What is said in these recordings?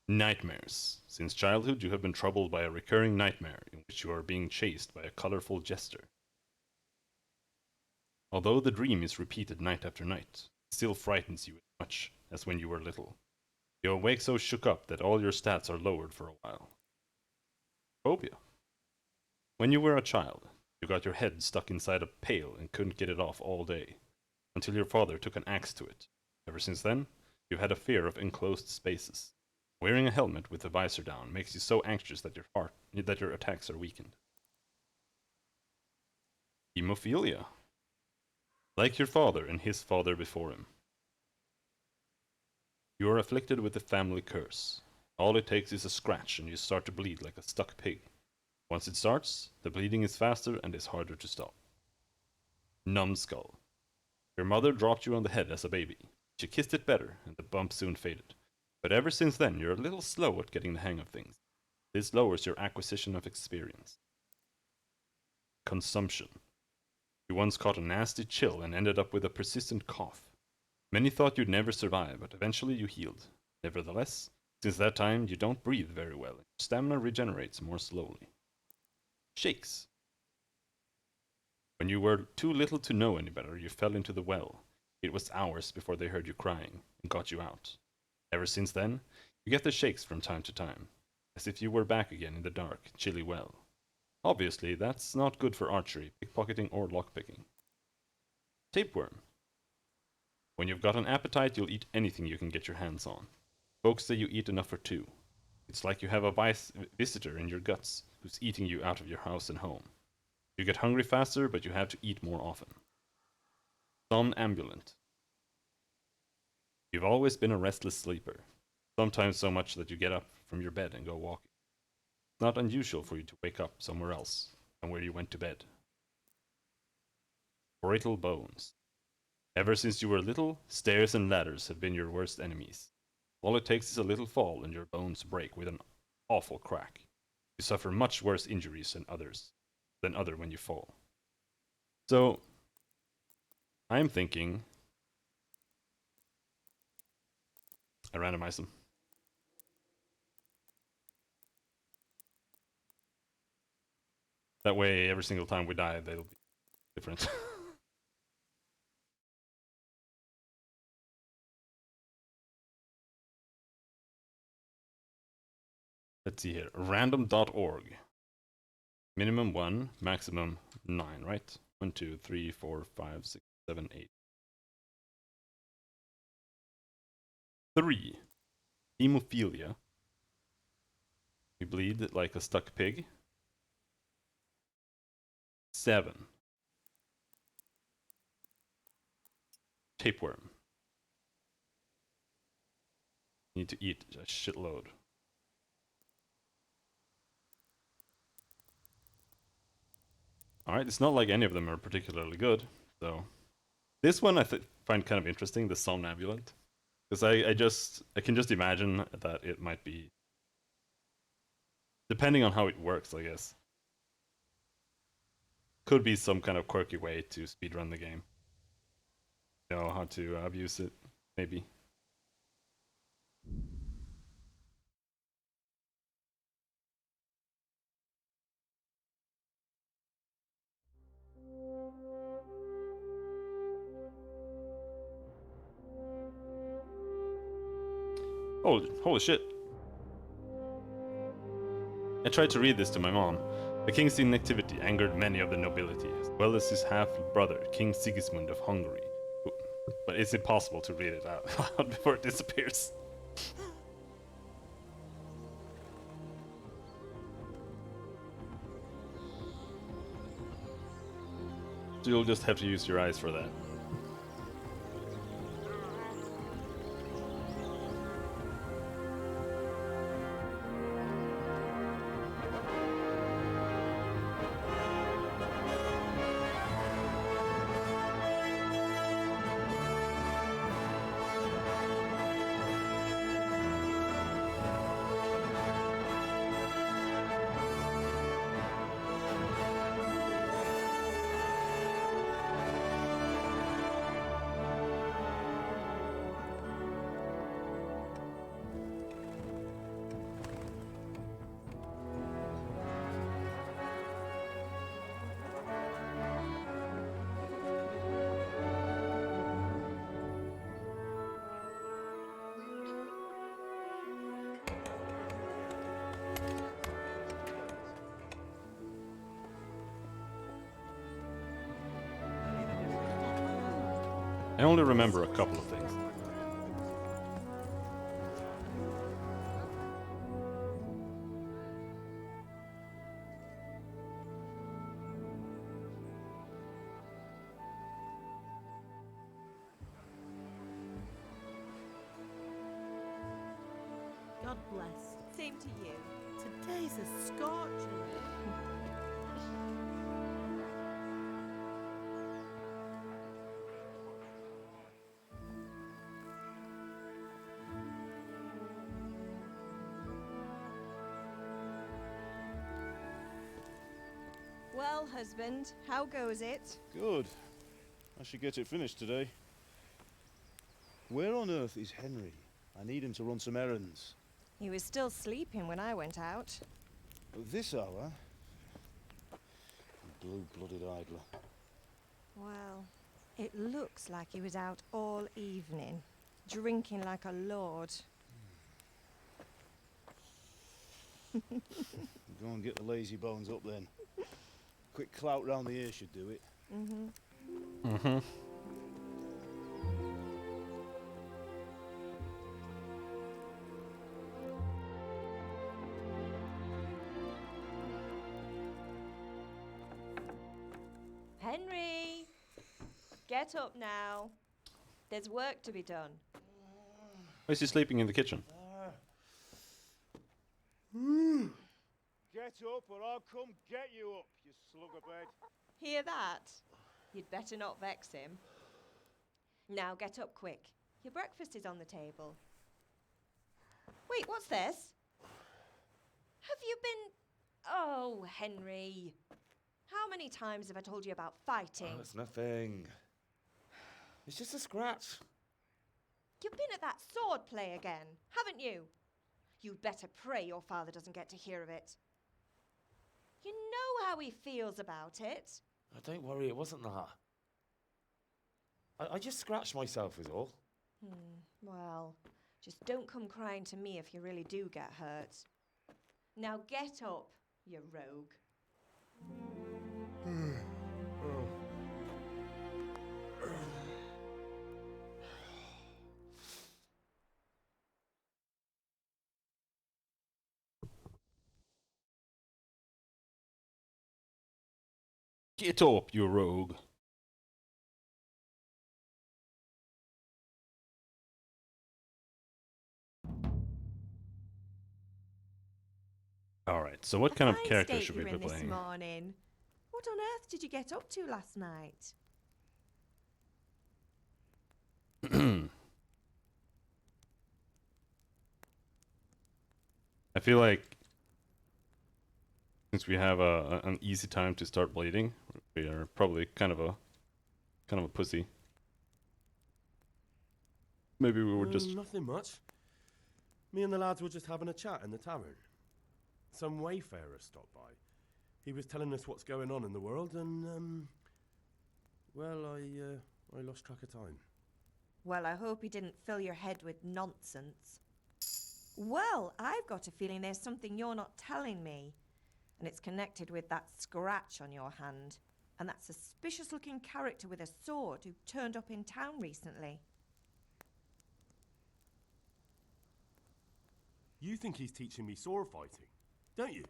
Nightmares. Since childhood, you have been troubled by a recurring nightmare in which you are being chased by a colorful jester. Although the dream is repeated night after night, it still frightens you as much as when you were little. You awake so shook up that all your stats are lowered for a while. Phobia. When you were a child, you got your head stuck inside a pail and couldn't get it off all day, until your father took an axe to it. Ever since then, you've had a fear of enclosed spaces. Wearing a helmet with the visor down makes you so anxious that your attacks are weakened. Hemophilia. Like your father and his father before him. You are afflicted with the family curse. All it takes is a scratch and you start to bleed like a stuck pig. Once it starts, the bleeding is faster and is harder to stop. Numbskull. Your mother dropped you on the head as a baby. She kissed it better, and the bump soon faded. But ever since then, you're a little slow at getting the hang of things. This lowers your acquisition of experience. Consumption. You once caught a nasty chill and ended up with a persistent cough. Many thought you'd never survive, but eventually you healed. Nevertheless, since that time, you don't breathe very well, and your stamina regenerates more slowly. Shakes. When you were too little to know any better, you fell into the well. It was hours before they heard you crying and got you out. Ever since then, you get the shakes from time to time, as if you were back again in the dark, chilly well. Obviously, that's not good for archery, pickpocketing, or lockpicking. Tapeworm. When you've got an appetite, you'll eat anything you can get your hands on. Folks say you eat enough for two. It's like you have a visitor in your guts who's eating you out of your house and home. You get hungry faster, but you have to eat more often. Somnambulant. You've always been a restless sleeper, sometimes so much that you get up from your bed and go walking. It's not unusual for you to wake up somewhere else than where you went to bed. Brittle bones. Ever since you were little, stairs and ladders have been your worst enemies. All it takes is a little fall and your bones break with an awful crack. You suffer much worse injuries than other when you fall. So, I'm thinking I randomize them. That way, every single time we die, they'll be different. Let's see here. Random.org. Minimum 1, maximum 9, right? 1, 2, 3, 4, 5, 6, 7, 8. 3. Hemophilia. You bleed like a stuck pig. 7. Tapeworm. You need to eat a shitload. Alright, it's not like any of them are particularly good, so... This one I find kind of interesting, the somnambulant. Because I can just imagine that it might be... Depending on how it works, I guess. Could be some kind of quirky way to speedrun the game. Know how to abuse it, maybe. Holy shit. I tried to read this to my mom. The king's inactivity angered many of the nobility, as well as his half-brother, King Sigismund of Hungary. But it's impossible to read it out loud before it disappears. So you'll just have to use your eyes for that. only remember a couple of things. God bless. Same to you. Today's a scorcher. Well, husband, how goes it? Good. I should get it finished today. Where on earth is Henry? I need him to run some errands. He was still sleeping when I went out. At this hour? Blue-blooded idler. Well, it looks like he was out all evening, drinking like a lord. Go and get the lazy bones up then. Quick clout round the ear should do it. Henry! Get up now. There's work to be done. Why is he sleeping in the kitchen? Get up or I'll come get you up, you slugabed. Hear that? You'd better not vex him. Now get up quick. Your breakfast is on the table. Wait, what's this? Have you been... Oh, Henry. How many times have I told you about fighting? Oh, it's nothing. It's just a scratch. You've been at that sword play again, haven't you? You'd better pray your father doesn't get to hear of it. You know how he feels about it. Oh, don't worry, it wasn't that. I just scratched myself is all. Well, just don't come crying to me if you really do get hurt. Now get up, you rogue. Get up, you rogue. Alright, so what kind of character should we be This playing? morning. What on earth did you get up to last night? I feel like since we have an easy time to start bleeding, we are probably kind of a pussy. Maybe we were just Nothing much. Me and the lads were just having a chat in the tavern. Some wayfarer stopped by. He was telling us what's going on in the world, and well, I lost track of time. Well, I hope he didn't fill your head with nonsense. Well, I've got a feeling there's something you're not telling me. And it's connected with that scratch on your hand. And that suspicious-looking character with a sword who turned up in town recently. You think he's teaching me sword fighting, don't you?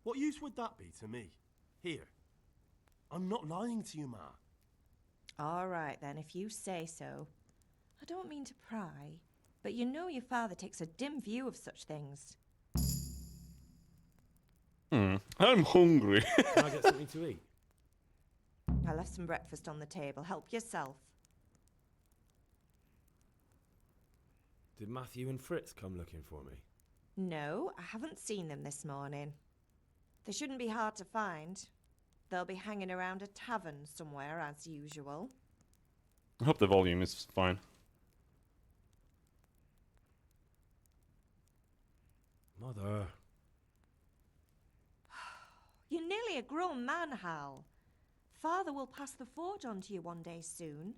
What use would that be to me? Here. I'm not lying to you, Ma. All right, then, if you say so. I don't mean to pry, but you know your father takes a dim view of such things. I'm hungry. Can I get something to eat? I left some breakfast on the table. Help yourself. Did Matthew and Fritz come looking for me? No, I haven't seen them this morning. They shouldn't be hard to find. They'll be hanging around a tavern somewhere, as usual. I hope the volume is fine. Mother. You're nearly a grown man, Hal. Father will pass the forge on to you one day soon.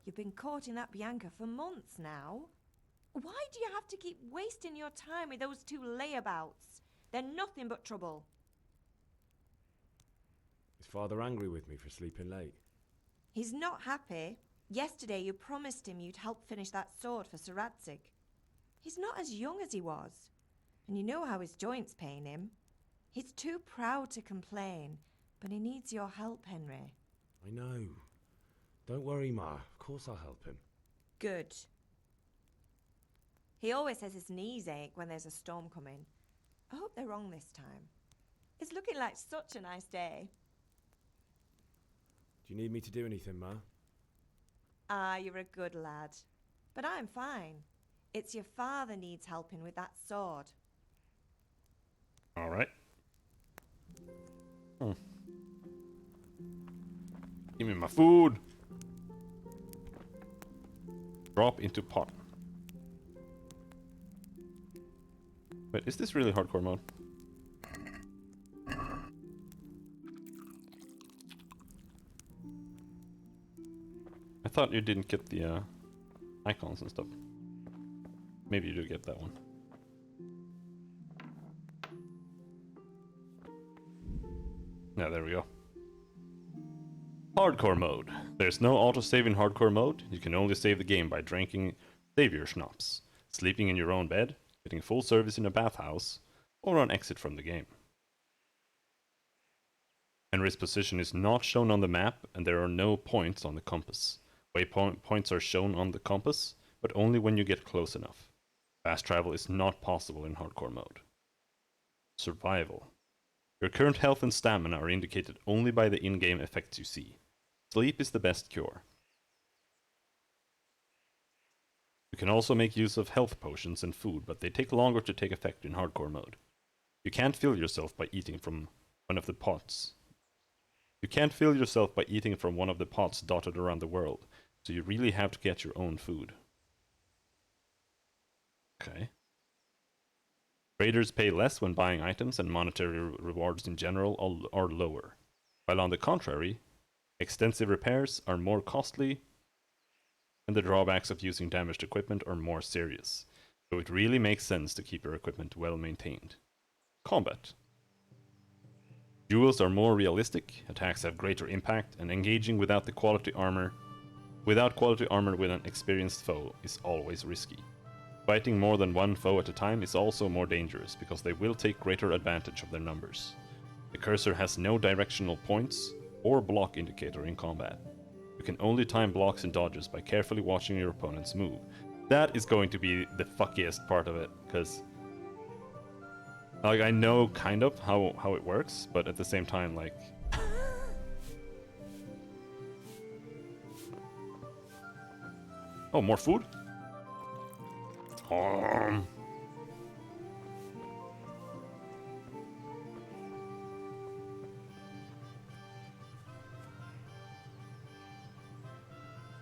You've been courting that Bianca for months now. Why do you have to keep wasting your time with those two layabouts? They're nothing but trouble. Is Father angry with me for sleeping late? He's not happy. Yesterday you promised him you'd help finish that sword for Sir Radzig. He's not as young as he was, and you know how his joints pain him. He's too proud to complain, but he needs your help, Henry. I know. Don't worry, Ma. Of course I'll help him. Good. He always says his knees ache when there's a storm coming. I hope they're wrong this time. It's looking like such a nice day. Do you need me to do anything, Ma? Ah, you're a good lad. But I'm fine. It's your father needs helping with that sword. Alright. Give me my food. Drop into pot. Wait, is this really hardcore mode? I thought you didn't get the icons and stuff. Maybe you do get that one. Yeah, there we go. Hardcore mode. There's no autosave in hardcore mode. You can only save the game by drinking savior schnapps, sleeping in your own bed, getting full service in a bathhouse, or on exit from the game. Henry's position is not shown on the map, and there are no points on the compass. Waypoints are shown on the compass, but only when you get close enough. Fast travel is not possible in hardcore mode. Survival. Your current health and stamina are indicated only by the in-game effects you see. Sleep is the best cure. You can also make use of health potions and food, but they take longer to take effect in hardcore mode. You can't fill yourself by eating from one of the pots. You can't fill yourself by eating from one of the pots dotted around the world, so you really have to get your own food. Okay. Traders pay less when buying items, and monetary rewards in general are lower. While on the contrary, extensive repairs are more costly, and the drawbacks of using damaged equipment are more serious. So it really makes sense to keep your equipment well maintained. Combat. Duels are more realistic, attacks have greater impact, and engaging without quality armor with an experienced foe is always risky. Fighting more than one foe at a time is also more dangerous, because they will take greater advantage of their numbers. The cursor has no directional points or block indicator in combat. You can only time blocks and dodges by carefully watching your opponent's move. That is going to be the fuckiest part of it, because like, I know kind of how it works, but at the same time, like... Oh, more food?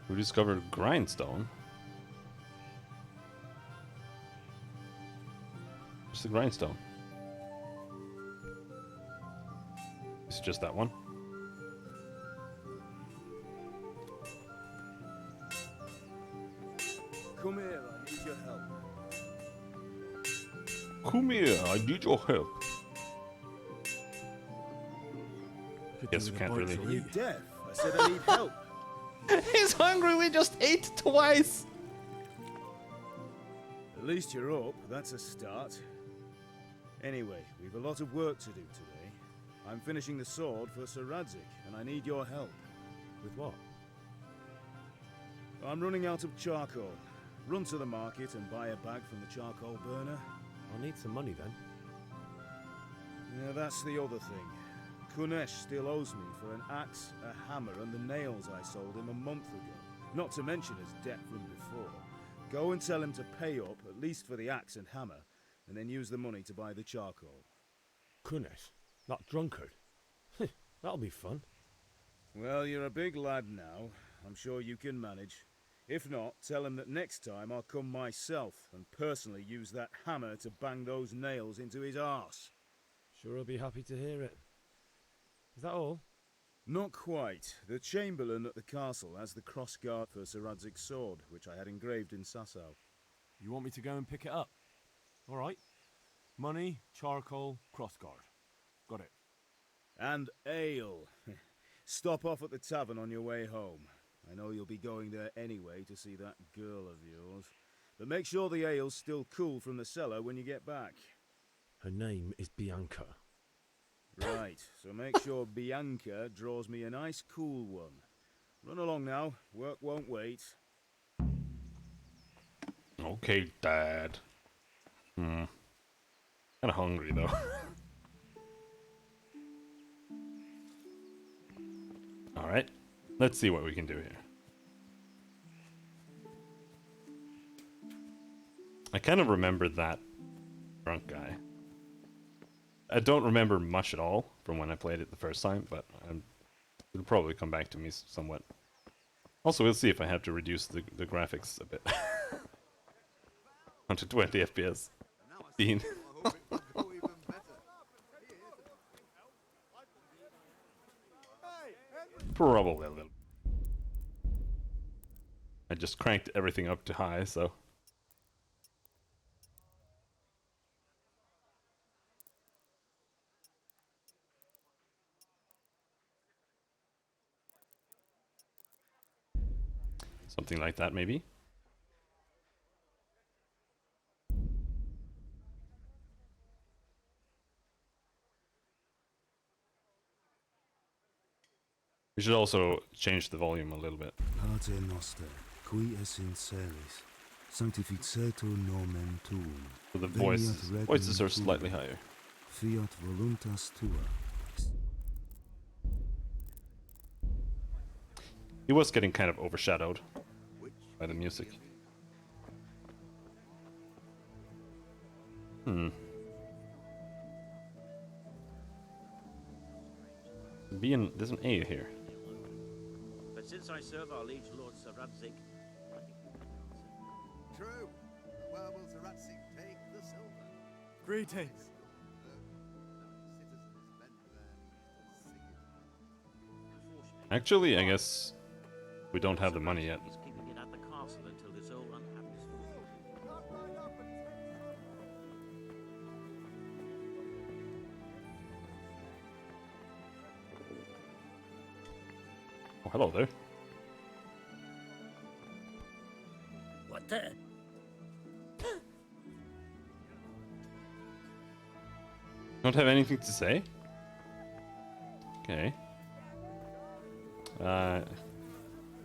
We discovered grindstone. What's the grindstone? It's just that one. Come here, I need your help. Come here, I need your help. Guess we can't really. Are you deaf? I said I need help. He's hungry, we just ate twice! At least you're up, that's a start. Anyway, we've a lot of work to do today. I'm finishing the sword for Sir Radzig, and I need your help. With what? I'm running out of charcoal. Run to the market and buy a bag from the charcoal burner. I'll need some money then. Yeah, that's the other thing. Kunesh still owes me for an axe, a hammer, and the nails I sold him a month ago. Not to mention his debt from before. Go and tell him to pay up, at least for the axe and hammer, and then use the money to buy the charcoal. Kunesh? That drunkard? That'll be fun. Well, you're a big lad now. I'm sure you can manage. If not, tell him that next time I'll come myself and personally use that hammer to bang those nails into his arse. Sure I'll be happy to hear it. Is that all? Not quite. The Chamberlain at the castle has the crossguard for Sir Radzig's sword, which I had engraved in Sasau. You want me to go and pick it up? All right. Money, charcoal, crossguard. Got it. And ale. Stop off at the tavern on your way home. I know you'll be going there anyway to see that girl of yours. But make sure the ale's still cool from the cellar when you get back. Her name is Bianca. Right, so make sure Bianca draws me a nice cool one. Run along now, work won't wait. Okay, Dad. Kinda hungry though. Alright, let's see what we can do here. I kind of remember that drunk guy. I don't remember much at all from when I played it the first time, but it'll probably come back to me somewhat. Also, we'll see if I have to reduce the graphics a bit. Onto 20 FPS. Dean. Probably a little. I just cranked everything up to high, so. Something like that, maybe. We should also change the volume a little bit. Pater noster, qui es in celis, sanctificetur nomen tuum. So the voices are slightly higher. Fiat voluntas tua. He was getting kind of overshadowed by the music. There's an A here. But since I serve our liege Lord Sir Radzig, I think we can answer. True. Where will Sir Radzig take the silver? Greetings. Citizens bend their knees to sing it. Unfortunately, Actually, I guess we don't have the money yet. he's keeping it at the castle until this old unhappy Oh, hello there. What the? Don't have anything to say? Okay. I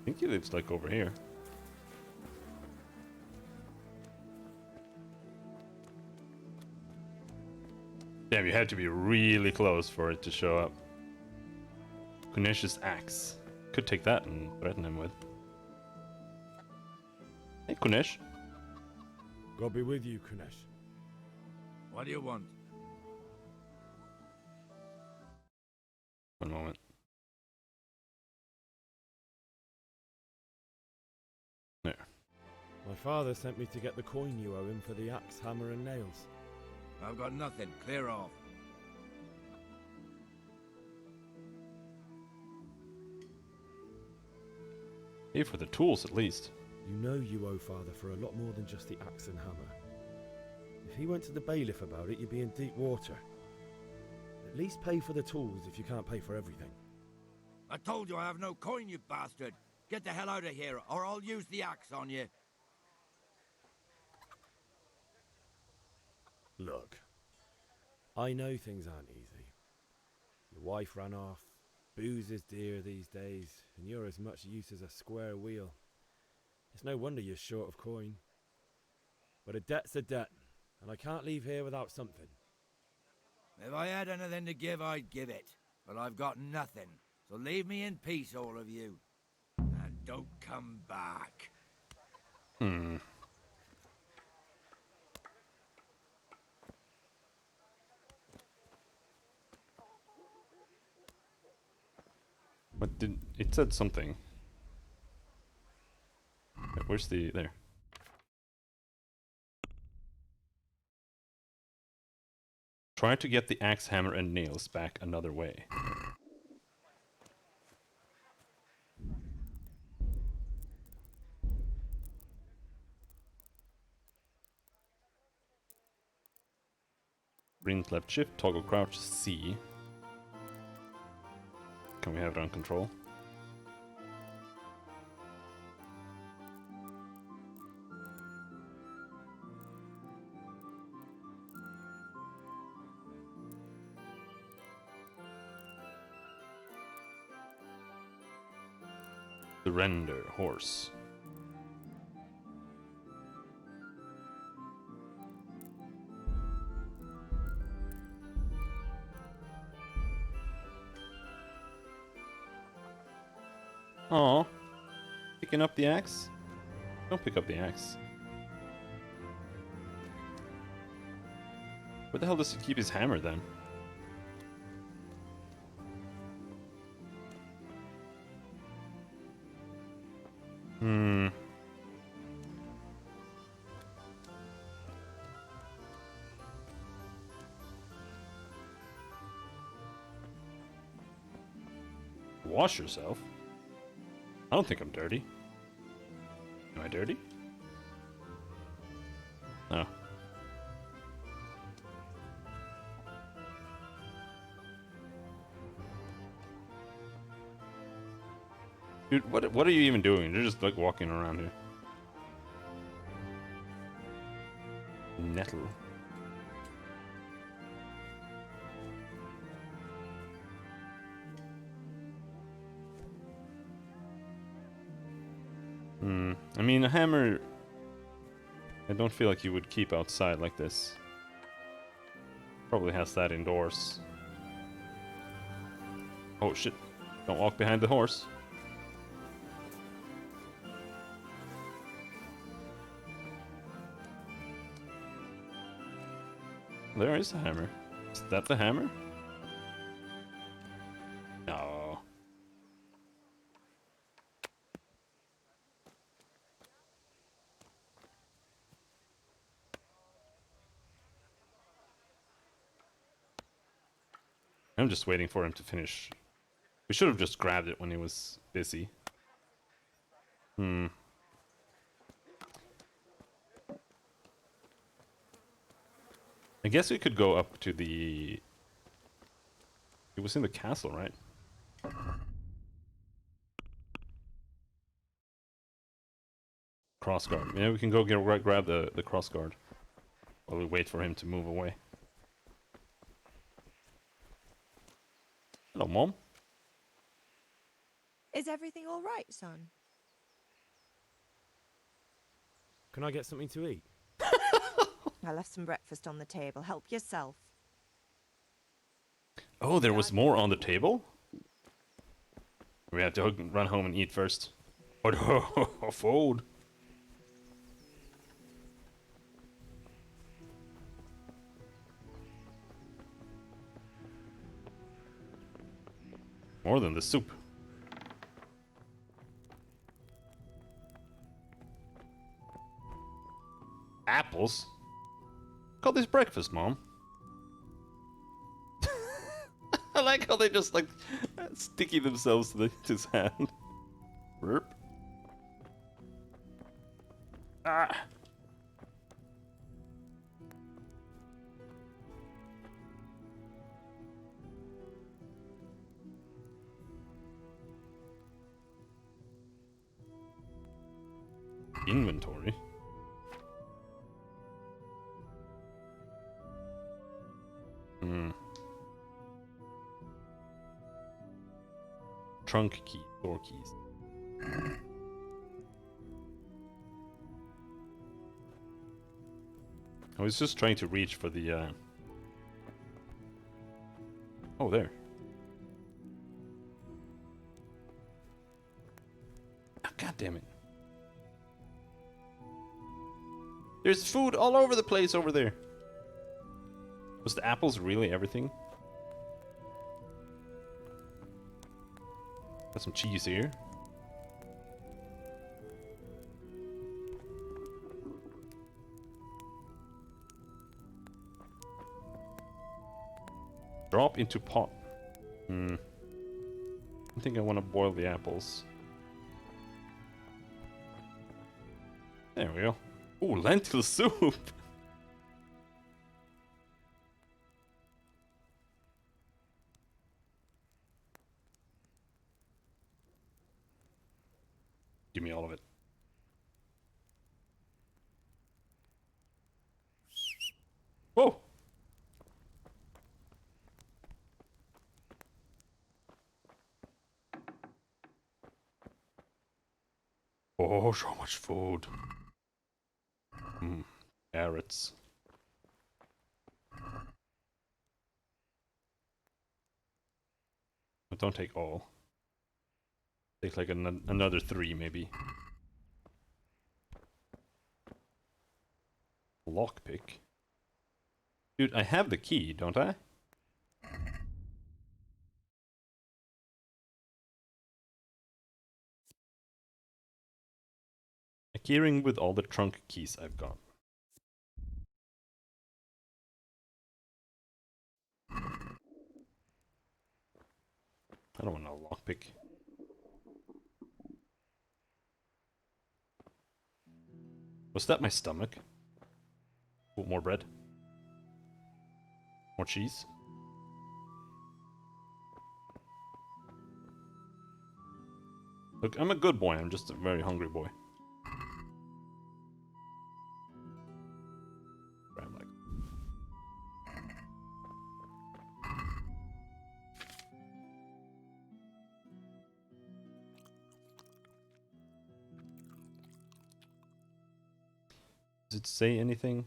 think he lives like over here. Damn, you had to be really close for it to show up. Kunesh's axe. Could take that and threaten him with. Hey, Kunesh. God be with you, Kunesh. What do you want? One moment. There. My father sent me to get the coin you owe him for the axe, hammer, and nails. I've got nothing. Clear off. Pay for the tools at least. You know you owe father for a lot more than just the axe and hammer. If he went to the bailiff about it, you'd be in deep water. At least pay for the tools if you can't pay for everything. I told you I have no coin, you bastard. Get the hell out of here, or I'll use the axe on you. Look, I know things aren't easy. Your wife ran off, booze is dear these days, and you're as much use as a square wheel. It's no wonder you're short of coin. But a debt's a debt, and I can't leave here without something. If I had anything to give, I'd give it. But I've got nothing, so leave me in peace, all of you. And don't come back. What did it said something? Where's the there? Try to get the axe, hammer, and nails back another way. Sprint left shift, toggle crouch C. Can we have it on control? Surrender, horse. Aw. Picking up the axe? Don't pick up the axe. Where the hell does he keep his hammer then? Wash yourself? I don't think I'm dirty. Am I dirty? No. Dude, what are you even doing? You're just like walking around here. Nettle. I mean, a hammer, I don't feel like you would keep outside like this. Probably has that indoors. Oh shit. Don't walk behind the horse. There is a hammer. Is that the hammer? No. I'm just waiting for him to finish. We should have just grabbed it when he was busy. I guess we could go up to the... It was in the castle, right? Crossguard. Yeah, we can go grab the crossguard while we wait for him to move away. Hello, Mom. Is everything all right, son? Can I get something to eat? I left some breakfast on the table. Help yourself. Oh, there was more on the table? We have to run home and eat first. Oh, food. More than the soup. Apples? Call this breakfast, Mom. I like how they just like sticky themselves to his hand. Burp. Ah. Inventory. Trunk key, door keys. I was just trying to reach for the Oh, there. Oh, God damn it. There's food all over the place over there. Was the apples really everything? Got some cheese here. Drop into pot. I think I want to boil the apples. There we go. Ooh, lentil soup! Give me all of it. Whoa! Oh, so much food. Carrots. But don't take all. Take like another 3 maybe. Lockpick. Dude, I have the key, don't I? A keyring with all the trunk keys I've got. I don't want a lockpick. Was that my stomach? Oh, more bread. More cheese. Look, I'm a good boy, I'm just a very hungry boy. Grab like... Does it say anything?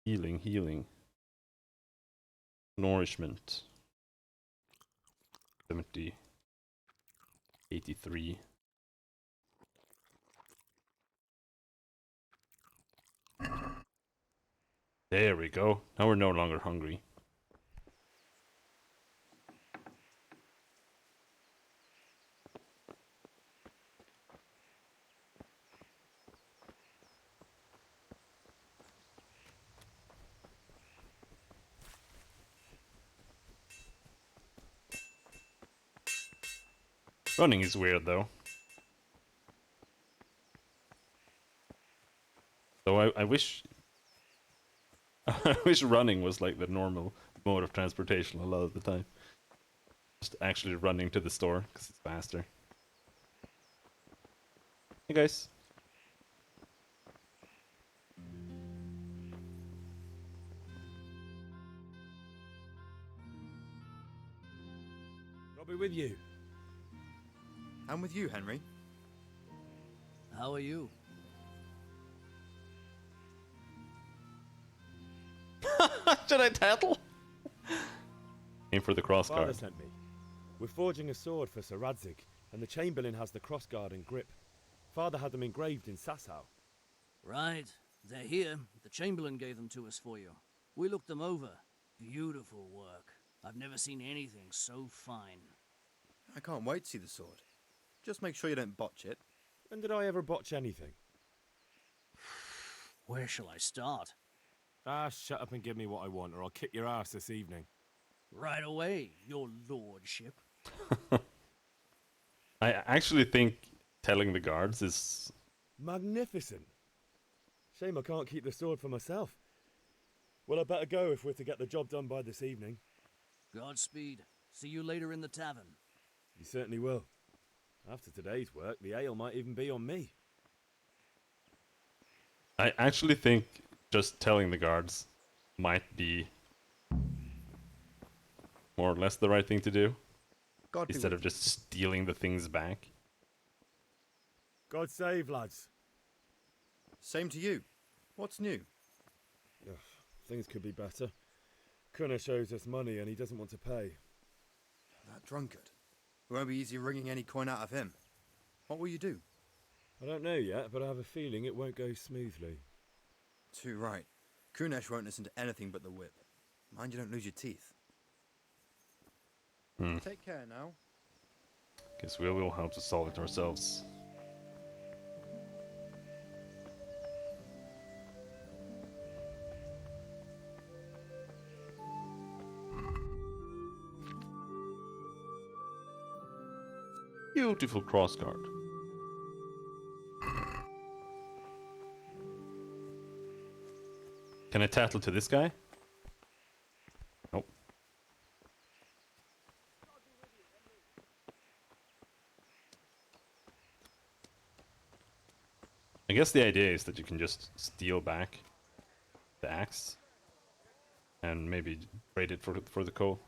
Healing, healing. Nourishment. 70. 83. There we go. Now we're no longer hungry. Running is weird though. So I wish I wish running was like the normal mode of transportation a lot of the time. Just actually running to the store because it's faster. Hey guys. I'll be with you. I'm with you, Henry. How are you? Should I tattle? Aim for the cross Father guard. sent me. We're forging a sword for Sir Radzig, and the Chamberlain has the crossguard and grip. Father had them engraved in Sasau. Right. They're here. The Chamberlain gave them to us for you. We looked them over. Beautiful work. I've never seen anything so fine. I can't wait to see the sword. Just make sure you don't botch it. When did I ever botch anything? Where shall I start? Ah, shut up and give me what I want, or I'll kick your ass this evening. Right away, your lordship. I actually think telling the guards is... Magnificent. Shame I can't keep the sword for myself. Well, I better go if we're to get the job done by this evening. Godspeed. See you later in the tavern. You certainly will. After today's work, the ale might even be on me. I actually think just telling the guards might be more or less the right thing to do. God be Instead with of just stealing the things back. God save, lads. Same to you. What's new? Ugh, things could be better. Kunesh owes us money and he doesn't want to pay. That drunkard. It won't be easy wringing any coin out of him. What will you do? I don't know yet, but I have a feeling it won't go smoothly. Too right. Kunesh won't listen to anything but the whip. Mind you don't lose your teeth. Take care now. Guess we will have to solve it ourselves. Beautiful crossguard. Can I tattle to this guy? Nope. I guess the idea is that you can just steal back the axe and maybe trade it for the coal.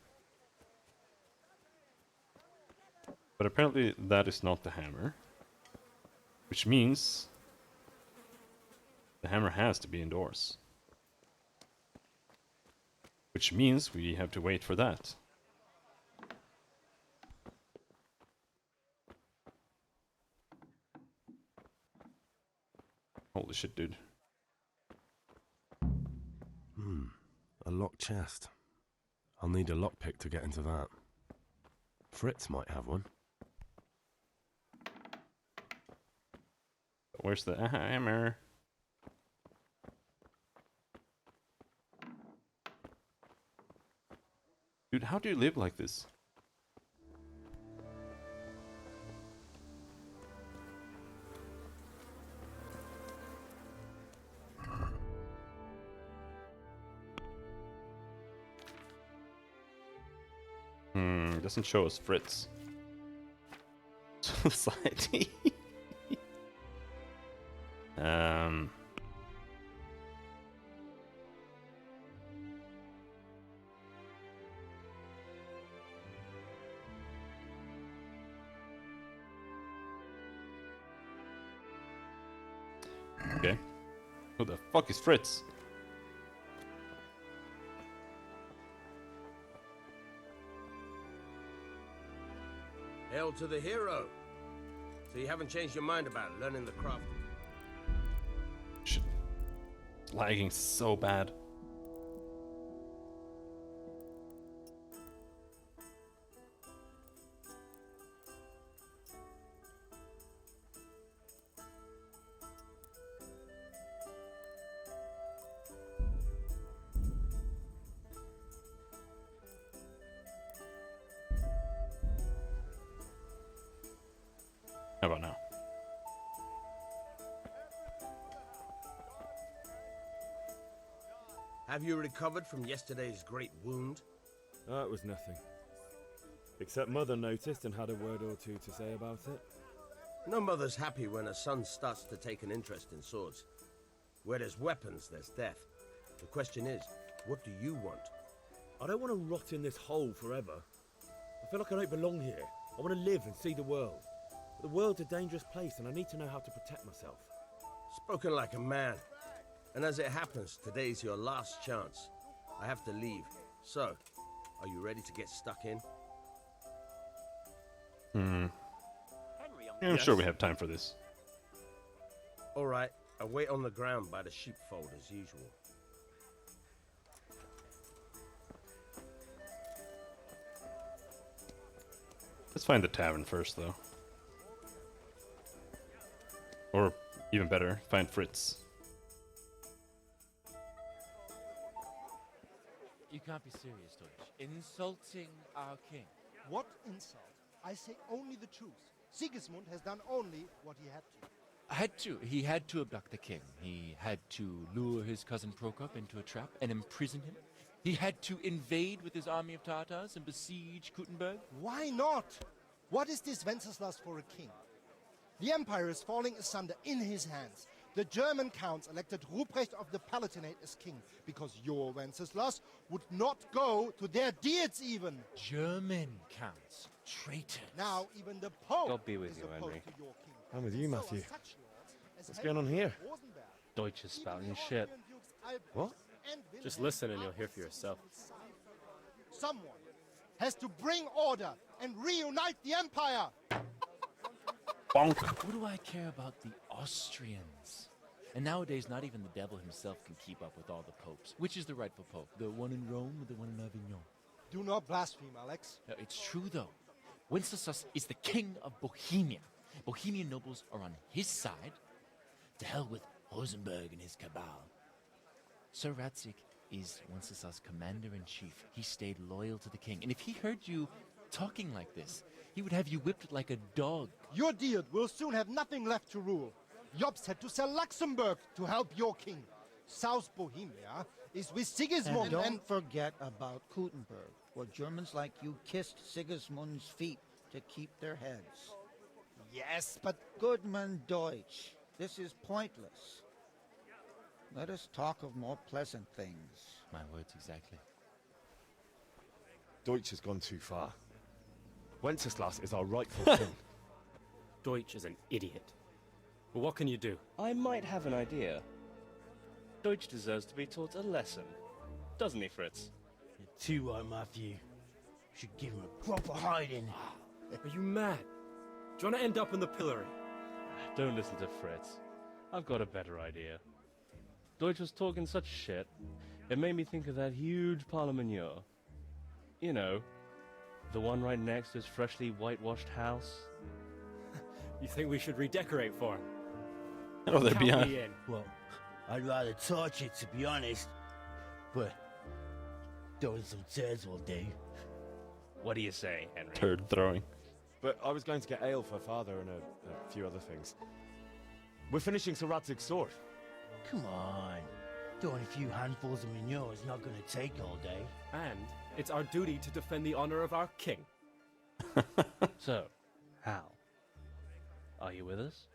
But apparently that is not the hammer. Which means the hammer has to be indoors. Which means we have to wait for that. Holy shit, dude. A locked chest. I'll need a lockpick to get into that. Fritz might have one. Where's the hammer? Dude, how do you live like this? It doesn't show us Fritz. Society. Okay. Who the fuck is Fritz? Hail to the hero. So you haven't changed your mind about learning the craft? Shit. Lagging so bad. How about now? Have you recovered from yesterday's great wound? That was nothing. Except Mother noticed and had a word or two to say about it. No mother's happy when a son starts to take an interest in swords. Where there's weapons, there's death. The question is, what do you want? I don't want to rot in this hole forever. I feel like I don't belong here. I want to live and see the world. But the world's a dangerous place and I need to know how to protect myself. Spoken like a man. And as it happens, today's your last chance. I have to leave. So, are you ready to get stuck in? I'm sure we have time for this. All right, I wait on the ground by the sheepfold as usual. Let's find the tavern first, though. Or, even better, find Fritz. You can't be serious, Deutsch. Insulting our king. What insult? I say only the truth. Sigismund has done only what he had to. He had to abduct the king. He had to lure his cousin Prokop into a trap and imprison him. He had to invade with his army of Tatars and besiege Kuttenberg. Why not? What is this Wenceslas for a king? The empire is falling asunder in his hands. The German counts elected Ruprecht of the Palatinate as king because your Wenceslas would not go to their deeds even. German counts. Traitors. Now even the Pope God be with is you, opposed Henry. to your king. I'm with you, So are Matthew. such lords as What's going on here? Rosenberg, Deutsch is spouting shit. What? and Just Wilhelm listen and you'll hear for yourself. Someone has to bring order and reunite the empire. Bonk. What do I care about the Austrians? And nowadays, not even the devil himself can keep up with all the popes. Which is the rightful pope? The one in Rome or the one in Avignon? Do not blaspheme, Alex. No, it's true, though. Wenceslas is the king of Bohemia. Bohemian nobles are on his side. To hell with Rosenberg and his cabal. Sir Ratzik is Wenceslas' commander-in-chief. He stayed loyal to the king. And if he heard you talking like this, he would have you whipped like a dog. Your Diet will soon have nothing left to rule. Jobst had to sell Luxembourg to help your king. South Bohemia is with Sigismund And don't forget about Kuttenberg, where Germans like you kissed Sigismund's feet to keep their heads. Yes, but... Goodman Deutsch, this is pointless. Let us talk of more pleasant things. My words exactly. Deutsch has gone too far. Wenceslas is our rightful king. Deutsch is an idiot. But what can you do? I might have an idea. Deutsch deserves to be taught a lesson. Doesn't he, Fritz? You're too right, Matthew. Should give him a proper hiding. Are you mad? Do you want to end up in the pillory? Don't listen to Fritz. I've got a better idea. Deutsch was talking such shit, it made me think of that huge parliament. You know, the one right next to his freshly whitewashed house. You think we should redecorate for him? Oh, they'd be Count on. me in. Well, I'd rather torch it, to be honest. But throwing some turds will do. What do you say, Henry? Turd throwing. But I was going to get ale for father and a few other things. We're finishing Sir Radzig's sword. Come on. Throwing a few handfuls of manure is not going to take all day. And it's our duty to defend the honor of our king. So, Hal, are you with us?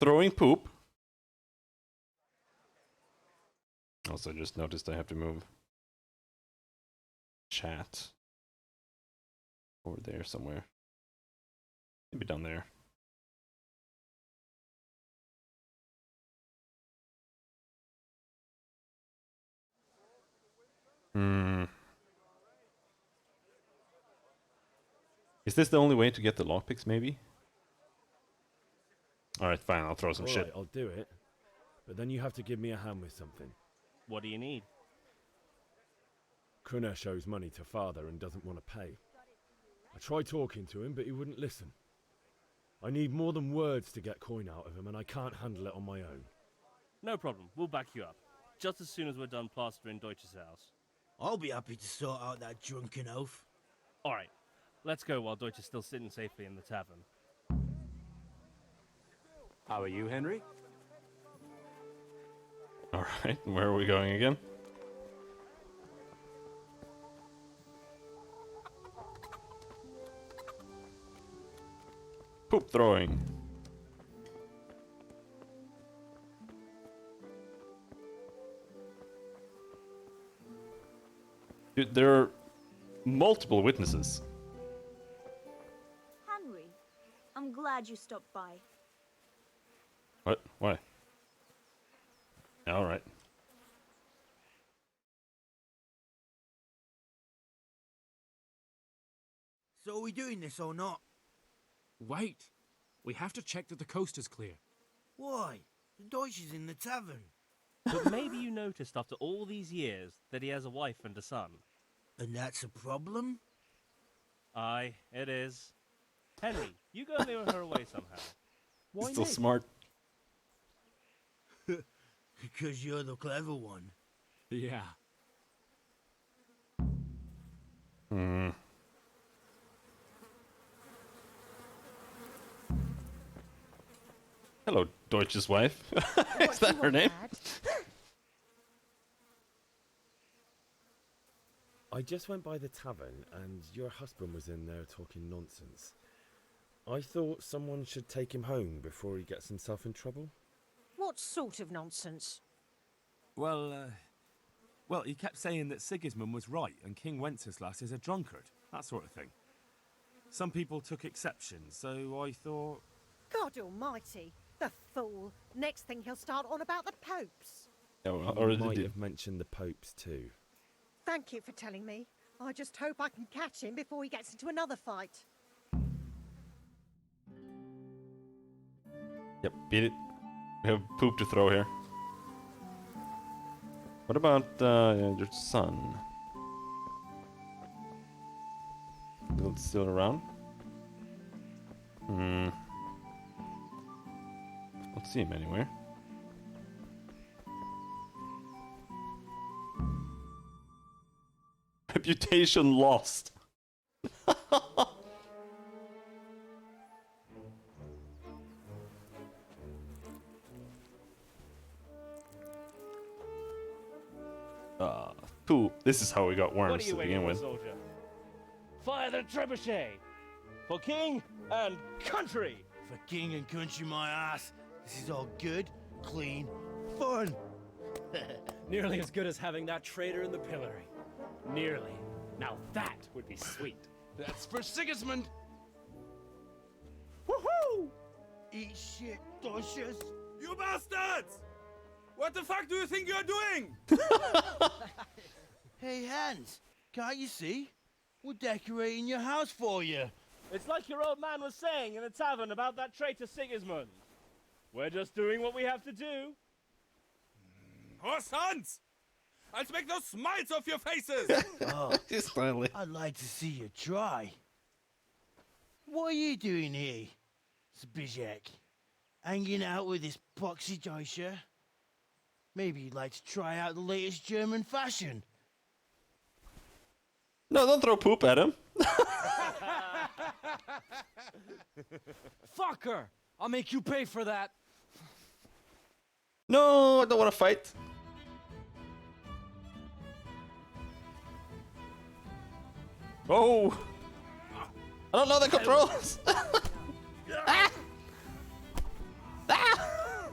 Throwing poop. Also, just noticed I have to move chat over there somewhere. Maybe down there. Is this the only way to get the lockpicks, maybe? Alright, fine, I'll throw some shit. Alright, I'll do it. But then you have to give me a hand with something. What do you need? Kunesh owes money to father and doesn't want to pay. I tried talking to him, but he wouldn't listen. I need more than words to get coin out of him, and I can't handle it on my own. No problem, we'll back you up. Just as soon as we're done plastering Deutsch's house. I'll be happy to sort out that drunken oaf. Alright, let's go while Deutsch is still sitting safely in the tavern. How are you, Henry? Alright, where are we going again? Poop throwing. Dude, there are multiple witnesses. Henry, I'm glad you stopped by. What? Why? Alright. So are we doing this or not? Wait. We have to check that the coast is clear. Why? The Deutsch is in the tavern. But maybe you noticed after all these years that he has a wife and a son. And that's a problem? Aye, it is. Henry, you go lure her away somehow. Why Still me? smart. Because you're the clever one. Yeah. Hmm. Hello, Deutsch's wife. Is that her name? I just went by the tavern and your husband was in there talking nonsense. I thought someone should take him home before he gets himself in trouble. What sort of nonsense? Well, he kept saying that Sigismund was right and King Wenceslas is a drunkard, that sort of thing. Some people took exception, so I thought... God almighty, the fool. Next thing he'll start on about the popes. Oh, He or might did have mentioned the popes too. Thank you for telling me. I just hope I can catch him before he gets into another fight. Yep, beat it. We have poop to throw here. What about your son? Still around? Hmm. Don't see him anywhere. Reputation lost. Poop. This is how we got What worms are you to waiting begin for, with. soldier? Fire the trebuchet! For king and country! For king and country, my ass. This is all good, clean, fun. Nearly as good as having that traitor in the pillory. Nearly. Now that would be sweet. That's for Sigismund! Woohoo! Eat shit, Deutsches! You bastards! What the fuck do you think you're doing? Hey, Hans, can't you see? We're decorating your house for you. It's like your old man was saying in the tavern about that traitor Sigismund. We're just doing what we have to do. Horse Hans! I'll make those smiles off your faces! Oh, I'd like to see you try. What are you doing here, Zbyszek? Hanging out with this poxy Deutscher? Maybe you'd like to try out the latest German fashion. No, don't throw poop at him. Fucker! I'll make you pay for that. No, I don't want to fight. Oh! I don't know the controls! Ah! Ah!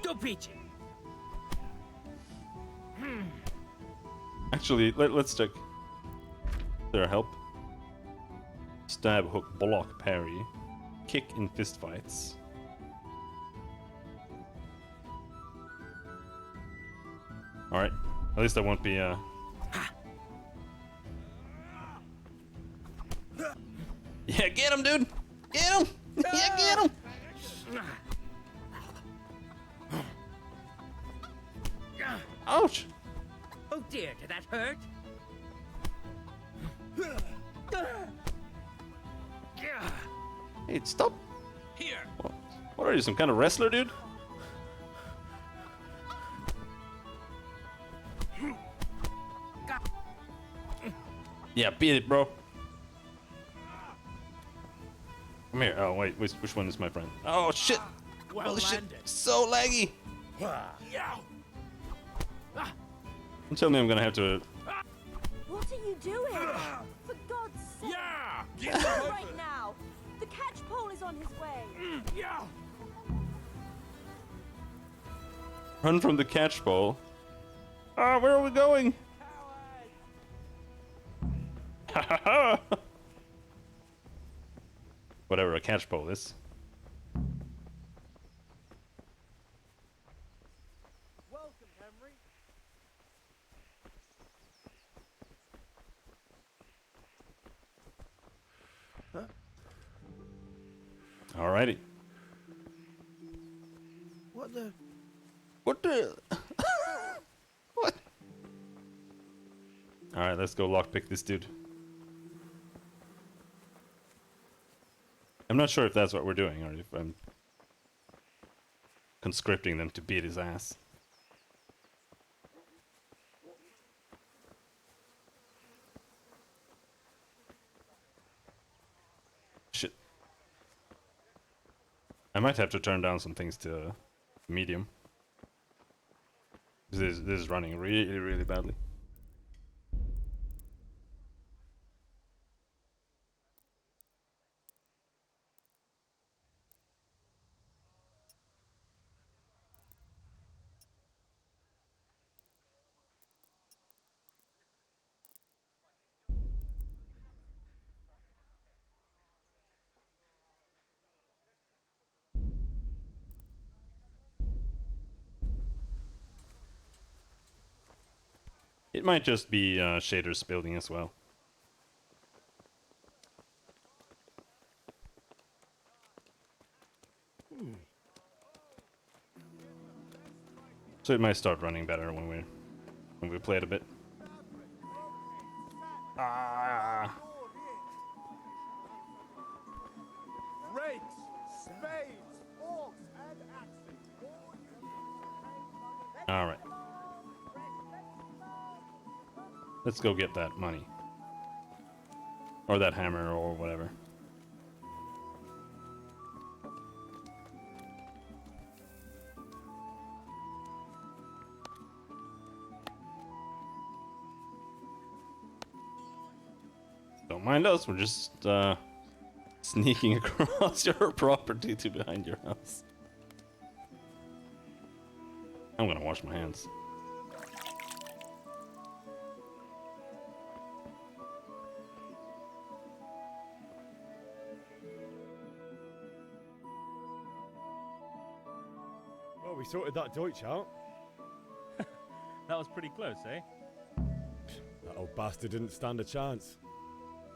Dopić. Actually, let's check. Is there help? Stab, hook, block, parry. Kick in fistfights. Alright. At least I won't be, Yeah, get him, dude! Get him! Yeah, get him! Ouch! Oh dear, did that hurt? Hey, stop! Here. What are you, some kind of wrestler, dude? Yeah, beat it, bro. Come here. Oh, wait, which one is my friend? Oh, shit! Well Holy shit! landed. So laggy! Don't tell me I'm gonna have to... What are you doing? For God's sake! Yeah! Right now! The catch pole is on his way! Yeah! Run from the catch pole. Ah, where are we going? Whatever a catch pole is. Welcome, Henry. Alrighty. What the? What the? What? Alright, let's go lockpick this dude. I'm not sure if that's what we're doing or if I'm conscripting them to beat his ass. Shit. I might have to turn down some things to medium. This is running really, really badly. It might just be shaders building as well. So it might start running better when we play it a bit. Ah! Rakes, spades, forks, and axes. All right. Let's go get that money. Or that hammer or whatever. Don't mind us, we're just sneaking across your property to behind your house. I'm gonna wash my hands. Well, we sorted that Deutsch out. That was pretty close, eh? That old bastard didn't stand a chance.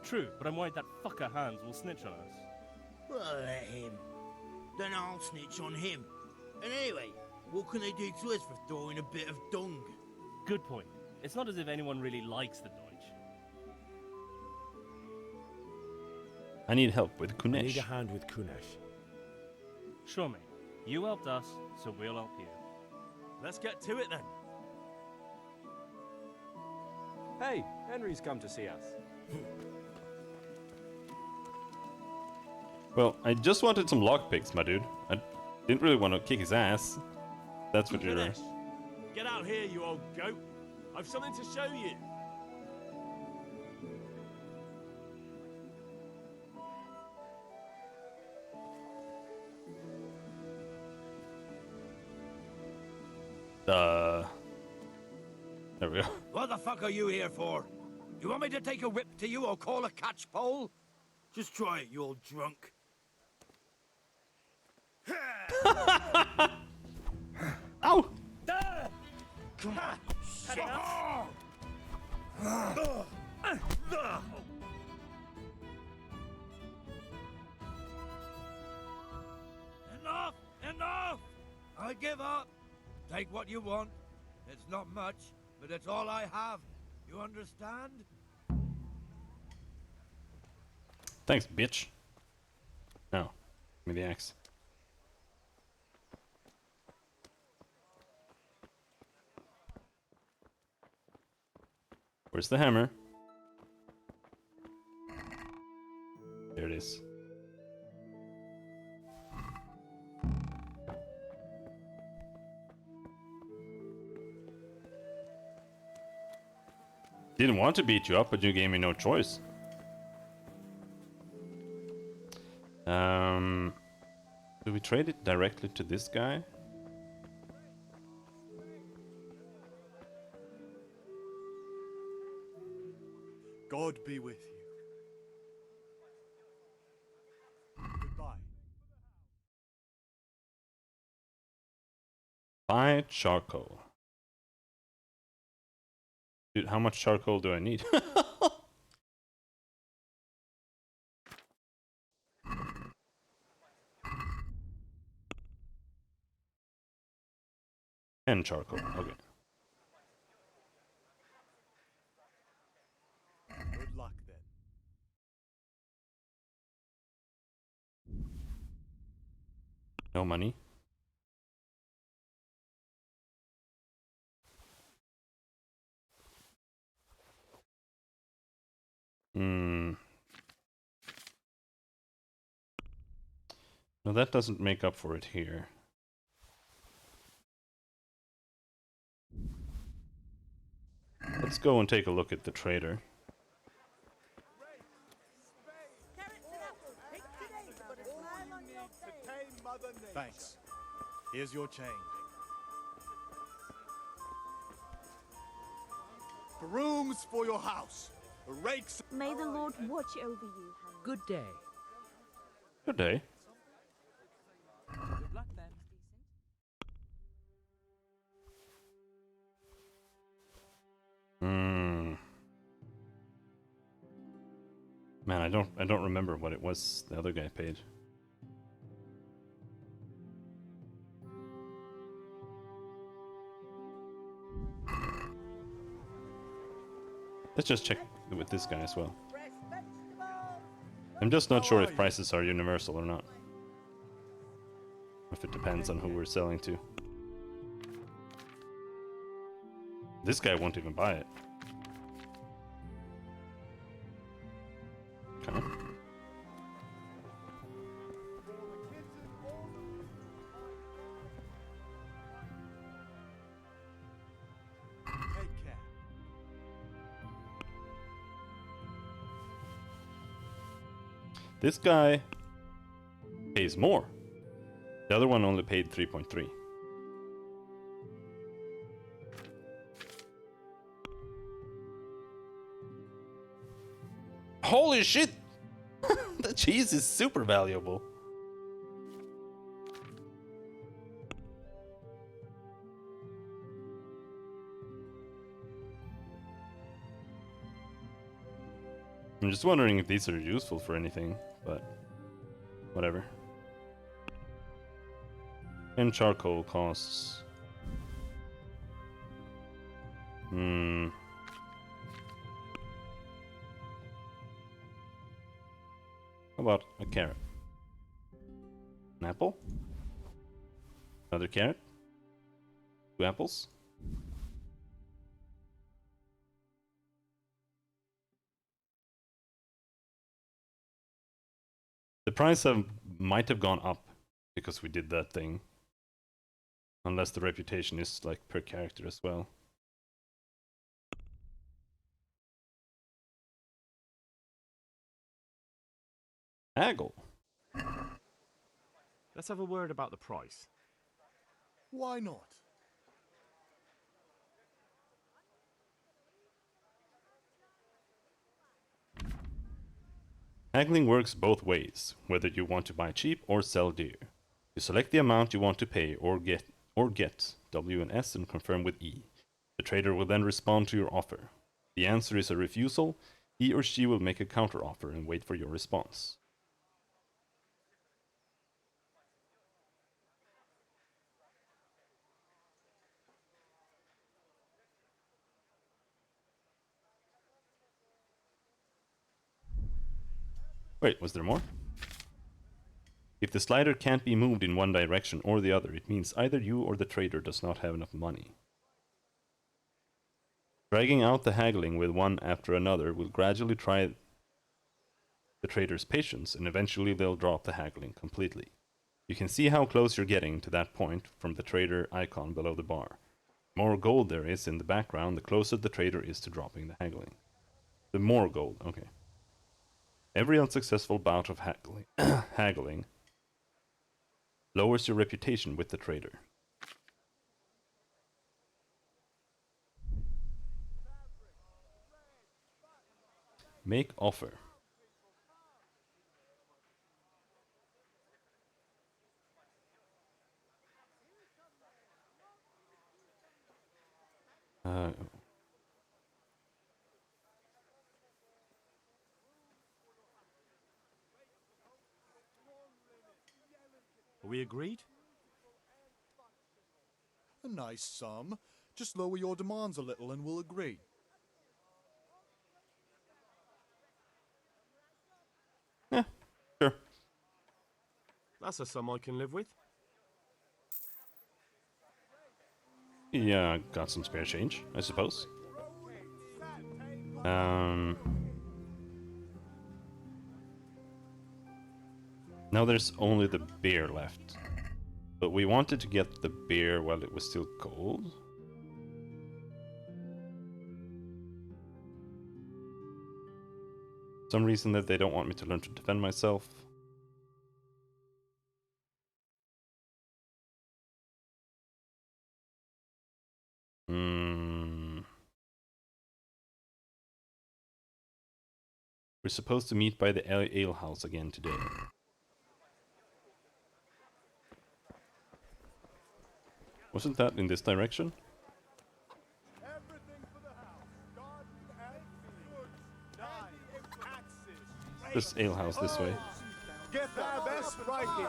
True, but I'm worried that fucker Hans will snitch on us. Well, let him. Then I'll snitch on him. And anyway, what can they do to us for throwing a bit of dung? Good point. It's not as if anyone really likes the Deutsch. I need help with Kunesh. I need a hand with Kunesh. Sure, mate. You helped us, so we'll help you. Let's get to it then. Hey, Henry's come to see us. Well, I just wanted some lockpicks, my dude. I didn't really want to kick his ass. That's what you're... Kunesh, get out here, you old goat. I've something to show you. There we go. What the fuck are you here for? You want me to take a whip to you or call a catch pole? Just try it, you old drunk. Ow! Enough! Enough! I give up. Take what you want. It's not much, but it's all I have. You understand? Thanks, bitch. No. Give me the axe. Where's the hammer? There it is. Didn't want to beat you up, but you gave me no choice. Do we trade it directly to this guy? God be with you. Goodbye. Buy charcoal. Dude, how much charcoal do I need? And charcoal, okay. Good luck then. No money. No, that doesn't make up for it here. Let's go and take a look at the trader. Thanks. Here's your change. Brooms for your house. Rakes. May the Lord watch over you, Hannah. Good day. Good day. Good luck then. Man, I don't remember what it was the other guy paid. Let's just check with this guy as well. I'm just not sure if prices are universal or not. If it depends on who we're selling to. This guy won't even buy it. Okay. Take care. This guy pays more. The other one only paid 3.3. Holy shit! The cheese is super valuable. I'm just wondering if these are useful for anything, but whatever. And charcoal costs. How about a carrot? An apple? Another carrot? 2 apples? The price might have gone up because we did that thing. Unless the reputation is like per character as well. Haggle. Let's have a word about the price. Why not? Haggling works both ways, whether you want to buy cheap or sell dear. You select the amount you want to pay or get W and S and confirm with E. The trader will then respond to your offer. If the answer is a refusal, he or she will make a counteroffer and wait for your response. Wait, was there more? If the slider can't be moved in one direction or the other, it means either you or the trader does not have enough money. Dragging out the haggling with one after another will gradually try the trader's patience, and eventually they'll drop the haggling completely. You can see how close you're getting to that point from the trader icon below the bar. The more gold there is in the background, the closer the trader is to dropping the haggling. The more gold, okay. Every unsuccessful bout of haggling lowers your reputation with the trader. Make offer. Are we agreed? A nice sum. Just lower your demands a little and we'll agree. Yeah, sure. That's a sum I can live with. Yeah, got some spare change, I suppose. Now there's only the beer left. But we wanted to get the beer while it was still cold. Some reason that they don't want me to learn to defend myself. We're supposed to meet by the ale house again today. Wasn't that in this direction? This ale house this way. Get thy best right here.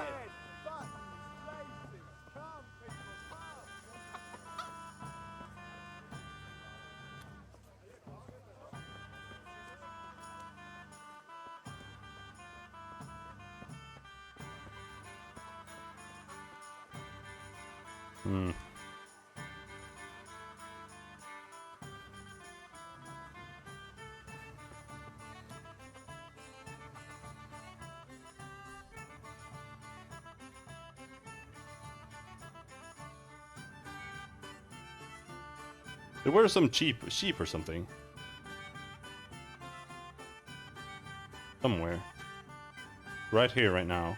There were some sheep or something. Somewhere. Right here, right now.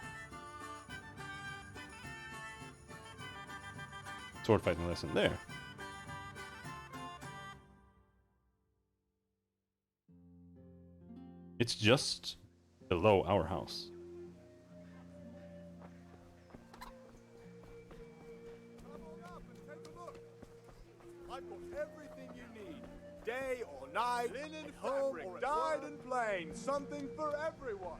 Sword fighting lesson. There. It's just below our house. I've got everything you need, day or night, at home, or died and plain. Something for everyone.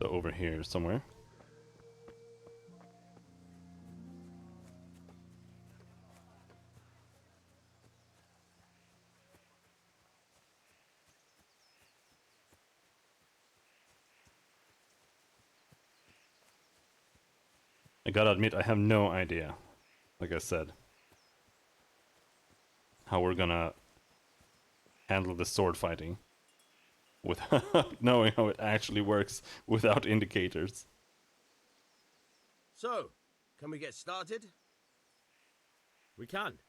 So over here somewhere. I gotta admit, I have no idea, like I said, how we're gonna handle the sword fighting without knowing how it actually works without indicators. So, can we get started? We can.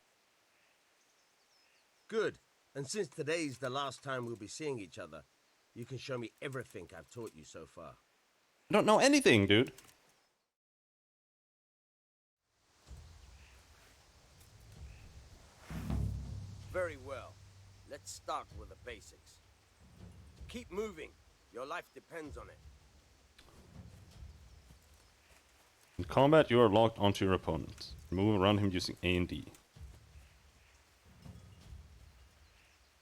Good. And since today's the last time we'll be seeing each other, you can show me everything I've taught you so far. I don't know anything, dude. Very well. Let's start with the basics. Keep moving. Your life depends on it. In combat, you are locked onto your opponent. Move around him using A and D.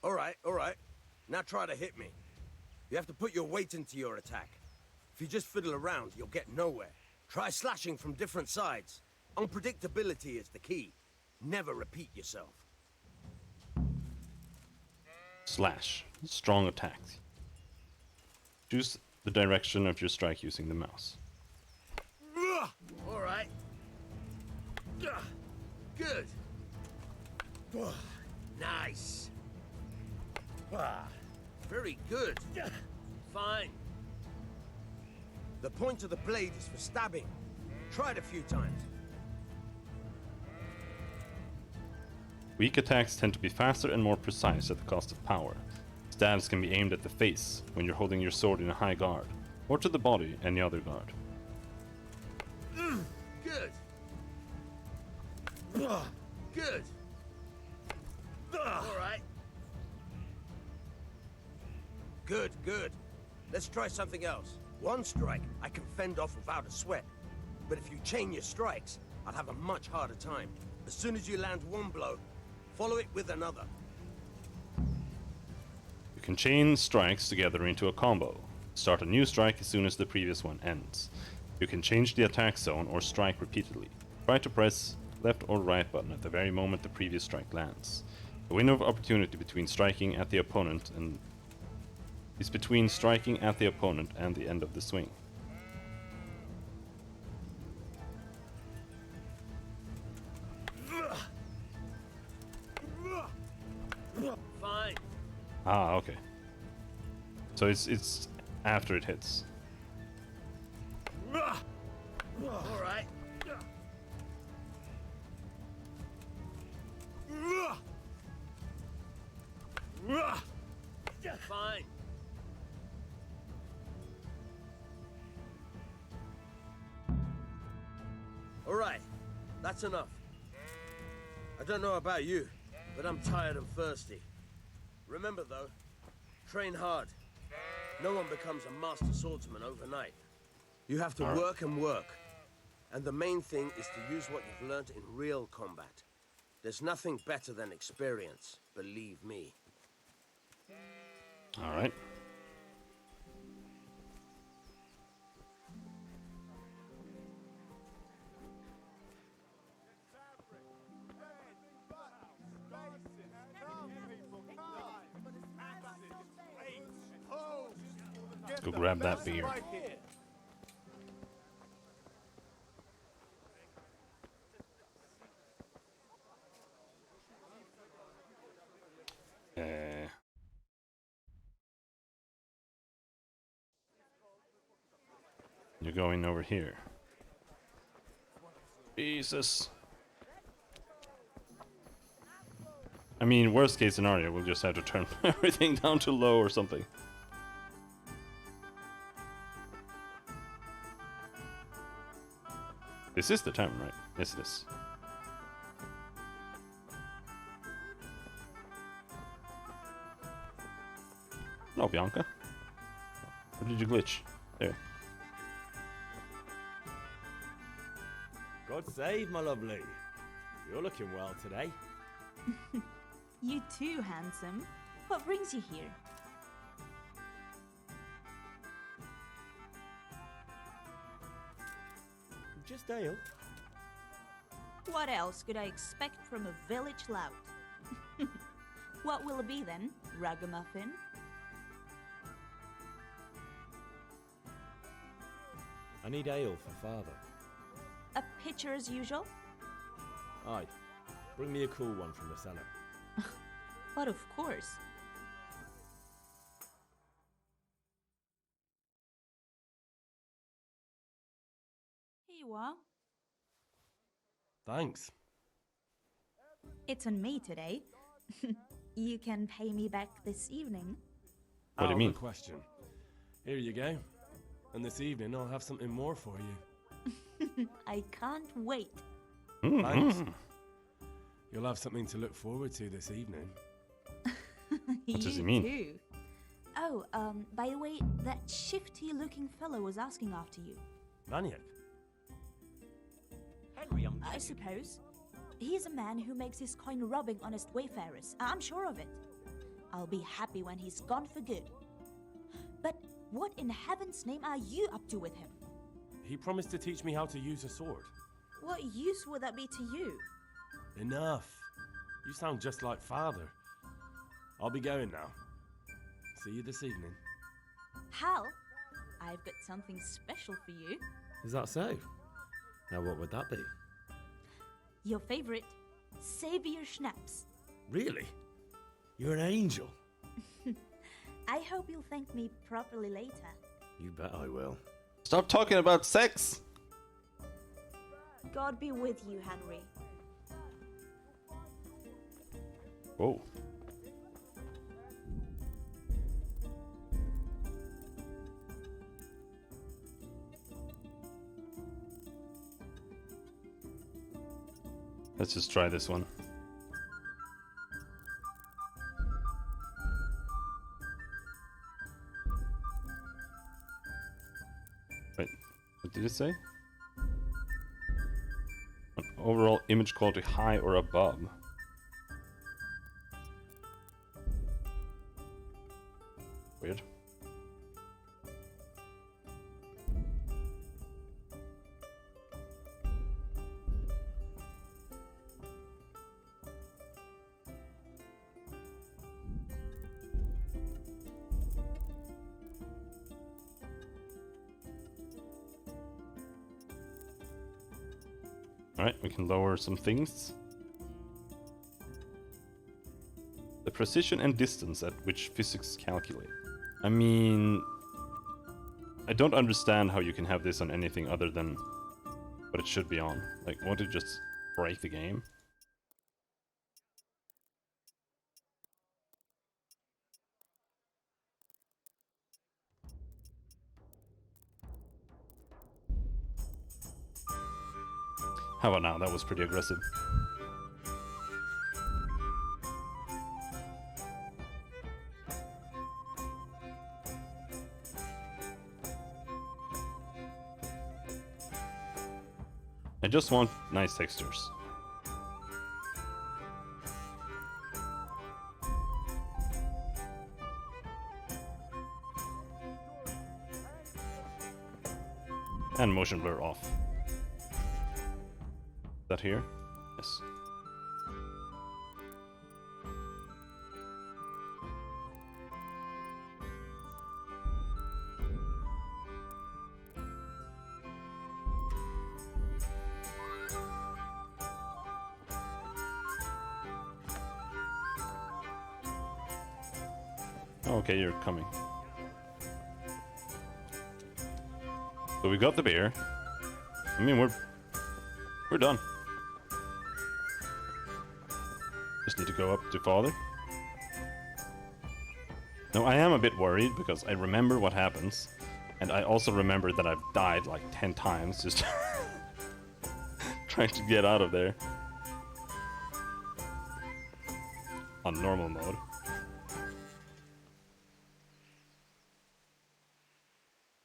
Alright. Now try to hit me. You have to put your weight into your attack. If you just fiddle around, you'll get nowhere. Try slashing from different sides. Unpredictability is the key. Never repeat yourself. Slash. Strong attacks. Choose the direction of your strike using the mouse. Alright. Good. Nice. Very good. Fine. The point of the blade is for stabbing. Try it a few times. Weak attacks tend to be faster and more precise at the cost of power. Stabs can be aimed at the face when you're holding your sword in a high guard, or to the body, any other guard. Good. Good. Alright. Good. Let's try something else. One strike I can fend off without a sweat. But if you chain your strikes, I'll have a much harder time. As soon as you land one blow, follow it with another. You can chain strikes together into a combo. Start a new strike as soon as the previous one ends. You can change the attack zone or strike repeatedly. Try to press left or right button at the very moment the previous strike lands. The window of opportunity between striking at the opponent and is between striking at the opponent and the end of the swing. Fine. Ah, okay. So it's after it hits. Alright. Fine. Alright, that's enough. I don't know about you, but I'm tired and thirsty. Remember though, train hard. No one becomes a master swordsman overnight. You have to work and work. And the main thing is to use what you've learned in real combat. There's nothing better than experience, believe me. Alright. Let's go grab that beer. You're going over here. Jesus. I mean, worst case scenario, we'll just have to turn everything down to low or something. This is the tavern, right? Yes, it is. No, Bianca. Where did you glitch? There. God save, my lovely. You're looking well today. You too, handsome. What brings you here? Just ale. What else could I expect from a village lout? What will it be then, ragamuffin? I need ale for father. A pitcher as usual? Aye. Bring me a cool one from the cellar. But of course. Here you are. Thanks. It's on me today. You can pay me back this evening. What do you mean? Out of the question. Here you go. And this evening I'll have something more for you. I can't wait. Thanks. You'll have something to look forward to this evening. What does he You mean? too. Oh, by the way, that shifty-looking fellow was asking after you. Maniac. Henry, I suppose. He's a man who makes his coin robbing honest wayfarers. I'm sure of it. I'll be happy when he's gone for good. But what in heaven's name are you up to with him? He promised to teach me how to use a sword. What use would that be to you? Enough. You sound just like father. I'll be going now. See you this evening. Hal, I've got something special for you. Is that so? Now what would that be? Your favorite, Savior Schnapps. Really? You're an angel. I hope you'll thank me properly later. You bet I will. Stop talking about sex! God be with you, Henry. Whoa. Let's just try this one. Wait, what did it say? An overall image quality high or above. Weird. Alright, we can lower some things. The precision and distance at which physics calculate. I mean, I don't understand how you can have this on anything other than what it should be on. Like, won't it just break the game? How about now? That was pretty aggressive. I just want nice textures. And motion blur off. That here? Yes. Okay, you're coming. So we got the beer. I mean, we're done. Just need to go up to father. No, I am a bit worried because I remember what happens, and I also remember that I've died like 10 times just trying to get out of there on normal mode.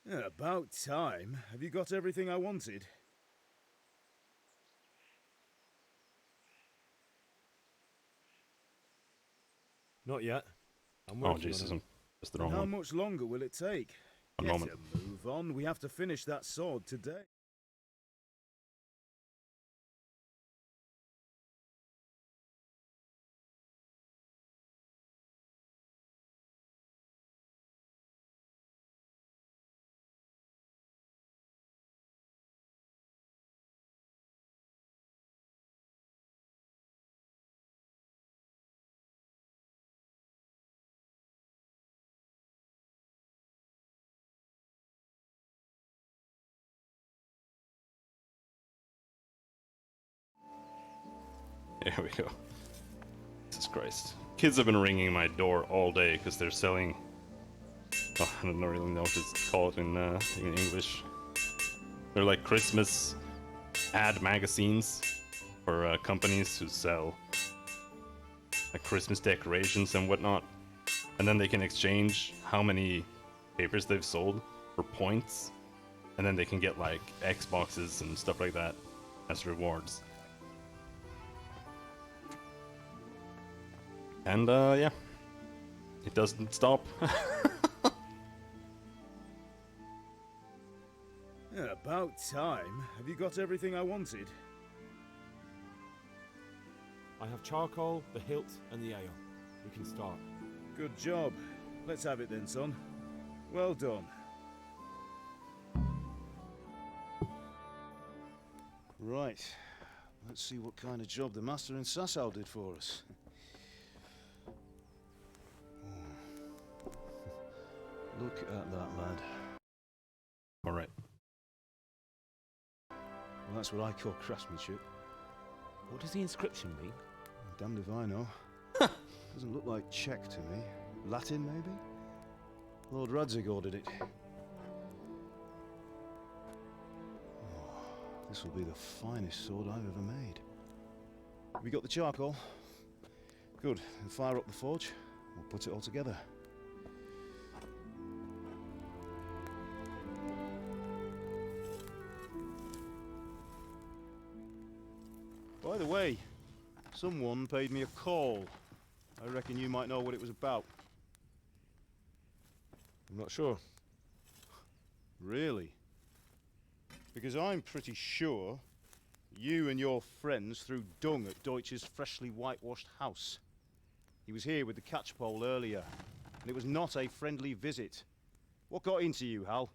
Yeah, about time. Have you got everything I wanted? Not yet. I'm Oh, working Jesus, on I'm just the wrong How one. much longer will it take? One Get moment. a move on. We have to finish that sword today. Here we go. Jesus Christ. Kids have been ringing my door all day because they're selling... Oh, I don't really know what to call it in English. They're like Christmas ad magazines for companies who sell like Christmas decorations and whatnot. And then they can exchange how many papers they've sold for points. And then they can get like Xboxes and stuff like that as rewards. And yeah, it doesn't stop. Yeah, about time. Have you got everything I wanted? I have charcoal, the hilt, and the ale. We can start. Good job. Let's have it then, son. Well done. Right. Let's see what kind of job the master in Sasau did for us. Look at that, lad. Alright. Well, that's what I call craftsmanship. What does the inscription mean? Damned if I know. Doesn't look like Czech to me. Latin, maybe? Lord Radzig ordered it. Oh, this will be the finest sword I've ever made. Have you got the charcoal? Good. Then fire up the forge. We'll put it all together. By the way, someone paid me a call. I reckon you might know what it was about. I'm not sure. Really? Because I'm pretty sure you and your friends threw dung at Deutsch's freshly whitewashed house. He was here with the catchpole earlier, and it was not a friendly visit. What got into you, Hal?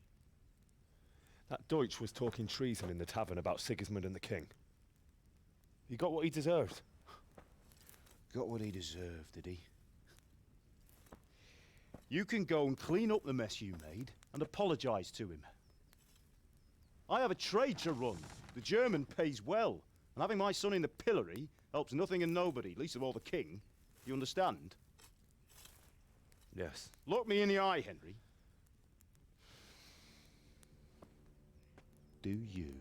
That Deutsch was talking treason in the tavern about Sigismund and the king. He got what he deserved. Got what he deserved, did he? You can go and clean up the mess you made and apologise to him. I have a trade to run. The German pays well, and having my son in the pillory helps nothing and nobody, least of all the king. You understand? Yes. Look me in the eye, Henry. Do you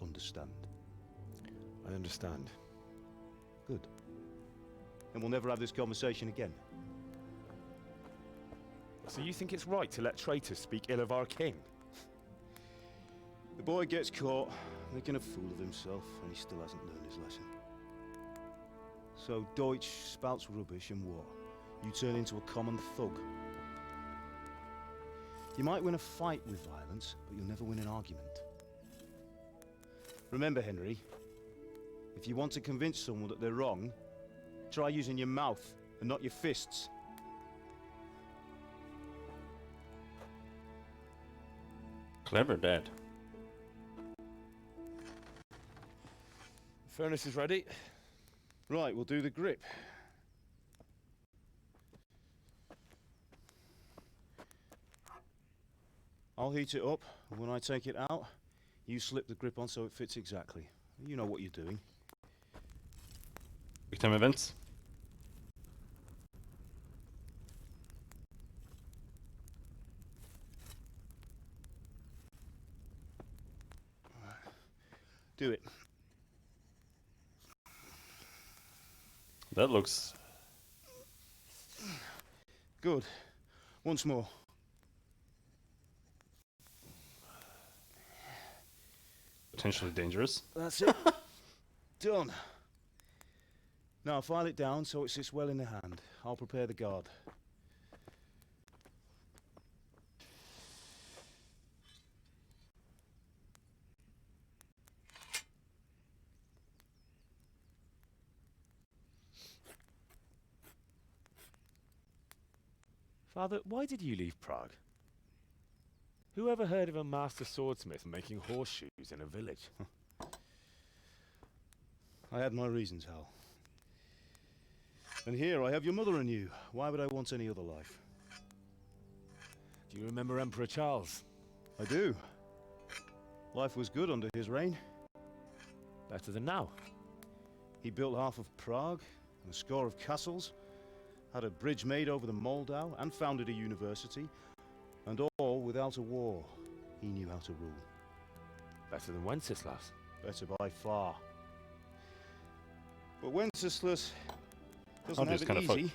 understand? I understand. Good. Then we'll never have this conversation again. So you think it's right to let traitors speak ill of our king? The boy gets caught, making a fool of himself, and he still hasn't learned his lesson. So Deutsch spouts rubbish, and what? You turn into a common thug. You might win a fight with violence, but you'll never win an argument. Remember, Henry, if you want to convince someone that they're wrong, try using your mouth and not your fists. Clever, Dad. The furnace is ready. Right, we'll do the grip. I'll heat it up, and when I take it out, you slip the grip on so it fits exactly. You know what you're doing. Quick time events. Do it. That looks... Good. Once more. potentially dangerous. That's it. Done. Now file it down so it sits well in the hand. I'll prepare the guard. Father, why did you leave Prague? Who ever heard of a master swordsmith making horseshoes in a village? I had my reasons, Hal. And here I have your mother and you. Why would I want any other life? Do you remember Emperor Charles? I do. Life was good under his reign. Better than now. He built half of Prague and a score of castles, had a bridge made over the Moldau, and founded a university, and all without a war. He knew how to rule. Better than Wenceslas. Better by far. But Wenceslas doesn't have it easy.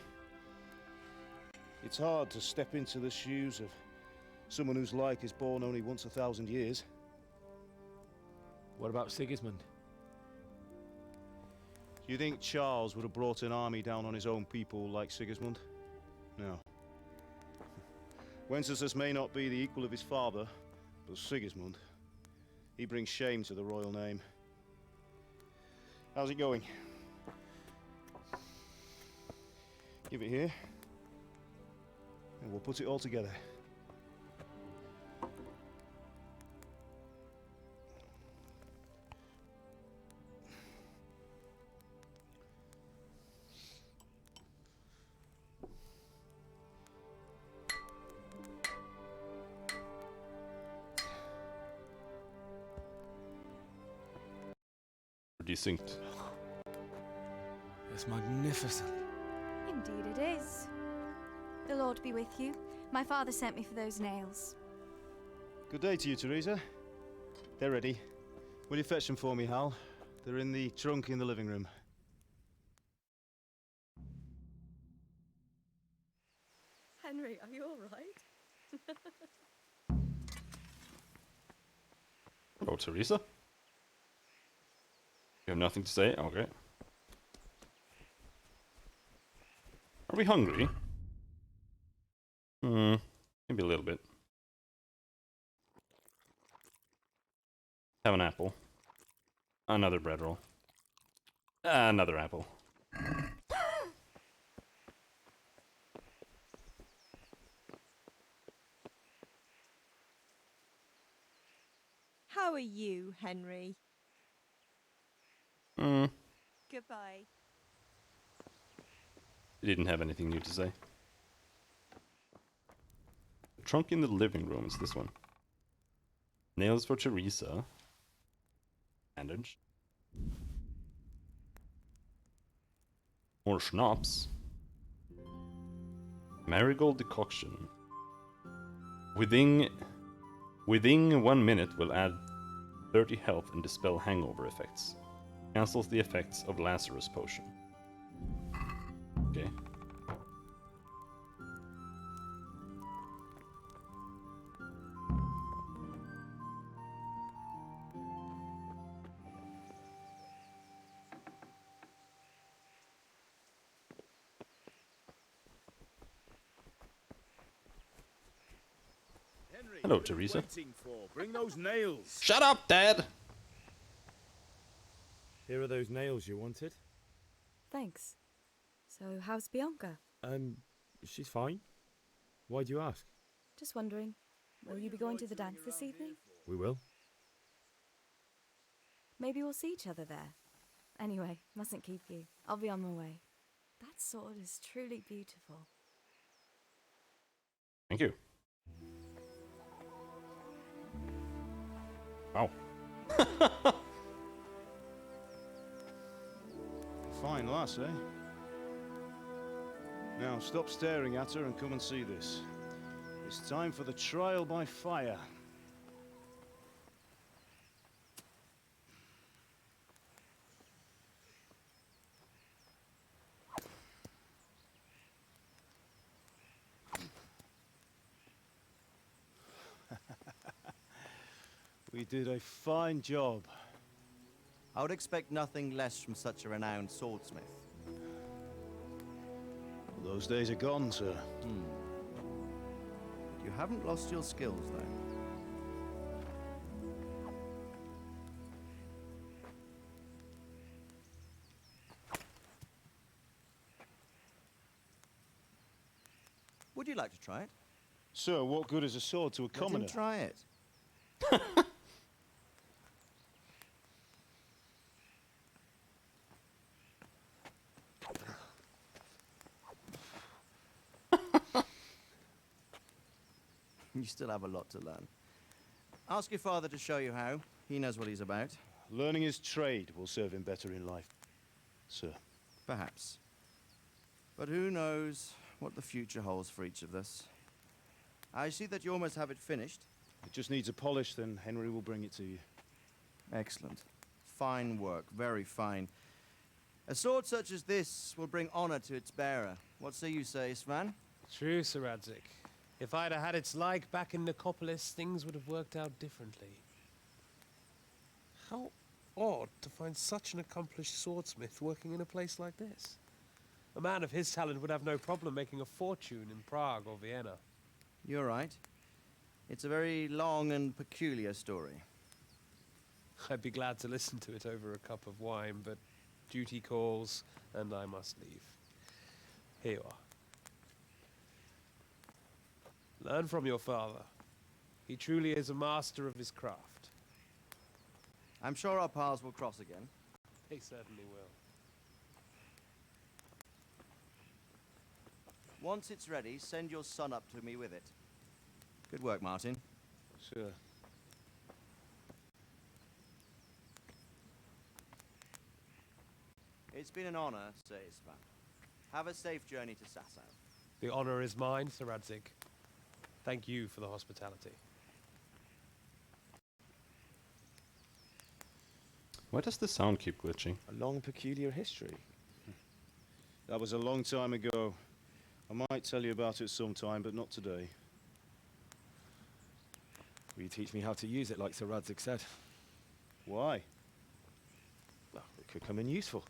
It's hard to step into the shoes of someone whose like is born only once 1,000 years. What about Sigismund? Do you think Charles would have brought an army down on his own people like Sigismund? No. Wenceslas may not be the equal of his father, but Sigismund, he brings shame to the royal name. How's it going? Give it here, and we'll put it all together. Desynced. It's magnificent. Indeed it is. The Lord be with you. My father sent me for those nails. Good day to you, Teresa. They're ready. Will you fetch them for me, Hal? They're in the trunk in the living room. Henry, are you all right? Hello, Teresa. You have nothing to say? Okay. Are we hungry? Maybe a little bit. Have an apple. Another bread roll. Another apple. How are you, Henry? Goodbye. He didn't have anything new to say. The trunk in the living room is this one. Nails for Teresa. Bandage. More schnapps. Marigold decoction. Within 1 minute will add 30 health and dispel hangover effects. Cancels the effects of Lazarus potion. Okay. Henry, hello, what are you Teresa. waiting for? Bring those nails. Shut up, Dad! Here are those nails you wanted. Thanks. So, how's Bianca? She's fine. Why do you ask? Just wondering, will you be going to the dance this evening? We will. Maybe we'll see each other there. Anyway, mustn't keep you. I'll be on my way. That sword is truly beautiful. Thank you. Wow. Fine lass, eh? Now stop staring at her and come and see this. It's time for the trial by fire. We did a fine job. I would expect nothing less from such a renowned swordsmith. those days are gone, sir. You haven't lost your skills, though. Would you like to try it? Sir, what good is a sword to a commoner? Let him try it. You still have a lot to learn. Ask your father to show you how. He knows what he's about. Learning his trade will serve him better in life, sir. Perhaps. But who knows what the future holds for each of us. I see that you almost have it finished. It just needs a polish, then Henry will bring it to you. Excellent. Fine work, very fine. A sword such as this will bring honor to its bearer. What say you, Svan? True, Sir Radzik. If I'd have had its like back in Nicopolis, things would have worked out differently. How odd to find such an accomplished swordsmith working in a place like this. A man of his talent would have no problem making a fortune in Prague or Vienna. You're right. It's a very long and peculiar story. I'd be glad to listen to it over a cup of wine, but duty calls, and I must leave. Here you are. Learn from your father. He truly is a master of his craft. I'm sure our paths will cross again. They certainly will. Once it's ready, send your son up to me with it. Good work, Martin. Sure. It's been an honor, Sir Isvan. Have a safe journey to Sasau. The honor is mine, Sir Radzik. Thank you for the hospitality. Why does the sound keep glitching? A long, peculiar history. That was a long time ago. I might tell you about it sometime, but not today. Will you teach me how to use it like Sir Radzik said? Why? Well, it could come in useful.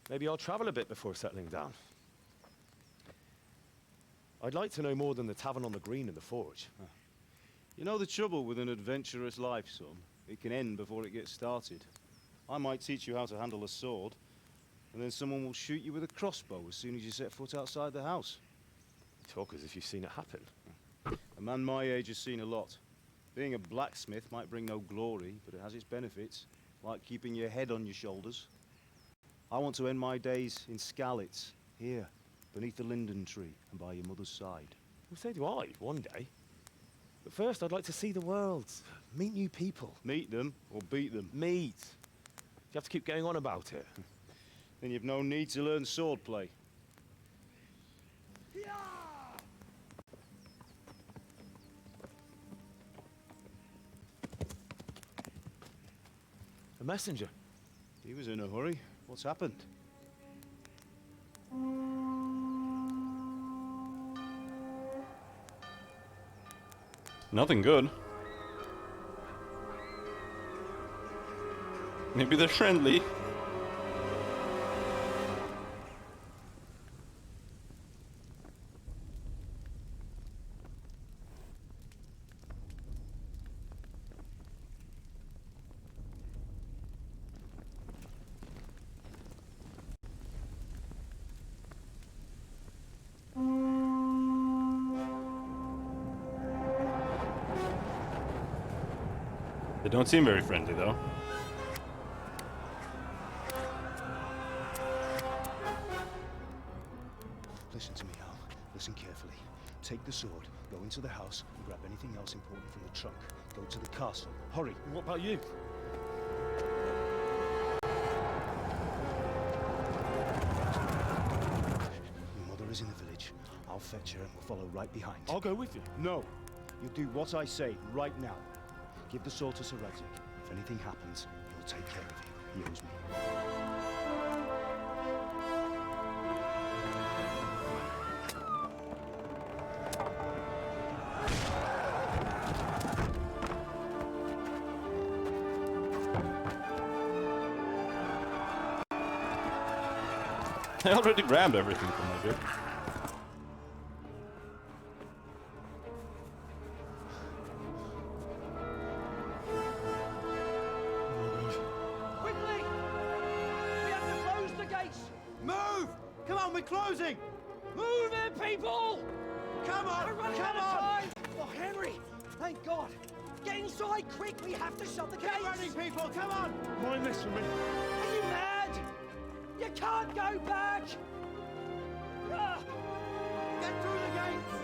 Maybe I'll travel a bit before settling down. I'd like to know more than the tavern on the green and the forge. You know the trouble with an adventurous life, son? It can end before it gets started. I might teach you how to handle a sword, and then someone will shoot you with a crossbow as soon as you set foot outside the house. You talk as if you've seen it happen. A man my age has seen a lot. Being a blacksmith might bring no glory, but it has its benefits, like keeping your head on your shoulders. I want to end my days in Skalitz, here, beneath the linden tree and by your mother's side. Well, so do I, one day. But first, I'd like to see the world, meet new people. Meet them or beat them? Meet. You have to keep going on about it. Then you've no need to learn swordplay. A messenger. He was in a hurry. What's happened? Nothing good. Maybe they're friendly. They don't seem very friendly, though. Listen to me, Al. Listen carefully. Take the sword, go into the house, and grab anything else important from the trunk. Go to the castle. Hurry. What about you? Your mother is in the village. I'll fetch her and we'll follow right behind. I'll go with you. No. You do what I say right now. Give the sword to Sir Radzik. If anything happens, he'll take care of you. He owes me. I already grabbed everything from my bit. we're closing! Move it, people! Come on, We're running come out of on! time! Oh, Henry! Thank God! Get inside, quick! We have to shut the gates! Get running, people, come on! Mind this for me. Are you mad? You can't go back! Ah! Get through the gates!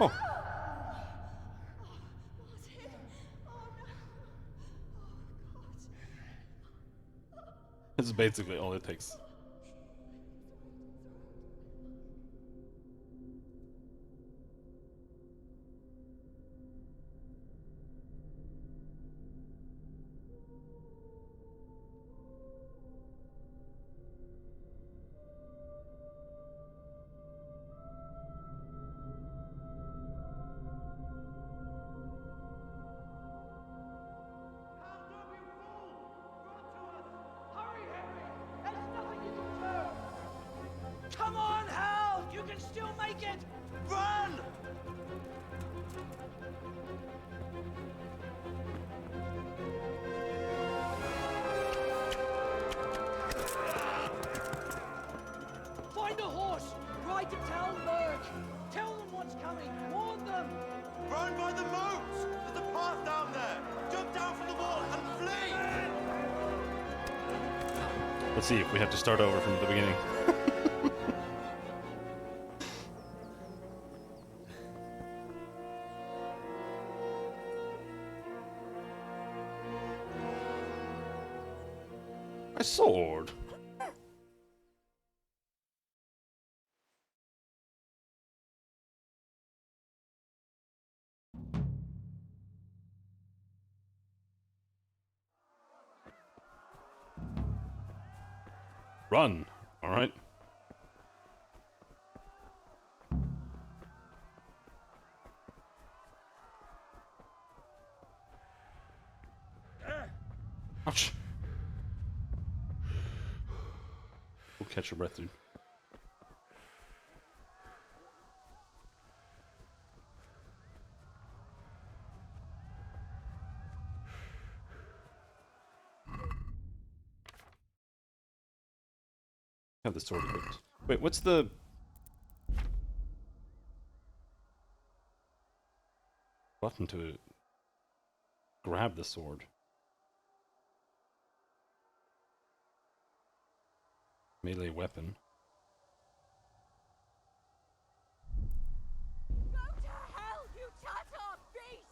Oh. This is basically all it takes. Come on, Hal! You can still make it! Run! Find a horse! Ride to town, Merc! Tell them what's coming! Warn them! Run by the moat! There's a path down there! Jump down from the wall and flee! Let's see if we have to start over from the beginning. My sword. Run. All right. Ouch. We'll catch your breath, dude. Have the sword equipped. Wait, what's the... button to grab the sword? Melee weapon. Go to hell, you Tatar beast!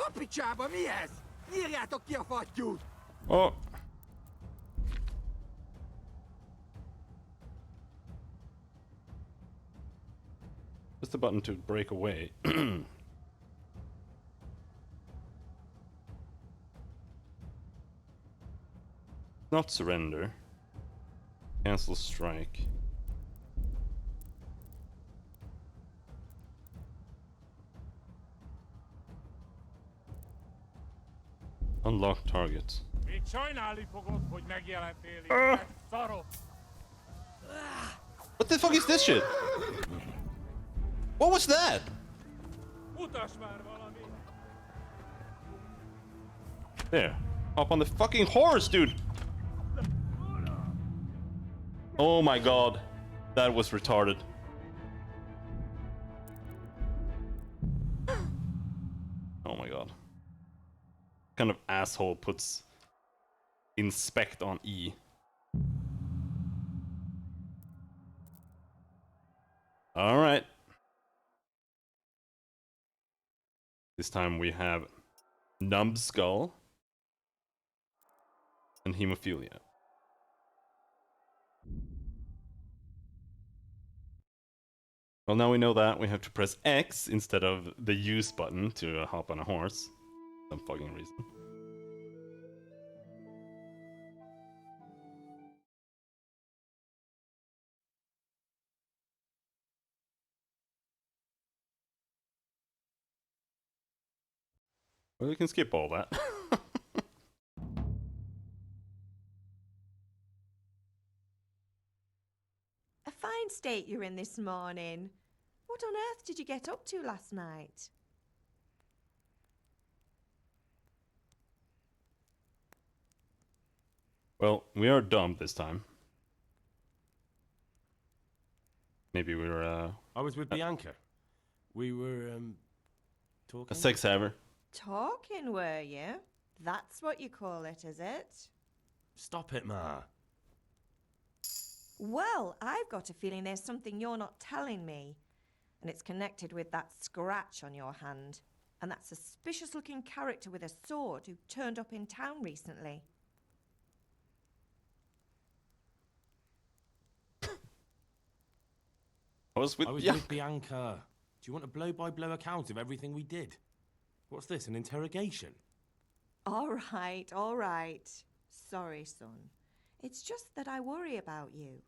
A picsába mi ez? Nyírjátok ki a fattyút! Oh! What's the button to break away? Not surrender. Cancel strike. Unlock target. What the fuck is this shit? What was that? There. Hop on the fucking horse, dude! Oh my god. That was retarded. Oh my god. What kind of asshole puts inspect on E? Alright. This time we have numbskull and hemophilia. Well, now we know that we have to press X instead of the use button to hop on a horse. Some fucking reason. Well, we can skip all that. A fine state you're in this morning. What on earth did you get up to last night? Well, we are dumb this time. Maybe we were, I was with Bianca. We were, talking? a sex haver. Talking, were you? That's what you call it, is it? Stop it, Ma. Well, I've got a feeling there's something you're not telling me. And it's connected with that scratch on your hand. And that suspicious-looking character with a sword who turned up in town recently. I was with Bianca. Do you want a blow-by-blow account of everything we did? What's this, an interrogation? All right, all right. Sorry, son. It's just that I worry about you.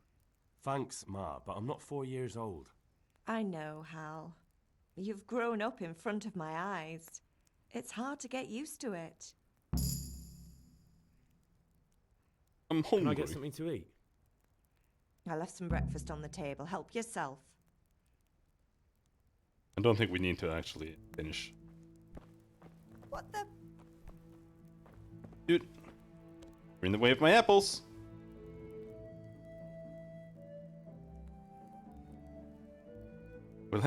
Thanks, Ma, but I'm not 4 years old. I know, Hal. You've grown up in front of my eyes. It's hard to get used to it. I'm hungry. Can I get something to eat? I left some breakfast on the table. Help yourself. I don't think we need to actually finish. What the? Dude, you're in the way of my apples. We'll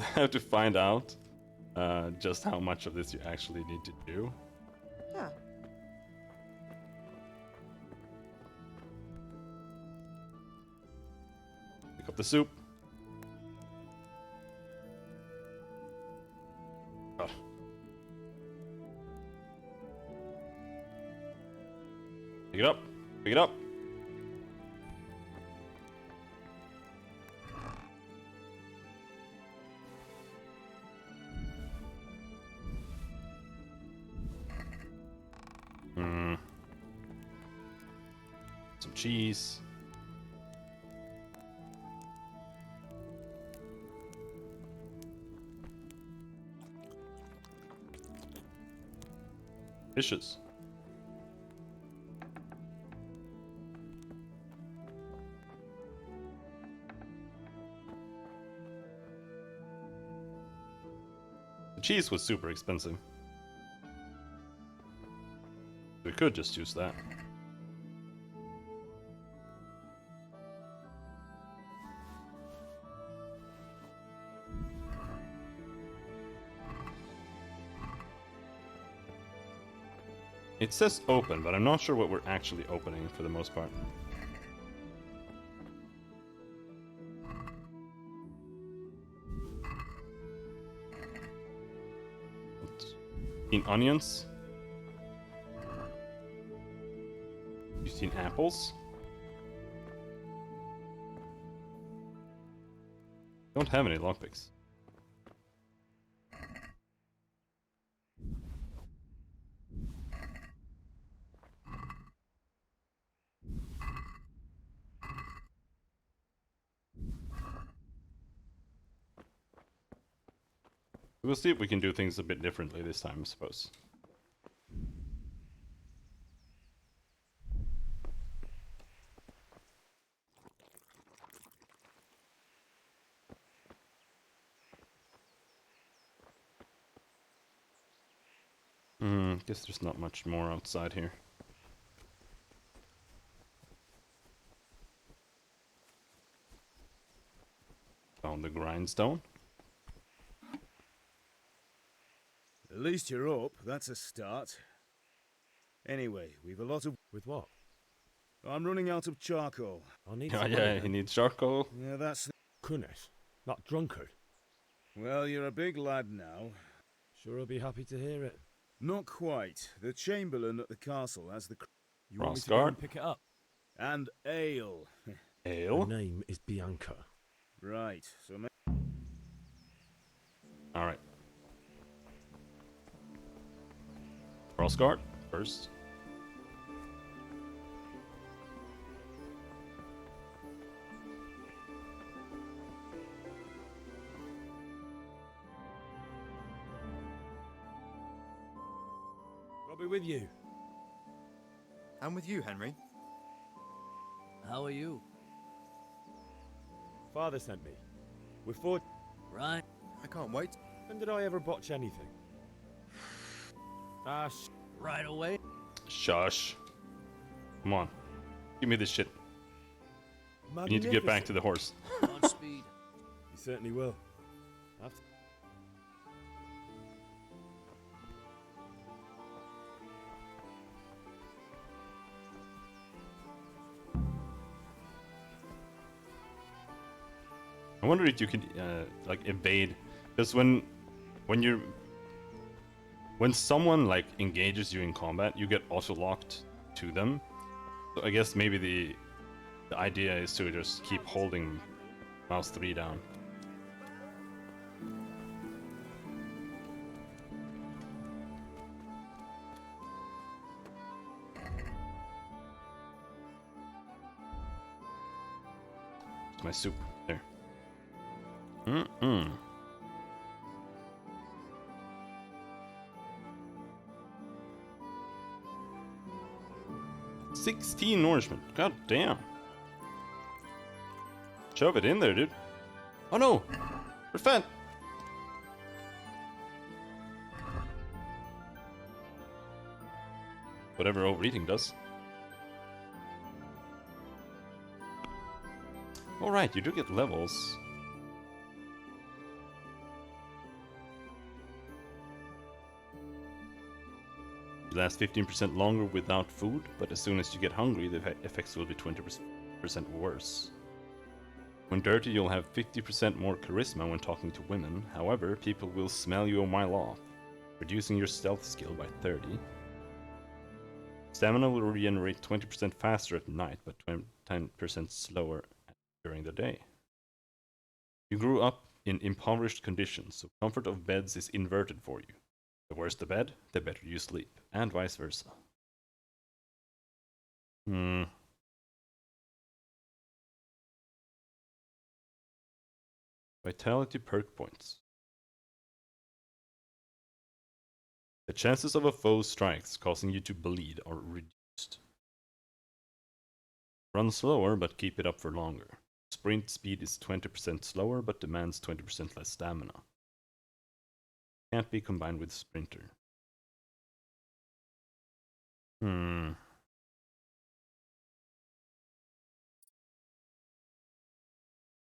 have to find out just how much of this you actually need to do. Huh. Pick up the soup. Oh. Pick it up. Pick it up. Some cheese. Fishes. The cheese was super expensive. We could just use that. It says open, but I'm not sure what we're actually opening for the most part. In onions? You've seen apples? Don't have any lockpicks. We'll see if we can do things a bit differently this time, I suppose. Guess there's not much more outside here. Found the grindstone. At least you're up, that's a start. Anyway, we've a lot of... With what? I'm running out of charcoal. I'll need Oh some yeah, he needs charcoal. Yeah, that's... Kunesh, not drunkard. Well, you're a big lad now. Sure, I'll be happy to hear it. Not quite. The Chamberlain at the castle has the... You want me to go and pick it up? And ale. Her name is Bianca. Right, so... Alright. Crossguard first. I'll be with you. I'm with you, Henry. How are you? Father sent me. We're for... Right. I can't wait. When did I ever botch anything? Right away. Shush. Come on. Give me this shit. You need to get back to the horse. Godspeed. You certainly will. I wonder if you could like evade, because when someone like engages you in combat, you get auto locked to them. So I guess maybe the idea is to just keep holding mouse 3 down. It's my soup there. 16 nourishment. God damn. Shove it in there, dude. Oh no! We're fat! Whatever overeating does. Alright, you do get levels. You last 15% longer without food, but as soon as you get hungry, the effects will be 20% worse. When dirty, you'll have 50% more charisma when talking to women. However, people will smell you a mile off, reducing your stealth skill by 30. Stamina will regenerate 20% faster at night, but 10% slower during the day. You grew up in impoverished conditions, so comfort of beds is inverted for you. The worse the bed, the better you sleep, and vice versa. Vitality perk points. The chances of a foe's strikes causing you to bleed are reduced. Run slower, but keep it up for longer. Sprint speed is 20% slower, but demands 20% less stamina. Can't be combined with sprinter.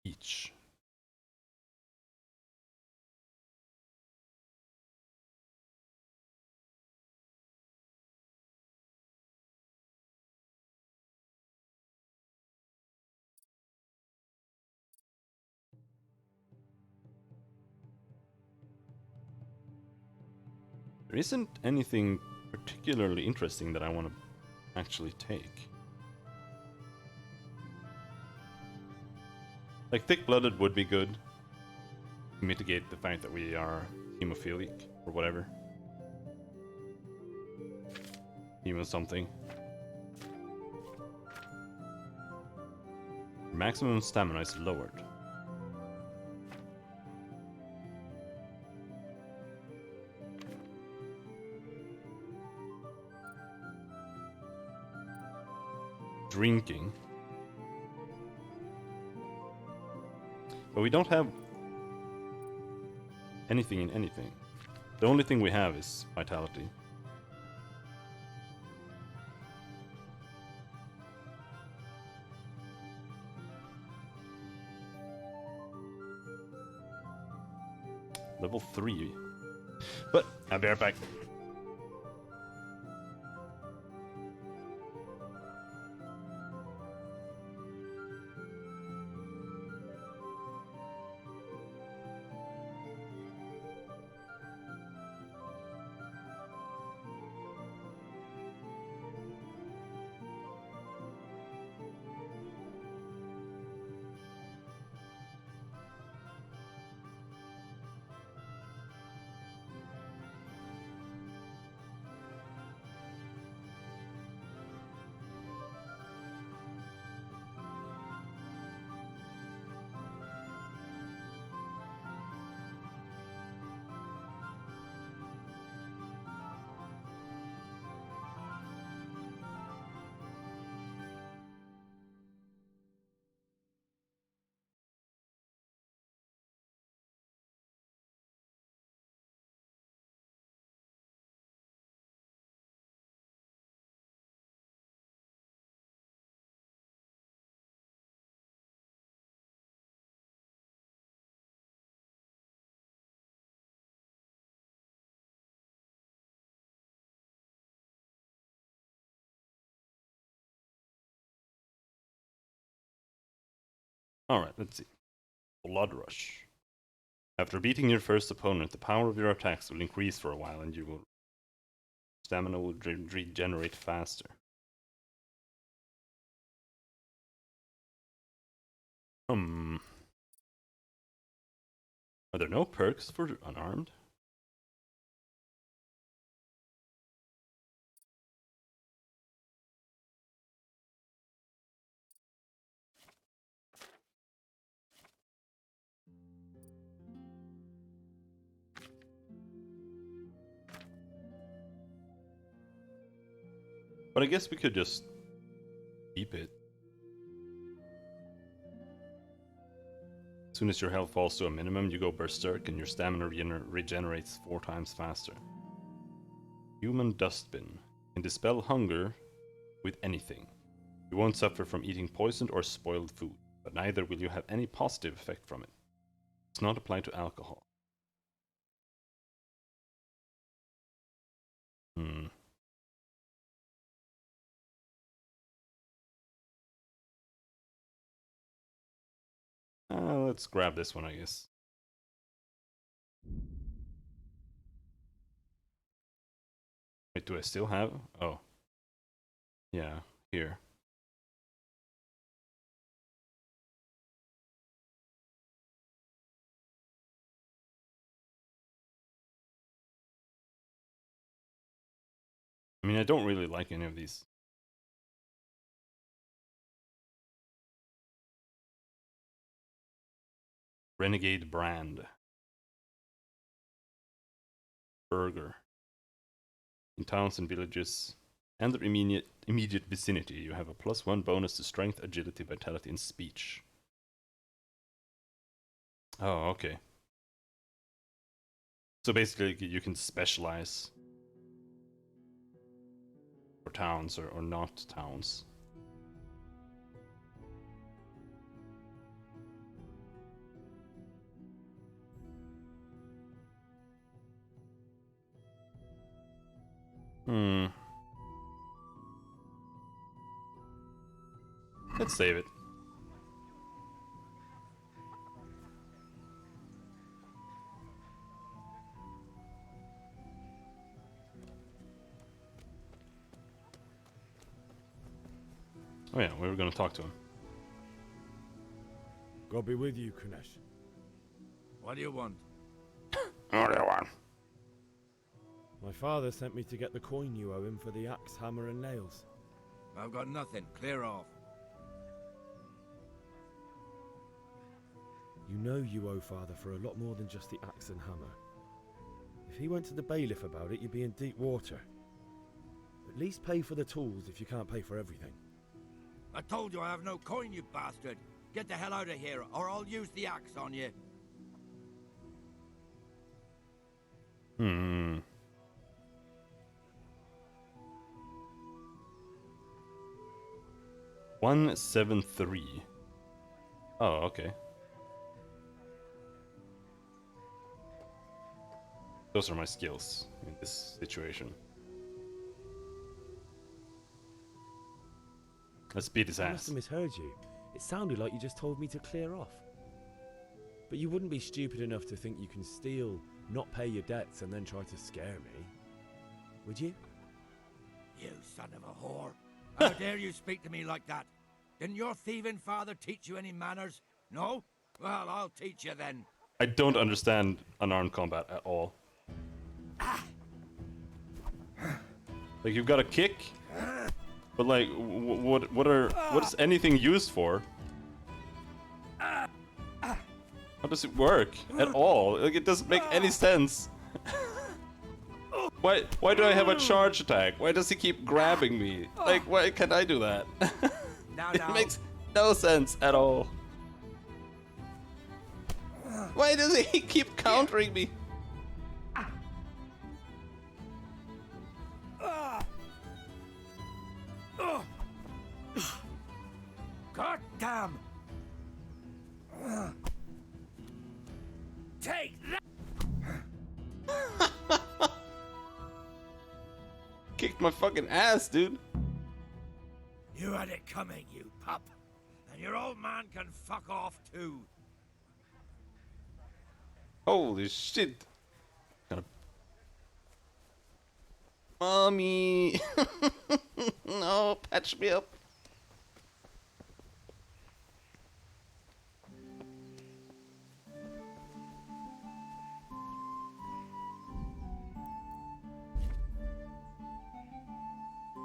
Each. There isn't anything particularly interesting that I want to actually take. Like, thick-blooded would be good to mitigate the fact that we are hemophilic or whatever. Hemo something. Maximum stamina is lowered. Drinking. But we don't have anything in anything. The only thing we have is vitality. Level 3. But I'll be right back. Alright, let's see. Blood Rush. After beating your first opponent, the power of your attacks will increase for a while and stamina will regenerate faster. Are there no perks for unarmed? But I guess we could just keep it. As soon as your health falls to a minimum, you go berserk and your stamina regenerates 4 times faster. Human Dustbin. Can dispel hunger with anything. You won't suffer from eating poisoned or spoiled food, but neither will you have any positive effect from it. It's not applied to alcohol. Let's grab this one, I guess. Wait, do I still have? Oh. Yeah, here. I mean, I don't really like any of these. Renegade Brand. Burger. In towns and villages and their immediate vicinity, you have a +1 bonus to strength, agility, vitality, and speech. Oh, okay. So basically, you can specialize for towns or not towns. Let's save it. Oh yeah, we were gonna talk to him. God be with you, Kunesh. What do you want? What do you want? My father sent me to get the coin you owe him for the axe, hammer, and nails. I've got nothing. Clear off. You know you owe father for a lot more than just the axe and hammer. If he went to the bailiff about it, you'd be in deep water. At least pay for the tools if you can't pay for everything. I told you I have no coin, you bastard. Get the hell out of here, or I'll use the axe on you. Hmm. 173. Oh, okay. Those are my skills in this situation. Let's beat his I must ass. have misheard you. It sounded like you just told me to clear off. But you wouldn't be stupid enough to think you can steal, not pay your debts, and then try to scare me, would you? You son of a whore. How dare you speak to me like that? Didn't your thieving father teach you any manners? No? Well, I'll teach you then. I don't understand unarmed combat at all. Like, you've got a kick, but like, what is anything used for? How does it work at all? Like, it doesn't make any sense. Why do I have a charge attack? Why does he keep grabbing me? Like, why can't I do that? It makes no sense at all. Why does he keep countering me? God damn! Take that! Kicked my fucking ass, dude. You had it coming, you pup. And your old man can fuck off too. Holy shit! Gotta... Mommy! No, patch me up.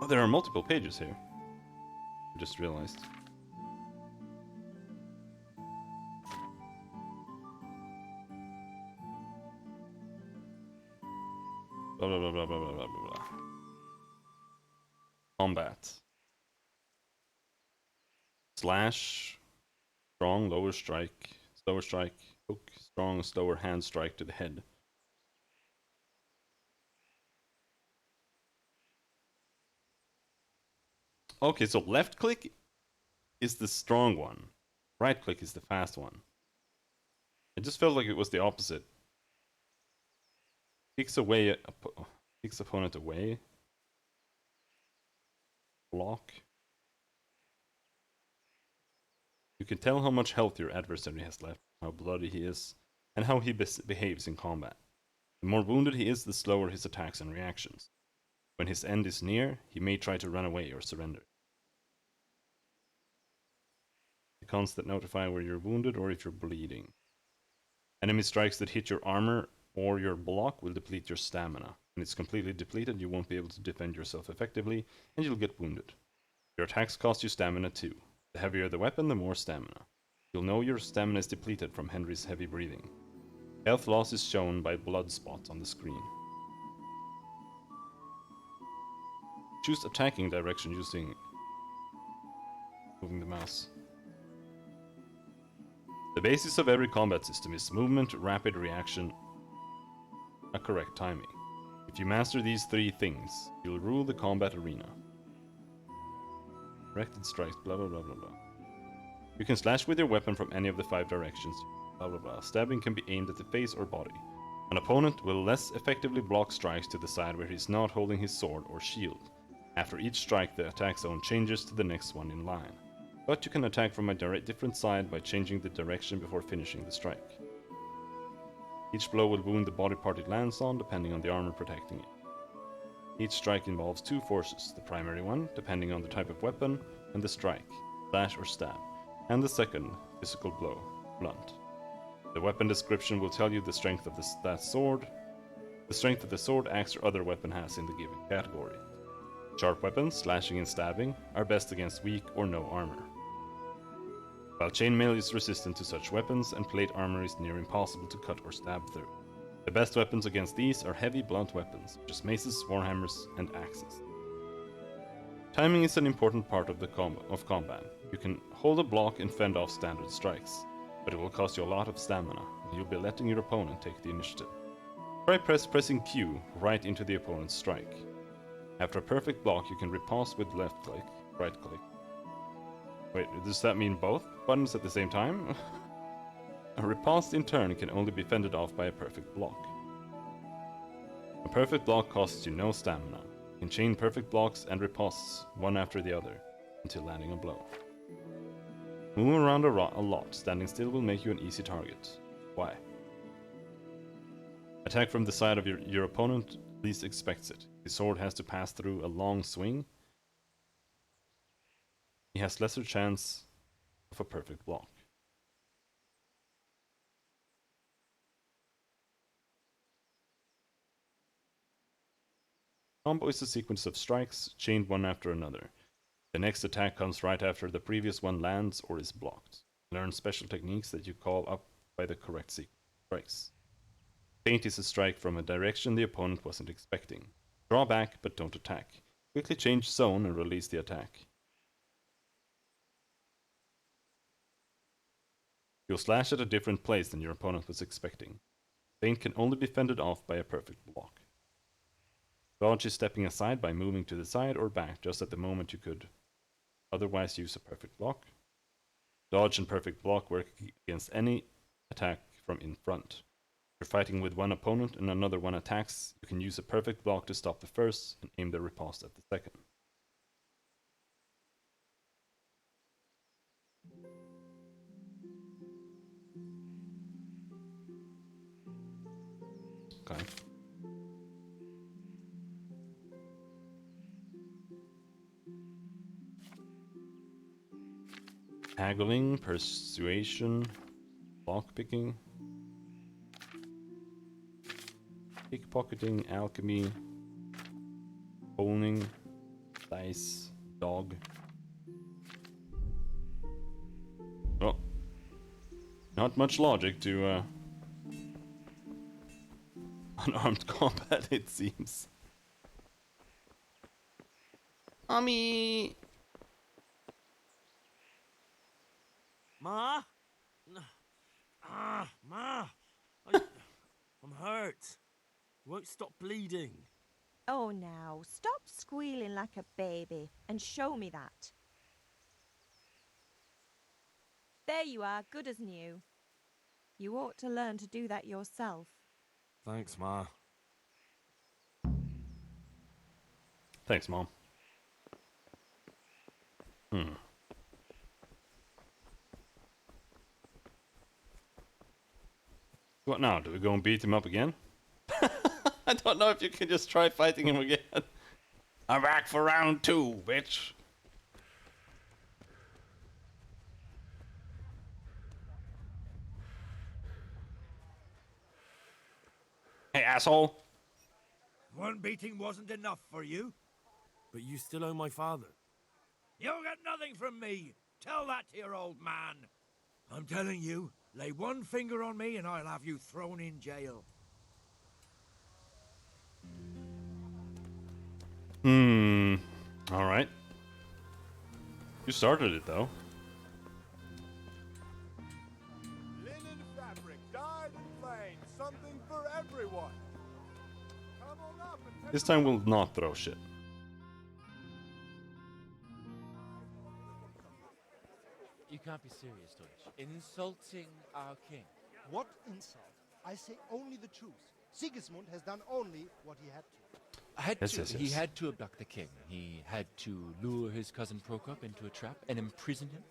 Oh, there are multiple pages here. I just realized. Blah blah blah blah blah blah blah blah. Combat. Slash. Strong, lower strike. Slower strike. Hook. Strong, slower hand strike to the head. Okay, so left click is the strong one. Right click is the fast one. It just felt like it was the opposite. Kicks away, kicks opponent away. Block. You can tell how much health your adversary has left, how bloody he is, and how he behaves in combat. The more wounded he is, the slower his attacks and reactions. When his end is near, he may try to run away or surrender. Icons that notify where you're wounded or if you're bleeding. Enemy strikes that hit your armor or your block will deplete your stamina. When it's completely depleted, you won't be able to defend yourself effectively, and you'll get wounded. Your attacks cost you stamina too. The heavier the weapon, the more stamina. You'll know your stamina is depleted from Henry's heavy breathing. Health loss is shown by blood spots on the screen. Choose attacking direction using moving the mouse. The basis of every combat system is movement, rapid reaction, a correct timing. If you master these three things, you'll rule the combat arena. Directed strikes, blah blah blah blah blah. You can slash with your weapon from any of the 5 directions, blah blah blah. Stabbing can be aimed at the face or body. An opponent will less effectively block strikes to the side where he's not holding his sword or shield. After each strike, the attack zone changes to the next one in line. But you can attack from a different side by changing the direction before finishing the strike. Each blow will wound the body part it lands on, depending on the armor protecting it. Each strike involves 2 forces, the primary one, depending on the type of weapon, and the strike, slash or stab, and the second, physical blow, blunt. The weapon description will tell you the strength of that sword, the strength that the sword, axe, or other weapon has in the given category. Sharp weapons, slashing and stabbing, are best against weak or no armor. While chainmail is resistant to such weapons, and plate armor is near impossible to cut or stab through. The best weapons against these are heavy blunt weapons, such as maces, warhammers, and axes. Timing is an important part of combat. You can hold a block and fend off standard strikes, but it will cost you a lot of stamina, and you'll be letting your opponent take the initiative. Try pressing Q right into the opponent's strike. After a perfect block, you can riposte with left click, right click. Wait, does that mean both buttons at the same time? A riposte in turn can only be fended off by a perfect block. A perfect block costs you no stamina. You can chain perfect blocks and ripostes, one after the other, until landing a blow. Moving around a lot, standing still will make you an easy target. Why? Attack from the side of your opponent least expects it. His sword has to pass through a long swing. He has lesser chance of a perfect block. Combo is a sequence of strikes, chained one after another. The next attack comes right after the previous one lands or is blocked. Learn special techniques that you call up by the correct sequence of strikes. Feint is a strike from a direction the opponent wasn't expecting. Draw back, but don't attack. Quickly change zone and release the attack. You'll slash at a different place than your opponent was expecting. Feint can only be fended off by a perfect block. Dodge is stepping aside by moving to the side or back just at the moment you could otherwise use a perfect block. Dodge and perfect block work against any attack from in front. If you're fighting with one opponent and another one attacks, you can use a perfect block to stop the first and aim the riposte at the second. Haggling, persuasion, lockpicking, pickpocketing, alchemy, owning, dice, dog. Well, not much logic to unarmed combat, it seems. Mommy! Ma? Ma! I'm hurt. Won't stop bleeding. Oh, now, stop squealing like a baby and show me that. There you are, good as new. You ought to learn to do that yourself. Thanks, Ma. Thanks, Mom. What now? Do we go and beat him up again? I don't know if you can just try fighting him again. I'm back for round 2, bitch. Hey, asshole. One beating wasn't enough for you? But you still owe my father. You'll get nothing from me. Tell that to your old man. I'm telling you, lay one finger on me and I'll have you thrown in jail. Alright. You started it, though. Linen fabric, dyed and plain, something for everyone. Come on up and This time we'll not throw shit. You can't be serious, Deutsch. Insulting our king. What insult? I say only the truth. Sigismund has done only what he had to. He had to abduct the king. He had to lure his cousin Prokop into a trap and imprison him.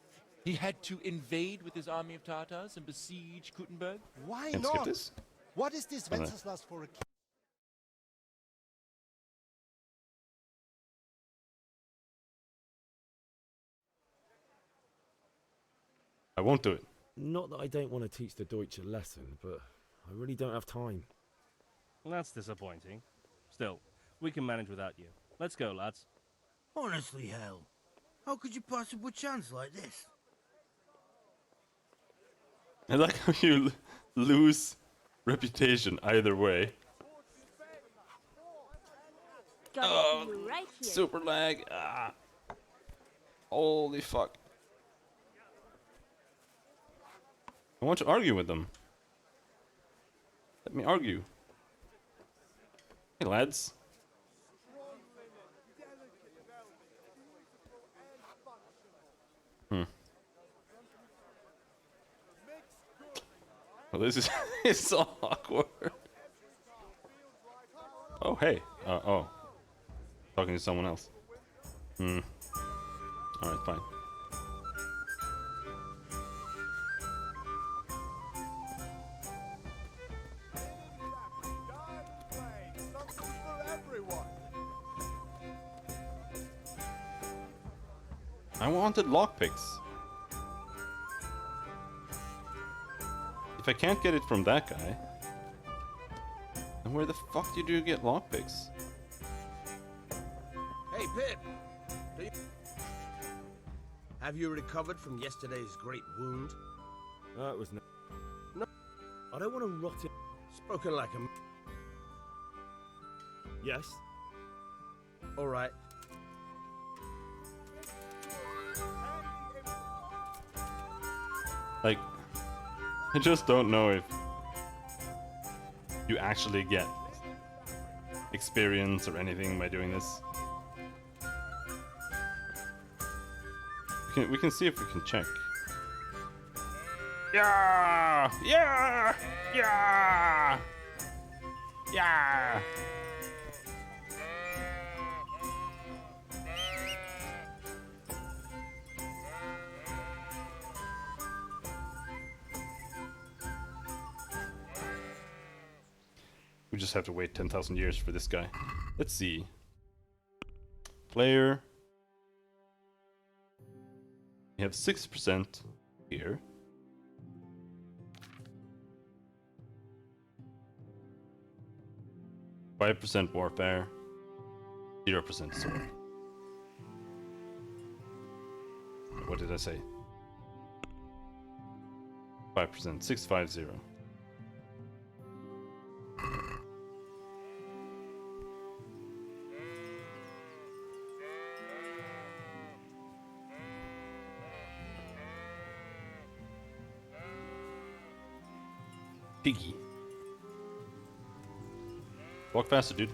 He had to invade with his army of Tatars and besiege Kuttenberg. Why Can't not? skip this. What is this Oh, no. Wenceslas for a king? I won't do it. Not that I don't want to teach the Deutsch a lesson, but I really don't have time. That's disappointing. Still, we can manage without you. Let's go, lads. Honestly, hell. How could you possibly chance like this? I like how you lose reputation either way. Got you right here. Super lag. Ah. Holy fuck. I want to argue with them. Let me argue. Hey, lads. Well, this is it's so awkward. Oh, hey. Oh. Talking to someone else. Alright, fine. something for everyone. I wanted lockpicks. If I can't get it from that guy, then where the fuck do you get lockpicks? Hey, Pip! Have you recovered from yesterday's great wound? That was no. I don't want to rot it. Spoken like a... Yes. All right. Like, I just don't know if you actually get experience or anything by doing this. We can see if we can check. Yeah! Yeah! Yeah! Yeah! We just have to wait 10,000 years for this guy. Let's see. Player. You have 6% here. %5 warfare, 0% sword. What did I say? 5%, 650. Piggy. Walk faster, dude.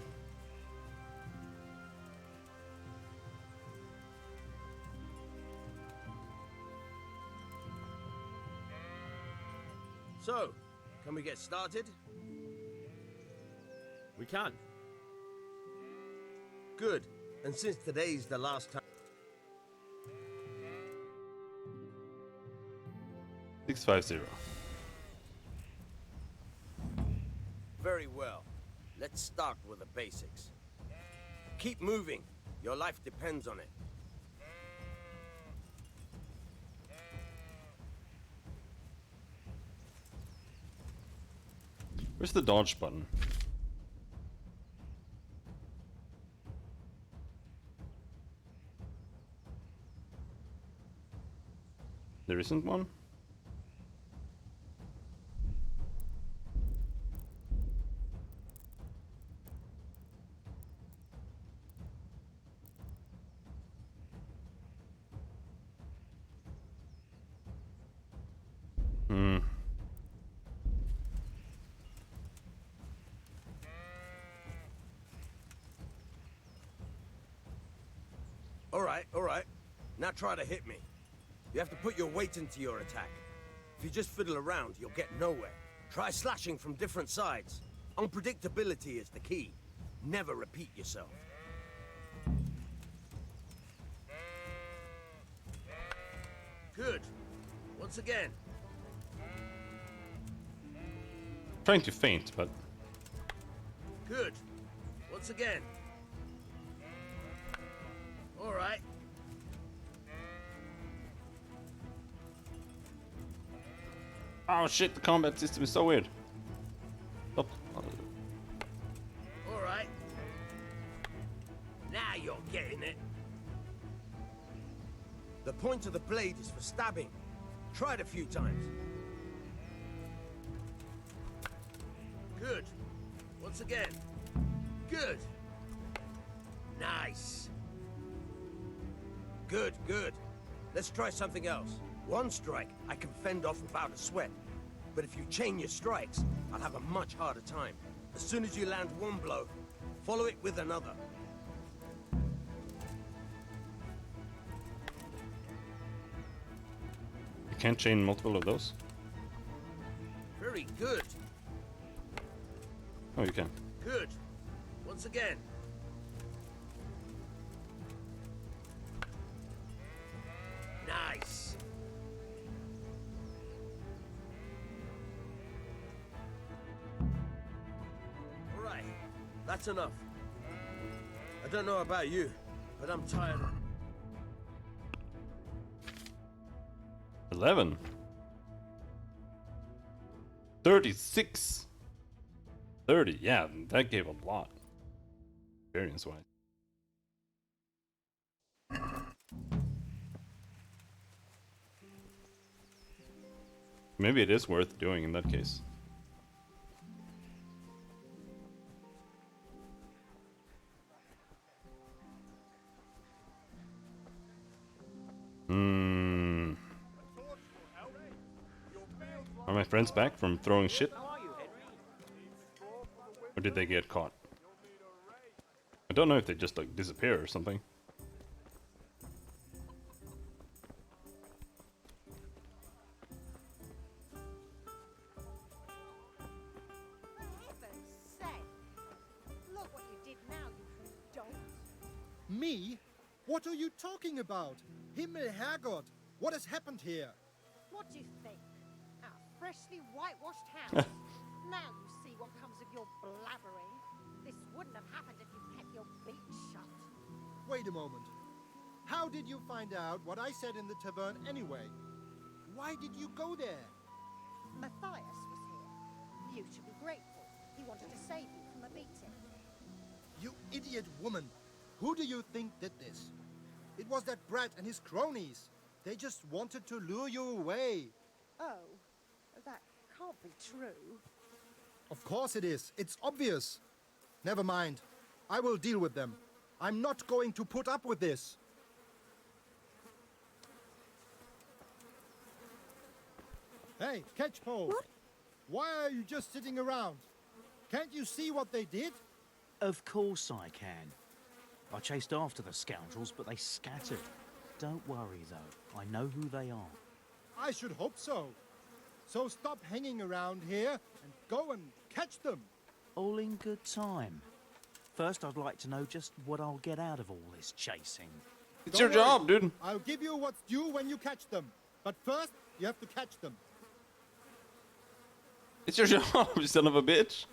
So, can we get started? We can. Good. And since today's the last time... 650. Very well. Let's start with the basics. Keep moving. Your life depends on it. Where's the dodge button? There isn't one? Hmm. All right. Now try to hit me. You have to put your weight into your attack. If you just fiddle around, you'll get nowhere. Try slashing from different sides. Unpredictability is the key. Never repeat yourself. Good. Once again. Trying to feint, but Good. Once again. All right. oh shit, the combat system is so weird. Oh. All right. Now you're getting it. The point of the blade is for stabbing. Try it a few times. Good. Once again. Good. Nice. Good, good. Let's try something else. One strike, I can fend off without a sweat. But if you chain your strikes, I'll have a much harder time. As soon as you land one blow, follow it with another. You can't chain multiple of those? Very good. Oh, you can. Good. Once again. Nice. All right. That's enough. I don't know about you, but I'm tired. 11. 36. 30. Yeah, that gave a lot. Experience-wise. Maybe it is worth doing in that case. Hmm. Are my friends back from throwing shit? Or did they get caught? I don't know if they just like disappear or something. Look what you did now, you dolt. Me? What are you talking about? Himmel Herrgott, what has happened here? What do you think? Our freshly whitewashed house. Now you see what comes of your blabbering. This wouldn't have happened if you kept your beak shut. Wait a moment. How did you find out what I said in the tavern anyway? Why did you go there? Matthias was here. You should be grateful. He wanted to save you from a beating. You idiot woman! Who do you think did this? It was that brat and his cronies. They just wanted to lure you away. Oh, that can't be true. Of course it is. It's obvious. Never mind. I will deal with them. I'm not going to put up with this. Hey, Catchpole! What? Why are you just sitting around? Can't you see what they did? Of course I can. I chased after the scoundrels, but they scattered. Don't worry, though. I know who they are. I should hope so. So stop hanging around here and go and catch them. All in good time. First, I'd like to know just what I'll get out of all this chasing. It's your job, dude. I'll give you what's due when you catch them. But first, you have to catch them. It's your job, you son of a bitch.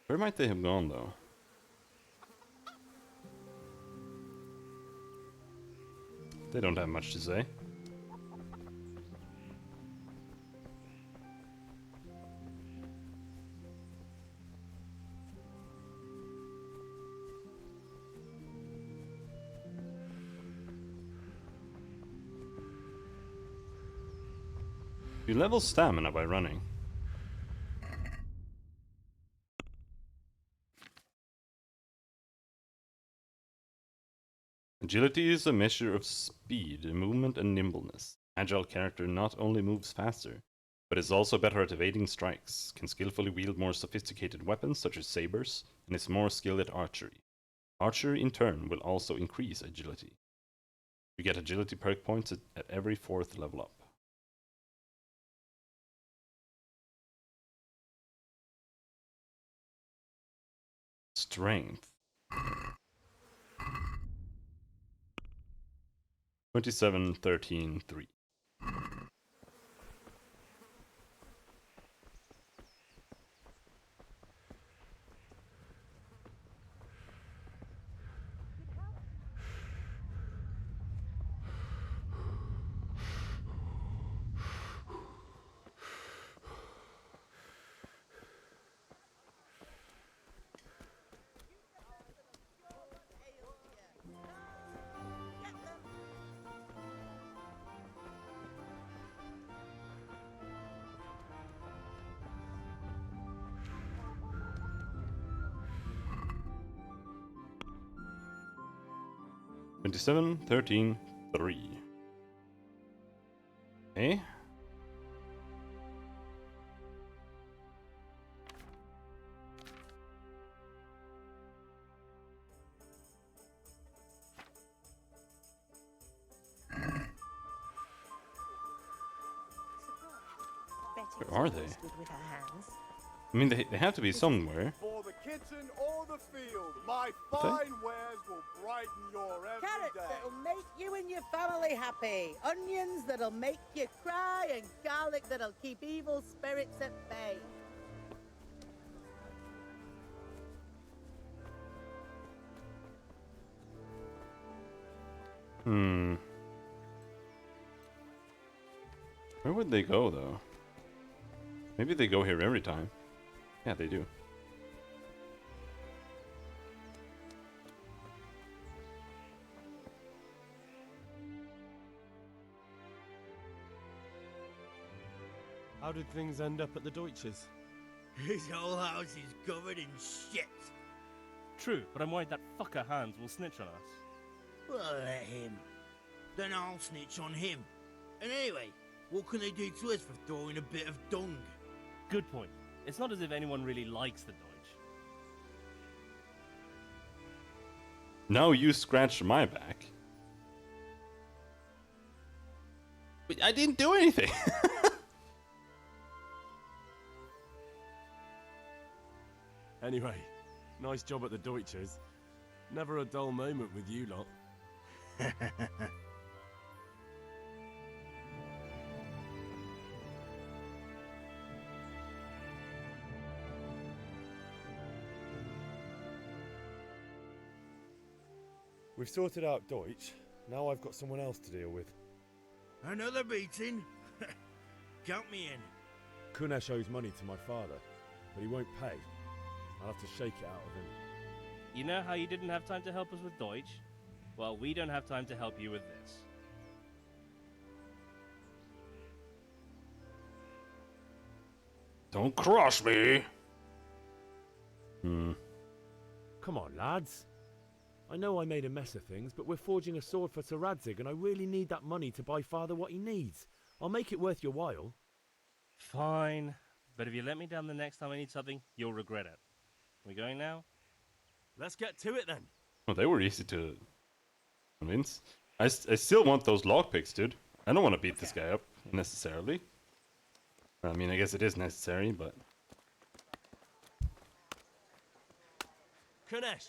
Where might they have gone, though? They don't have much to say. You level stamina by running. Agility is a measure of speed, movement, and nimbleness. Agile character not only moves faster, but is also better at evading strikes, can skillfully wield more sophisticated weapons such as sabers, and is more skilled at archery. Archery in turn will also increase agility. You get agility perk points at every 4th level up. Strength. 27, 13, 3. Twenty-seven, 13, 3. Okay. Where are they? I mean, they have to be somewhere. For the kitchen or the field, my fine wares will brighten your every Carrots day. that'll make you and your family happy. Onions that'll make you cry. And garlic that'll keep evil spirits at bay. Where would they go, though? Maybe they go here every time. Yeah, they do. How did things end up at the Deutsches? His whole house is covered in shit. True, but I'm worried that fucker Hans will snitch on us. Well, let him. Then I'll snitch on him. And anyway, what can they do to us for throwing a bit of dung? Good point. It's not as if anyone really likes the Deutsch. Now you scratch my back. But I didn't do anything. Anyway, nice job at the Deutsches. Never a dull moment with you lot. We've sorted out Deutsch. Now I've got someone else to deal with. Another beating? Count me in. Kunesh owes money to my father, but he won't pay. I'll have to shake it out of him. You know how you didn't have time to help us with Deutsch? Well, we don't have time to help you with this. Don't cross me! Come on, lads. I know I made a mess of things, but we're forging a sword for Sir Radzig, and I really need that money to buy Father what he needs. I'll make it worth your while. Fine. But if you let me down the next time I need something, you'll regret it. We going now? Let's get to it then. Well, they were easy to convince. I still want those lockpicks, dude. I don't want to beat this guy up, necessarily. I mean, I guess it is necessary, but... Kunesh,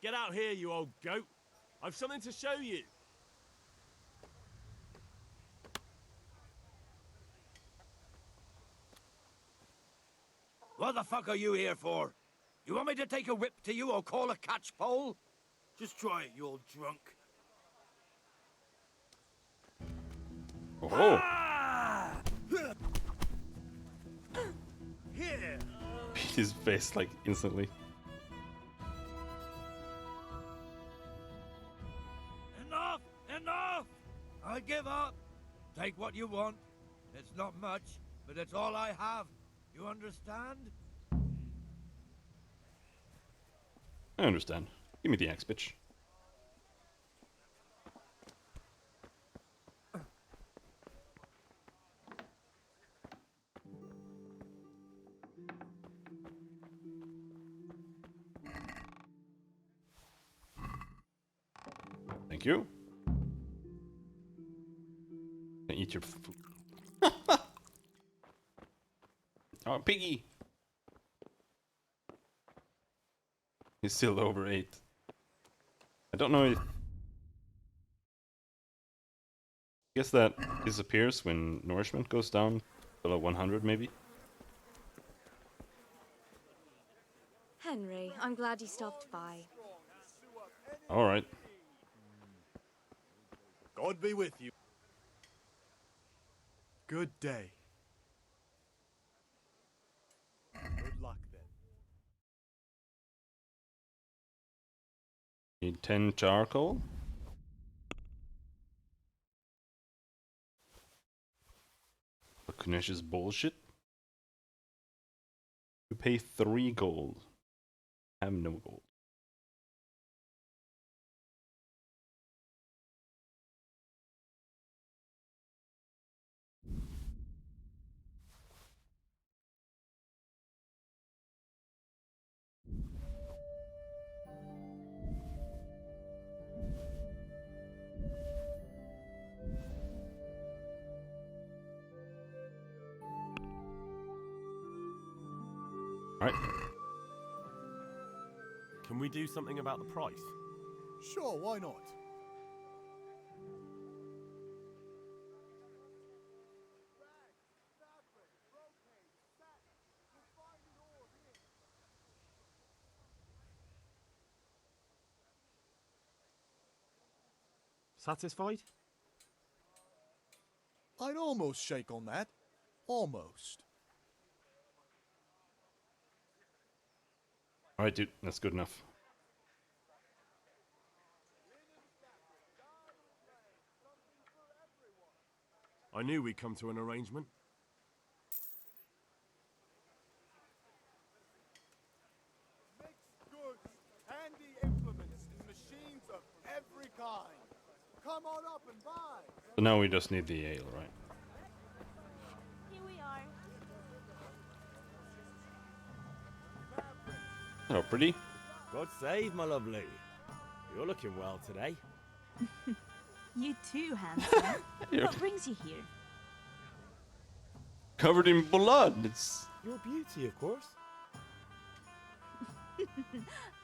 get out here, you old goat. I've something to show you. What the fuck are you here for? You want me to take a whip to you or call a catchpole? Just try it, you old drunk. Oh! Here! Beat his face, like, instantly. Enough! Enough! I give up. Take what you want. It's not much, but it's all I have. You understand? I understand. Give me the axe, bitch. Thank you. Eat your food. Oh, piggy! He's still over 8. I don't know if... I guess that disappears when nourishment goes down below 100, maybe? Henry, I'm glad you stopped by. Alright. God be with you. Good day. Good luck then. Need 10 charcoal. Kunesh's bullshit. You pay 3 gold. I have no gold. Alright. Can we do something about the price? Sure, why not? Satisfied? I'd almost shake on that. Almost. Alright, dude, that's good enough. I knew we'd come to an arrangement. Mixed goods, handy implements, and machines of every kind. Come on up and buy. So now we just need the ale, right? Here we are. Hello, pretty. God save, my lovely. You're looking well today. You too, handsome. Yeah. What brings you here? Covered in blood. It's Your beauty, of course.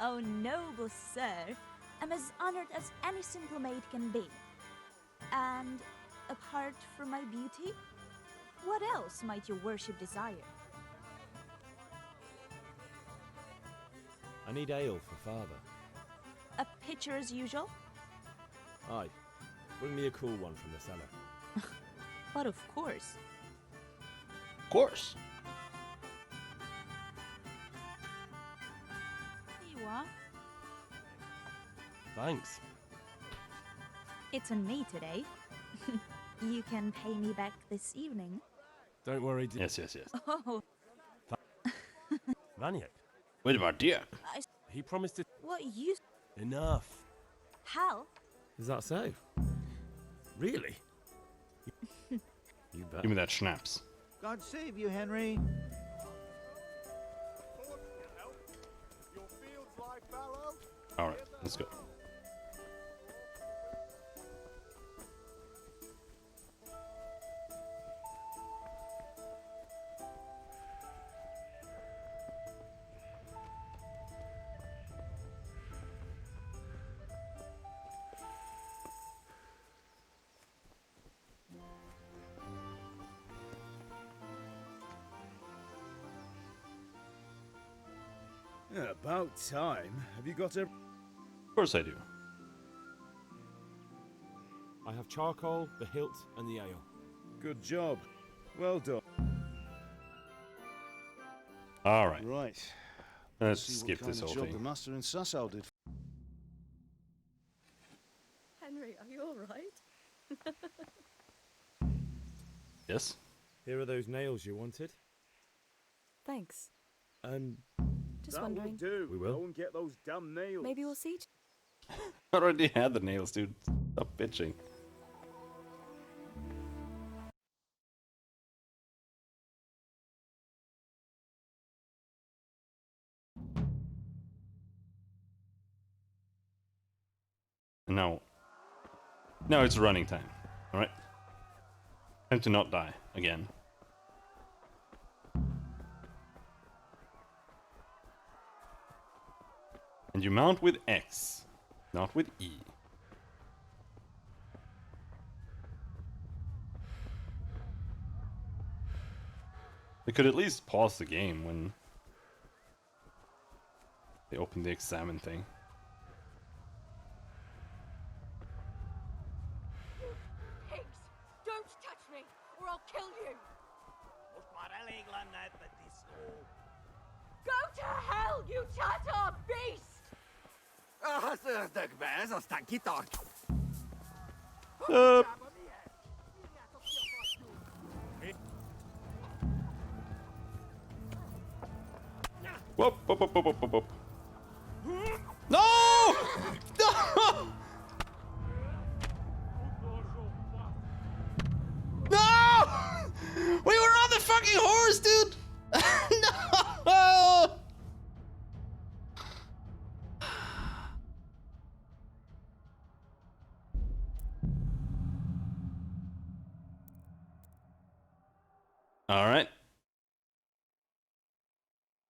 Oh, noble sir. I'm as honored as any simple maid can be. And apart from my beauty, what else might your worship desire? I need ale for father. A pitcher as usual? Aye. Bring me a cool one from the cellar. But of course. Of course. Here you are. Thanks. It's on me today. You can pay me back this evening. Don't worry. Yes, yes, yes. Oh. Vaniac. Wait, my dear. He promised it. What you... Enough. How? Is that so? Really? You bet. Give me that schnapps. God save you, Henry. Your fields lie fallow. All right, let's go. Yeah, about time. Have you got a... Of course I do. I have charcoal, the hilt, and the ale. Good job. Well done. All right. Right. Let's See skip what this kind whole of job thing. the master in Sasau did. Henry, are you all right? Yes? Here are those nails you wanted. Thanks. And Just that wondering. will do. We will. Go and get those damn nails. Maybe we'll see. I already had the nails, dude. Stop bitching. Now it's running time. All right. Time to not die again. And you mount with X, not with E. They could at least pause the game when they open the examine thing. Pigs! Don't touch me, or I'll kill you! Go to hell, you Tatar beast! Whoop, whoop, whoop, whoop, whoop, whoop. No! No! No! We were on the fucking horse, dude! No! All right.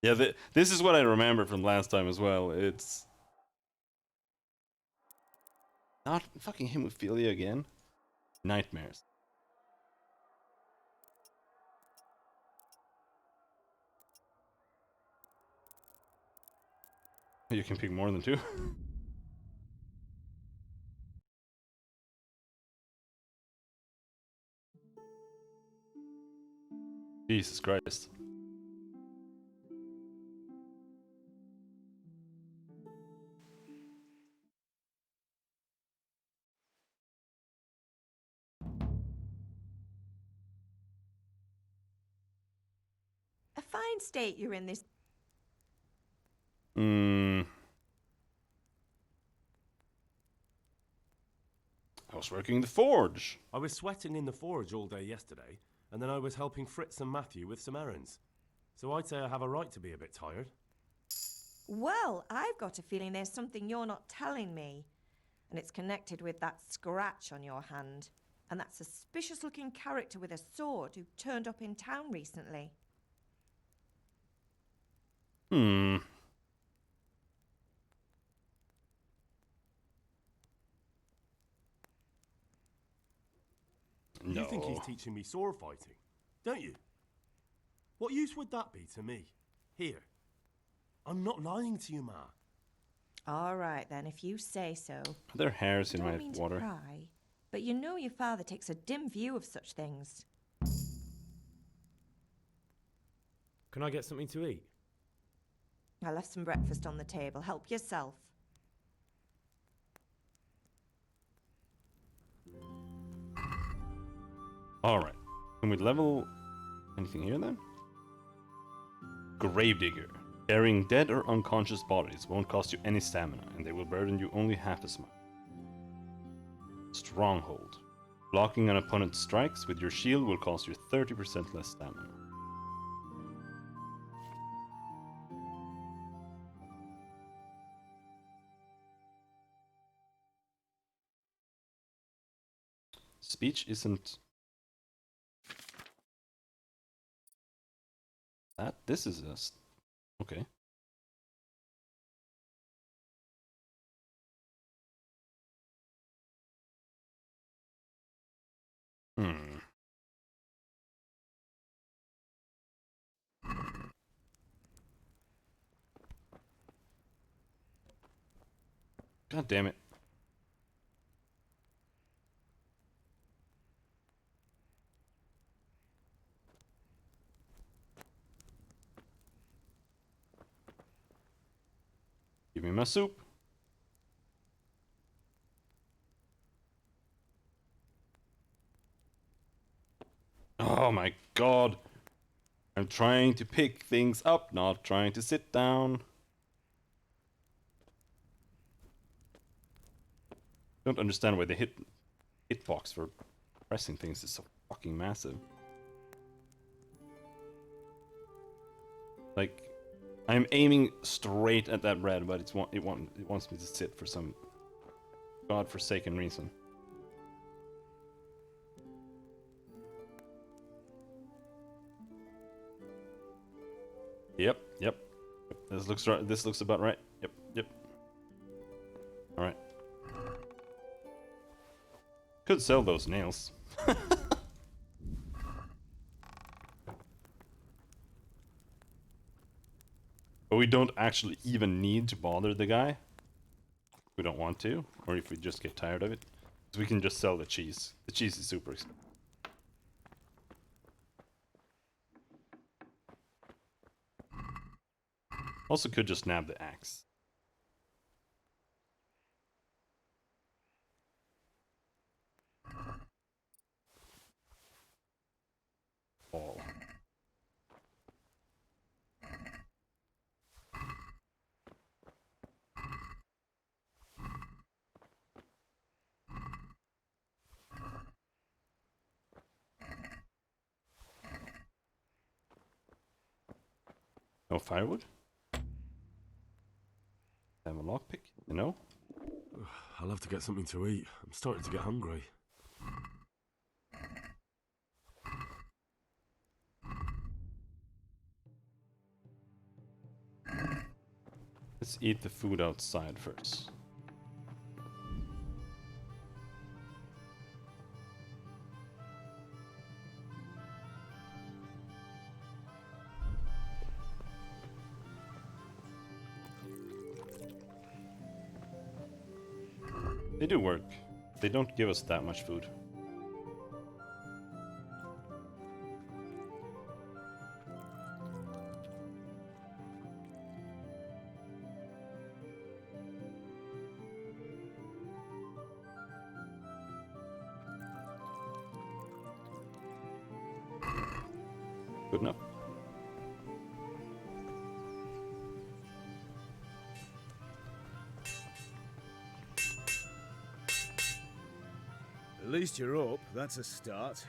Yeah, this is what I remember from last time as well. It's not fucking hemophilia again. Nightmares. You can pick more than two. Jesus Christ. A fine state you're in this. I was working the forge. I was sweating in the forge all day yesterday, and then I was helping Fritz and Matthew with some errands. So I'd say I have a right to be a bit tired. Well, I've got a feeling there's something you're not telling me. And it's connected with that scratch on your hand. And that suspicious-looking character with a sword who turned up in town recently. No. You think he's teaching me sword fighting, don't you? What use would that be to me? Here. I'm not lying to you, Ma. All right then, if you say so. Are there hairs in Don't my mean water? to pry, but you know your father takes a dim view of such things. Can I get something to eat? I left some breakfast on the table. Help yourself. Alright. Can we level anything here then? Gravedigger. Carrying dead or unconscious bodies won't cost you any stamina, and they will burden you only half as much. Stronghold. Blocking an opponent's strikes with your shield will cost you 30% less stamina. Speech isn't that. This is a okay. Hmm. God damn it. Give me my soup. Oh my god. I'm trying to pick things up, not trying to sit down. Don't understand why the hitbox for pressing things is so fucking massive. Like, I'm aiming straight at that red, but it wants me to sit for some godforsaken reason. Yep. This looks right. This looks about right. Yep. All right. Could sell those nails. But we don't actually even need to bother the guy. We don't want to, or if we just get tired of it, so we can just sell the cheese. The cheese is super expensive. Also could just nab the axe. All. No firewood? Have a lockpick? You know? I'll have to get something to eat. I'm starting to get hungry. Let's eat the food outside first. They do work. They don't give us that much food. Good enough. At least you're up, that's a start.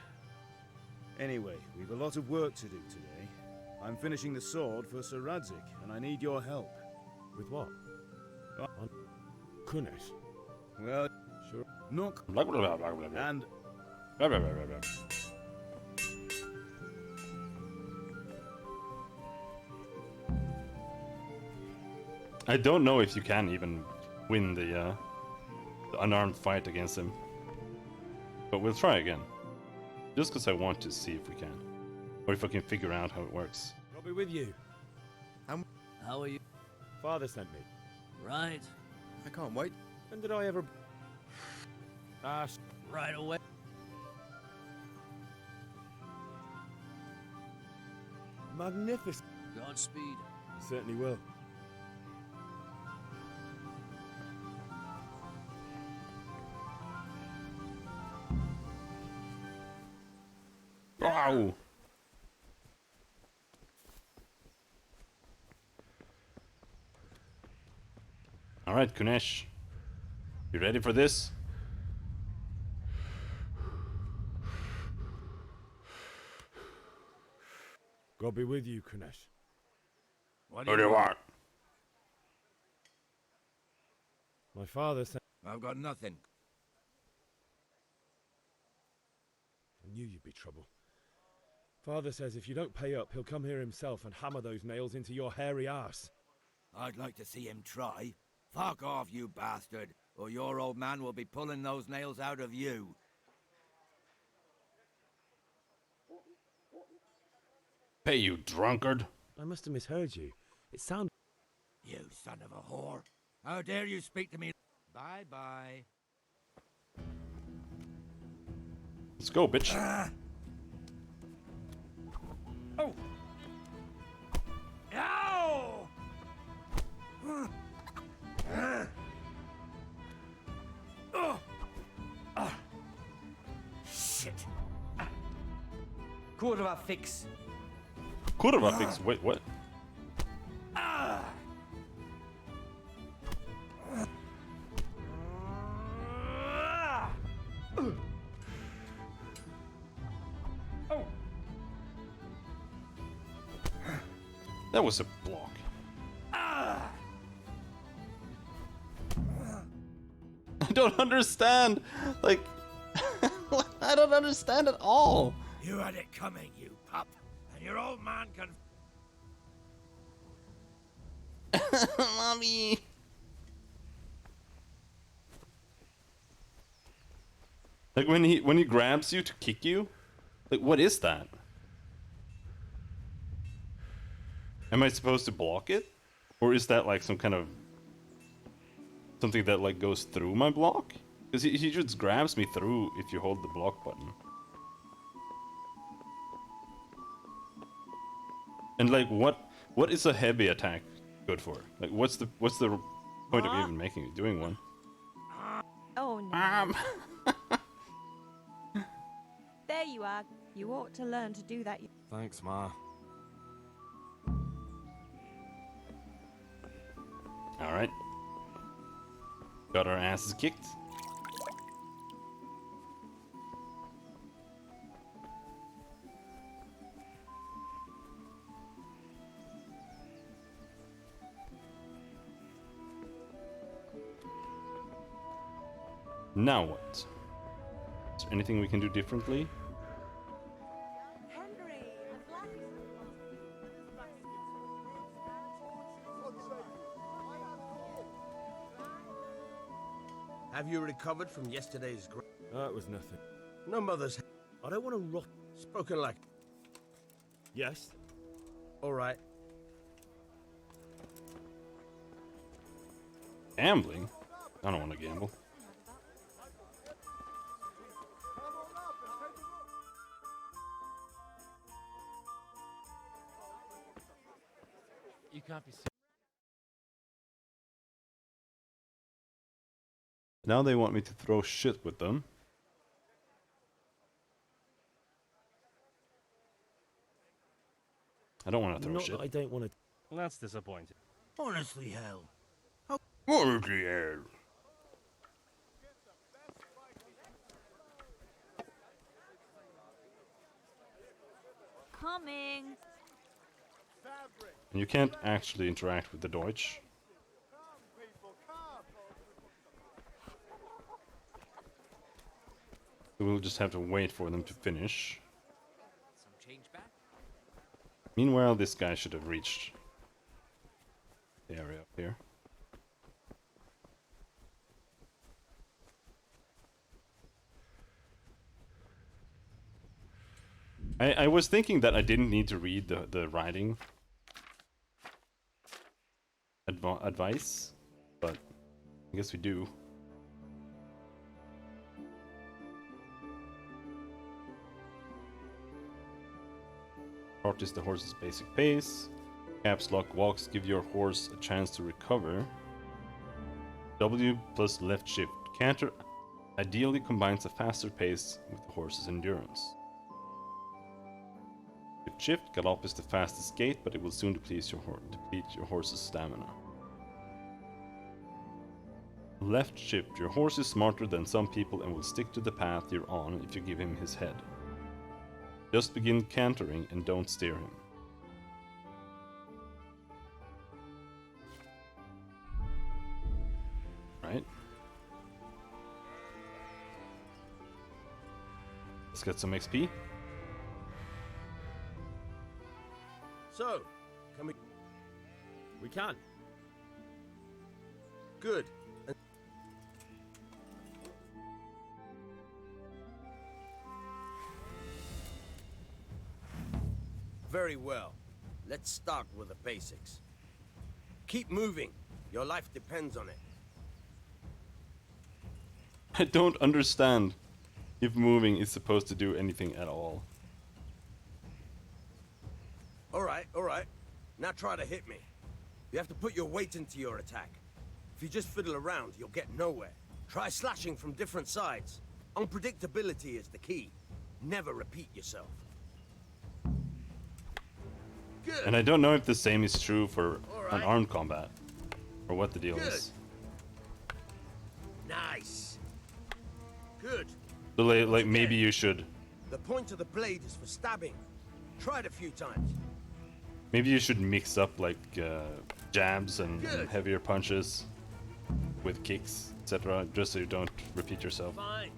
Anyway, we've a lot of work to do today. I'm finishing the sword for Sir Radzik, and I need your help. With what? On Kunesh? Well, sure. Nook. Blah, blah, blah, blah, blah, blah. And... Blah, blah, blah, blah, blah. I don't know if you can even win the unarmed fight against him. But we'll try again. Just because I want to see if we can. Or if I can figure out how it works. I'll be with you. How are you? Father sent me. Right. I can't wait. When did I ever... Right away. Magnificent. Godspeed. Certainly will. Wow. All right, Kunesh. You ready for this? God be with you, Kunesh. What do you want? My father said... I've got nothing. I knew you'd be trouble. Father says if you don't pay up, he'll come here himself and hammer those nails into your hairy arse. I'd like to see him try. Fuck off, you bastard, or your old man will be pulling those nails out of you. Hey, you drunkard. I must have misheard you. It sounded... You son of a whore. How dare you speak to me? Bye-bye. Let's go, bitch. Oh! Ow! Shit. Kurwa fix. Kurwa fix. Wait, what? That was a block. I don't understand. Like, I don't understand at all. You had it coming, you pup. And your old man can... Mommy. Like when he grabs you to kick you, like what is that? Am I supposed to block it? Or is that like some kind of something that like goes through my block? Because he just grabs me through if you hold the block button. And like what is a heavy attack good for? Like what's the point of even doing one? Oh no. There you are. You ought to learn to do that. Thanks, Ma. Alright. Got our asses kicked. Now what? Is there anything we can do differently? Have you recovered from yesterday's That was nothing. No mother's... I don't want to rot... Spoken like... Yes? Alright. Gambling? I don't want to gamble. You can't be serious. Now they want me to throw shit with them. I don't want to throw Not shit. that I don't want to... That's disappointing. Honestly, hell. Honestly, hell. Coming. And you can't actually interact with the Deutsch. So we'll just have to wait for them to finish. Some change back? Meanwhile, this guy should have reached the area up here. I was thinking that I didn't need to read the writing advice, but I guess we do. Short is the horse's basic pace. Caps lock walks give your horse a chance to recover. W plus left shift. Canter ideally combines a faster pace with the horse's endurance. With shift, gallop is the fastest gait, but it will soon deplete your horse's stamina. Left shift. Your horse is smarter than some people and will stick to the path you're on if you give him his head. Just begin cantering and don't steer him. Right. Let's get some XP. So, can we... We can. Good. Very well. Let's start with the basics. Keep moving. Your life depends on it. I don't understand if moving is supposed to do anything at all. Alright. Now try to hit me. You have to put your weight into your attack. If you just fiddle around, you'll get nowhere. Try slashing from different sides. Unpredictability is the key. Never repeat yourself. Good. And I don't know if the same is true for unarmed combat, or what the deal is. Nice. Good. So like maybe you should. The point of the blade is for stabbing. Try it a few times. Maybe you should mix up like jabs and heavier punches with kicks, etc., just so you don't repeat yourself. Fine.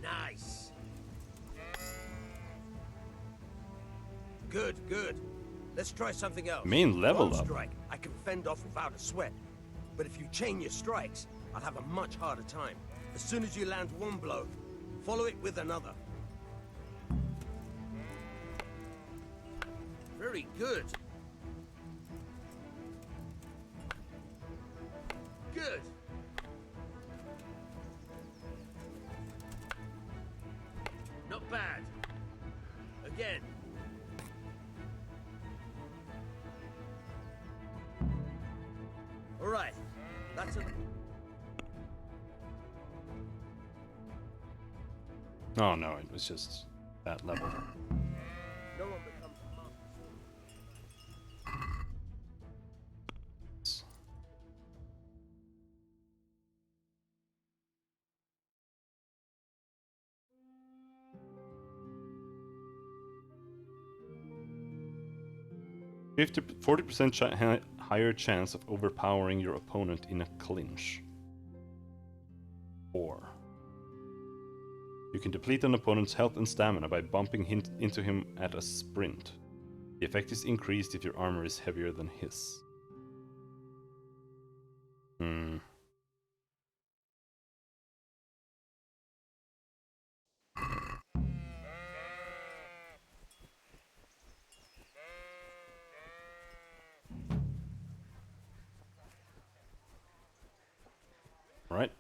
Nice. Good. Let's try something else. Main level One up. strike I can fend off without a sweat. But if you chain your strikes, I'll have a much harder time. As soon as you land one blow, follow it with another. Very good. Good. Not bad. Again. All right. That's a... Oh no, it was just that level. No one becomes a master. 40% higher chance of overpowering your opponent in a clinch. 4. You can deplete an opponent's health and stamina by bumping into him at a sprint. The effect is increased if your armor is heavier than his. Right.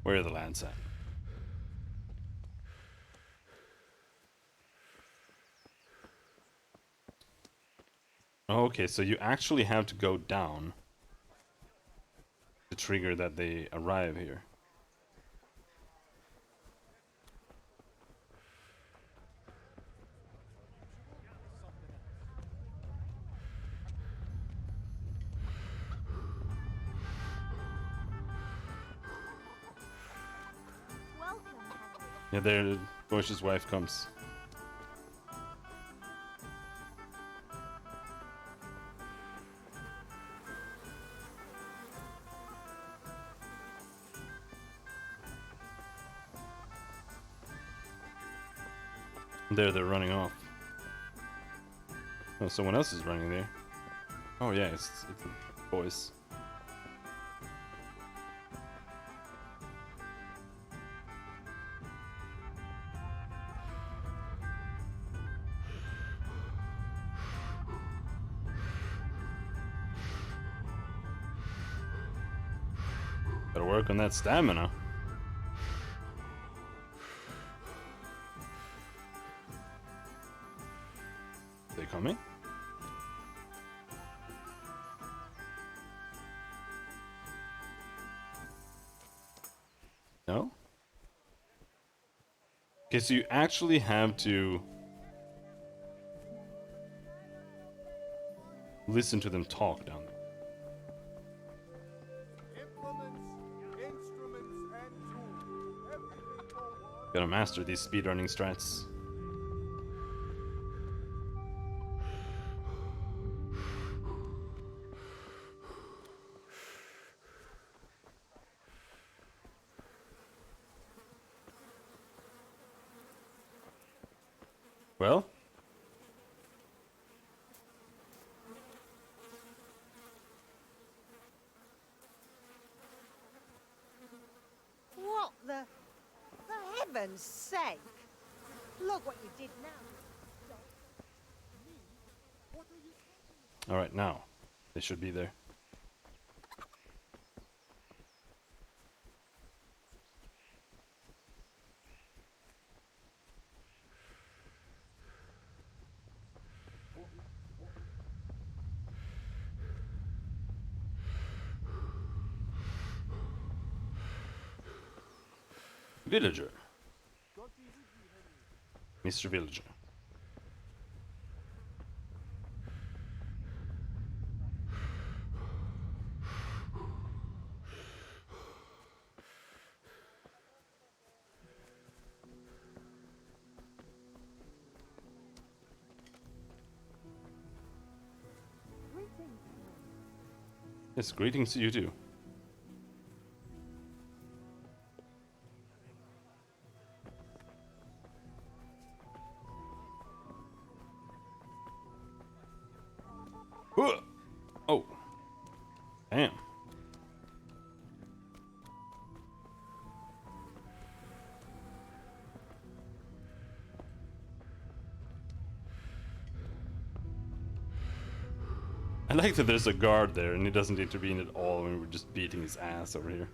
Where are the lands at? Okay, so you actually have to go down to trigger that they arrive here. Yeah, there, Bush's wife comes. There, they're running off. Oh, someone else is running there. Oh yeah, it's the boys. Gotta work on that stamina. Are they coming? No? Okay, so you actually have to listen to them talk down there. Gotta master these speedrunning strats. Well? What the? For heaven's sake! Look what you did now. Alright, now. They should be there. Villager. Mr. Villager. Yes, greetings to you too. Oh. Damn. I like that there's a guard there and he doesn't intervene at all when we're just beating his ass over here.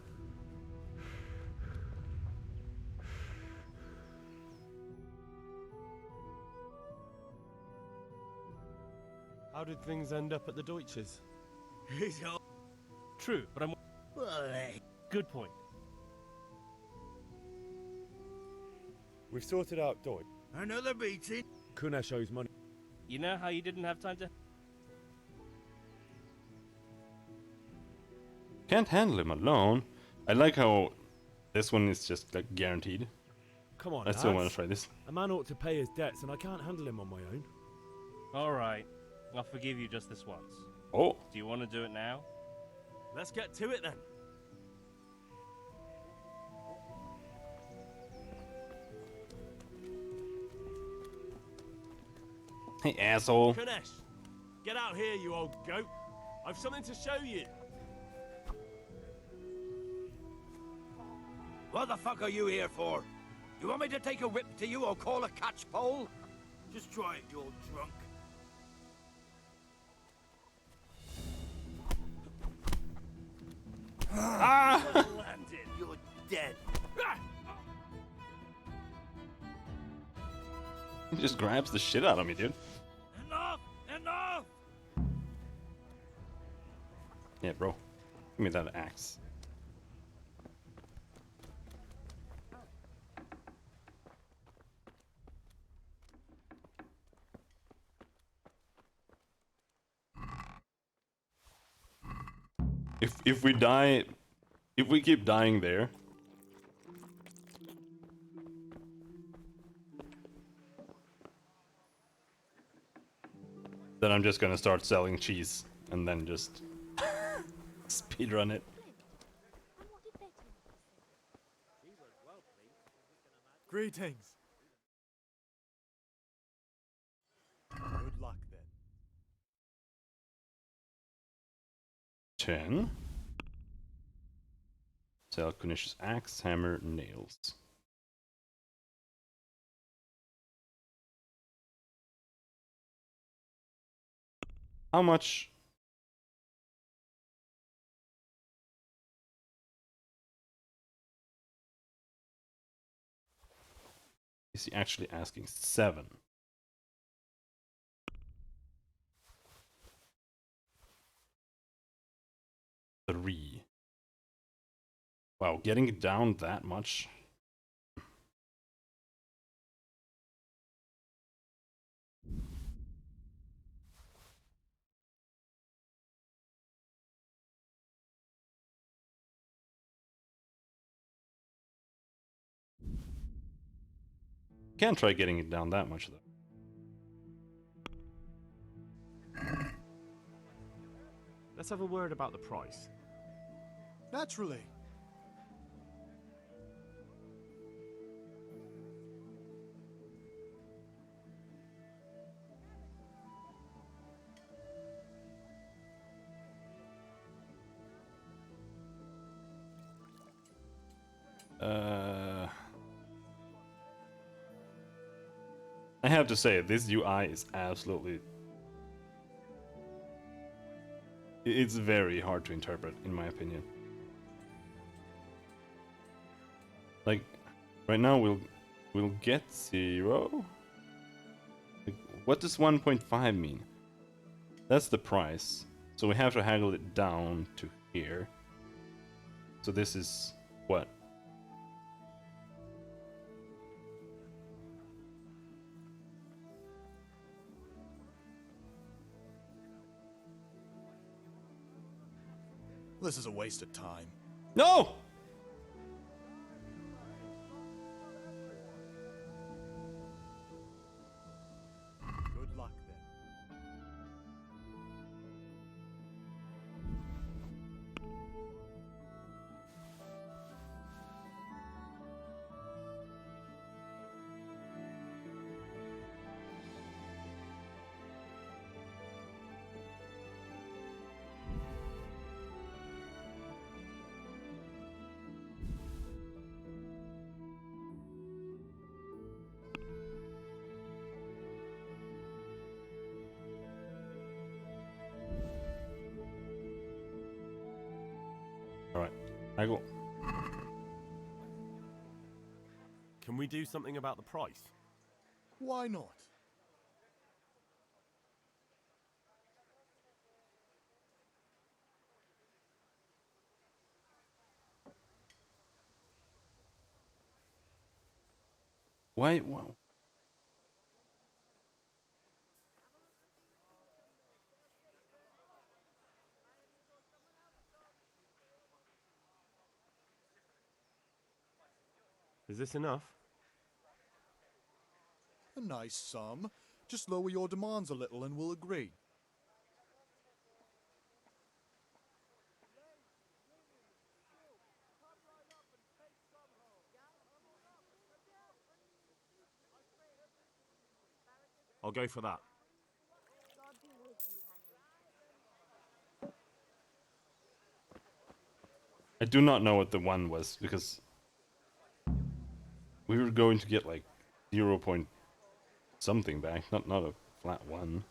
How did things end up at the Deutsches? True, but I'm... Well, hey. Good point. We've sorted out Deutsch. Another beating. Kunesh owes money. You know how you didn't have time to... Can't handle him alone. I like how this one is just like guaranteed. Come on, I still want lads. to try this. A man ought to pay his debts, and I can't handle him on my own. Alright, I'll forgive you just this once. Oh. Do you want to do it now? Let's get to it then. Hey, asshole. Kunesh, get out here, you old goat. I've something to show you. What the fuck are you here for? You want me to take a whip to you or call a catch pole? Just try it, you old drunk. Ah! Landed. You're dead. He just grabs the shit out of me, dude. Enough! Enough! Yeah, bro. Give me that axe. If we die, if we keep dying there, then I'm just gonna start selling cheese and then just speedrun it. Greetings. Good luck then. 10. Sell Kunish's axe, hammer, nails. How much? is he actually asking 7? Three. Wow, getting it down that much. Can't try getting it down that much though. Let's have a word about the price. Naturally. I have to say, this UI is absolutely... It's very hard to interpret, in my opinion. Like, right now we'll get 0? Like, what does 1.5 mean? That's the price. So we have to haggle it down to here. So this is what? This is a waste of time. No! Good luck then. Alright, haggle. Can we do something about the price? Why not? Why? Wow. Is this enough? A nice sum. Just lower your demands a little and we'll agree. I'll go for that. I do not know what the 1 was, because we were going to get like 0 point something back, not a flat 1.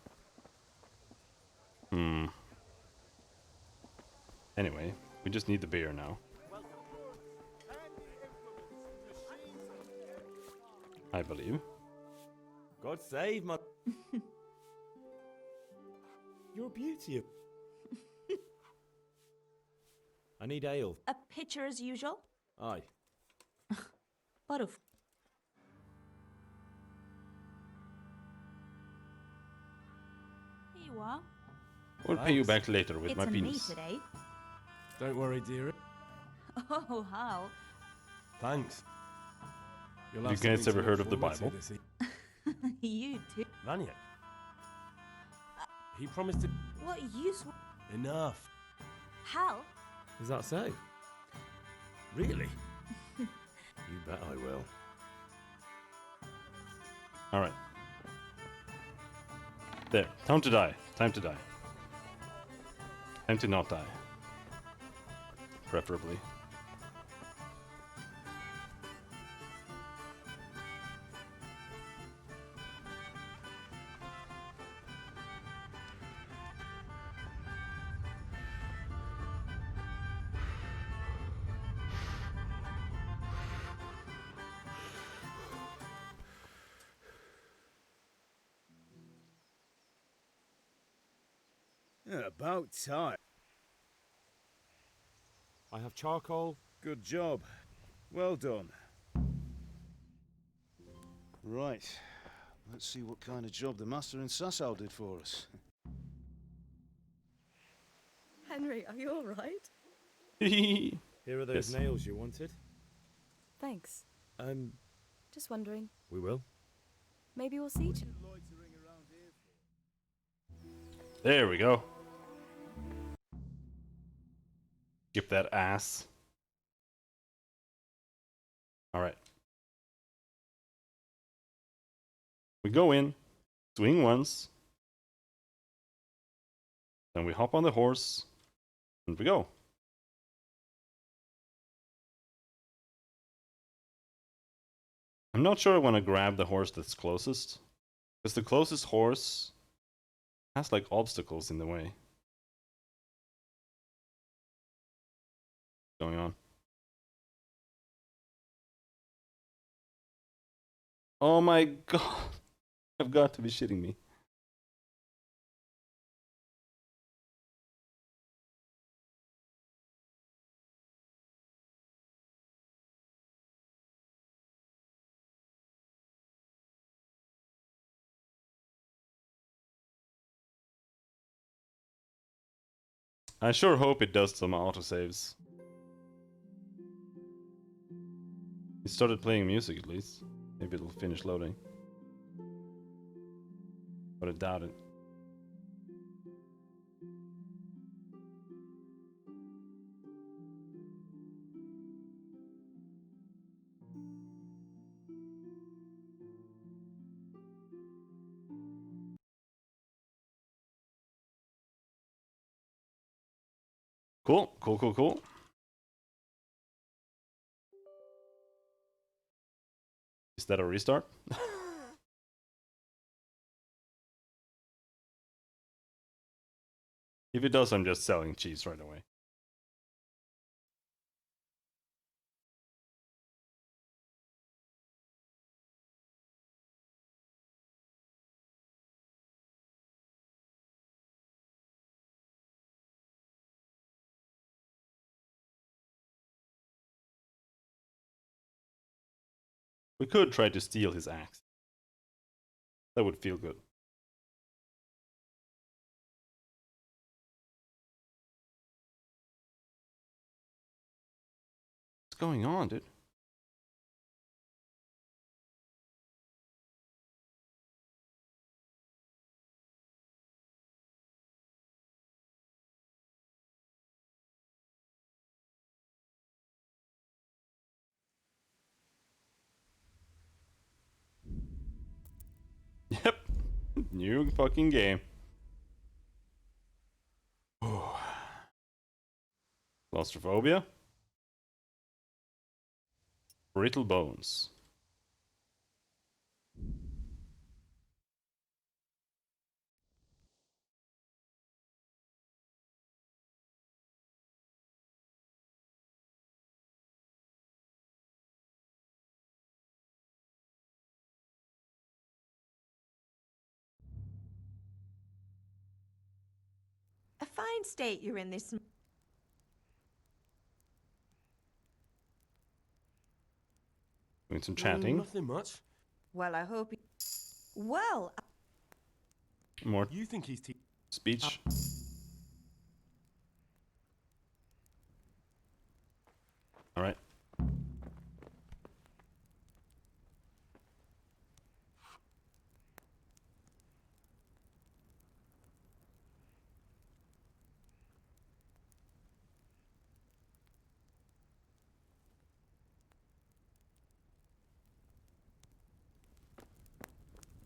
Anyway, we just need the beer now. I believe. God save my... You're a beauty. I need ale. A pitcher as usual? Aye. But of... Here you are. We'll pay you back later with It's my on penis. me today. Don't worry, dearie. Oh, how? Thanks. You'll Have have you guys something ever to heard look of the forward to Bible? this You too. Vanya. He promised to... What use? Enough. Hal? Is that so? Really? You bet I will. Alright. There. Time to die. Time to die. Time to not die. Preferably. Yeah, about time. I have charcoal. Good job. Well done. Right. Let's see what kind of job the master in Sasau did for us. Henry, are you all right? Here are those nails you wanted. Thanks. Just wondering. We will. Maybe we'll see each other. There we go. Skip that ass. Alright. We go in, swing once, then we hop on the horse, and we go. I'm not sure I want to grab the horse that's closest, because the closest horse has like obstacles in the way. What's going on? Oh my god. I've got to be shitting me. I sure hope it does some autosaves. It started playing music at least. Maybe it'll finish loading. But I doubt it. Cool, cool, cool, cool. Is that a restart? If it does, I'm just selling cheese right away. We could try to steal his axe. That would feel good. What's going on, dude? Yep. New fucking game. Claustrophobia. Brittle bones. A fine state you're in this. Doing some chatting. Nothing much. Well, I hope. Well. More. You think he's speech. All right.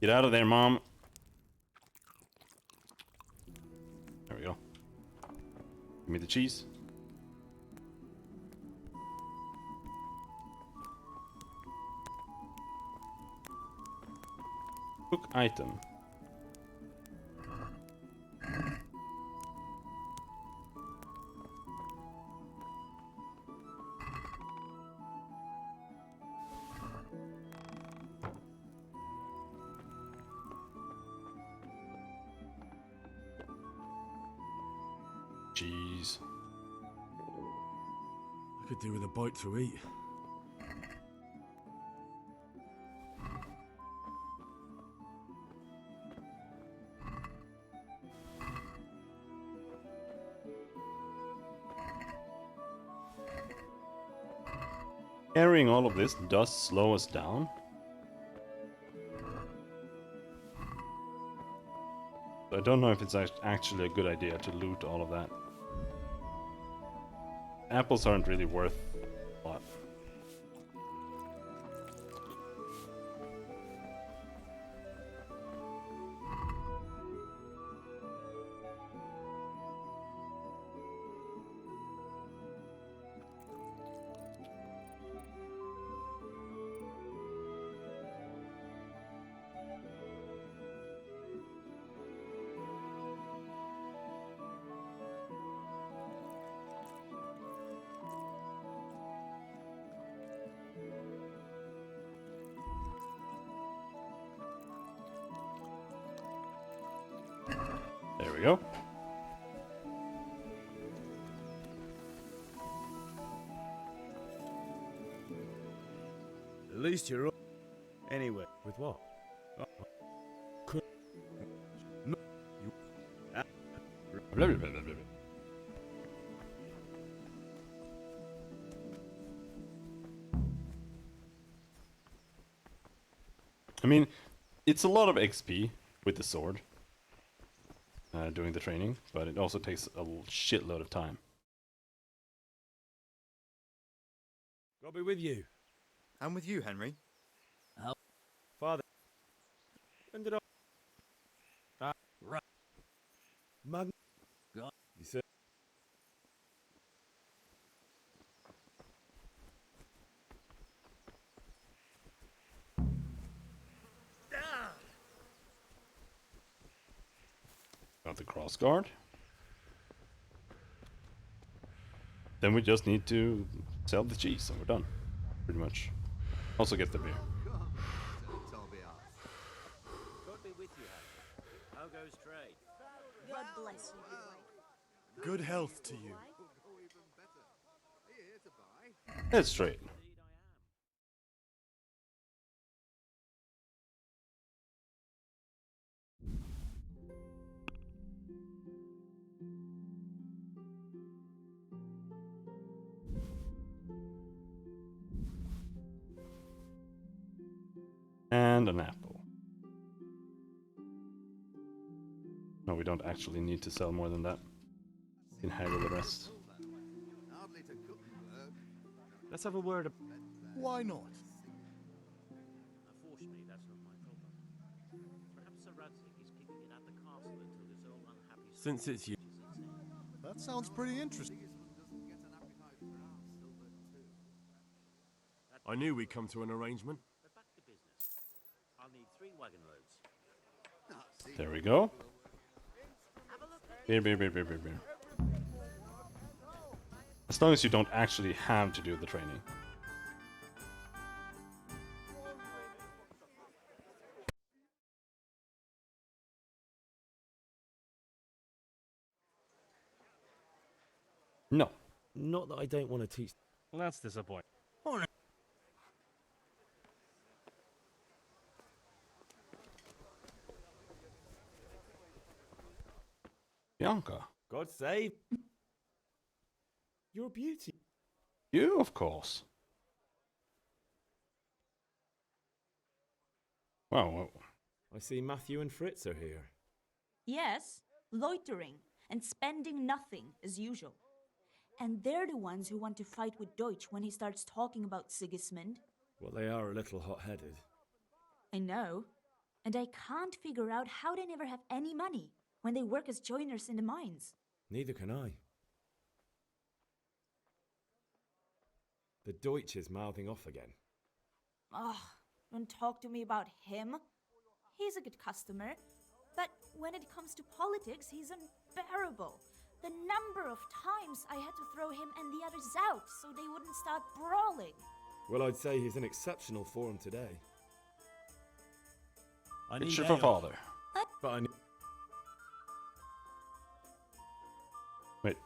Get out of there, Mom. There we go. Give me the cheese. Cook item. Jeez. I could do with a bite to eat. Carrying all of this does slow us down. I don't know if it's actually a good idea to loot all of that. Apples aren't really worth a lot. There we go. At least you're up. Anyway. With what? Could... No. You... Blah, blah, blah, blah, blah. I mean, it's a lot of XP with the sword. Doing the training, but it also takes a shitload of time. God be with you. And with you, Henry. Father. When did I... right. God. You said... Got the cross guard. Then we just need to sell the cheese and we're done. Pretty much. Also get the beer. God be with you, Harry. How goes trade? God bless you, boy. Good health to you. That's straight. And an apple. No, we don't actually need to sell more than that. We can haggle the rest. Let's have a word of... Why not? Unfortunately, that's not my problem. Perhaps Sir Radzig is keeping it at the castle until his old unhappy... Since it's you. That sounds pretty interesting. I knew we'd come to an arrangement. But back to business. I'll need 3 wagon loads. There we go. Beer, beer, beer, beer, beer, beer. As long as you don't actually have to do the training. No. Not that I don't want to teach... Well, that's disappointing. Bianca. God save... You're a beauty. You, of course. Wow. I see Matthew and Fritz are here. Yes, loitering and spending nothing as usual. And they're the ones who want to fight with Deutsch when he starts talking about Sigismund. Well, they are a little hot-headed. I know. And I can't figure out how they never have any money when they work as joiners in the mines. Neither can I. The Deutsch is mouthing off again. Ugh, don't talk to me about him. He's a good customer. But when it comes to politics, he's unbearable. The number of times I had to throw him and the others out so they wouldn't start brawling. Well, I'd say he's in exceptional form today. Picture for father. What? But I... Wait,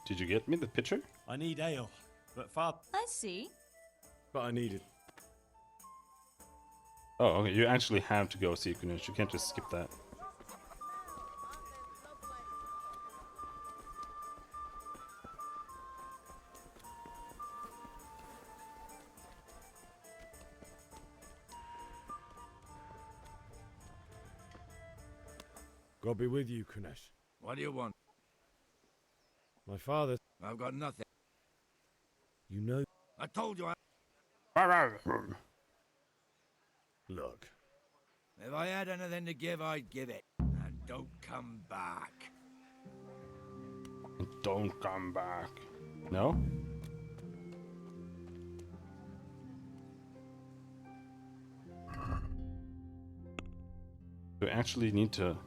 Did you get me the picture? I need ale, but far. I see. But I need it. Oh, okay. You actually have to go see Kunesh. You can't just skip that. God be with you, Kunesh. What do you want? My father. I've got nothing. You know. I told you I... Look. If I had anything to give, I'd give it. And don't come back. Don't come back. No? Do I actually need to...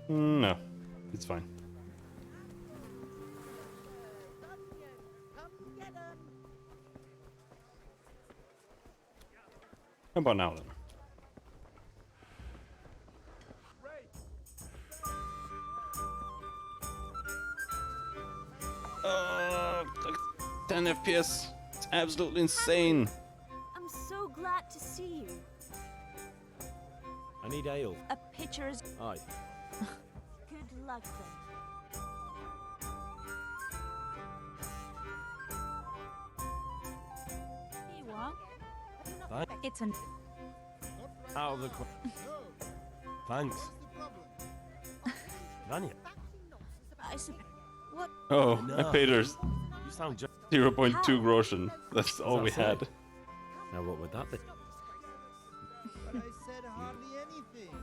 No. It's fine. How about now then? Like 10 FPS. It's absolutely insane. I'm so glad to see you. I need ale. A pitcher's... Aye. Good luck then. Here you are. Thanks. It's an... Out of the Thanks. Vanya. I suppose... What? Oh, I paid her You sound 0.2 groschen. That's all we had. Now what would that be? But I said hardly anything.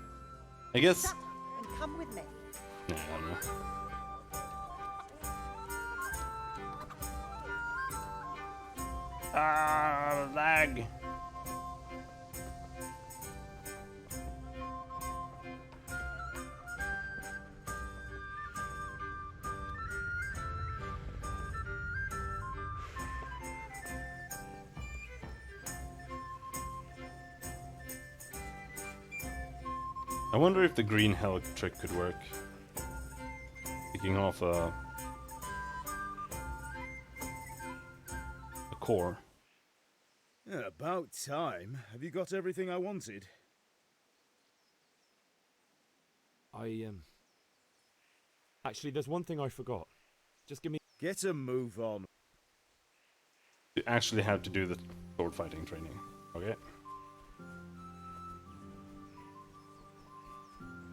I guess... Shut up and come with me. Nah, I don't know. Ah, lag. I wonder if the green hell trick could work. Picking off a core. Yeah, about time. Have you got everything I wanted? Actually, there's one thing I forgot. Just give me... Get a move on. You actually have to do the sword fighting training. Okay.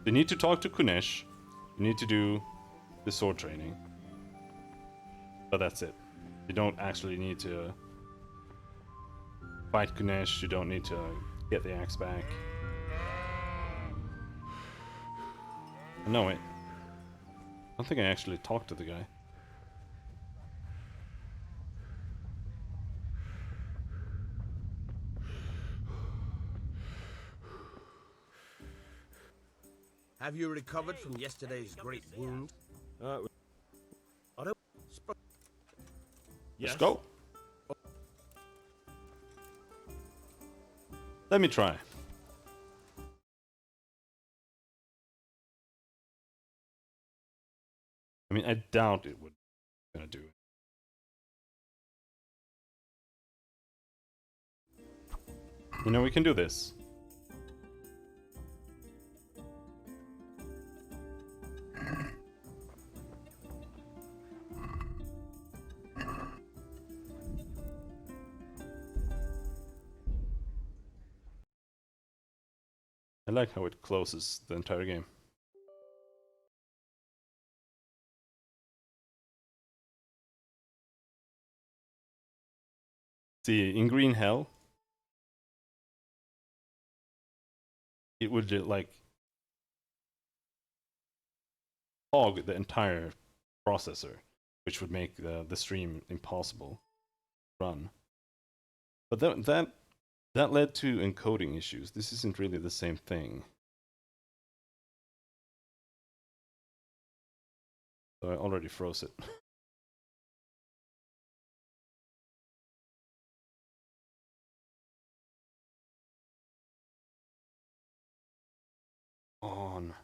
You need to talk to Kunesh. You need to do the sword training. But that's it. You don't actually need to fight Kunesh. You don't need to get the axe back. No, wait. I don't think I actually talked to the guy. Have you recovered from yesterday's great wound? I don't... Let's go. Let me try. I mean, I doubt it would gonna do it. You know, we can do this. I like how it closes the entire game. See, in Green Hell, it would like hog the entire processor, which would make the stream impossible to run. But that led to encoding issues. This isn't really the same thing. So I already froze it. On.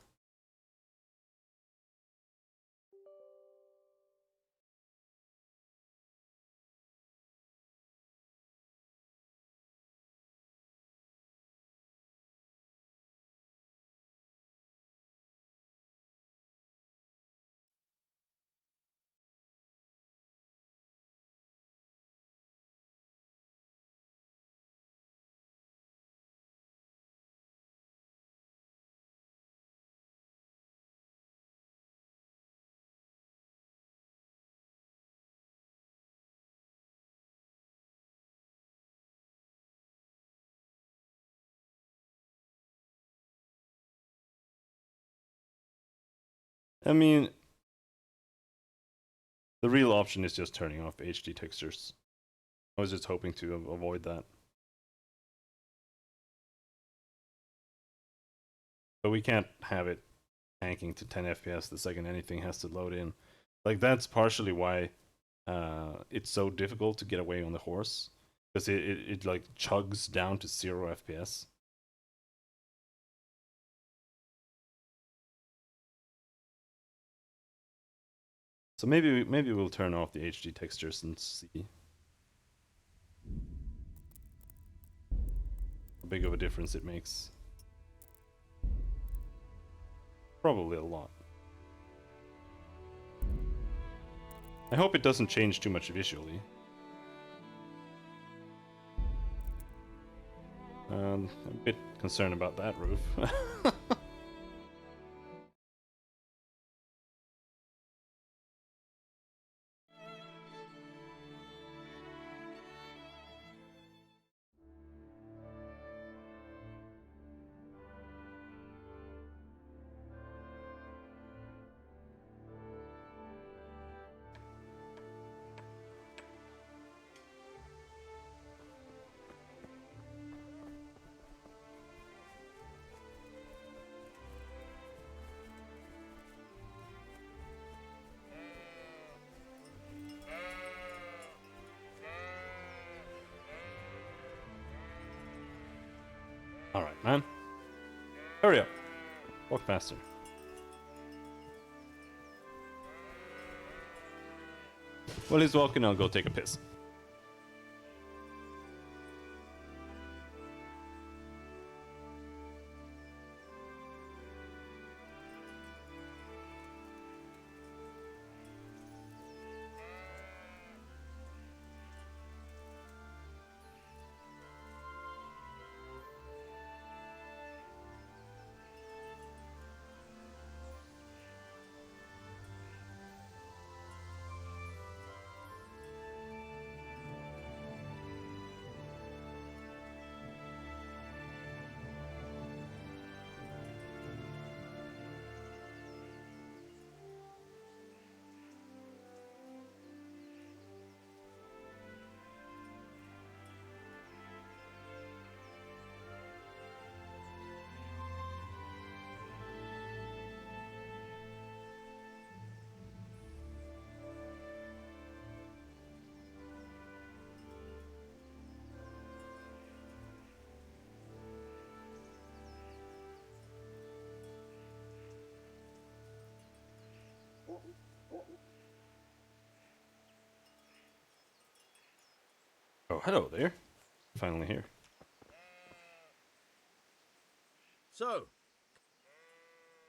I mean, the real option is just turning off HD textures. I was just hoping to avoid that. But we can't have it tanking to 10 FPS the second anything has to load in. Like, that's partially why it's so difficult to get away on the horse. Because it like chugs down to 0 FPS. So maybe we'll turn off the HD textures and see how big of a difference it makes. Probably a lot. I hope it doesn't change too much visually. I'm a bit concerned about that roof. Alright, man. Hurry up. Walk faster. While he's walking, I'll go take a piss. Oh, hello there. Finally here. So,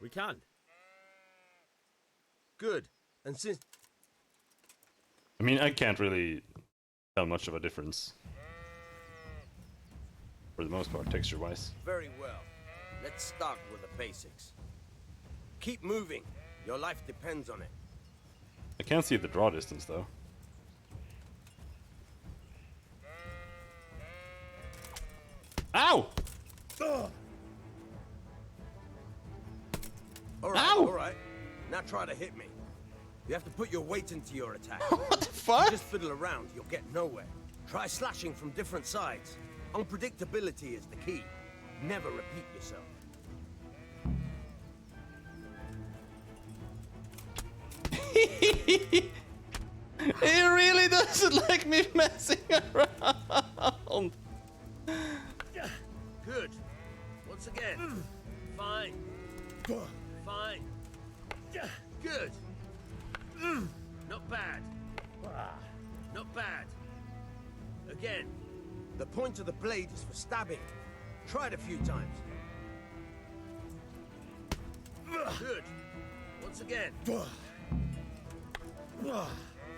We can. good. And since I mean, I can't really tell much of a difference. For the most part, texture-wise. very well, let's start with the basics. Keep moving. Your life depends on it. I can't see the draw distance, though. Ow! All right. Now try to hit me. You have to put your weight into your attack. What the fuck? You just fiddle around, you'll get nowhere. Try slashing from different sides. Unpredictability is the key. Never repeat yourself. He really doesn't like me messing around. Good. Once again. Fine. Fine. Good. Not bad. Not bad. Again. The point of the blade is for stabbing. Try it a few times. Good. Once again.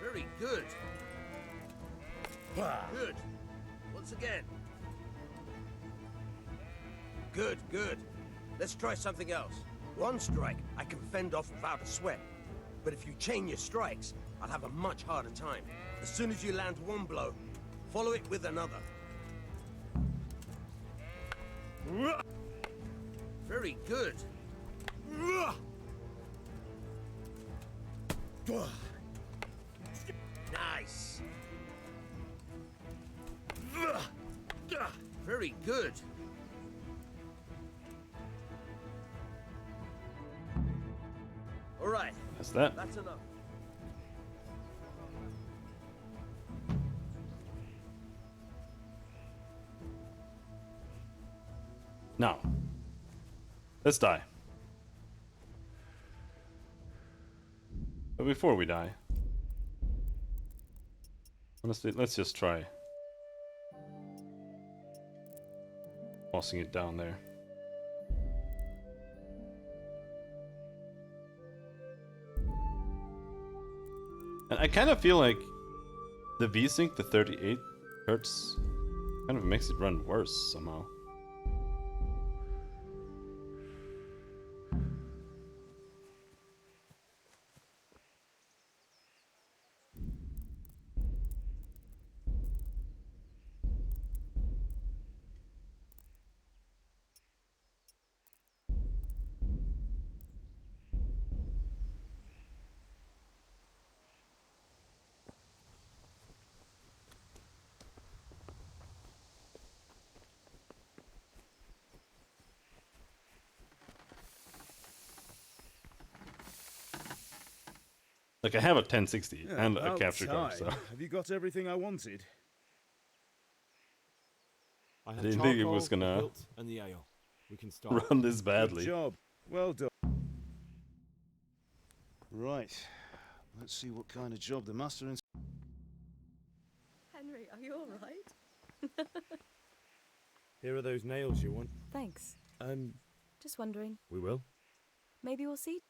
Very good. Good. Once again. Good, good. Let's try something else. One strike, I can fend off without a sweat. But if you chain your strikes, I'll have a much harder time. As soon as you land one blow, follow it with another. Very good. Nice. Very good. All right. That's that. That's enough. Now, let's die. But before we die, honestly, let's just try tossing it down there. And I kind of feel like the V-Sync, the 38 hertz, kind of makes it run worse somehow. Like, I have a 1060 and a about capture card, so... time. Have you got everything I wanted? I I didn't think it was gonna and the ale. We can start. run this badly. Good job. Well done. Right. Let's see what kind of job the master and... Henry, are you all right? Here are those nails you want. Thanks. Just wondering. We will. Maybe we'll see.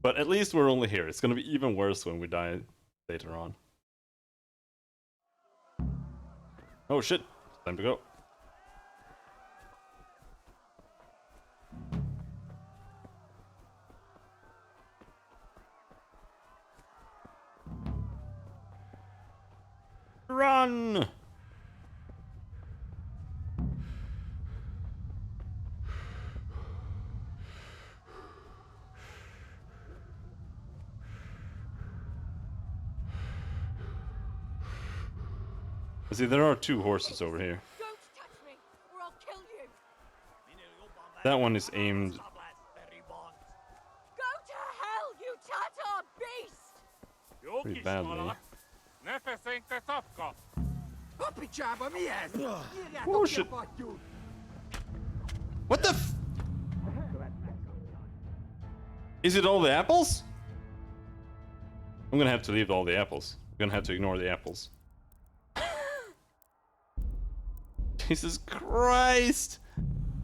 But at least we're only here. It's gonna be even worse when we die later on. Oh shit! Time to go. Run! See, there are two horses over here. Don't touch me, or I'll kill you. That one is aimed. Go to hell, you Tatar beast! Pretty badly. Oh shit! What the f- Is it all the apples? I'm gonna have to leave all the apples. I'm gonna have to ignore the apples. Jesus Christ!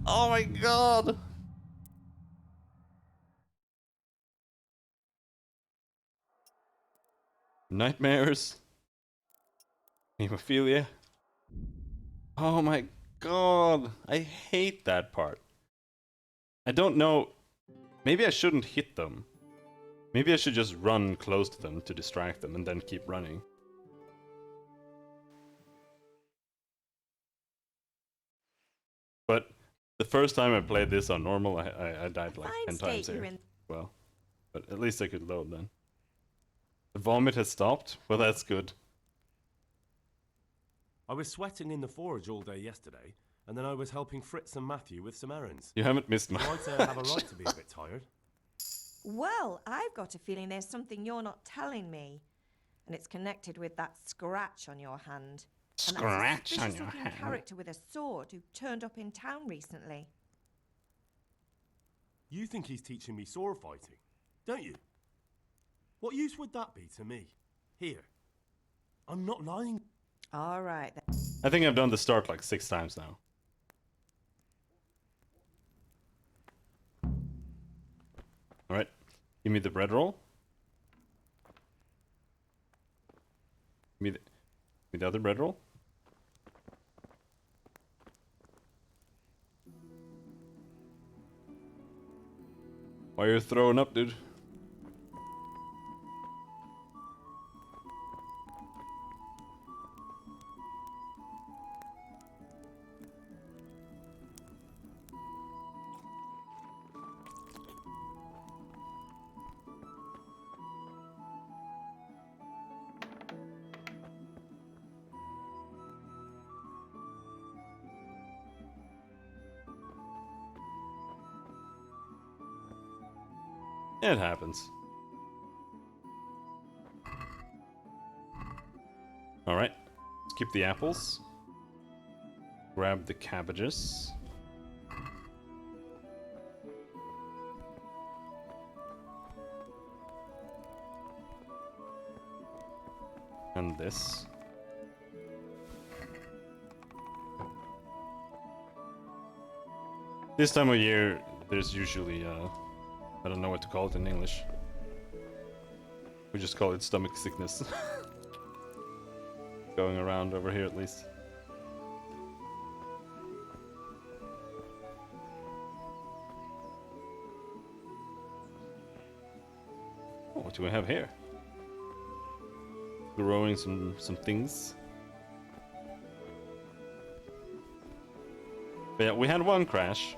Oh my god! Nightmares. Hemophilia. Oh my god! I hate that part. I don't know. Maybe I shouldn't hit them. Maybe I should just run close to them to distract them and then keep running. But the first time I played this on normal, I died like 10 times here. Well, but at least I could load then. The vomit has stopped? Well, that's good. I was sweating in the forge all day yesterday, and then I was helping Fritz and Matthew with some errands. You haven't missed much. So I'd have a right to be a bit tired. Well, I've got a feeling there's something you're not telling me. And it's connected with that scratch on your hand. Scratch on your looking hand? character with a sword who turned up in town recently. You think he's teaching me sword fighting, don't you? What use would that be to me? Here. I'm not lying. All right then. I think I've done the start like 6 times now. Alright, give me the bread roll. Give me the other bread roll. Why are you throwing up, dude? It happens. Alright. Skip the apples. Grab the cabbages. And this. This time of year, there's usually, I don't know what to call it in English. We just call it stomach sickness. Going around over here at least. Oh, what do we have here? Growing some things. But yeah, we had one crash.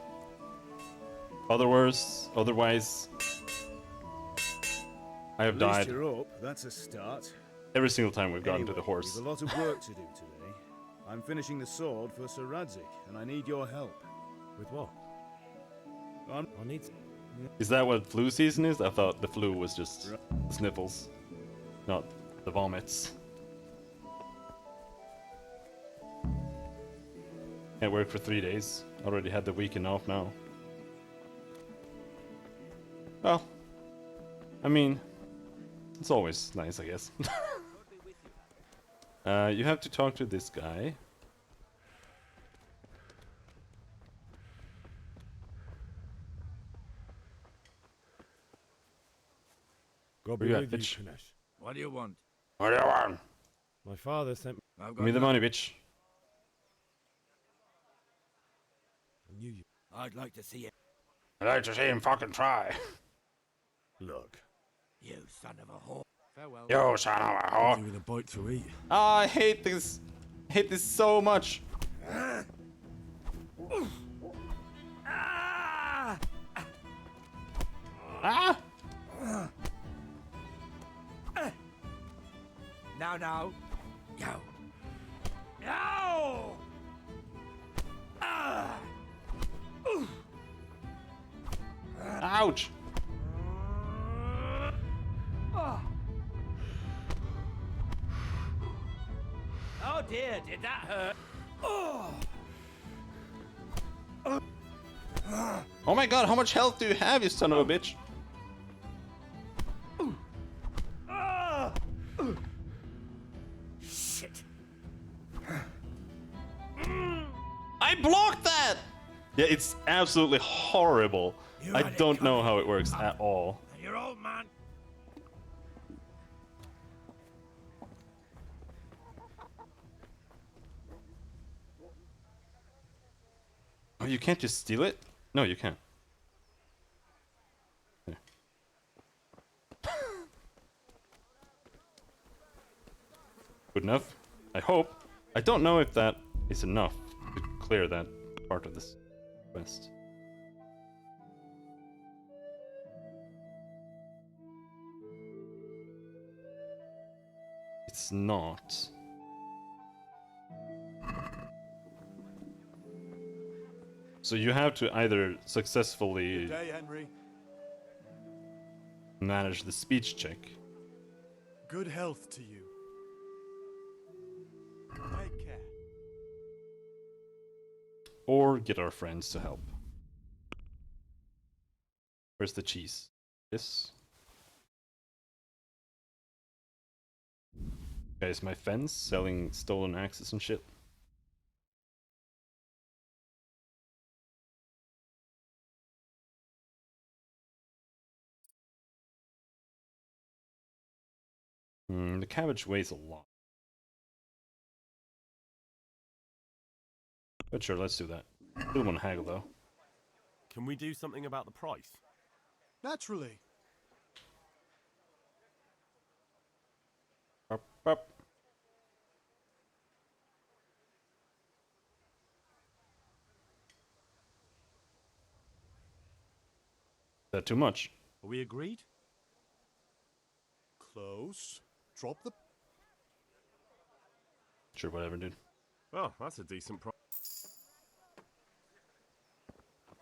Otherwise, I have died. You're up. That's a start. Every single time we've gotten to the horse. We've a lot of work to do today. I'm finishing the sword for Sir Radzik, and I need your help. With what? I need. Is that what flu season is? I thought the flu was just the sniffles, not the vomits. Can't work for 3 days. Already had the weekend off now. Well, I mean, it's always nice, I guess. You have to talk to this guy. God Where be you with at, you, bitch? Kunesh. What do you want? What do you want? My father sent I've Give me the money, bitch. I knew you. I'd like to see it. I'd like to see him fucking try. Look. You son of a whore. Farewell. Yo, son of a whore. Give me the bite to eat. Oh, I hate this. I hate this so much. Ah! Now. Yo. Yo! Ouch! Oh dear, did that hurt? Oh my god, how much health do you have, you son of a bitch? Shit. I blocked that! Yeah, it's absolutely horrible. I don't know how it works at all. You're old, man. Oh, you can't just steal it? No, you can't. There. Good enough? I hope. I don't know if that is enough to clear that part of this quest. It's not. So you have to either successfully Good day, Henry. manage the speech check, Good health to you. Take care. or get our friends to help. Where's the cheese? This. Guys, my fence selling stolen axes and shit. The cabbage weighs a lot. But sure, let's do that. Still want to haggle though. Can we do something about the price? Naturally. Up, up. Is that too much? Are we agreed? Close. Drop the... Sure, whatever, dude. Oh, that's a decent price.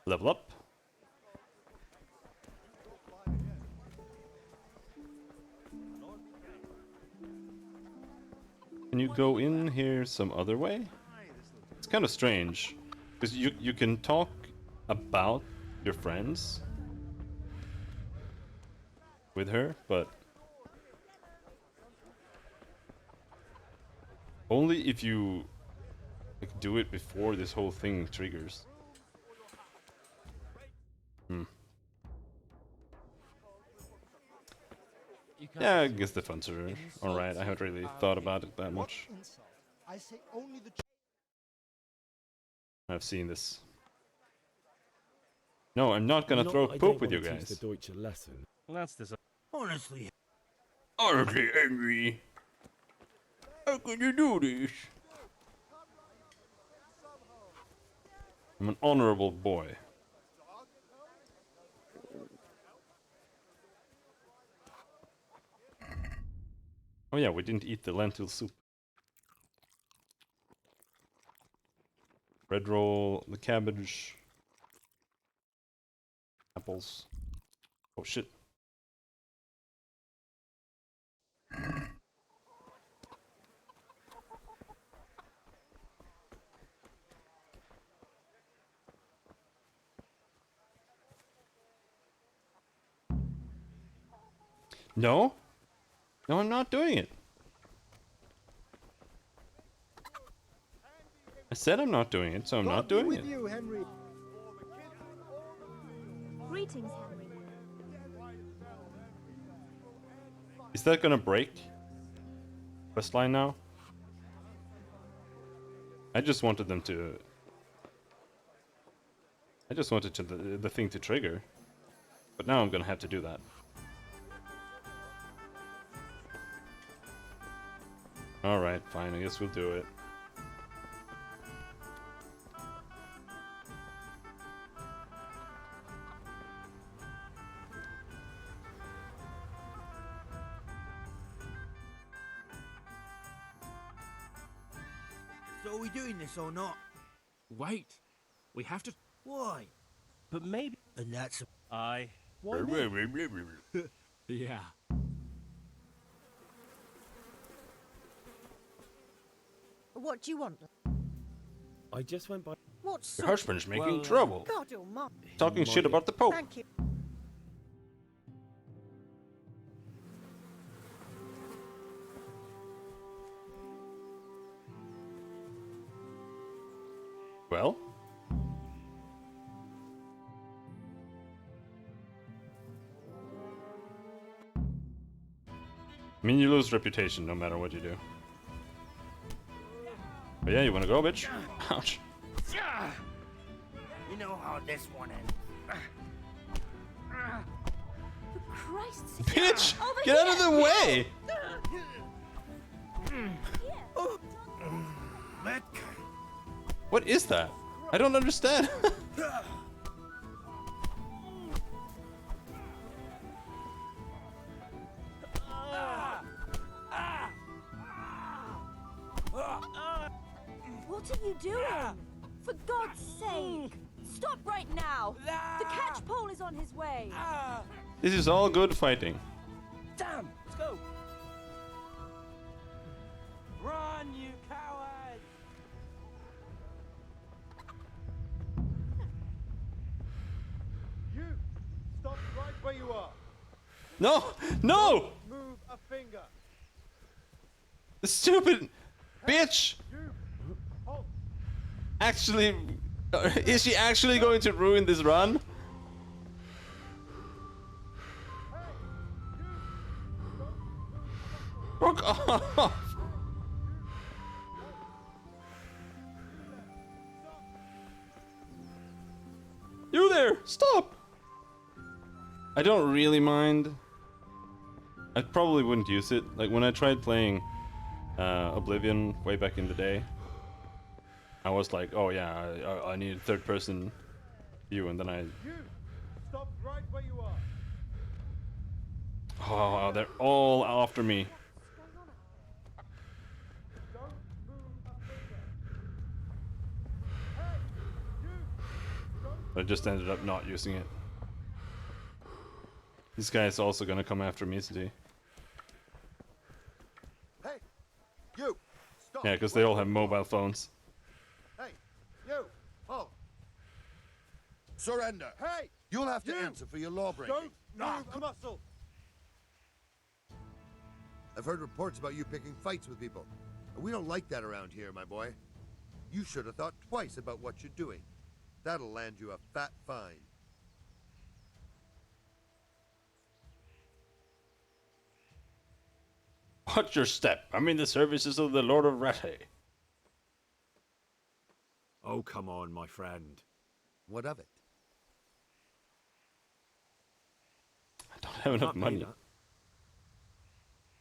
Level up. go in here some other way? It's kind of strange, because you can talk about your friends with her, but only if you like, do it before this whole thing triggers. Hmm. Yeah, I guess the funds are alright. I haven't really thought about it that much. I say only the I've seen this. No, I'm not gonna Not throw that I poop don't with you wanna teach guys. the Deutsch a lesson. That's this. Honestly. Honestly, Henry. How could you do this? I'm an honorable boy. Oh yeah, we didn't eat the lentil soup. Bread roll, the cabbage. Apples. Oh shit. No? No, I'm not doing it. I said I'm not doing it, so I'm not doing it. you, Henry. Greetings, Henry. Is that gonna break? Questline now? I just wanted them to... I just wanted to the thing to trigger. But now I'm gonna have to do that. Alright, fine, I guess we'll do it. So are we doing this or not? Wait. We have to... Why? But maybe... And that's... I... Why me? Yeah. What do you want? I just went by... What Your sort? husband's making Well, trouble. God almighty. Talking shit about the Pope. Thank you. Well? I mean, you lose reputation no matter what you do. But yeah, you wanna go, bitch? Ouch. You know how this one ends. For Christ's sake. Bitch! Over Get out here. of the way! What is that? I don't understand. What are you doing? For God's sake! Stop right now! The catch pole is on his way! This is all good fighting. Damn! Let's go! Run, you coward! You stop right where you are. No! No! Move a finger. The stupid bitch! Halt. Actually, is she actually going to ruin this run? Fuck off! You there! Stop! I don't really mind. I probably wouldn't use it. Like when I tried playing Oblivion way back in the day, I was like, oh yeah, I need third person view, and then I... You stop right where you are. Oh, they're all after me. I just ended up not using it. This guy is also gonna come after me, isn't he? Hey, you Yeah, because they all have mobile phones. Hey, you! Oh! Surrender! Hey! You'll have to answer for your lawbreaking. Don't move muscle. I've heard reports about you picking fights with people. And we don't like that around here, my boy. You should have thought twice about what you're doing. That'll land you a fat fine. Watch your step. I'm in the services of the Lord of Rathay. Oh, come on, my friend. What of it? I don't have enough money.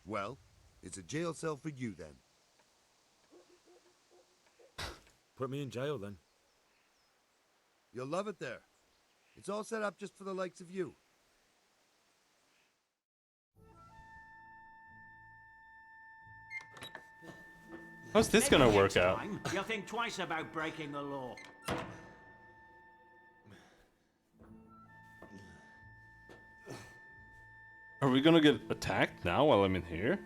Well, it's a jail cell for you then. Put me in jail then. You'll love it there. It's all set up just for the likes of you. How's this gonna work out? You'll think twice about breaking the law. Are we gonna get attacked now while I'm in here?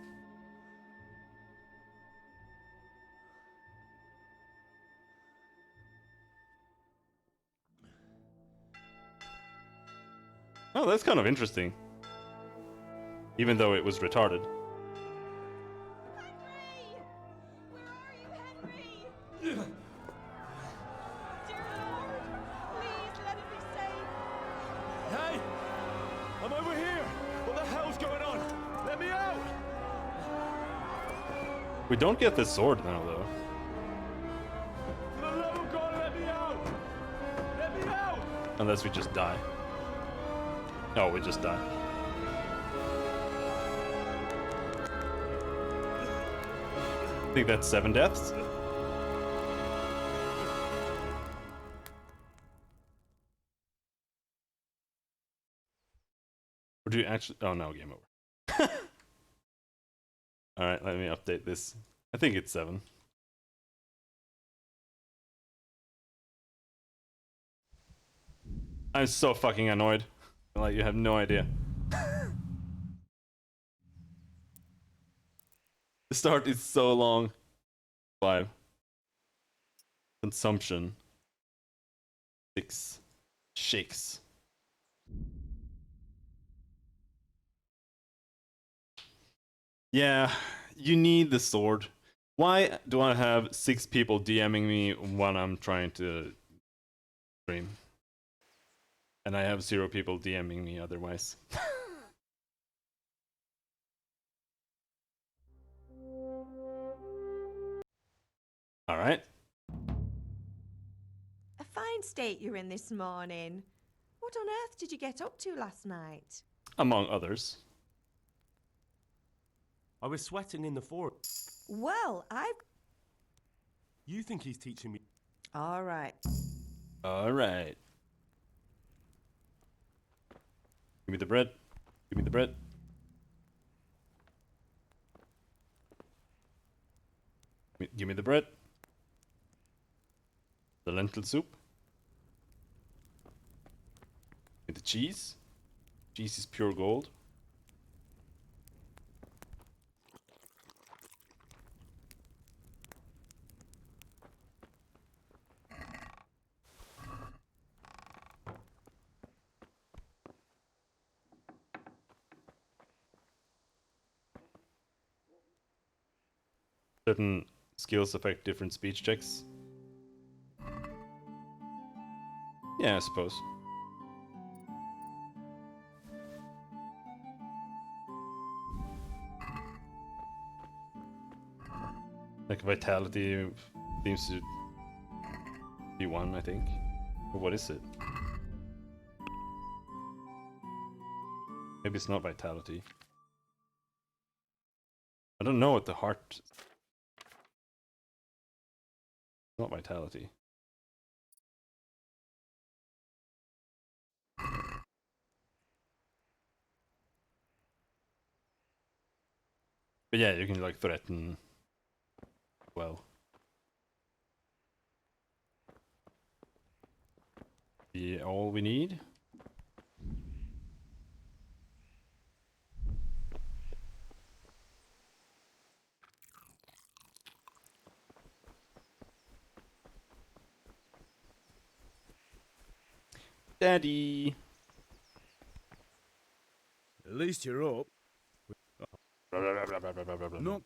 Oh, that's kind of interesting. Even though it was retarded. Hey! I'm over here! What the hell's going on? Let me out! We don't get the sword now, though. For the love of God, let me out! Let me out! Unless we just die. Oh, we just die. I think that's 7 deaths. Or do you actually... Oh, no, game over. Alright, let me update this. I think it's 7. I'm so fucking annoyed. Like, you have no idea. The start is so long. 5. Consumption. 6. Shakes. Yeah, you need the sword. Why do I have 6 people DMing me when I'm trying to stream? And I have 0 people DMing me otherwise. Alright. A fine state you're in this morning. What on earth did you get up to last night? Among others. I was sweating in the forest. Well, You think he's teaching me? All right. Alright. Give me the bread. Give me the bread. Give me the bread. The lentil soup. Give me the cheese. Cheese is pure gold. Certain skills affect different speech checks. Yeah, I suppose. Like vitality seems to be 1, I think. Or what is it? Maybe it's not vitality. I don't know what the heart... Not vitality. But yeah, you can like threaten well. Be all we need. Daddy. At least you're up. No.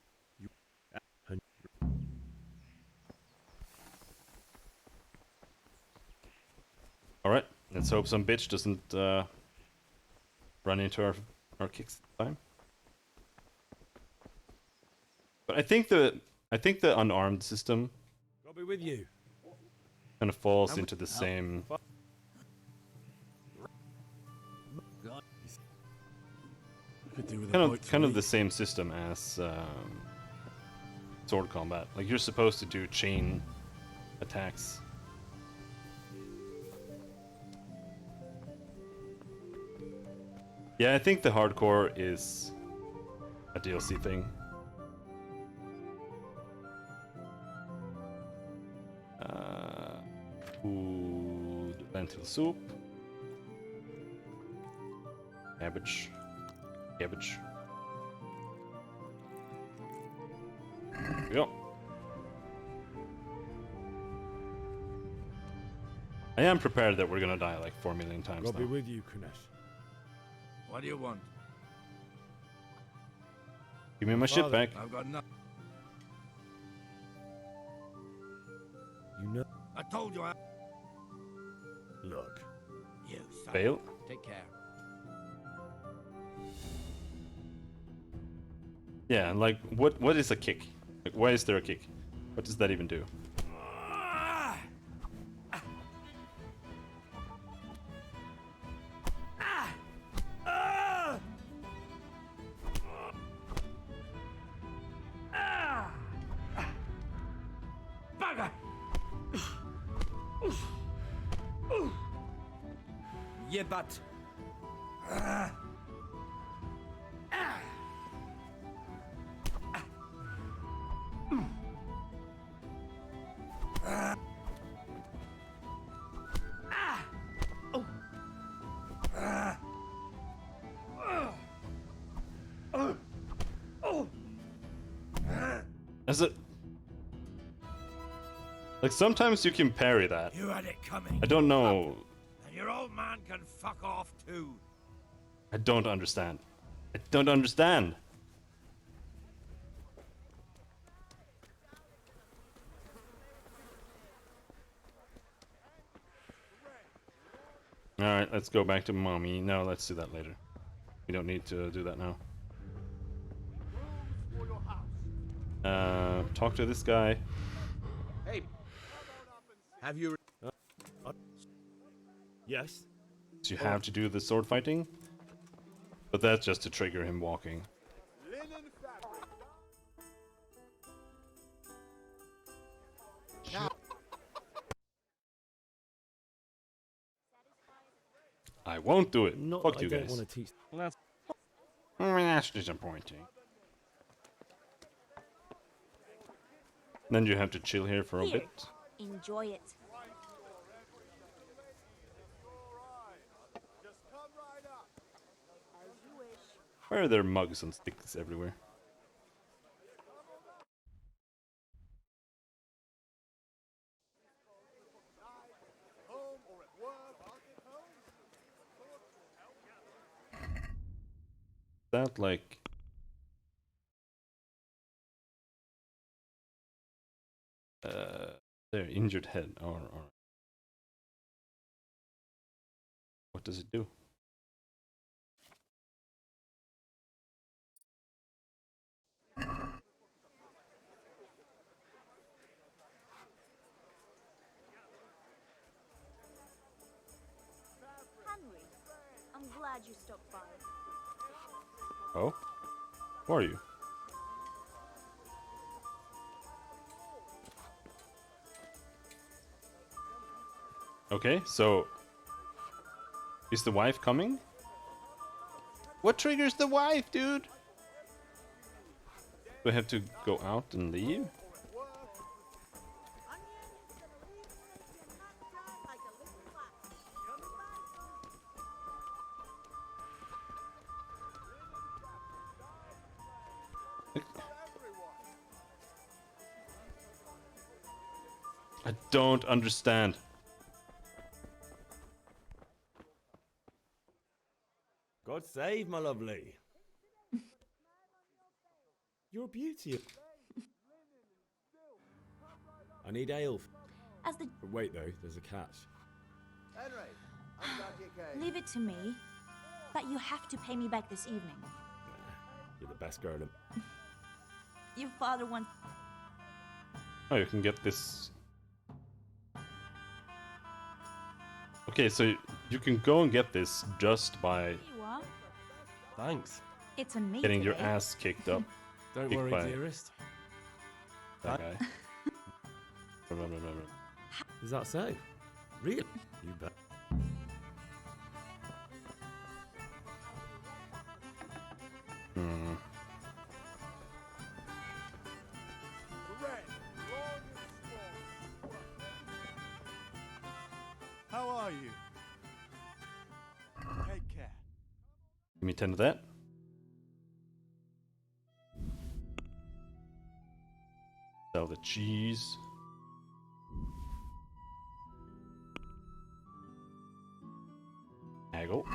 Alright, let's hope some bitch doesn't run into our kicks this time. But I think the unarmed system I'll be with you. kind of falls into the same kind of the same system as sword combat. Like you're supposed to do chain attacks. Yeah, I think the hardcore is a DLC thing. Food, lentil soup, cabbage. There we go. I am prepared that we're gonna die like 4 million times. I'll be with you, Kunesh. What do you want? Give me my shit back. I've got nothing. You know. I told you I. Look. You son. Fail. Take care. Yeah, like what is a kick? Like why is there a kick? What does that even do? Bugger! Yeah, but. Is it like sometimes you can parry that? You had it coming. I don't know. And your old man can fuck off too. I don't understand. I don't understand. Alright, let's go back to mommy. No, let's do that later. We don't need to do that now. Talk to this guy. Hey, have you? Yes. So you have to do the sword fighting, but that's just to trigger him walking. I won't do it. Not Fuck that you I don't guys. want to teach. Well, That's disappointing. Then you have to chill here for a Here, bit. enjoy it. Why are there mugs and sticks everywhere? That like there, injured head or what does it do? Henry, I'm glad you stopped by. Oh? Who are you? Okay, so is the wife coming? What triggers the wife, dude? Do I have to go out and leave? I don't understand. God save my lovely. You're a beauty. I need ale. As the But wait though, there's a catch. Henry, I'm glad you came. leave it to me, but you have to pay me back this evening. You're the best girl in... Your father wants. Oh, you can get this. Okay, so you can go and get this just by You are. Thanks. It's on me. getting your today. ass kicked up. Don't Kicked worry, by dearest. that guy. Is that so? Really? You bet. Hmm. How are you? Take care. Give me 10 of that. Sell the cheese. Haggle.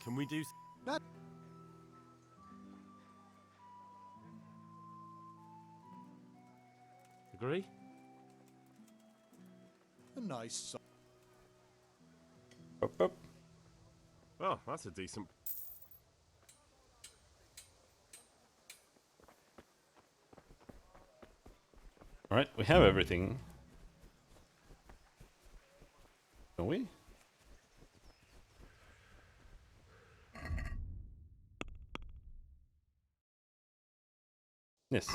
Can we do... Agree? A nice song. Up, up. Oh, that's a decent... Alright, we have everything. Don't we? Yes.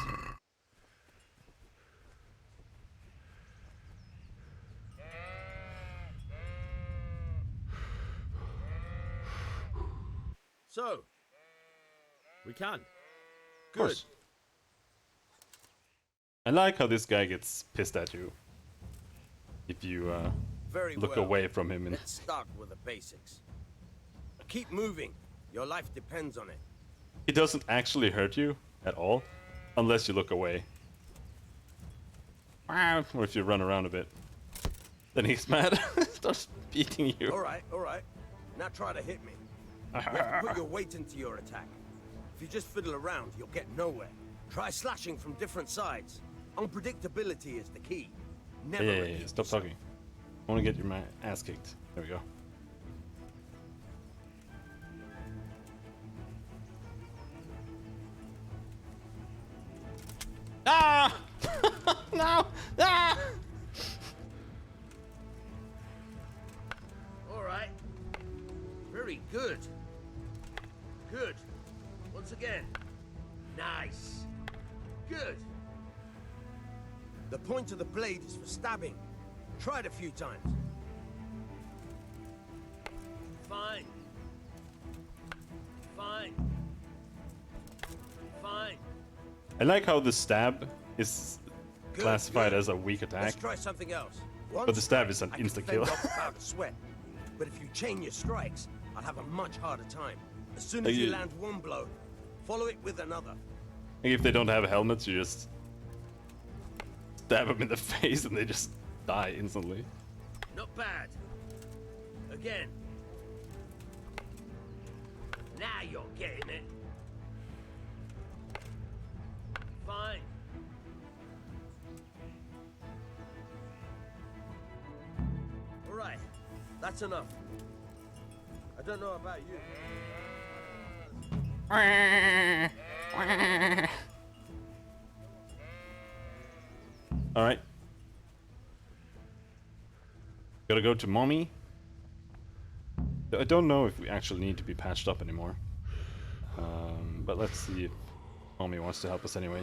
So, We can. Of good. course. I like how this guy gets pissed at you if you Very look well. away from him. And Let's start with the basics. Keep moving. Your life depends on it. he doesn't actually hurt you at all, unless you look away. Or if you run around a bit, then he's mad, starts beating you. All right, all right. Now try to hit me. You have to put your weight into your attack. If you just fiddle around, you'll get nowhere. Try slashing from different sides. Unpredictability is the key. Never Yeah, repeat stop talking. I want to get your ass kicked. There we go. Ah! No! Ah! All right. Very good. Good. Once again. Nice. Good. The point of the blade is for stabbing. Try it a few times. Fine. Fine. Fine. I like how the stab is Good, classified good. as a weak attack, Let's try something else. but the stab is an I can insta fend kill. off a cloud of sweat. But if you chain your strikes, I'll have a much harder time. As soon Like as you you- land one blow, follow it with another. Like if they don't have helmets, you just stab them in the face and they just die instantly. Not bad. Again. Now you're getting it. Fine. All right. That's enough. I don't know about you. Alright. Gotta go to mommy. I don't know if we actually need to be patched up anymore. But let's see if mommy wants to help us anyway.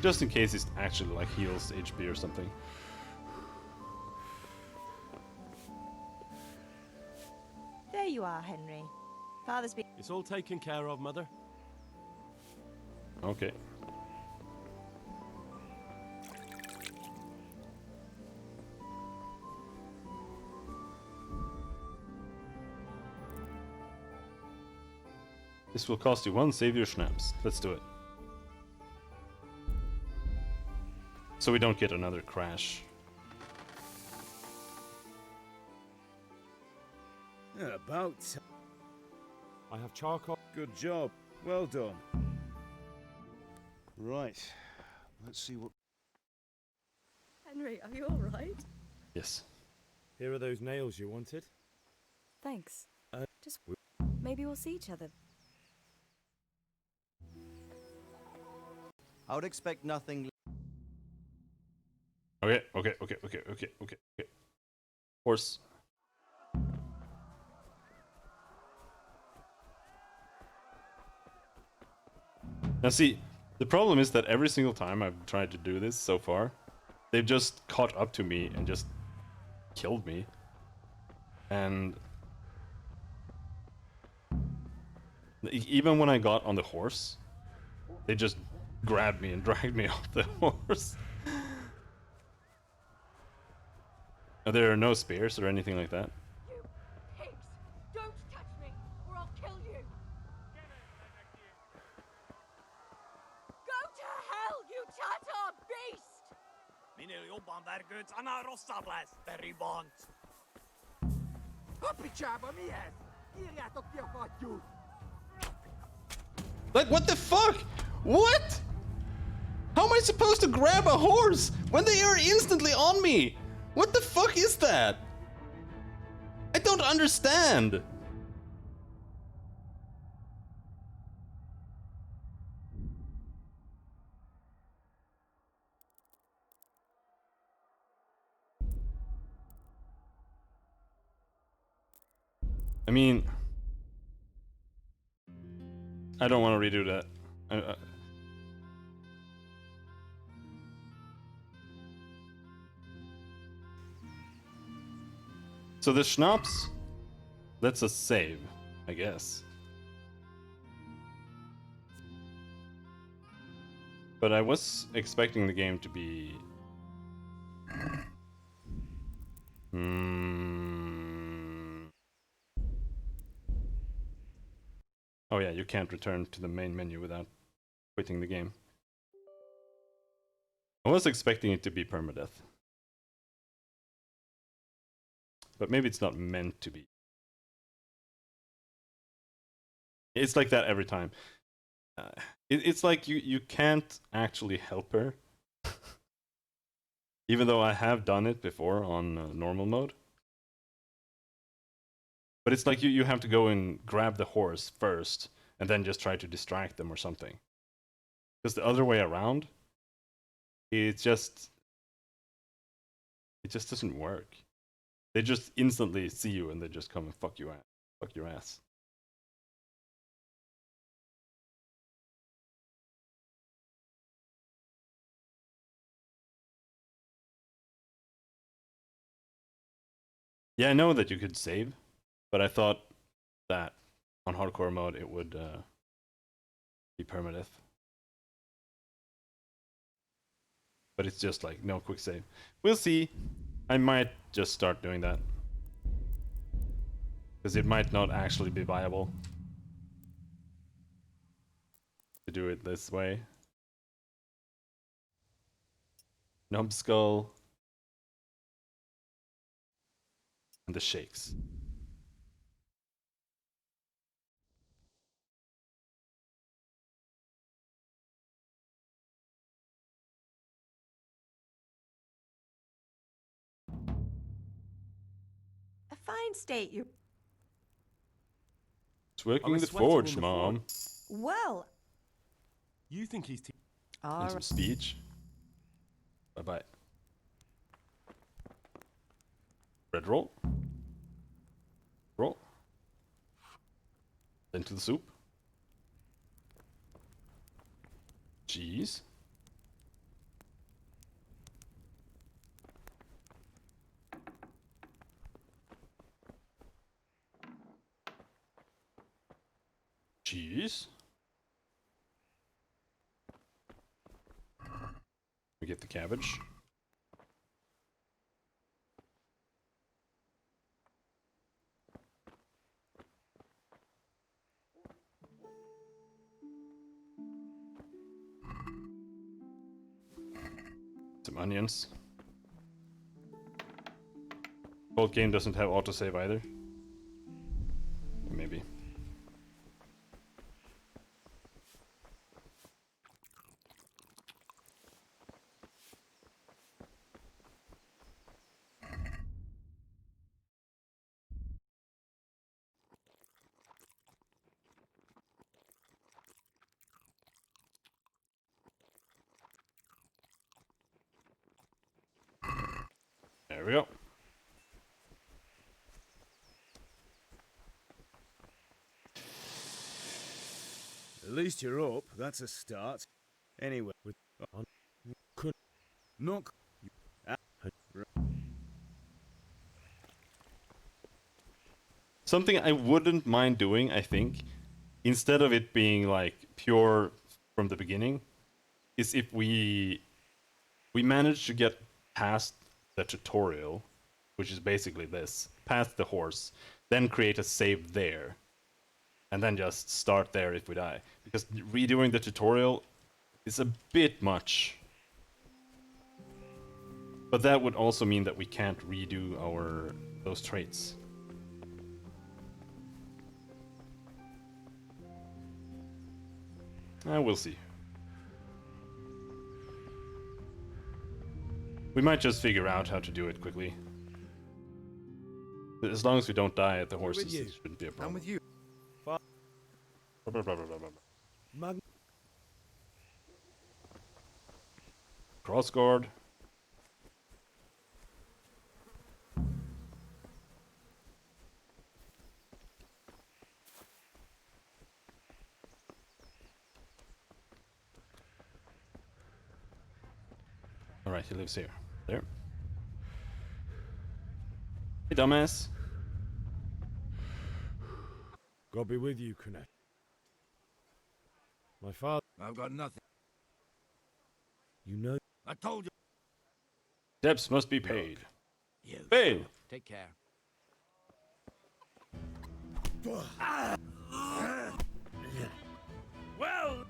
Just in case it actually like heals HP or something. There you are, Henry. Father's been. It's all taken care of, Mother. Okay. This will cost you 1 savior schnapps. Let's do it. So we don't get another crash. About. I have charcoal. Good job. Well done. Right. Let's see what. Henry, are you alright? Yes. Here are those nails you wanted. Thanks. Just maybe we'll see each other. I would expect nothing. Okay. Horse. Now see, the problem is that every single time I've tried to do this so far, they've just caught up to me and just killed me. And even when I got on the horse, they just grabbed me and dragged me off the horse. There are no spears or anything like that. You pigs! Don't touch me, or I'll kill you! Go to hell, you Tatar beast! Minä jobban vergőt, annál rosszabb lesz, Terry Bond! A picsába mihez? Írjátok ki a fattyút! Like, what the fuck? What? How am I supposed to grab a horse when they are instantly on me? What the fuck is that? I don't understand. I mean, I don't want to redo that. So the schnapps lets us save, I guess. But I was expecting the game to be... Oh yeah, you can't return to the main menu without quitting the game. I was expecting it to be permadeath. But maybe it's not meant to be. It's like that every time. It's like you can't actually help her. Even though I have done it before on normal mode. But it's like you have to go and grab the horse first and then just try to distract them or something. Because the other way around, it just doesn't work. They just instantly see you and they just come and fuck your ass. Yeah, I know that you could save, but I thought that on hardcore mode it would be permadeath. But it's just like no quick save. We'll see. I might just start doing that. Because it might not actually be viable to do it this way. Numbskull. And the shakes. A fine state you're... It's working the forge, Mom. Well... You think he's... And some speech. Bye-bye. Bread roll. Roll. Into the soup. Cheese. Cheese. We get the cabbage. Some onions. Old game doesn't have autosave either. Maybe. There we go. At least you're up. That's a start. Anyway, with could not. Something I wouldn't mind doing, I think, instead of it being like pure from the beginning, is if we manage to get past the tutorial, which is basically this, past the horse, then create a save there, and then just start there if we die. Because redoing the tutorial is a bit much. But that would also mean that we can't redo those traits. We'll see. We might just figure out how to do it quickly. As long as we don't die at the horses, it shouldn't be a problem. I'm with you. Cross guard. Alright, he lives here. There. Hey, dumbass. God be with you, Kunet. My father. I've got nothing. You know. I told you. Debts must be paid. You. Pay. Take care. Well.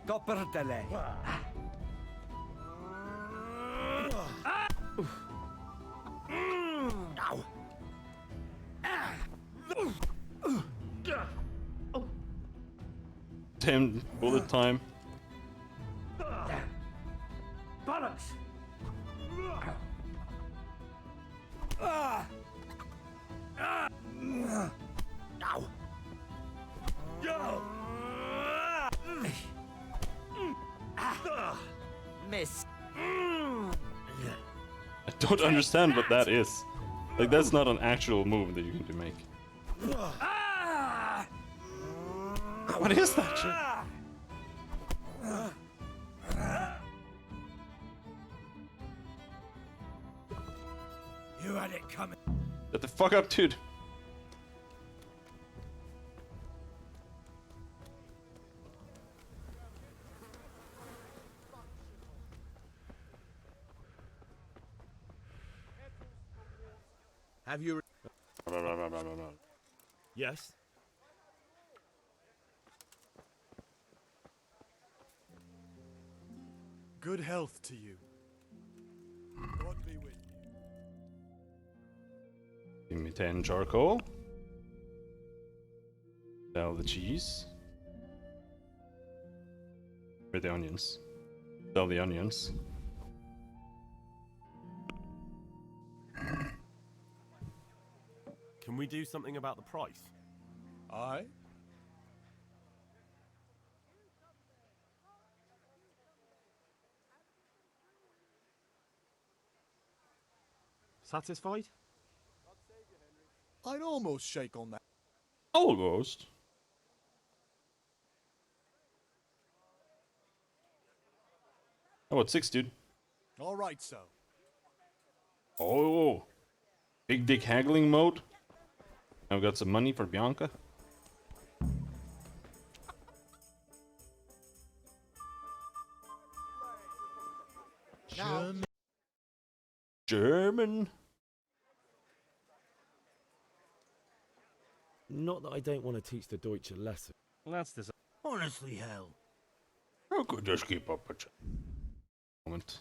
Coppertele. Damn bullet time. Bollocks! Miss. I don't understand what that is. Like, that's not an actual move that you can make. What is that shit? You had it coming. Shut the fuck up, dude. Have you... Yes? Good health to you. God be with you. Give me 10 charcoal. Sell the cheese. Where are the onions? Sell the onions. Can we do something about the price? Aye? Satisfied? I'd almost shake on that. Almost. How about 6, dude? All right, so. Oh, big dick haggling mode. Now we got some money for Bianca. Now, German. Not that I don't want to teach the Deutsch a lesson. That's this. Honestly, hell. I could just keep up with you. Moment.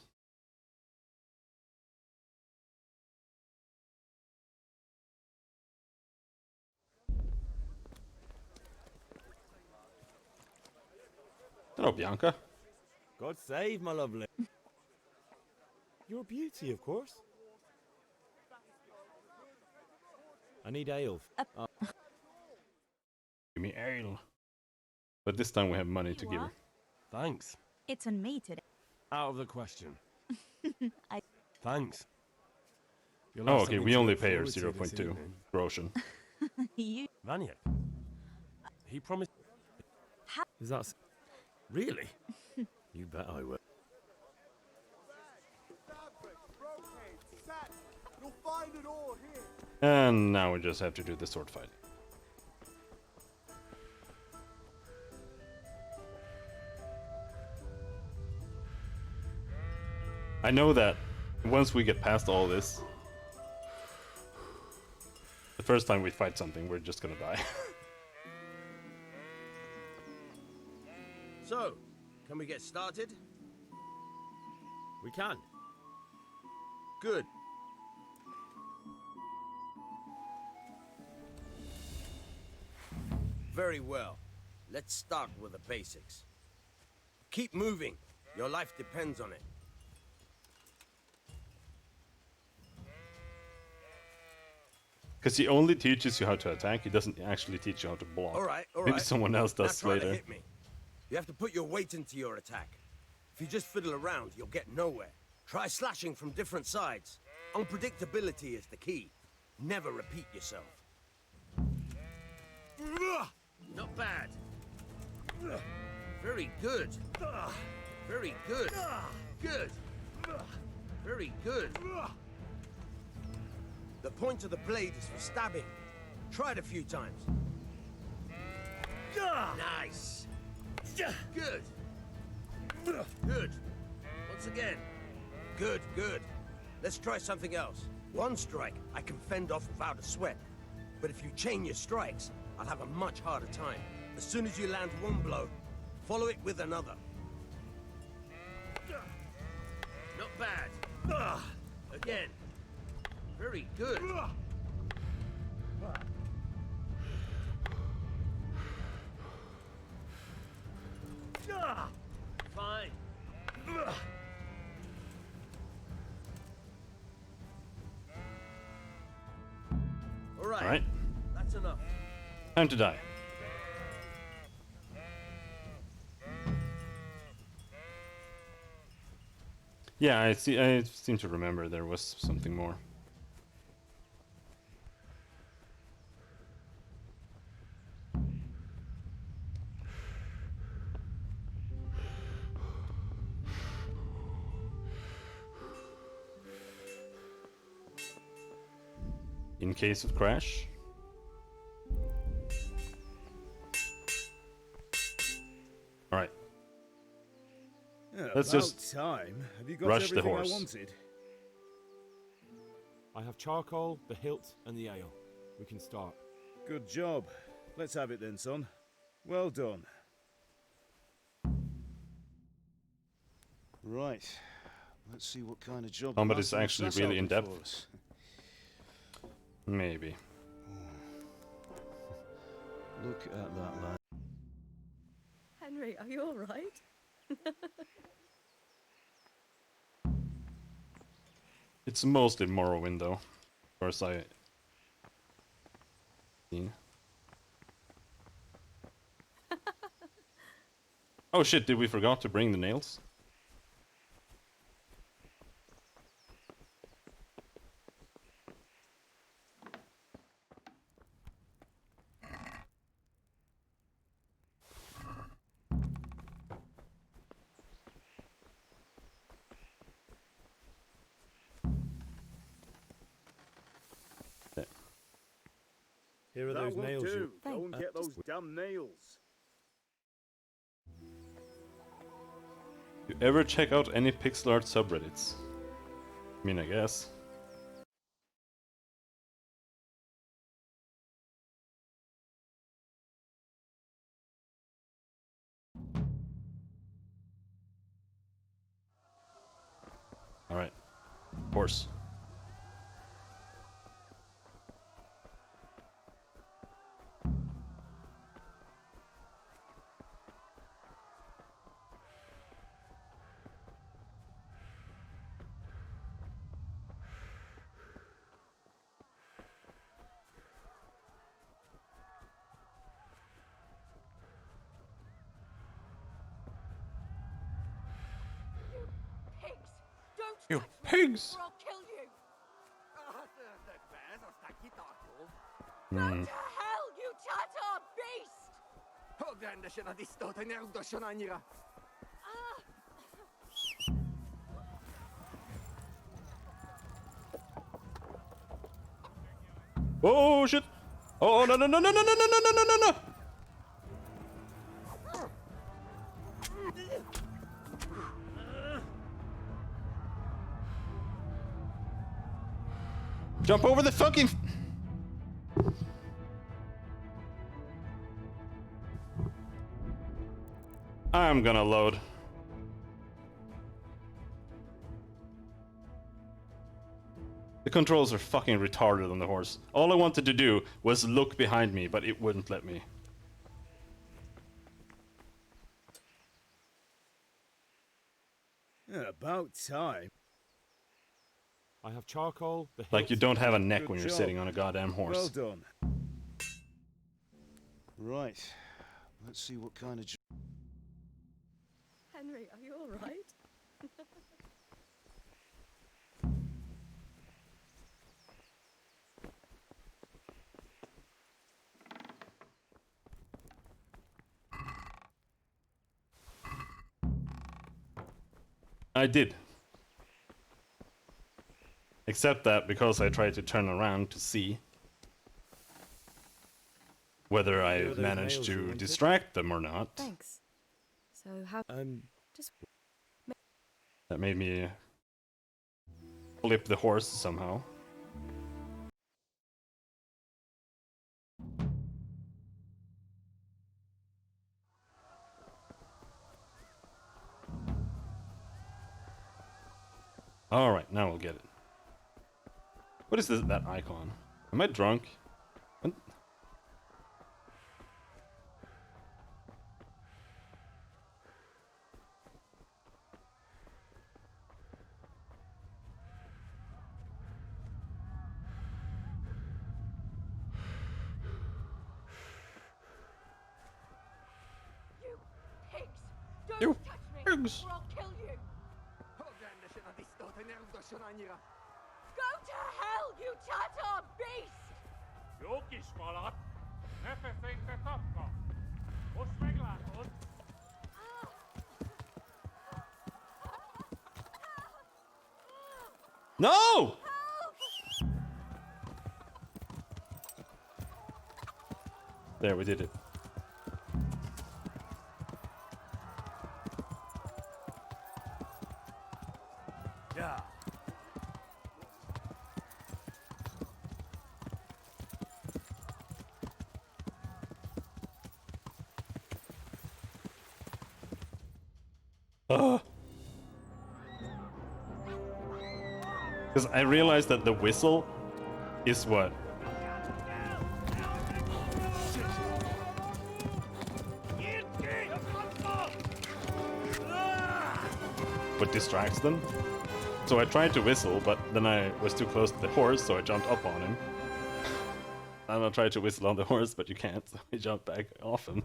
Hello, Bianca. God save my lovely. Your beauty, of course. I need ale. Give me ale. But this time we have money to give her. Thanks. It's on me today. Out of the question. I Thanks. You'll Oh, have okay, something we to only look pay her forward to this 0.2 evening. groschen. you Vanya. He promised. Is that really? You bet I will. you'll find it all here. And now we just have to do the sword fight. I know that once we get past all this, the first time we fight something, we're just gonna die. So, can we get started? We can. Good. Very well. Let's start with the basics. Keep moving. Your life depends on it. Because he only teaches you how to attack, he doesn't actually teach you how to block. All right. Maybe someone else Now does try to later. hit me. You have to put your weight into your attack. If you just fiddle around, you'll get nowhere. Try slashing from different sides. Unpredictability is the key. Never repeat yourself. Not bad. Very good. Very good. Good. Very good. The point of the blade is for stabbing. Try it a few times. Nice. Good. Good. Once again. Good, good. Let's try something else. One strike I can fend off without a sweat. But if you chain your strikes, I'll have a much harder time. As soon as you land one blow, follow it with another. Not bad. Again. Very good. Fine. All right. All right. That's enough. Time to die. Yeah, I see. I seem to remember there was something more. In case of crash. All right. Yeah, Let's about just time. Have you got rush the everything horse. I wanted? I have charcoal, the hilt, and the ale. We can start. Good job. Let's have it then, son. Well done. Right. Let's see what kind of job. Combat the is last actually one's really in out depth. for us. Maybe. Look at that lad. Henry, are you all right? It's mostly Morrowind, though. Of course, I. Oh shit! Did we forgot to bring the nails? Here are That those will nails. do. You... Go and get those damn nails. You ever check out any pixel art subreddits? I mean, I guess. Alright. Horse. You You pigs! or I'll kill you! Hmm. Go to hell, you Tatar beast! Oh shit! Oh no no no no no no no no no no no! Jump over the fucking. I'm gonna load. The controls are fucking retarded on the horse. All I wanted to do was look behind me, but it wouldn't let me. Yeah, about time. I have charcoal. The Like you don't have a neck Good when you're job. sitting on a goddamn horse. Well done. Right. Let's see what kind of... Henry, are you all right? I did. Except that because I tried to turn around to see whether I those managed nails you to wanted? distract them or not. Thanks. So how? Just That made me flip the horse somehow. Alright, now we'll get it. What is this, that icon? Am I drunk? What? You pigs! Don't touch me, or I'll kill you! Go to hell, you Tatar beast! No! There, we did it. Yeah. Because I realized that the whistle is what distracts them. So I tried to whistle, but then I was too close to the horse, so I jumped up on him. And I tried to whistle on the horse, but you can't, so I jumped back off him.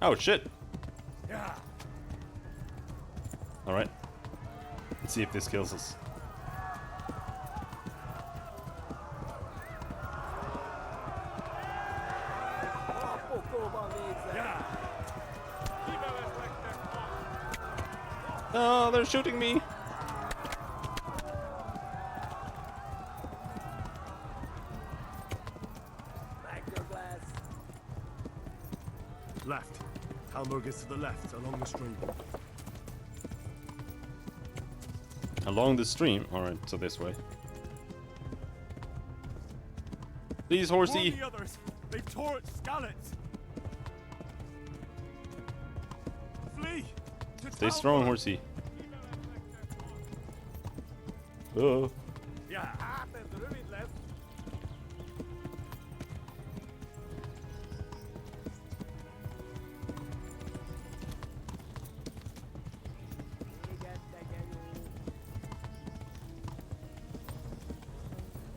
Oh shit! Alright. Let's see if this kills us. Oh, they're shooting me! Hamburg is to the left, along the stream. Along the stream? Alright, so this way. Please, horsey! Warn the others! They've tore at Skalitz! Flee! Stay strong, horsey. Oh. Yeah.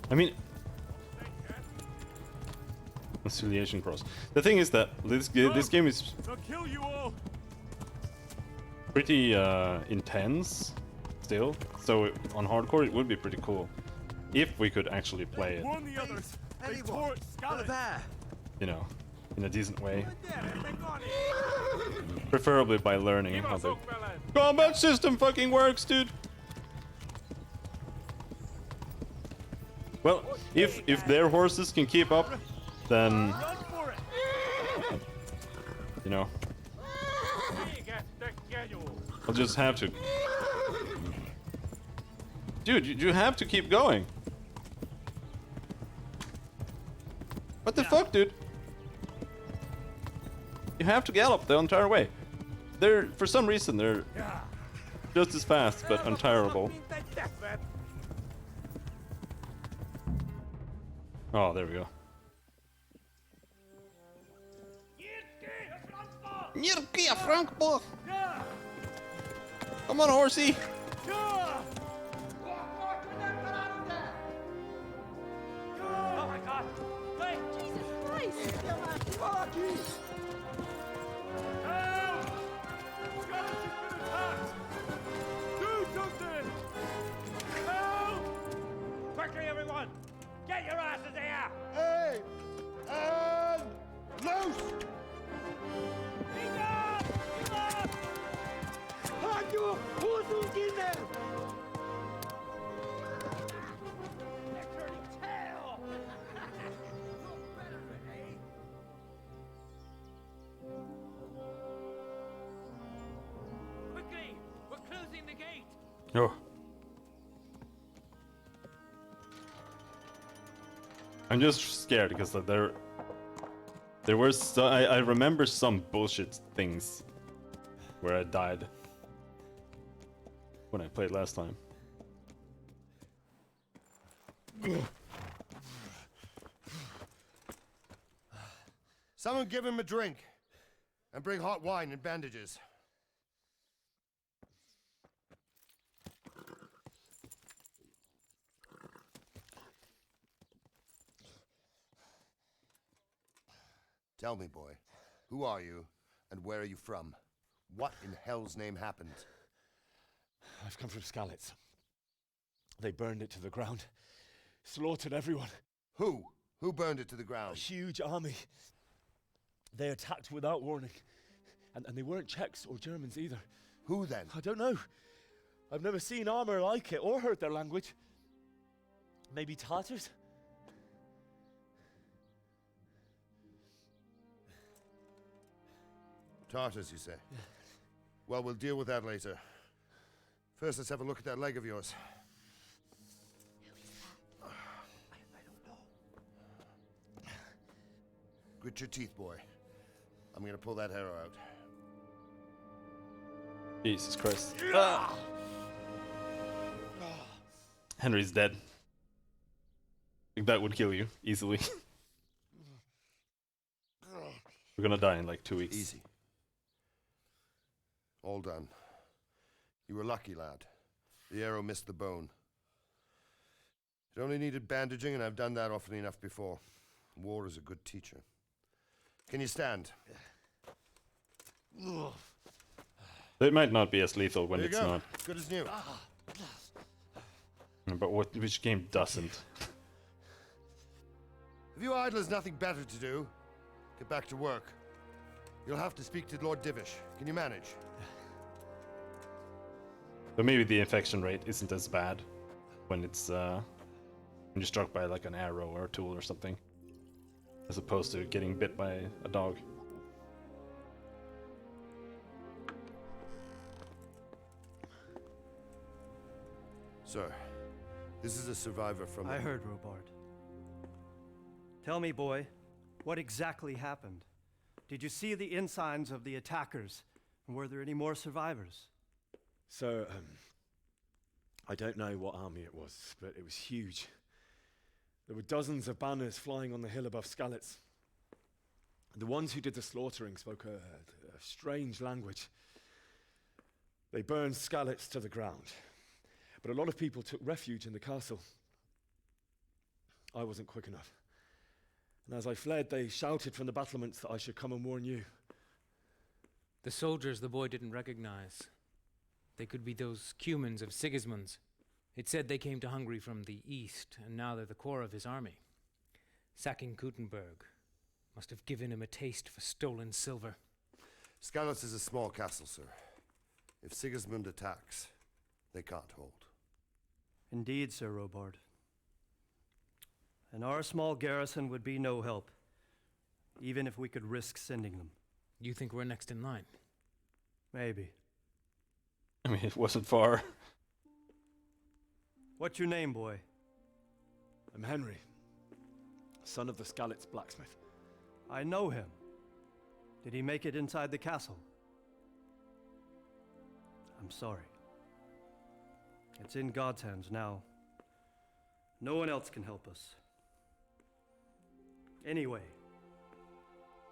I mean, Conciliation Cross. The thing is that this game is Kill you all. pretty intense still. So on hardcore it would be pretty cool if we could actually play it. Warn the others. They tore at Skalitz. You know, in a decent way. Preferably by learning how the combat system fucking works, dude. Well, if their horses can keep up, then you know, I'll just have to. Dude, you have to keep going. What the fuck, dude? You have to gallop the entire way. They're, for some reason, they're just as fast, but untireable. Oh, there we go. Come on, horsey. Oh my god! Hey! Jesus Christ! Help! Skalitz has been attacked! Do something! Help! Quickly, everyone! Get your asses here! Hey! Loose! Quickly! We're closing the gate! Oh. I'm just scared because there were I remember some bullshit things where I died when I played last time. Someone give him a drink. And bring hot wine and bandages. Tell me, boy, who are you and where are you from? What in hell's name happened? I've come from Skalitz. They burned it to the ground. Slaughtered everyone. Who? Who burned it to the ground? A huge army. They attacked without warning. And they weren't Czechs or Germans either. Who then? I don't know. I've never seen armor like it or heard their language. Maybe Tatars? Tartars, you say? Yeah. Well, we'll deal with that later. First, let's have a look at that leg of yours. I don't know. Grit your teeth, boy. I'm gonna pull that arrow out. Jesus Christ. Ah! Henry's dead. I think that would kill you easily. We're gonna die in like 2 weeks. Easy. All done. You were lucky, lad. The arrow missed the bone. It only needed bandaging, and I've done that often enough before. War is a good teacher. Can you stand? It might not be as lethal when it's not. Good as new. But which game doesn't? If you idlers nothing better to do, get back to work. You'll have to speak to Lord Divish. Can you manage? But maybe the infection rate isn't as bad when it's when you're struck by like an arrow or a tool or something, as opposed to getting bit by a dog. Sir, this is a survivor from... I heard, Robard. Tell me, boy, what exactly happened? Did you see the ensigns of the attackers? And were there any more survivors? So, I don't know what army it was, but it was huge. There were dozens of banners flying on the hill above Skalitz. The ones who did the slaughtering spoke a strange language. They burned Skalitz to the ground, but a lot of people took refuge in the castle. I wasn't quick enough. And as I fled, they shouted from the battlements that I should come and warn you. The soldiers the boy didn't recognize. They could be those Cumans of Sigismund's. It said they came to Hungary from the east, and now they're the core of his army. Sacking Gutenberg must have given him a taste for stolen silver. Skalitz is a small castle, sir. If Sigismund attacks, they can't hold. Indeed, Sir Robard. And our small garrison would be no help, even if we could risk sending them. You think we're next in line? Maybe. I mean, it wasn't far. What's your name, boy? I'm Henry, son of the Skalitz blacksmith. I know him. Did he make it inside the castle? I'm sorry. It's in God's hands now. No one else can help us. Anyway,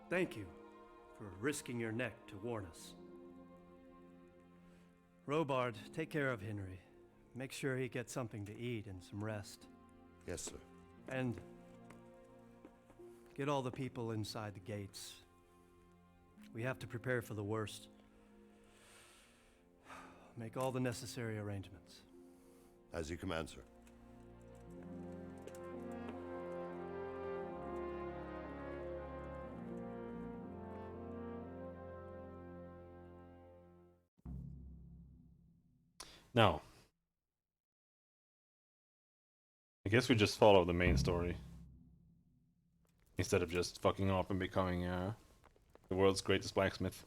thank you for risking your neck to warn us. Robard, take care of Henry. Make sure he gets something to eat and some rest. Yes, sir. And get all the people inside the gates. We have to prepare for the worst. Make all the necessary arrangements. As you command, sir. Now, I guess we just follow the main story instead of just fucking off and becoming the world's greatest blacksmith.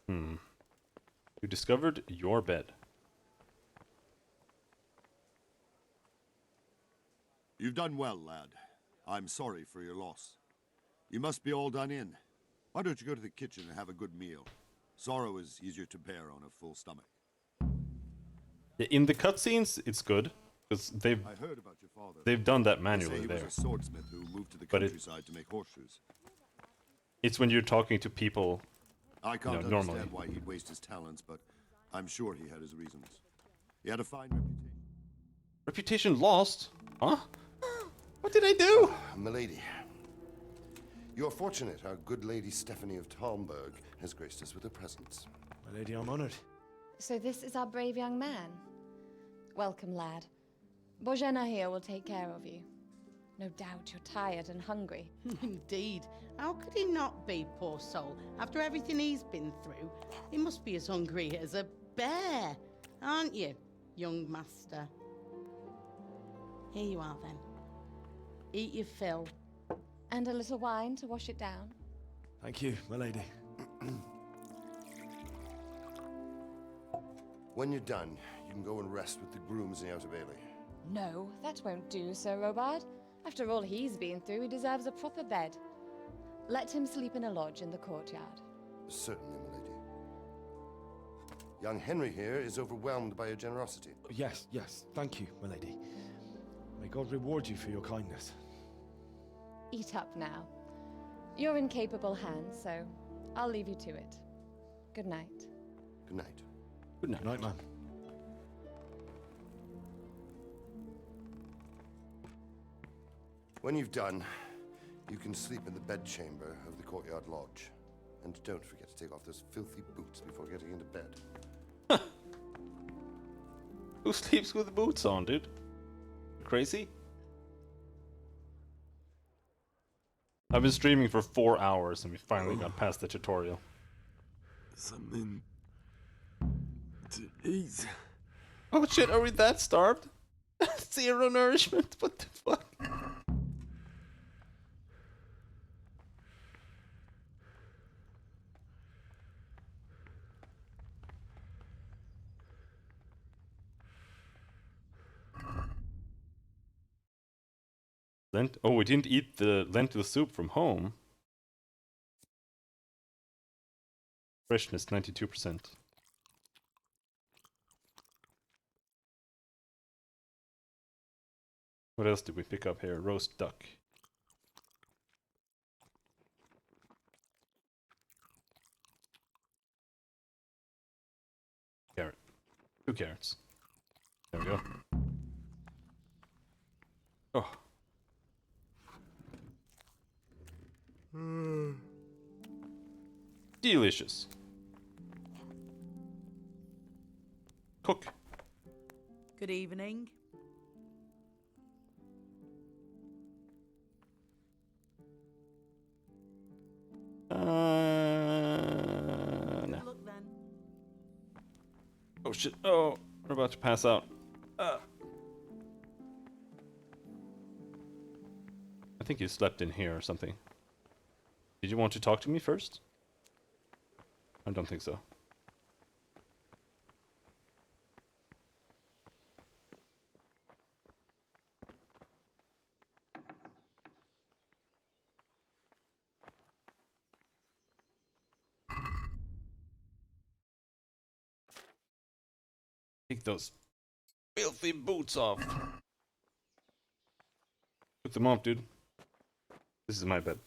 You discovered your bed. You've done well, lad. I'm sorry for your loss. You must be all done in. Why don't you go to the kitchen and have a good meal? Sorrow is easier to bear on a full stomach. In the cutscenes, it's good because they've heard about your father. They've done that They manually say he there. was a swordsmith who moved to the But countryside to make horseshoes. It's when you're talking to people, I can't normally. understand why he'd waste his talents, but I'm sure he had his reasons. He had a fine reputation. Reputation lost? Huh? What did I do? Milady, you're fortunate our good lady Stephanie of Talmberg has graced us with her presence. My lady, I'm honored. So this is our brave young man. Welcome, lad. Bozhena here will take care of you. No doubt you're tired and hungry. Indeed. How could he not be, poor soul? After everything he's been through, he must be as hungry as a bear, aren't you, young master? Here you are, then. Eat your fill. And a little wine to wash it down. Thank you, my lady. When you're done, you can go and rest with the grooms in the Outer Bailey. No, that won't do, Sir Robard. After all he's been through, he deserves a proper bed. Let him sleep in a lodge in the courtyard. Certainly, milady. Young Henry here is overwhelmed by your generosity. Yes, thank you, my lady. May God reward you for your kindness. Eat up now. You're in capable hands, so I'll leave you to it. Good night. Good night. Good night. Good night, ma'am. When you've done, you can sleep in the bedchamber of the courtyard lodge. And don't forget to take off those filthy boots before getting into bed. Who sleeps with boots on, dude? Crazy? I've been streaming for 4 hours and we finally got past the tutorial. Something to eat. Oh shit, are we that starved? Zero nourishment? What the fuck? Oh, we didn't eat the lentil soup from home. Freshness 92%. What else did we pick up here? Roast duck. Carrot. 2 carrots. There we go. Oh. Delicious. Cook. Good evening. No. Look then. Oh shit. Oh, we're about to pass out. I think you slept in here or something. Did you want to talk to me first? I don't think so. Take those filthy boots off. Took them off, dude. This is my bed.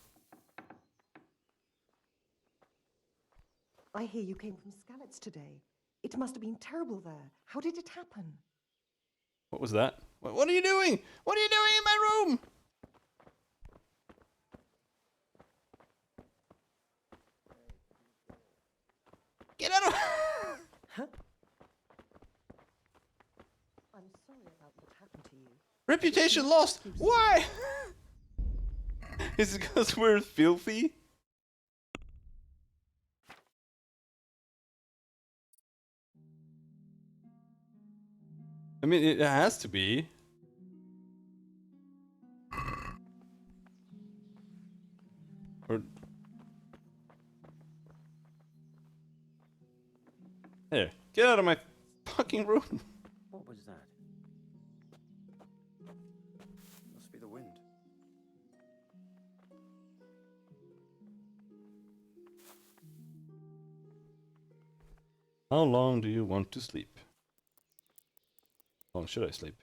I hear you came from Skalitz today. It must have been terrible there. How did it happen? What was that? What are you doing? What are you doing in my room? Get out of... Huh? I'm sorry about what happened to you. Reputation lost. Why? Is it because we're filthy? I mean, it has to be. Or... Here, get out of my fucking room. What was that? Must be the wind. How long do you want to sleep? How long should I sleep?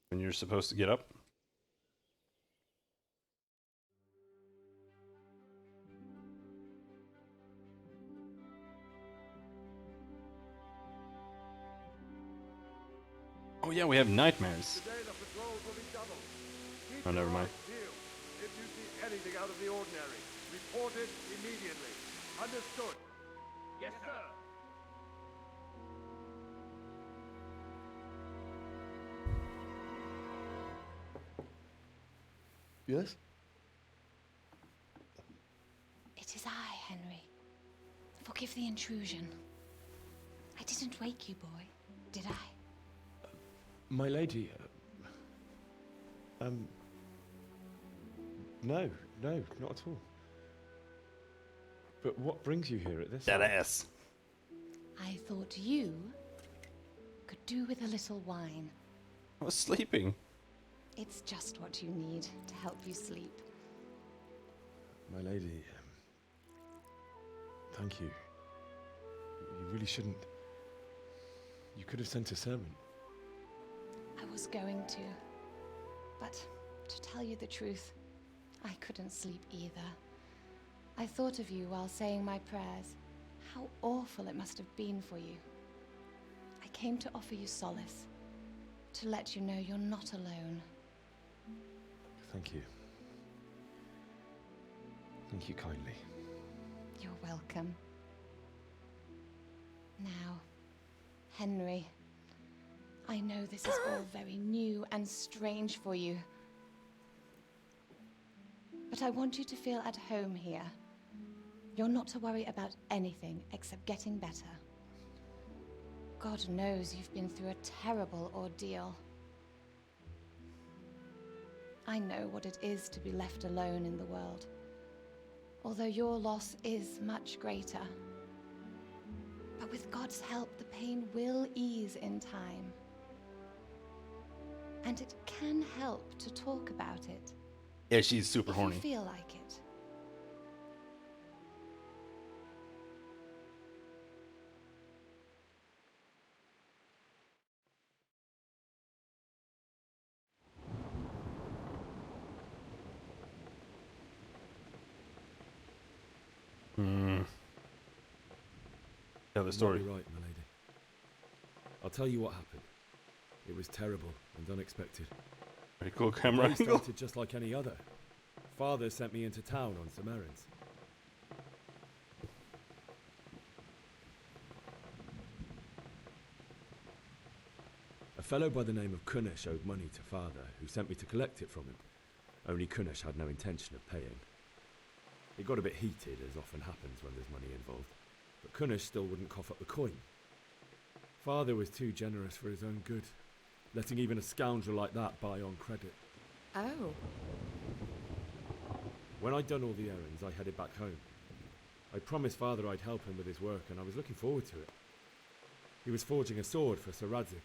When you're supposed to get up? Oh yeah, we have nightmares. Oh, never mind. If you see anything out of the ordinary, report it immediately. Understood? Yes, sir. Yes? It is I, Henry. Forgive the intrusion. I didn't wake you, boy, did I? My lady, no, not at all. But what brings you here at this That hour? ass. I thought you could do with a little wine. I was sleeping. It's just what you need to help you sleep. My lady, thank you. You really shouldn't. You could have sent a servant. I was going to. But to tell you the truth, I couldn't sleep either. I thought of you while saying my prayers. How awful it must have been for you. I came to offer you solace, to let you know you're not alone. Thank you. Thank you kindly. You're welcome. Now, Henry, I know this is all very new and strange for you. But I want you to feel at home here. You're not to worry about anything except getting better. God knows you've been through a terrible ordeal. I know what it is to be left alone in the world, although your loss is much greater. But with God's help, the pain will ease in time. And it can help to talk about it. Yeah, she's super if horny. You feel like it. Tell the story. You might be right, my lady. I'll tell you what happened. It was terrible and unexpected. Pretty cool camera It angle. started just like any other. Father sent me into town on some errands. A fellow by the name of Kunesh owed money to Father, who sent me to collect it from him. Only Kunesh had no intention of paying. It got a bit heated, as often happens when there's money involved, but Kunesh still wouldn't cough up the coin. Father was too generous for his own good, letting even a scoundrel like that buy on credit. Oh. When I'd done all the errands, I headed back home. I promised Father I'd help him with his work, and I was looking forward to it. He was forging a sword for Sir Radzik.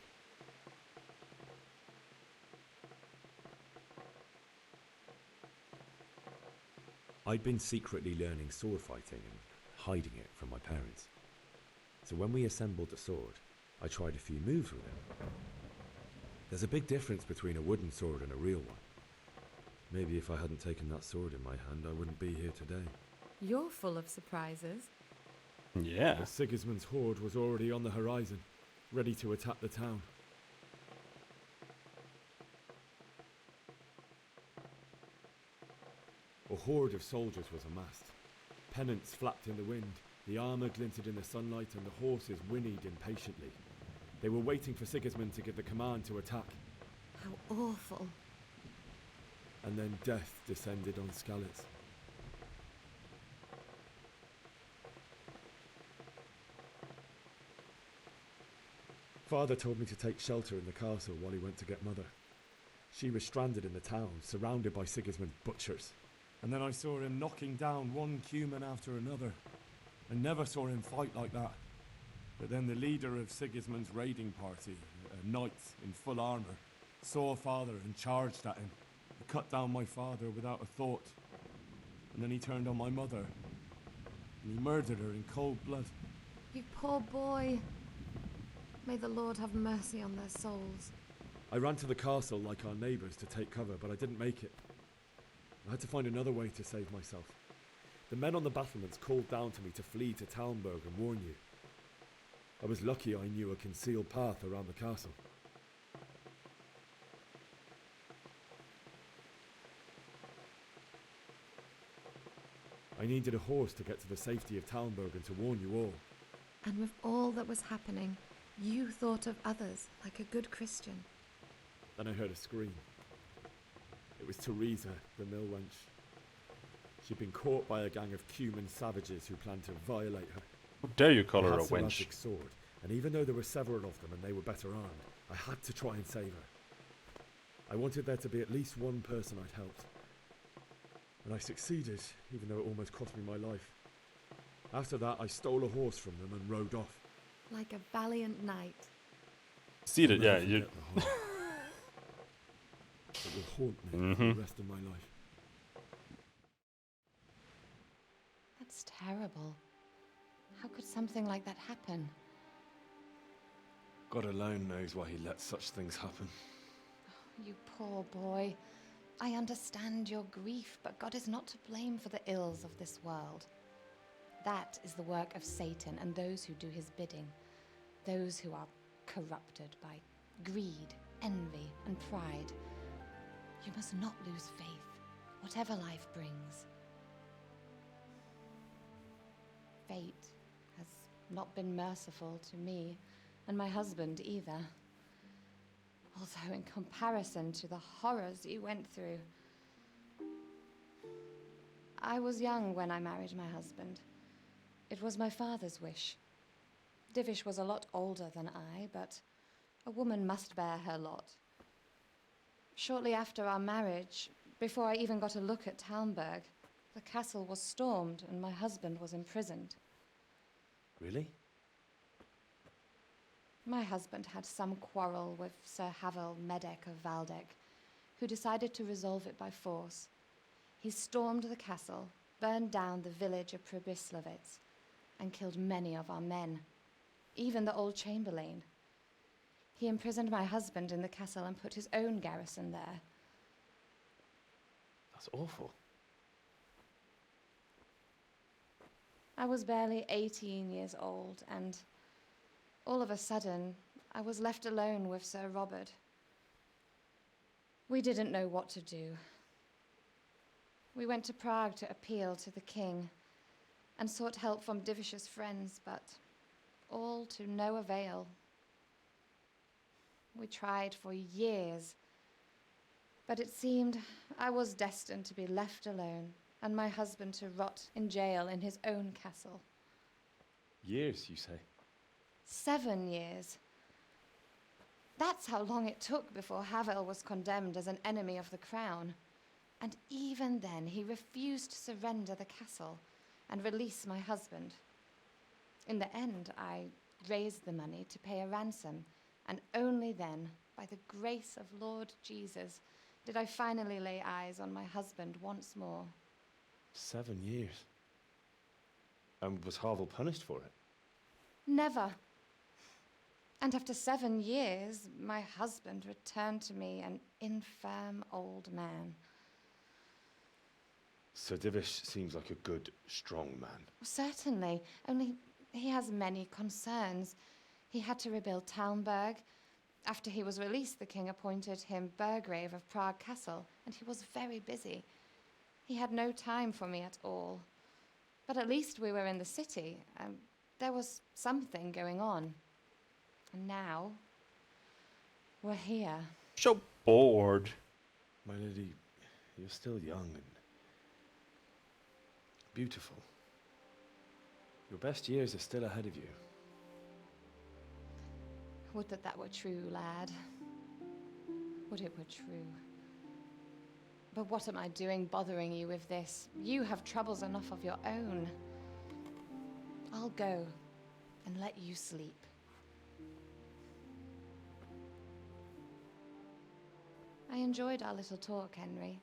I'd been secretly learning sword fighting and hiding it from my parents. So when we assembled the sword, I tried a few moves with it. There's a big difference between a wooden sword and a real one. Maybe if I hadn't taken that sword in my hand, I wouldn't be here today. You're full of surprises. Yeah. But Sigismund's horde was already on the horizon, ready to attack the town. A horde of soldiers was amassed. Pennants flapped in the wind, the armour glinted in the sunlight, and the horses whinnied impatiently. They were waiting for Sigismund to give the command to attack. How awful. And then death descended on Skalitz. Father told me to take shelter in the castle while he went to get Mother. She was stranded in the town, surrounded by Sigismund's butchers. And then I saw him knocking down one Cuman after another. I never saw him fight like that. But then the leader of Sigismund's raiding party, a knight in full armour, saw Father and charged at him. He cut down my father without a thought. And then he turned on my mother. And he murdered her in cold blood. You poor boy. May the Lord have mercy on their souls. I ran to the castle like our neighbours to take cover, but I didn't make it. I had to find another way to save myself. The men on the battlements called down to me to flee to Talmberg and warn you. I was lucky I knew a concealed path around the castle. I needed a horse to get to the safety of Talmberg and to warn you all. And with all that was happening, you thought of others like a good Christian. Then I heard a scream. It was Teresa, the mill wench. She'd been caught by a gang of Cuman savages who planned to violate her. How dare you call They her had a Sir wench? Radzig's sword, and even though there were several of them and they were better armed, I had to try and save her. I wanted there to be at least one person I'd helped. And I succeeded, even though it almost cost me my life. After that, I stole a horse from them and rode off. Like a valiant knight. Seated, I'll yeah. never You. forget the horse. It will haunt me for the rest of my life. That's terrible. How could something like that happen? God alone knows why he lets such things happen. You poor boy. I understand your grief, but God is not to blame for the ills of this world. That is the work of Satan and those who do his bidding. Those who are corrupted by greed, envy, and pride. You must not lose faith, whatever life brings. Fate has not been merciful to me, and my husband either. Although in comparison to the horrors you went through. I was young when I married my husband. It was my father's wish. Divish was a lot older than I, but a woman must bear her lot. Shortly after our marriage, before I even got a look at Talmberg, the castle was stormed and my husband was imprisoned. Really? My husband had some quarrel with Sir Havel Medek of Valdek, who decided to resolve it by force. He stormed the castle, burned down the village of Pribyslavitz, and killed many of our men, even the old chamberlain. He imprisoned my husband in the castle and put his own garrison there. That's awful. I was barely 18 years old, and all of a sudden, I was left alone with Sir Robert. We didn't know what to do. We went to Prague to appeal to the king and sought help from Divish's friends, but all to no avail. We tried for years, but it seemed I was destined to be left alone and my husband to rot in jail in his own castle. Years, you say? 7 years. That's how long it took before Havel was condemned as an enemy of the crown. And even then, he refused to surrender the castle and release my husband. In the end, I raised the money to pay a ransom, and only then, by the grace of Lord Jesus, did I finally lay eyes on my husband once more. 7 years. And was Havel punished for it? Never. And after 7 years, my husband returned to me an infirm old man. Sir Divish seems like a good, strong man. Certainly, only he has many concerns. He had to rebuild Talmberg. After he was released, the king appointed him Burgrave of Prague Castle, and he was very busy. He had no time for me at all. But at least we were in the city. There was something going on. And now, we're here. So bored. My lady, you're still young and beautiful. Your best years are still ahead of you. Would that that were true, lad. Would it were true. But what am I doing bothering you with this? You have troubles enough of your own. I'll go and let you sleep. I enjoyed our little talk, Henry.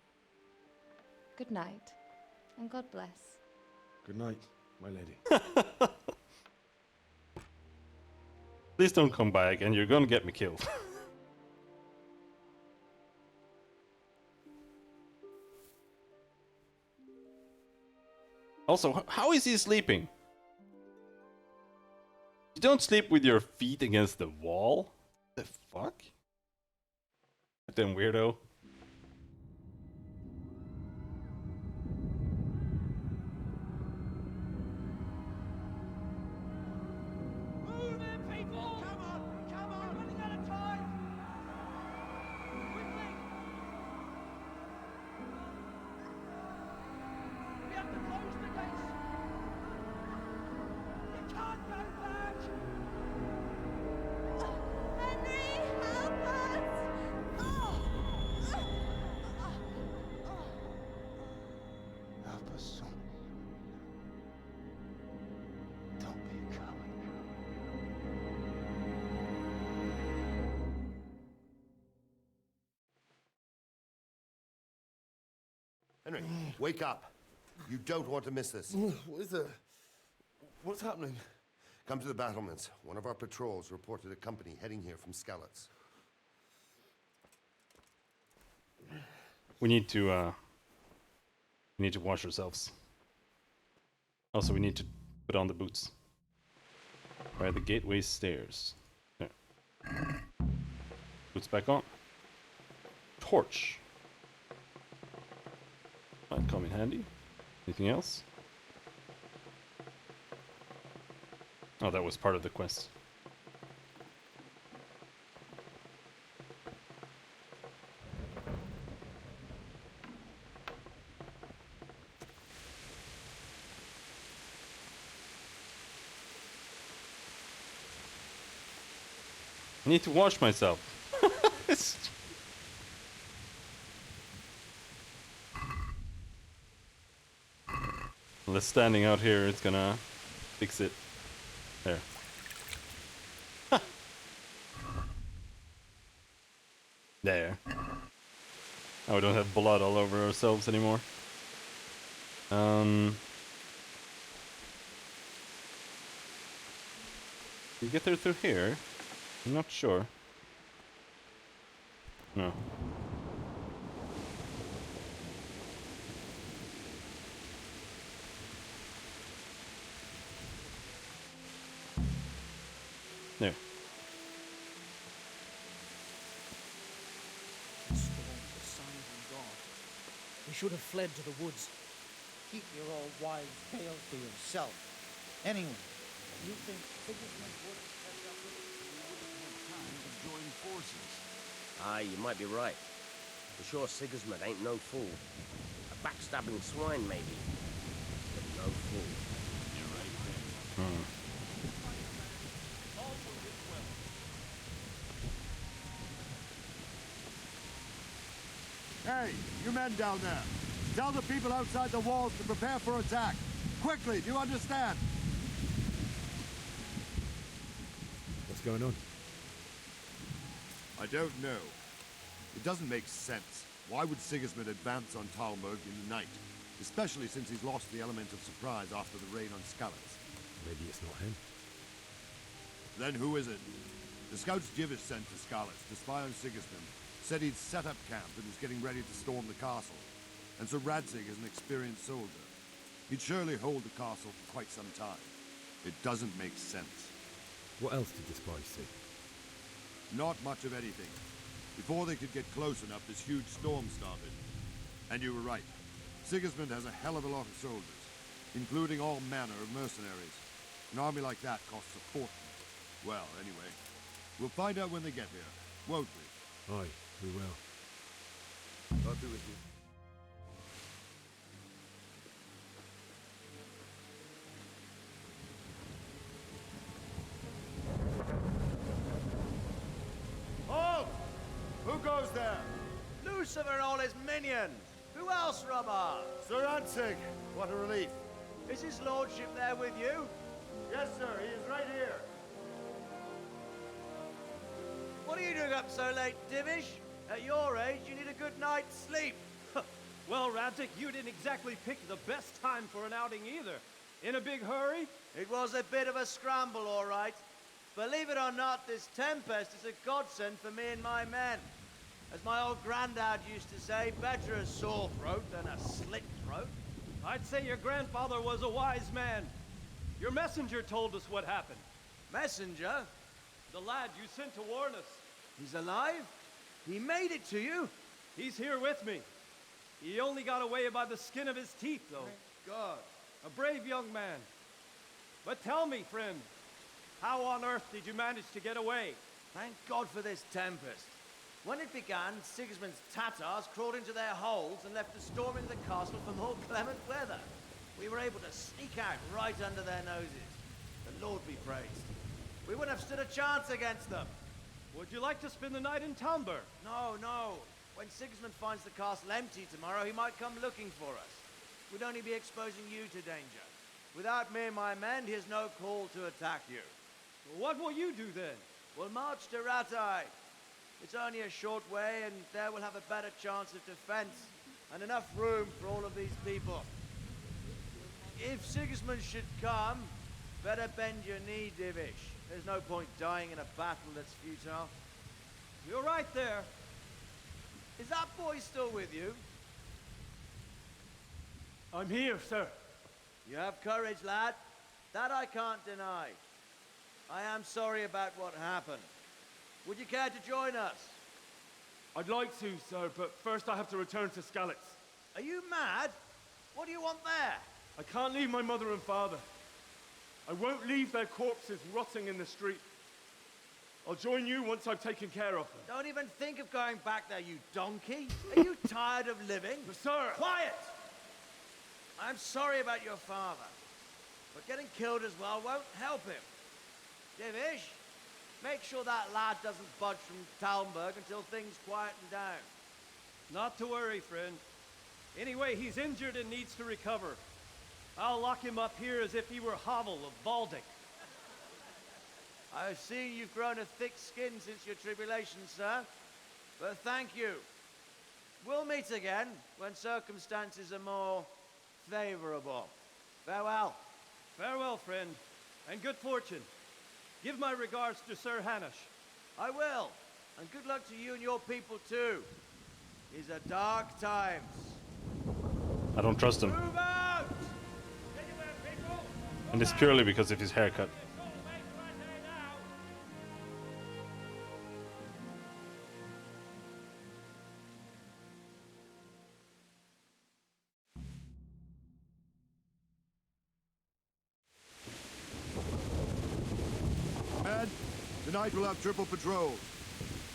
Good night, and God bless. Good night, my lady. Please don't come back, and you're gonna get me killed. Also, how is he sleeping? You don't sleep with your feet against the wall? The fuck? Damn weirdo. Move in, people! Come on! Come on! We're running out of time! Quickly! We have to close the gates! You can't go back! Henry, help us! Help us, son. Don't be a coward. Henry, wake up. You don't want to miss this. What is it? What's happening? Come to the battlements. One of our patrols reported a company heading here from Skalitz. We need to wash ourselves. Also, we need to put on the boots. By the gateway stairs. There. Boots back on. Torch. Might come in handy. Anything else? Oh, that was part of the quest. I need to wash myself. Unless standing out here is gonna fix it. There. Ha! There. Now we don't have blood all over ourselves anymore. You get there through here? I'm not sure. No. There. The storm was silent and gone. We should have fled to the woods. Keep your old wives' tales to yourself. Anyway, you think Sigismund would have stepped up with it? We wouldn't have time to join forces. Aye, you might be right. For sure Sigismund ain't no fool. A backstabbing swine, maybe. But no fool. You're right there. Hey, you men down there. Tell the people outside the walls to prepare for attack. Quickly, do you understand? What's going on? I don't know. It doesn't make sense. Why would Sigismund advance on Talmberg in the night? Especially since he's lost the element of surprise after the raid on Skalitz. Maybe it's not him. Then who is it? The scouts Jivish sent to Skalitz to spy on Sigismund said he'd set up camp and was getting ready to storm the castle. And Sir Radzig is an experienced soldier. He'd surely hold the castle for quite some time. It doesn't make sense. What else did the spies see? Not much of anything. Before they could get close enough, this huge storm started. And you were right. Sigismund has a hell of a lot of soldiers, including all manner of mercenaries. An army like that costs a fortune. Well, anyway, we'll find out when they get here, won't we? Aye, we will. I'll be with you. Halt! Who goes there? Lucifer and all his minions! Who else, Robber? Sir Ansig! What a relief. Is his lordship there with you? Yes, sir. He is right here. What are you doing up so late, Divish? At your age, you need a good night's sleep. Well, Radzig, you didn't exactly pick the best time for an outing either. In a big hurry? It was a bit of a scramble, all right. Believe it or not, this tempest is a godsend for me and my men. As my old granddad used to say, better a sore throat than a slit throat. I'd say your grandfather was a wise man. Your messenger told us what happened. Messenger? The lad you sent to warn us. He's alive? He made it to you? He's here with me. He only got away by the skin of his teeth, though. Thank God. A brave young man. But tell me, friend, how on earth did you manage to get away? Thank God for this tempest. When it began, Sigismund's Tatars crawled into their holes and left us storming the castle for more clement weather. We were able to sneak out right under their noses. The Lord be praised. We wouldn't have stood a chance against them. Would you like to spend the night in Talmberg? No, no. When Sigismund finds the castle empty tomorrow, he might come looking for us. We'd only be exposing you to danger. Without me and my men, he has no call to attack you. What will you do then? We'll march to Ratai. It's only a short way, and there we'll have a better chance of defense and enough room for all of these people. If Sigismund should come, better bend your knee, Divish. There's no point dying in a battle that's futile. You're right there. Is that boy still with you? I'm here, sir. You have courage, lad. That I can't deny. I am sorry about what happened. Would you care to join us? I'd like to, sir, but first I have to return to Skalitz. Are you mad? What do you want there? I can't leave my mother and father. I won't leave their corpses rotting in the street. I'll join you once I've taken care of them. Don't even think of going back there, you donkey. Are you tired of living? Sir! Quiet! I'm sorry about your father, but getting killed as well won't help him. Divish, make sure that lad doesn't budge from Talmberg until things quieten down. Not to worry, friend. Anyway, he's injured and needs to recover. I'll lock him up here as if he were Havel of Baldic. I've seen you've grown a thick skin since your tribulation, sir. but thank you. We'll meet again when circumstances are more favorable. Farewell. Farewell, friend, and good fortune. Give my regards to Sir Hanush. I will, and good luck to you and your people too. These are dark times. I don't trust him. Move out! And it's purely because of his haircut. Men, tonight we'll have triple patrols.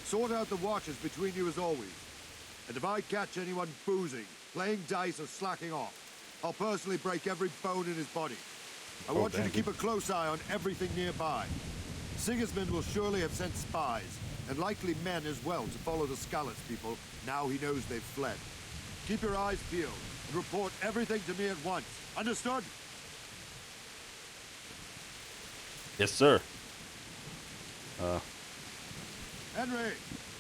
Sort out the watches between you as always. And if I catch anyone boozing, playing dice or slacking off, I'll personally break every bone in his body. I want you to keep a close eye on everything nearby. Sigismund will surely have sent spies, and likely men as well, to follow the Skalitz people now he knows they've fled. Keep your eyes peeled, and report everything to me at once. Understood? Yes, sir. Henry,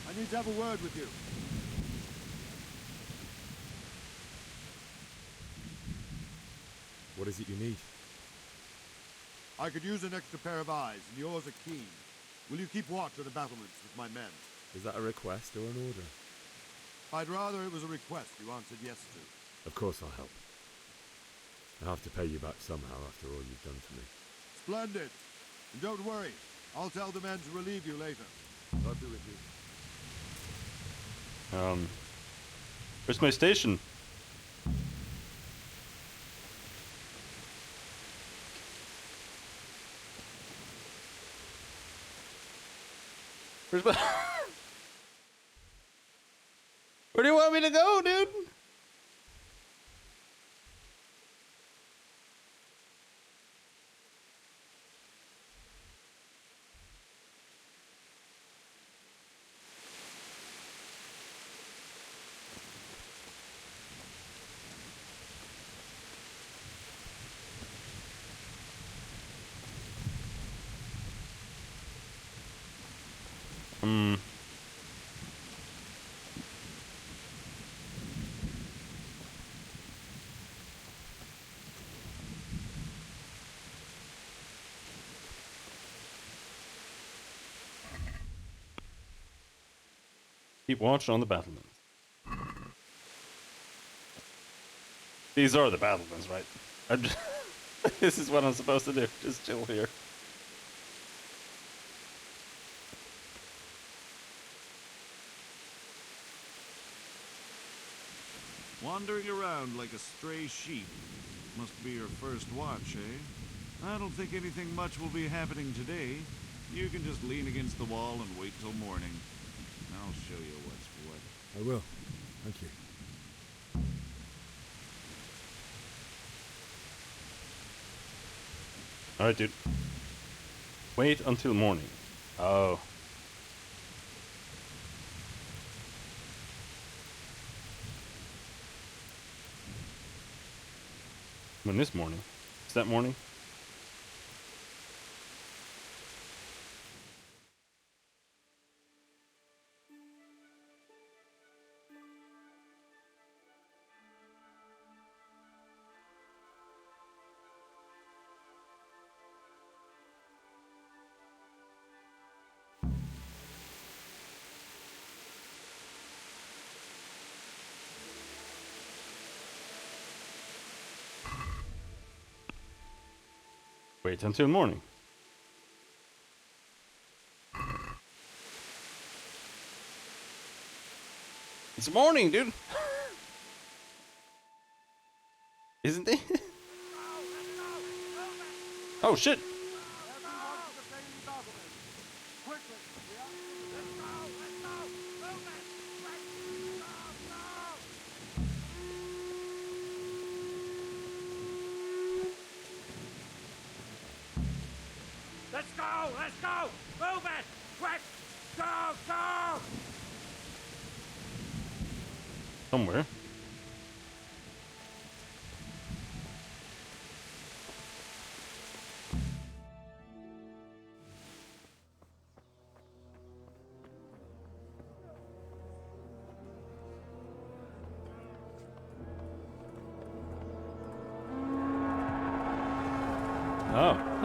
I need to have a word with you. What is it you need? I could use an extra pair of eyes, and yours are keen. Will you keep watch on the battlements with my men? Is that a request or an order? I'd rather it was a request you answered yes to. Of course I'll help. I have to pay you back somehow after all you've done for me. Splendid. And don't worry, I'll tell the men to relieve you later. I'll be with you. Where's my station? Where's my... Where do you want me to go, dude? Keep watch on the battlements. These are the battlements, right? I'm just this is what I'm supposed to do. Just chill here. Wandering around like a stray sheep. Must be your first watch, eh? I don't think anything much will be happening today. You can just lean against the wall and wait till morning. I'll show you what's what. I will. Thank you. Alright, dude. Wait until morning. Oh. When this morning? Is that morning? Wait until morning. It's morning, dude. Isn't it? Oh shit. Let's go! Let's go! Move it! Quick! Go! Go! Somewhere.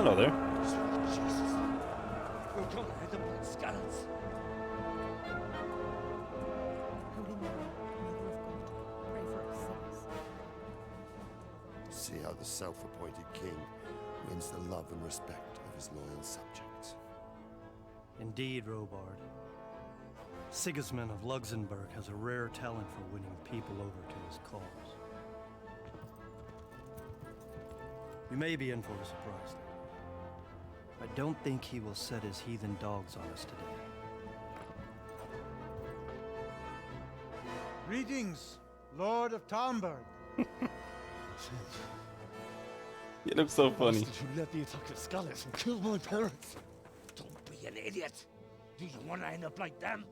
hello there. Jesus. We're gonna end up like scallops. Holy Mary, Mother of God, pray for us sinners. See how the self-appointed king wins the love and respect of his loyal subjects. Indeed, Robard. Sigismund of Luxembourg has a rare talent for winning people over to his cause. You may be in for a surprise, though. I don't think he will set his heathen dogs on us today. Greetings, Lord of Talmberg. You look so funny. Did you let the attack of scallops and kill my parents? Don't be an idiot. Do you want to end up like them?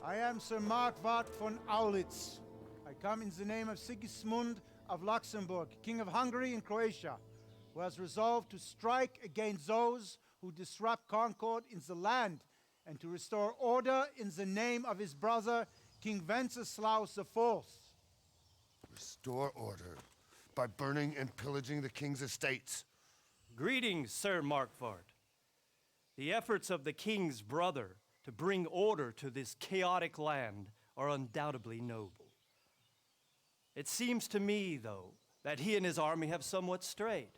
I am Sir Markwart von Aulitz. I come in the name of Sigismund of Luxembourg, King of Hungary and Croatia, who has resolved to strike against those who disrupt concord in the land and to restore order in the name of his brother, King Wenceslaus IV. Restore order by burning and pillaging the king's estates. Greetings, Sir Markwart. The efforts of the king's brother to bring order to this chaotic land are undoubtedly noble. It seems to me, though, that he and his army have somewhat strayed.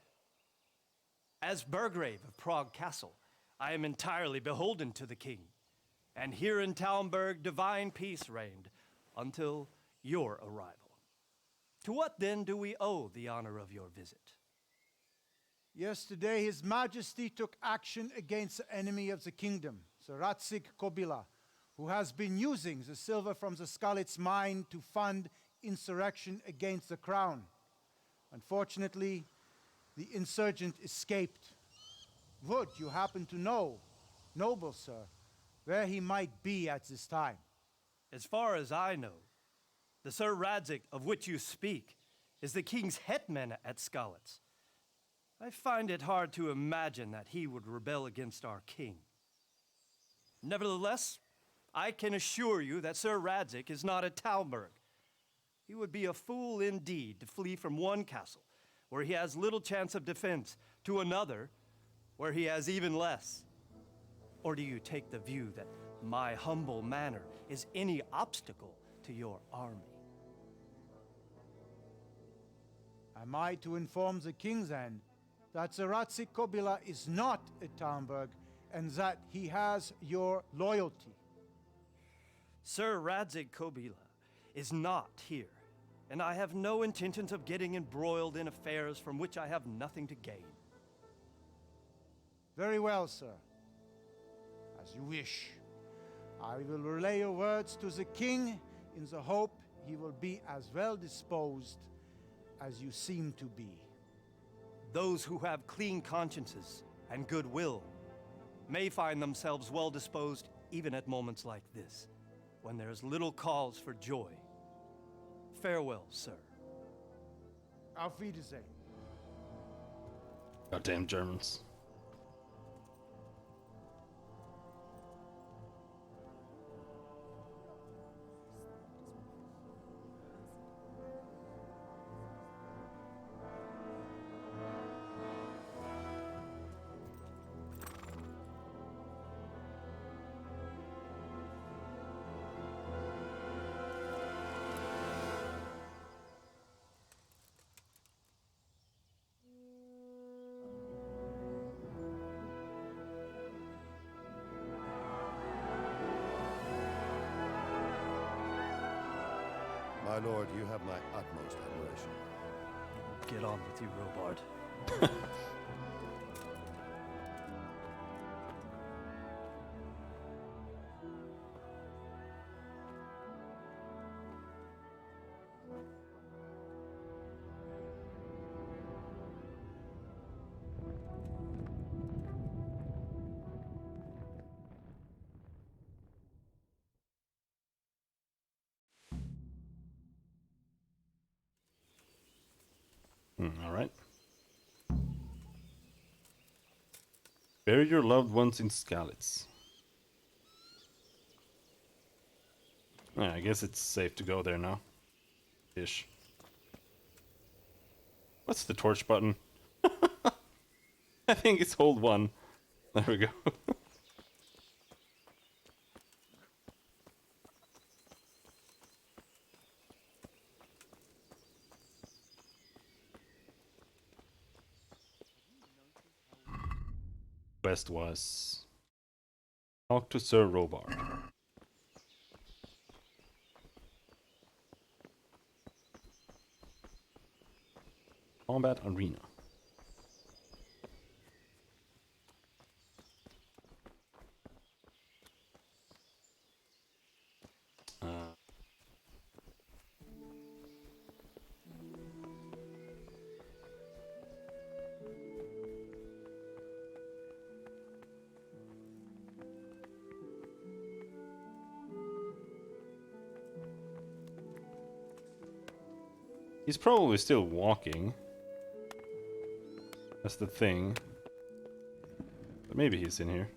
As Burgrave of Prague Castle, I am entirely beholden to the king, and here in Talmberg divine peace reigned until your arrival. To what then do we owe the honor of your visit? Yesterday, His Majesty took action against the enemy of the kingdom, Sir Ratzik Kobila, who has been using the silver from the Skalitz mine to fund insurrection against the crown. Unfortunately, the insurgent escaped. Would you happen to know, noble sir, where he might be at this time? As far as I know, the Sir Radzik of which you speak is the king's hetman at Skalitz. I find it hard to imagine that he would rebel against our king. Nevertheless, I can assure you that Sir Radzik is not at Talmberg. He would be a fool indeed to flee from one castle, where he has little chance of defense, to another, where he has even less. Or do you take the view that my humble manner is any obstacle to your army? Am I to inform the king's end that Sir Ratzik Kobila is not at Talmberg and that he has your loyalty? Sir Radzik Kobila is not here, and I have no intentions of getting embroiled in affairs from which I have nothing to gain. Very well, sir. As you wish. I will relay your words to the king in the hope he will be as well disposed as you seem to be. Those who have clean consciences and goodwill may find themselves well disposed even at moments like this, when there's little cause for joy. Farewell, sir. Auf Wiedersehen. Goddamn Germans. My lord, you have my utmost admiration. Get on with you, Robard. All right. Bury your loved ones in Skalitz. Yeah, I guess it's safe to go there now. Ish. What's the torch button? I think it's hold 1. There we go. Quest was talk to Sir Robard. Combat arena. He's probably still walking. That's the thing. But maybe he's in here.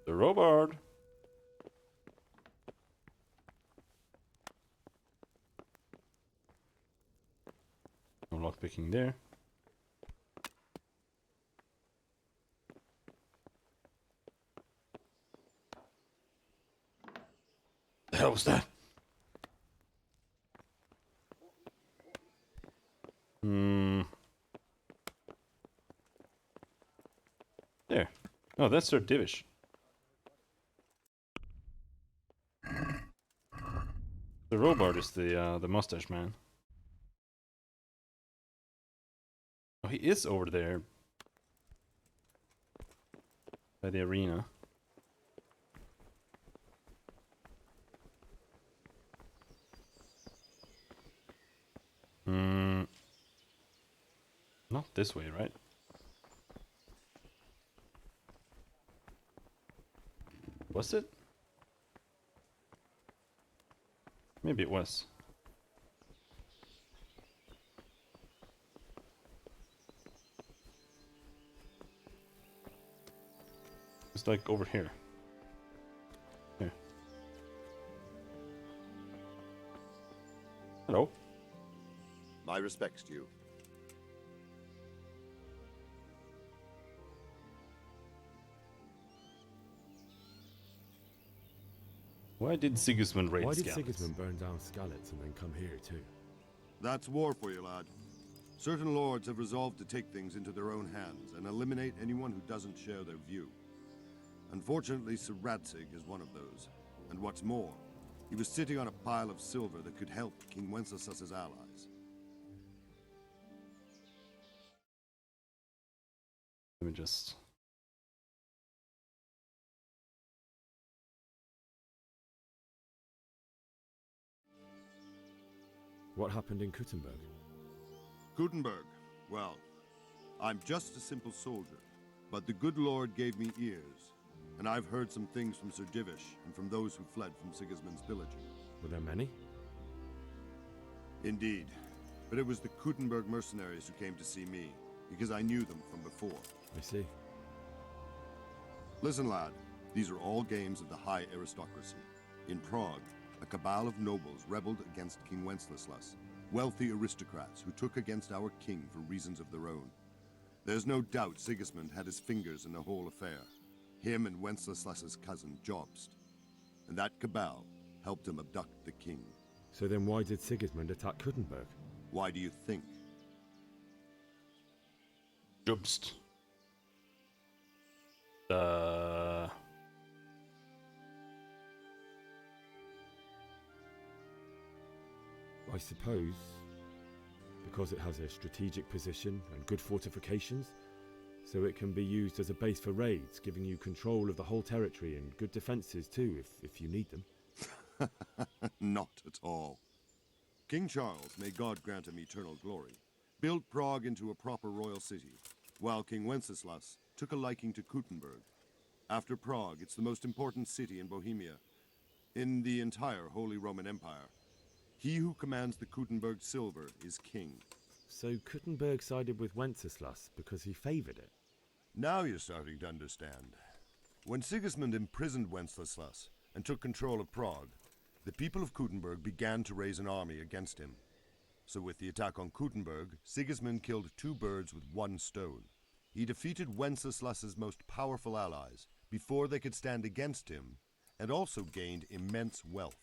The Robard. No lockpicking there. The hell was that? There. Oh, that's Sir Divish. The Robard is the mustache man. Oh, he is over there. By the arena. Not this way, right? Was it? Maybe it was. It's like over here. Here. Hello. My respects to you. Why did Sigismund raid Why did Skalitz? Sigismund burn down Skalitz and then come here too? That's war for you, lad. Certain lords have resolved to take things into their own hands and eliminate anyone who doesn't share their view. Unfortunately, Sir Radzig is one of those. And what's more, he was sitting on a pile of silver that could help King Wenceslas's allies. Let me just... What happened in Kuttenberg? Gutenberg, well, I'm just a simple soldier, but the good Lord gave me ears, and I've heard some things from Sir Divish and from those who fled from Sigismund's pillaging. Were there many? Indeed, but it was the Kuttenberg mercenaries who came to see me, because I knew them from before. I see. Listen, lad, these are all games of the high aristocracy. In Prague, a cabal of nobles rebelled against King Wenceslas, wealthy aristocrats who took against our king for reasons of their own. There's no doubt Sigismund had his fingers in the whole affair, him and Wenceslas's cousin Jobst. And that cabal helped him abduct the king. So then why did Sigismund attack Kuttenberg? Why do you think? Jobst. I suppose because it has a strategic position and good fortifications, so it can be used as a base for raids, giving you control of the whole territory and good defenses too, if you need them. Not at all. King Charles, may God grant him eternal glory, built Prague into a proper royal city, while King Wenceslas took a liking to Kuttenberg. After Prague, it's the most important city in Bohemia, in the entire Holy Roman Empire. He who commands the Kuttenberg silver is king. So Kuttenberg sided with Wenceslas because he favored it? Now you're starting to understand. When Sigismund imprisoned Wenceslas and took control of Prague, the people of Kuttenberg began to raise an army against him. So with the attack on Kuttenberg, Sigismund killed 2 birds with 1 stone. He defeated Wenceslas's most powerful allies before they could stand against him, and also gained immense wealth.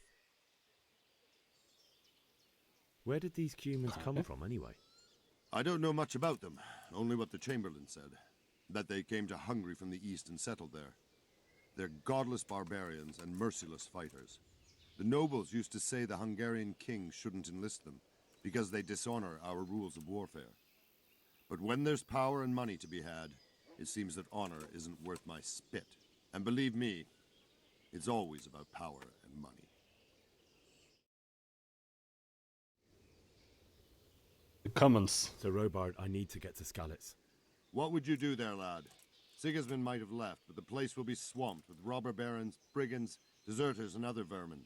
Where did these humans come from, anyway? I don't know much about them, only what the Chamberlain said. That they came to Hungary from the east and settled there. They're godless barbarians and merciless fighters. The nobles used to say the Hungarian king shouldn't enlist them, because they dishonor our rules of warfare. But when there's power and money to be had, it seems that honor isn't worth my spit. And believe me, it's always about power and money. The commons. So, Robard, I need to get to Skalitz. What would you do there, lad? Sigismund might have left, but the place will be swamped with robber barons, brigands, deserters, and other vermin.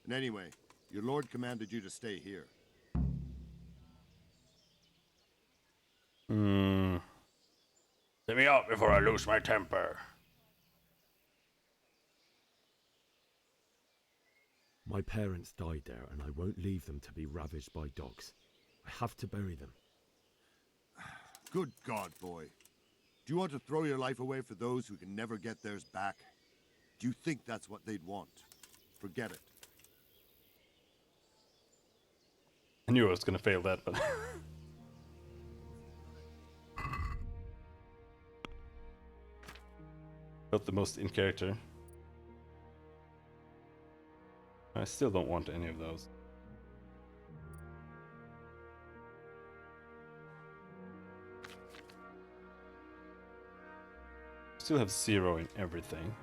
And anyway, your lord commanded you to stay here. Let me out before I lose my temper. My parents died there, and I won't leave them to be ravaged by dogs. I have to bury them. Good God, boy. Do you want to throw your life away for those who can never get theirs back? Do you think that's what they'd want? Forget it. I knew I was gonna fail that, but... Felt the most in character. I still don't want any of those. Still have 0 in everything.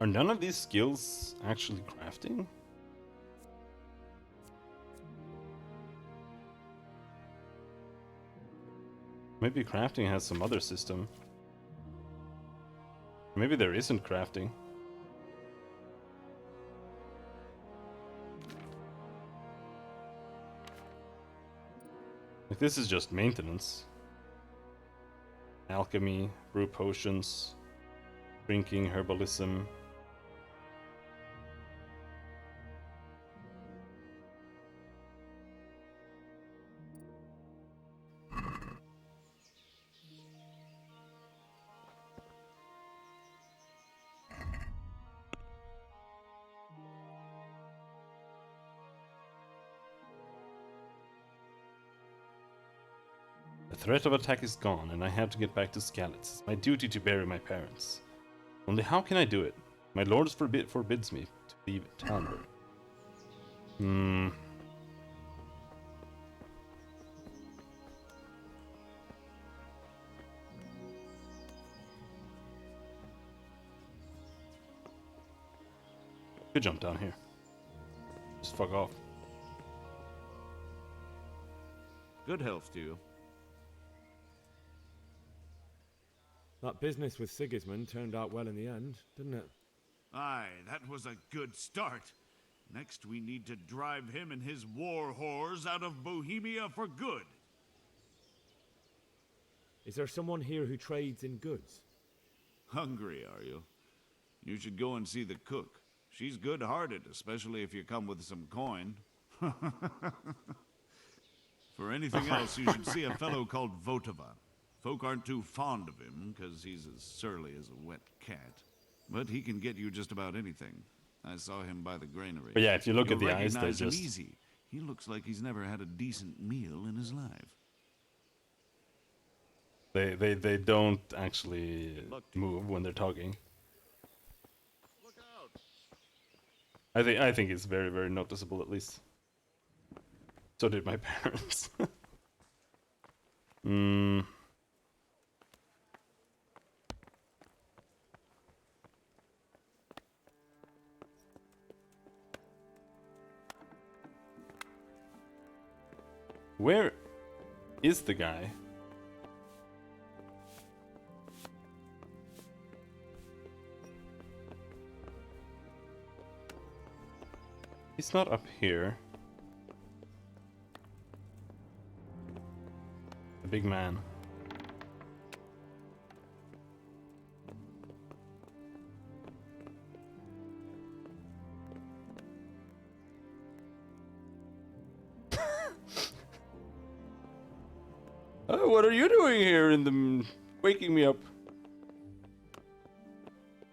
Are none of these skills actually crafting? Maybe crafting has some other system. Maybe there isn't crafting. Like, this is just maintenance. Alchemy, brew potions, drinking, herbalism. The threat of attack is gone, and I have to get back to Skalitz. It's my duty to bury my parents. Only how can I do it? My lord forbids me to leave Talmberg. Could jump down here. Just fuck off. Good health to you. That business with Sigismund turned out well in the end, didn't it? Aye, that was a good start. Next, we need to drive him and his war whores out of Bohemia for good. Is there someone here who trades in goods? Hungry, are you? You should go and see the cook. She's good-hearted, especially if you come with some coin. For anything else, you should see a fellow called Votava. Folk aren't too fond of him, because he's as surly as a wet cat. But he can get you just about anything. I saw him by the granary. But yeah, if you look You'll at the eyes, recognize they're him just... easy. He looks like he's never had a decent meal in his life. They don't actually move when they're talking. I think it's very, very noticeable, at least. So did my parents. Where is the guy? He's not up here. big man. Oh, what are you doing here in the waking me up?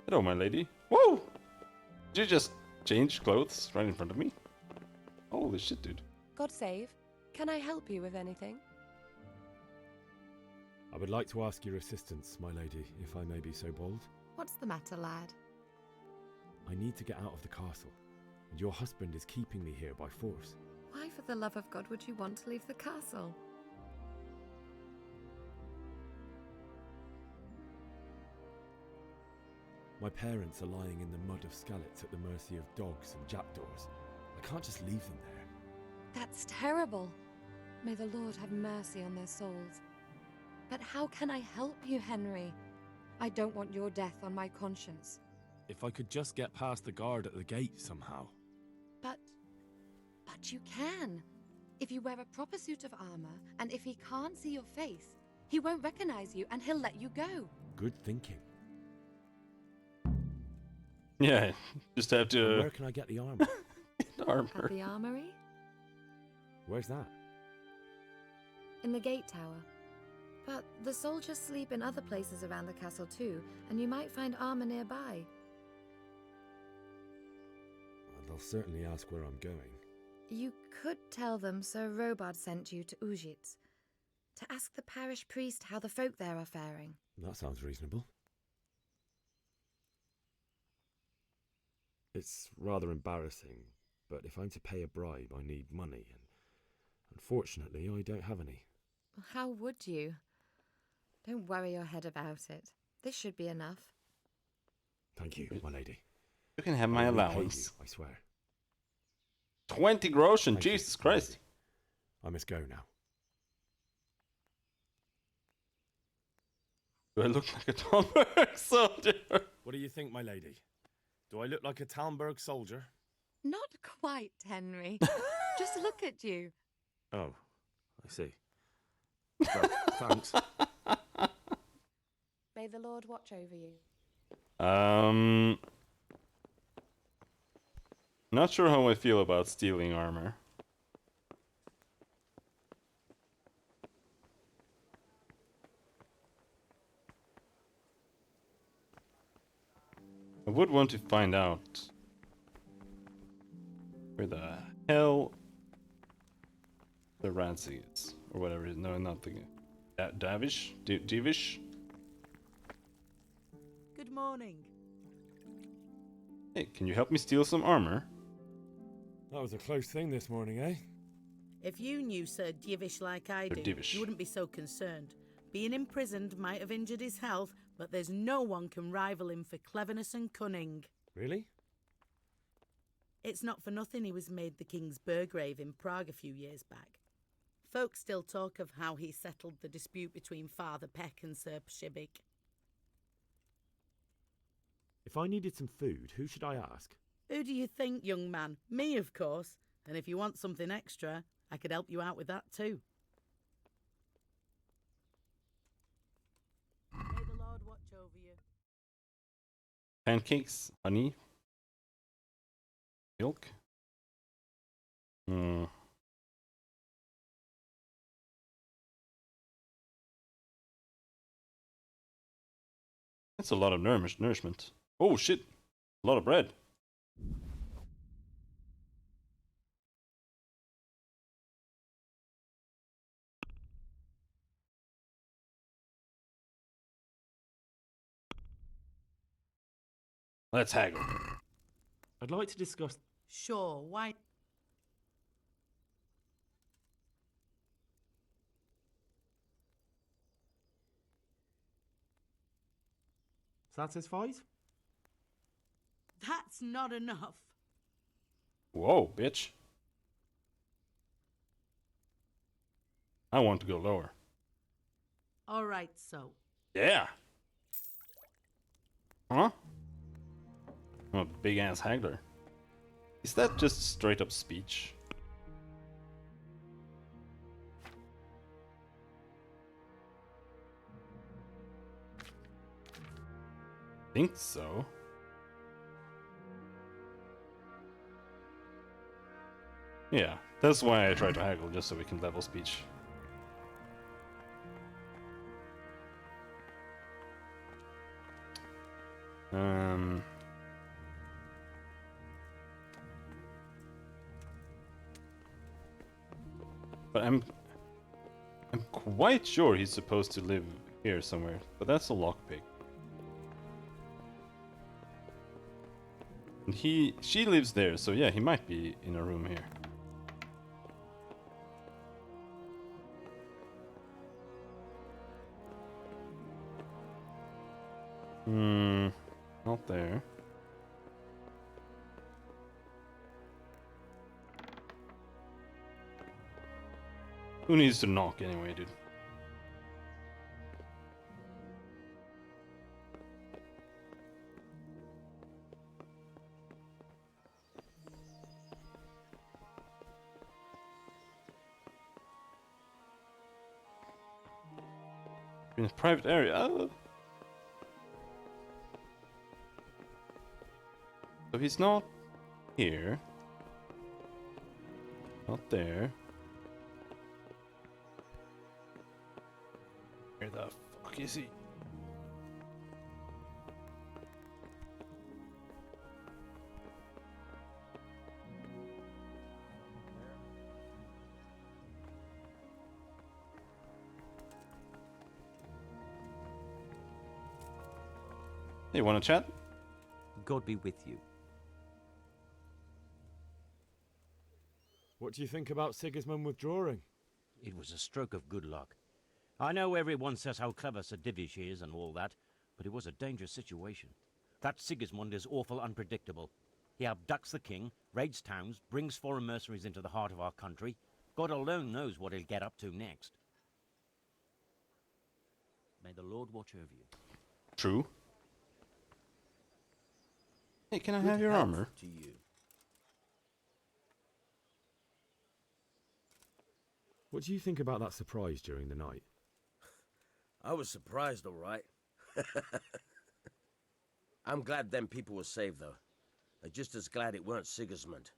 Hello, my lady. Whoa! Did you just change clothes right in front of me? Holy shit, dude. God save. Can I help you with anything? I would like to ask your assistance, my lady, if I may be so bold. What's the matter, lad? I need to get out of the castle, and your husband is keeping me here by force. Why, for the love of God, would you want to leave the castle? My parents are lying in the mud of Skalitz at the mercy of dogs and jackdaws. I can't just leave them there. That's terrible. May the Lord have mercy on their souls. But how can I help you, Henry? I don't want your death on my conscience. If I could just get past the guard at the gate somehow. But you can. If you wear a proper suit of armor, and if he can't see your face, he won't recognize you and he'll let you go. Good thinking. Yeah, just have to... Where can I get the armor? Armor. At the armory? Where's that? In the gate tower. But the soldiers sleep in other places around the castle too, and you might find armor nearby. They'll certainly ask where I'm going. You could tell them Sir Robard sent you to Ujitz, to ask the parish priest how the folk there are faring. That sounds reasonable. It's rather embarrassing, but if I'm to pay a bribe, I need money, and unfortunately, I don't have any. How would you? Don't worry your head about it. This should be enough. Thank you, my lady. You can have my I will repay allowance. you, I swear. 20 groschen, Thank you, Jesus my Christ. lady. I must go now. Do I look like a Talmberg soldier? What do you think, my lady? Do I look like a Talmberg soldier? Not quite, Henry. Just look at you. Oh, I see. Well, thanks. May the Lord watch over you. Not sure how I feel about stealing armor. I would want to find out where the hell the Ransig is, or whatever it is. No, not the Davish. Divish. Good morning. Hey, can you help me steal some armor? That was a close thing this morning, eh? If you knew Sir Divish like I Sir do, Divish. you wouldn't be so concerned. Being imprisoned might have injured his health, but there's no one can rival him for cleverness and cunning. Really? It's not for nothing he was made the King's Burgrave in Prague a few years back. Folk still talk of how he settled the dispute between Father Peck and Sir Pshibik. If I needed some food, who should I ask? Who do you think, young man? Me, of course. And if you want something extra, I could help you out with that too. May the Lord watch over you. Pancakes, honey, milk. That's a lot of nourishment. Oh shit, a lot of bread. Let's haggle. I'd like to discuss... Sure, why? Satisfied? That's not enough. Whoa, bitch. I want to go lower. All right, so. Yeah. Huh? Oh, big ass haggler. Is that just straight up speech? think so. Yeah, that's why I try to haggle, just so we can level speech. But I'm quite sure he's supposed to live here somewhere, but that's a lockpick. And she lives there, so yeah, he might be in a room here. Not there. Who needs to knock anyway, dude? In a private area. Oh. So he's not here. Not there. Where the fuck is he? Hey, wanna chat? God be with you. What do you think about Sigismund withdrawing? It was a stroke of good luck. I know everyone says how clever Sir Divish is and all that, but it was a dangerous situation. That Sigismund is awful unpredictable. He abducts the king, raids towns, brings foreign mercenaries into the heart of our country. God alone knows what he'll get up to next. May the Lord watch over you. True. Hey, can I Good have your health armor? to you. What do you think about that surprise during the night? I was surprised, all right. I'm glad them people were saved, though. I'm just as glad it weren't Sigismund.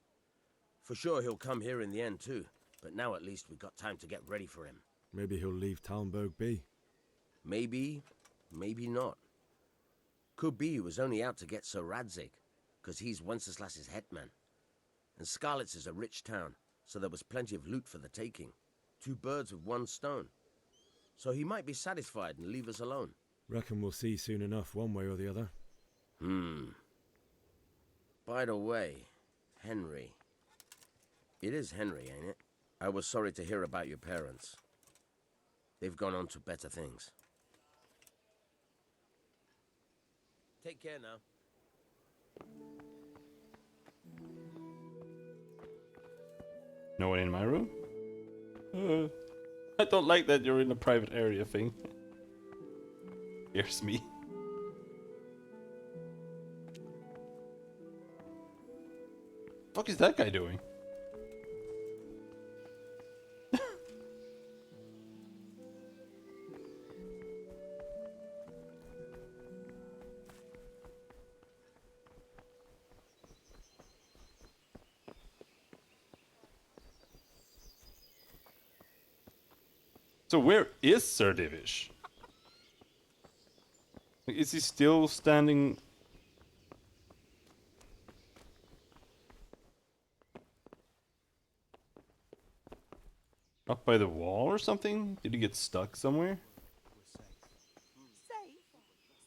For sure he'll come here in the end, too. But now at least we got time to get ready for him. Maybe he'll leave Talmberg be. Maybe, maybe not. Could be he was only out to get Sir Radzig, because he's Wenceslas's hetman. And Scarlet's is a rich town, so there was plenty of loot for the taking. 2 birds with 1 stone. So he might be satisfied and leave us alone. Reckon we'll see soon enough, one way or the other. By the way, Henry. It is Henry, ain't it? I was sorry to hear about your parents. They've gone on to better things. Take care now. No one in my room? I don't like that you're in a private area thing. Scares me. Fuck is that guy doing? So where is Sir Divish? Is he still standing? Up by the wall or something? Did he get stuck somewhere? Safe?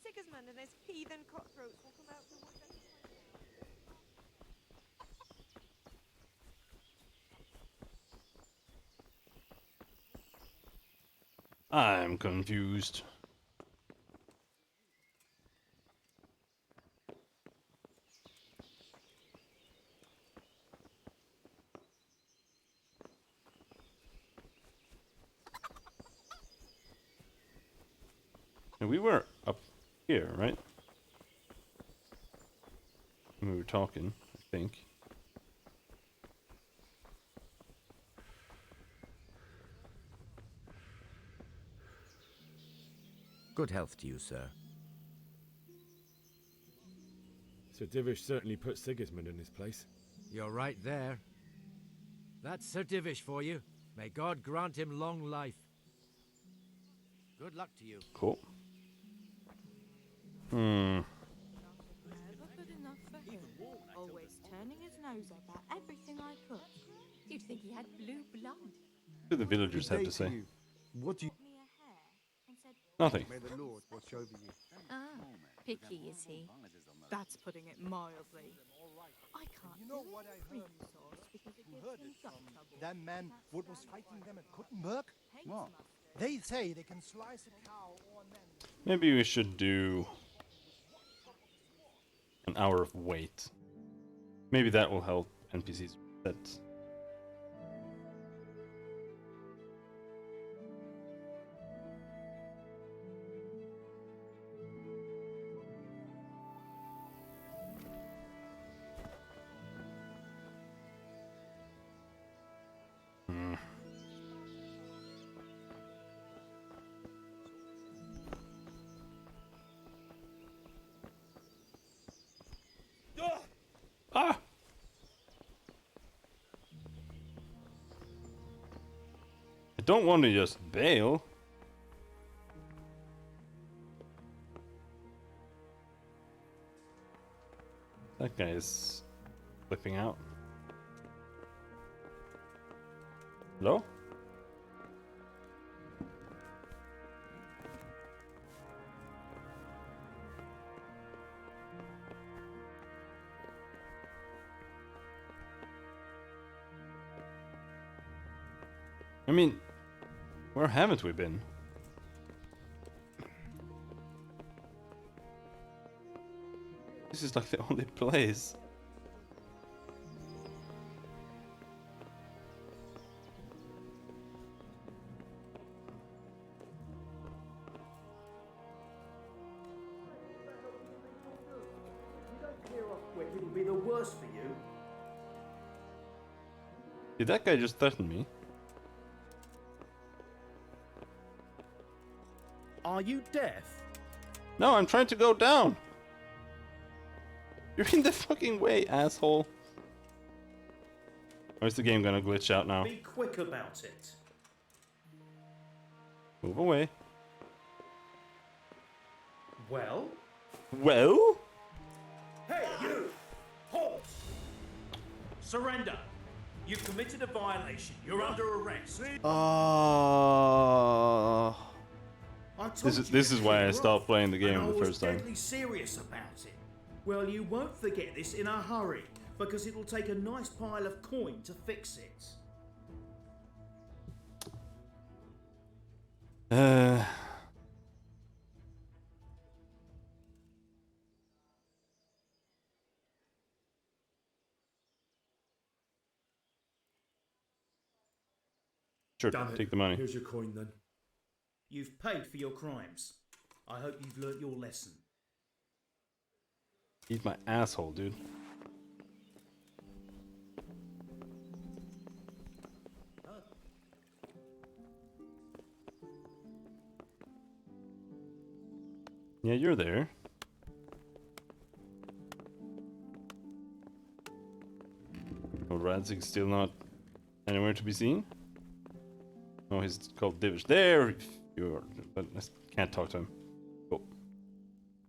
Sigismund and his heathen cutthroats will come out to woods any time now. I'm confused. And we were up here, right? When we were talking, I think. Good health to you, sir. Sir Divish certainly put Sigismund in his place. You're right there. That's Sir Divish for you. May God grant him long life. Good luck to you. Cool. Never good enough for him. Always turning his nose up at everything I cook. You'd think he had blue blood. What do the villagers have to say? What do you... Nothing. May the Lord watch over you. Ah, picky is he? That's putting it mildly. I can't You know do what I cream heard? sauce because it You gives heard him it gut from trouble. that man what was fighting them at Kuttenberg? What? They say they can slice a cow or a man. Maybe we should do an hour of wait. Maybe that will help NPCs reset. Hmm. Ah! I don't want to just bail. That guy is flipping out. Hello? I mean, where haven't we been? This is like the only place. You don't clear off quick, it'll be the worst for you. Did that guy just threaten me? Are you deaf? No, I'm trying to go down. You're in the fucking way, asshole. Or is the game gonna glitch out now? Be quick about it. Move away. Well? Well? Hey, you! Halt! Surrender! You've committed a violation. You're under arrest. This is why I stopped playing the game the first time. Deadly serious about it. Well, you won't forget this in a hurry, because it'll take a nice pile of coin to fix it. Sure, Damn it. take the money. Here's your coin then. You've paid for your crimes. I hope you've learnt your lesson. Eat my asshole, dude. Yeah, you're there. Oh, Radzig's still not anywhere to be seen. Oh, he's called Divish. There you are, but I can't talk to him. Cool.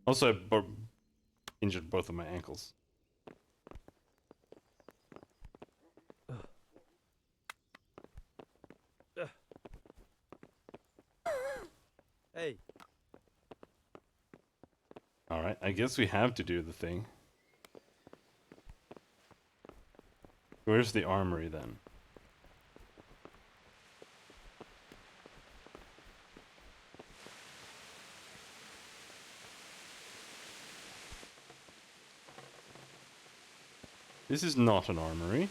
Also, I injured both of my ankles. Hey. Alright, I guess we have to do the thing. Where's the armory then? This is not an armory.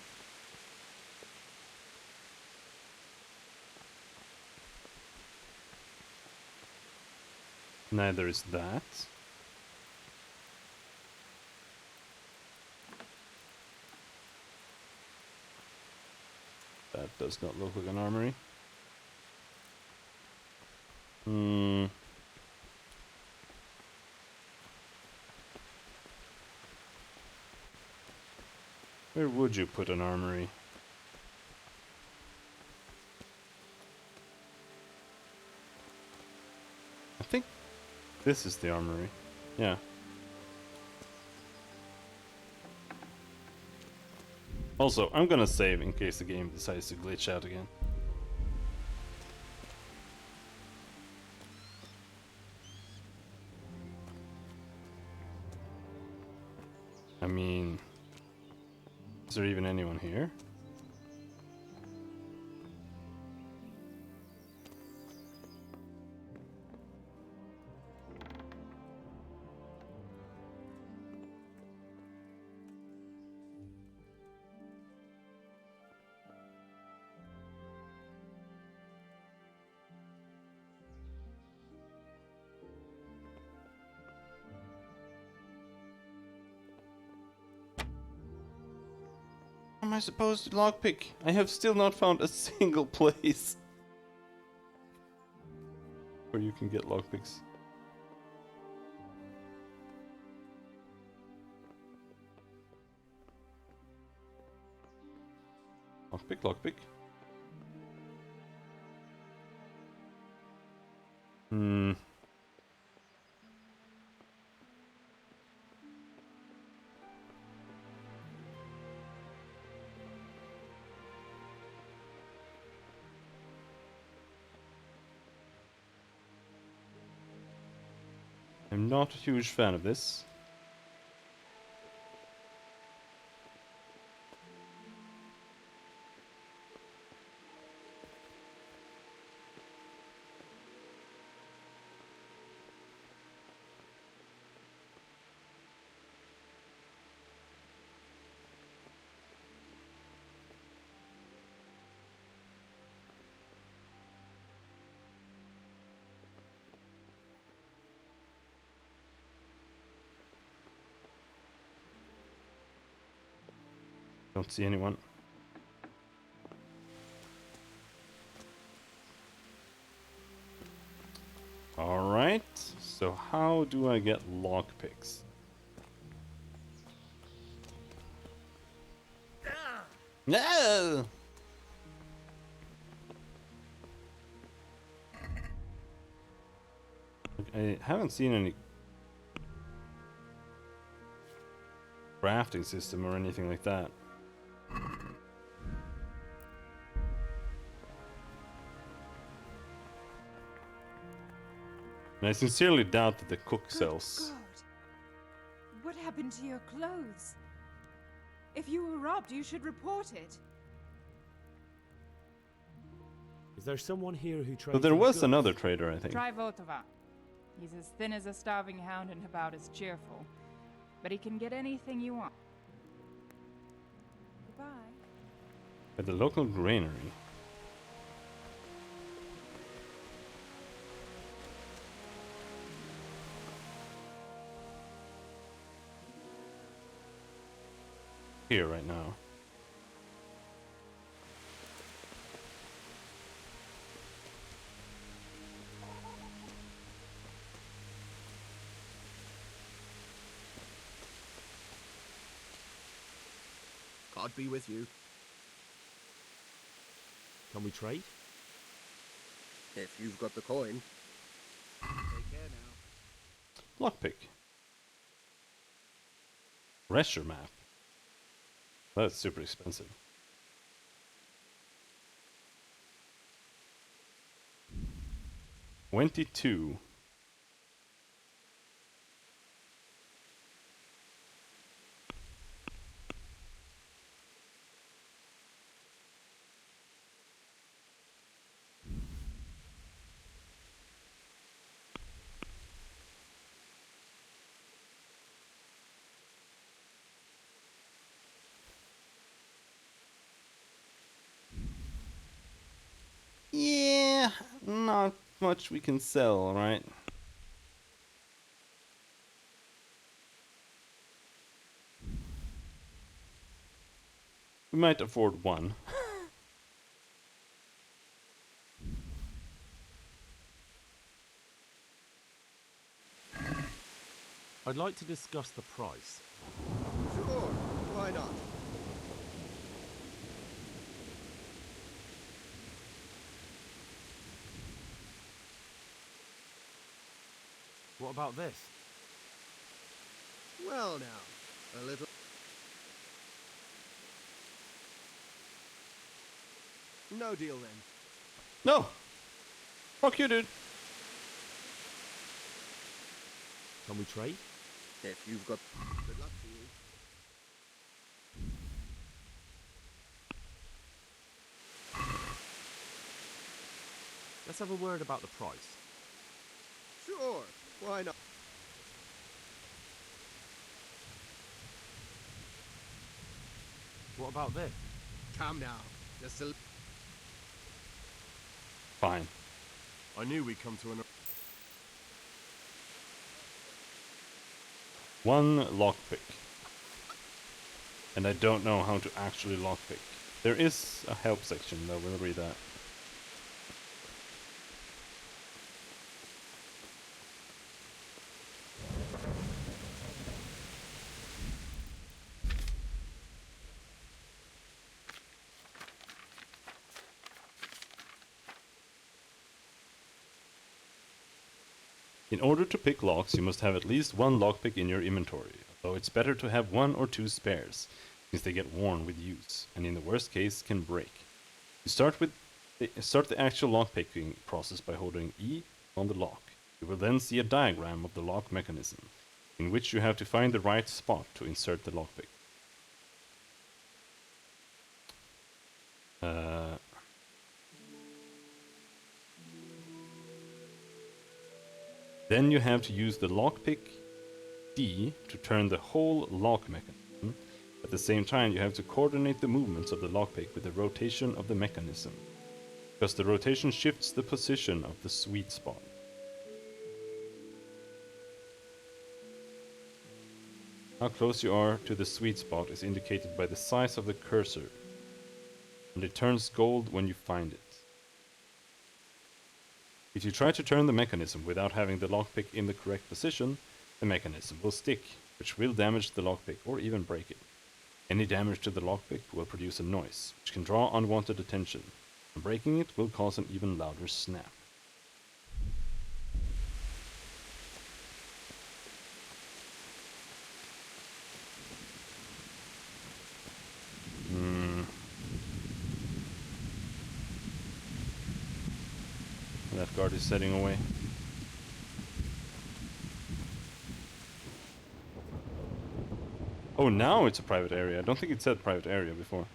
Neither is that. That does not look like an armory. Hmm. Where would you put an armory? I think this is the armory. Yeah. Also, I'm gonna save in case the game decides to glitch out again. I mean, is there even anyone here? Am I supposed to lockpick? I have still not found a single place where you can get lockpicks. Lockpick, lockpick. I'm not a huge fan of this. Don't see anyone. Alright, so how do I get lockpicks? No! I haven't seen any crafting system or anything like that. And I sincerely doubt that the cook sells. What happened to your clothes? If you were robbed, you should report it. Is there someone here who trades? But there in was goods? another trader, I think. Try Votova. He's as thin as a starving hound and about as cheerful. But he can get anything you want. Goodbye. At the local granary. Here right now. God be with you. Can we trade? If you've got the coin. Take care now. Lockpick. Pressure map. That's super expensive. $22. Yeah, not much we can sell, right? We might afford one. I'd like to discuss the price. Sure, why not? What about this? Well, now, a little. No deal then. No! Fuck you, dude. Can we trade? If you've got. Good luck to you. Let's have a word about the price. Sure, why not? What about this? Come now, just a. Fine. I knew we'd come to an. One lockpick. And I don't know how to actually lockpick. There is a help section though, we'll read that. In order to pick locks, you must have at least one lockpick in your inventory, though it's better to have one or two spares, since they get worn with use, and in the worst case can break. You start the actual lockpicking process by holding E on the lock. You will then see a diagram of the lock mechanism, in which you have to find the right spot to insert the lockpick. Then you have to use the lockpick D to turn the whole lock mechanism. At the same time, you have to coordinate the movements of the lockpick with the rotation of the mechanism, because the rotation shifts the position of the sweet spot. How close you are to the sweet spot is indicated by the size of the cursor, and it turns gold when you find it. If you try to turn the mechanism without having the lockpick in the correct position, the mechanism will stick, which will damage the lockpick or even break it. Any damage to the lockpick will produce a noise, which can draw unwanted attention, and breaking it will cause an even louder snap. That guard is setting away. Oh, now it's a private area. I don't think it said private area before.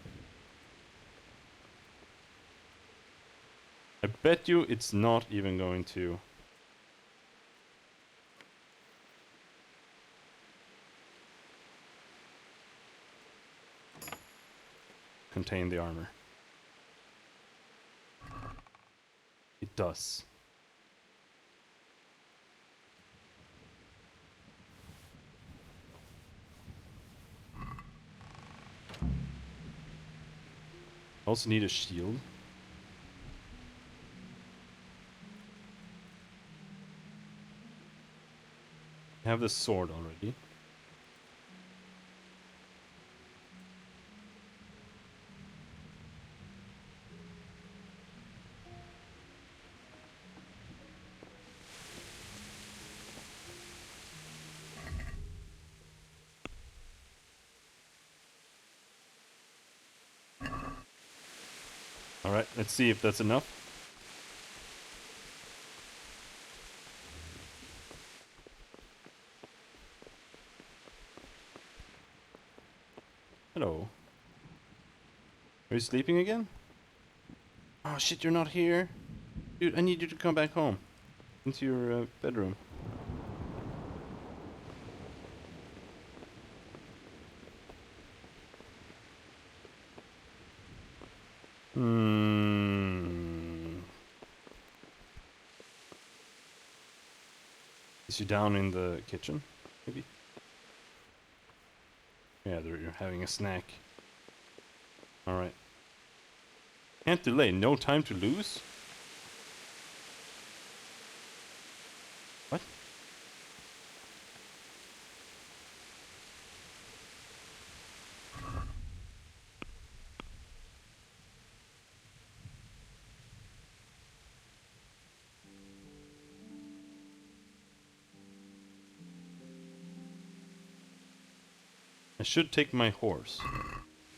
I bet you it's not even going to contain the armor. It does. Also need a shield. I have the sword already. Alright, let's see if that's enough. Hello. Are you sleeping again? Oh shit, you're not here. Dude, I need you to come back home. Into your bedroom. Is she down in the kitchen? Maybe? Yeah, you're having a snack. Alright. Can't delay, no time to lose? What? I should take my horse.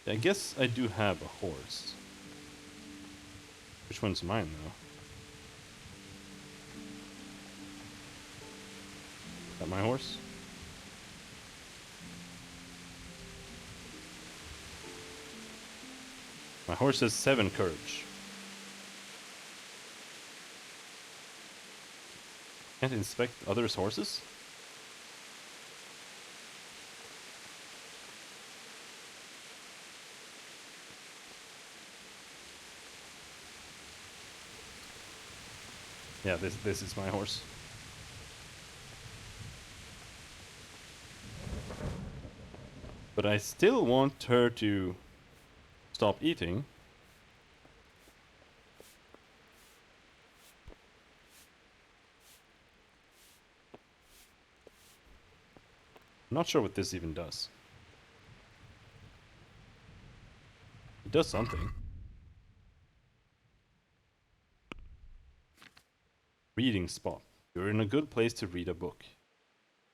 I guess I do have a horse. Which one's mine, though? Is that my horse? My horse has 7 courage. Can't inspect others' horses? Yeah, this is my horse. But I still want her to stop eating. I'm not sure what this even does. It does something. Reading spot. You're in a good place to read a book.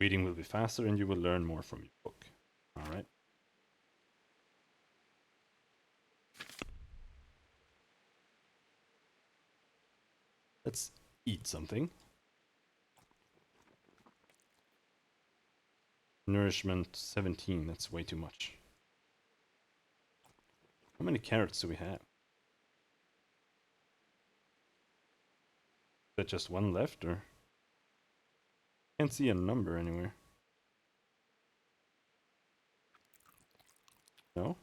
Reading will be faster and you will learn more from your book. Alright. Let's eat something. Nourishment 17, that's way too much. How many carrots do we have? Is that just one left, or? Can't see a number anywhere. No?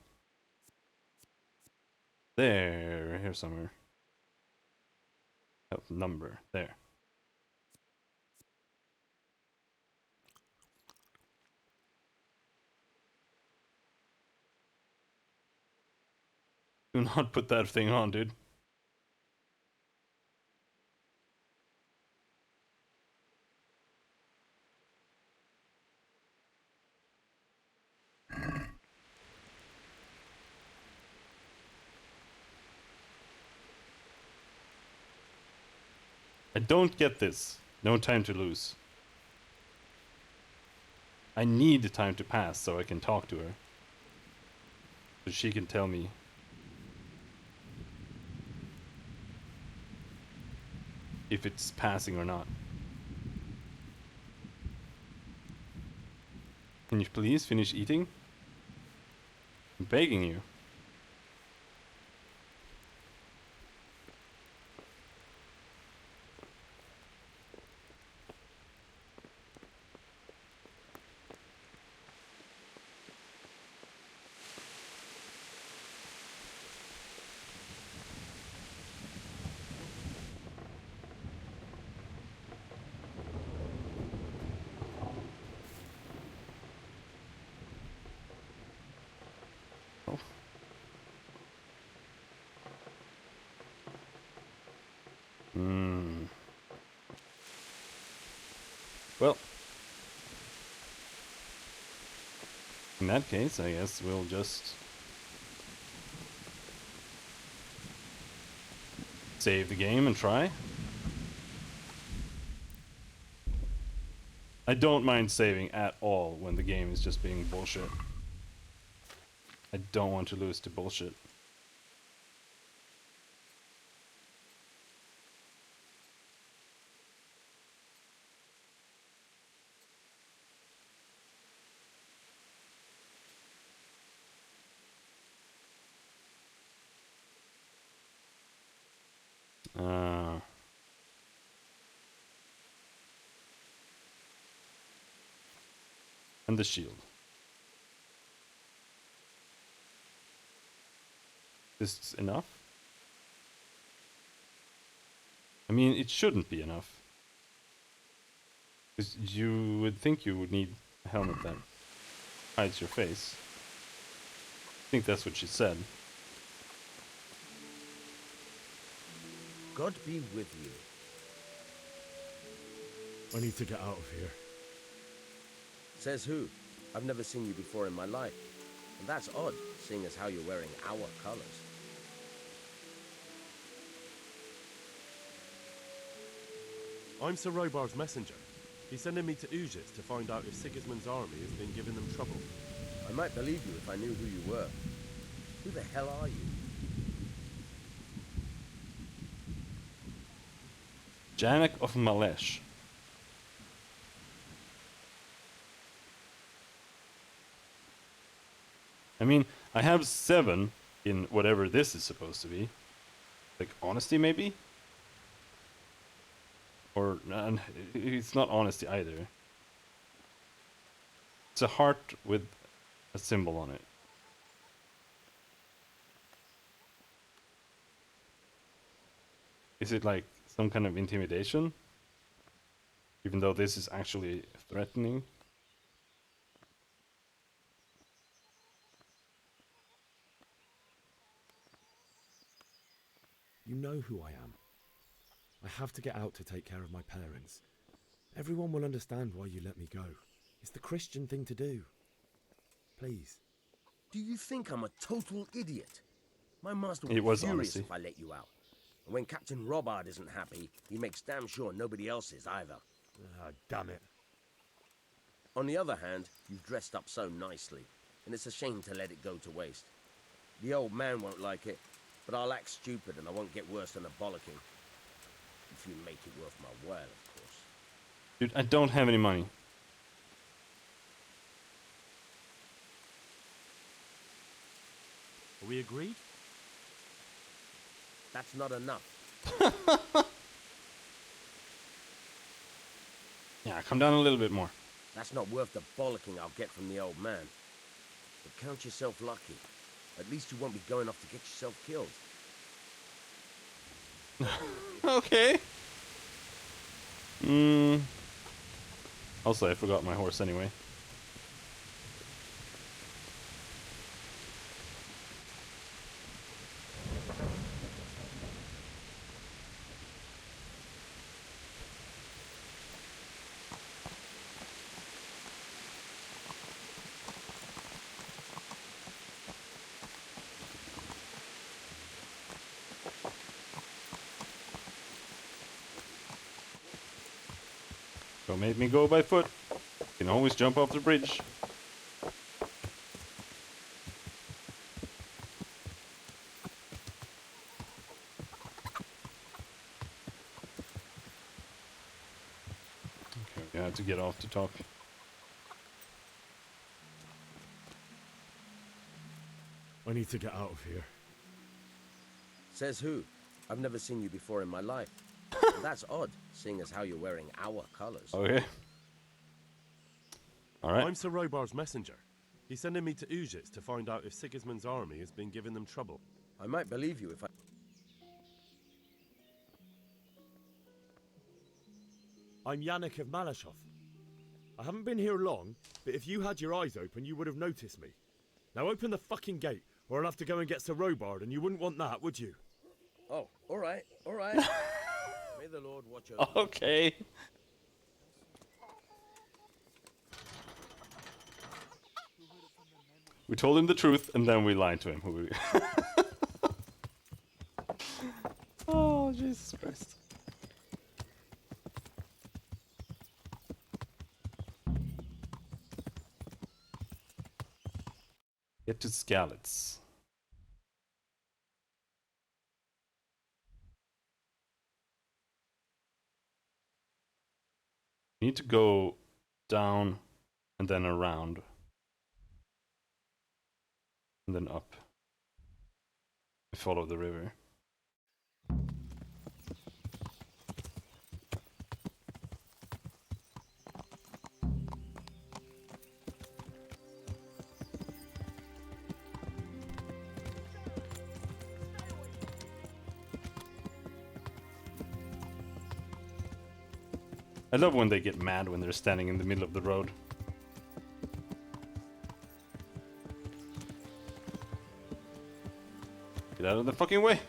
There, here somewhere. Oh, number, there. Do not put that thing on, dude. I don't get this. No time to lose. I need the time to pass so I can talk to her. So she can tell me. If it's passing or not. Can you please finish eating? I'm begging you. Well, in that case, I guess we'll just save the game and try. I don't mind saving at all when the game is just being bullshit. I don't want to lose to bullshit. And the shield. This is enough? I mean, it shouldn't be enough. Because you would think you would need a helmet that hides your face. I think that's what she said. God be with you. I need to get out of here. Says who? I've never seen you before in my life. And that's odd, seeing as how you're wearing our colors. I'm Sir Robar's messenger. He's sending me to Ujis to find out if Sigismund's army has been giving them trouble. I might believe you if I knew who you were. Who the hell are you? Janek of Malesh. I mean, I have 7 in whatever this is supposed to be. Like, honesty, maybe? Or, it's not honesty either. It's a heart with a symbol on it. Is it like some kind of intimidation? Even though this is actually threatening? You know who I am. I have to get out to take care of my parents. Everyone will understand why you let me go. It's the Christian thing to do. Please. Do you think I'm a total idiot? My master It would be was furious honesty. if I let you out. And when Captain Robard isn't happy, he makes damn sure nobody else is either. Ah, damn it. On the other hand, you've dressed up so nicely, and it's a shame to let it go to waste. The old man won't like it, but I'll act stupid and I won't get worse than a bollocking. If you make it worth my while, of course. Dude, I don't have any money. Are we agreed? That's not enough. Yeah, come down a little bit more. That's not worth the bollocking I'll get from the old man. But count yourself lucky. At least you won't be going off to get yourself killed. Okay. Also, I forgot my horse anyway. Don't make me go by foot. You can always jump off the bridge. Okay, we have to get off to talk. I need to get out of here. Says who? I've never seen you before in my life. And that's odd, seeing as how you're wearing our colors. Okay. Alright. I'm Sir Robar's messenger. He's sending me to Ujits to find out if Sigismund's army has been giving them trouble. I might believe you if I... I'm Yannick of Malashov. I haven't been here long, but if you had your eyes open, you would have noticed me. Now open the fucking gate, or I'll have to go and get Sir Robard, and you wouldn't want that, would you? Oh, all right, all right. May the Lord watch over you. Okay. We told him the truth, and then we lied to him. Oh, Jesus Christ. Get to Skalitz. You need to go down and then around. And then up. Follow the river. I love when they get mad when they're standing in the middle of the road. Get out of the fucking way!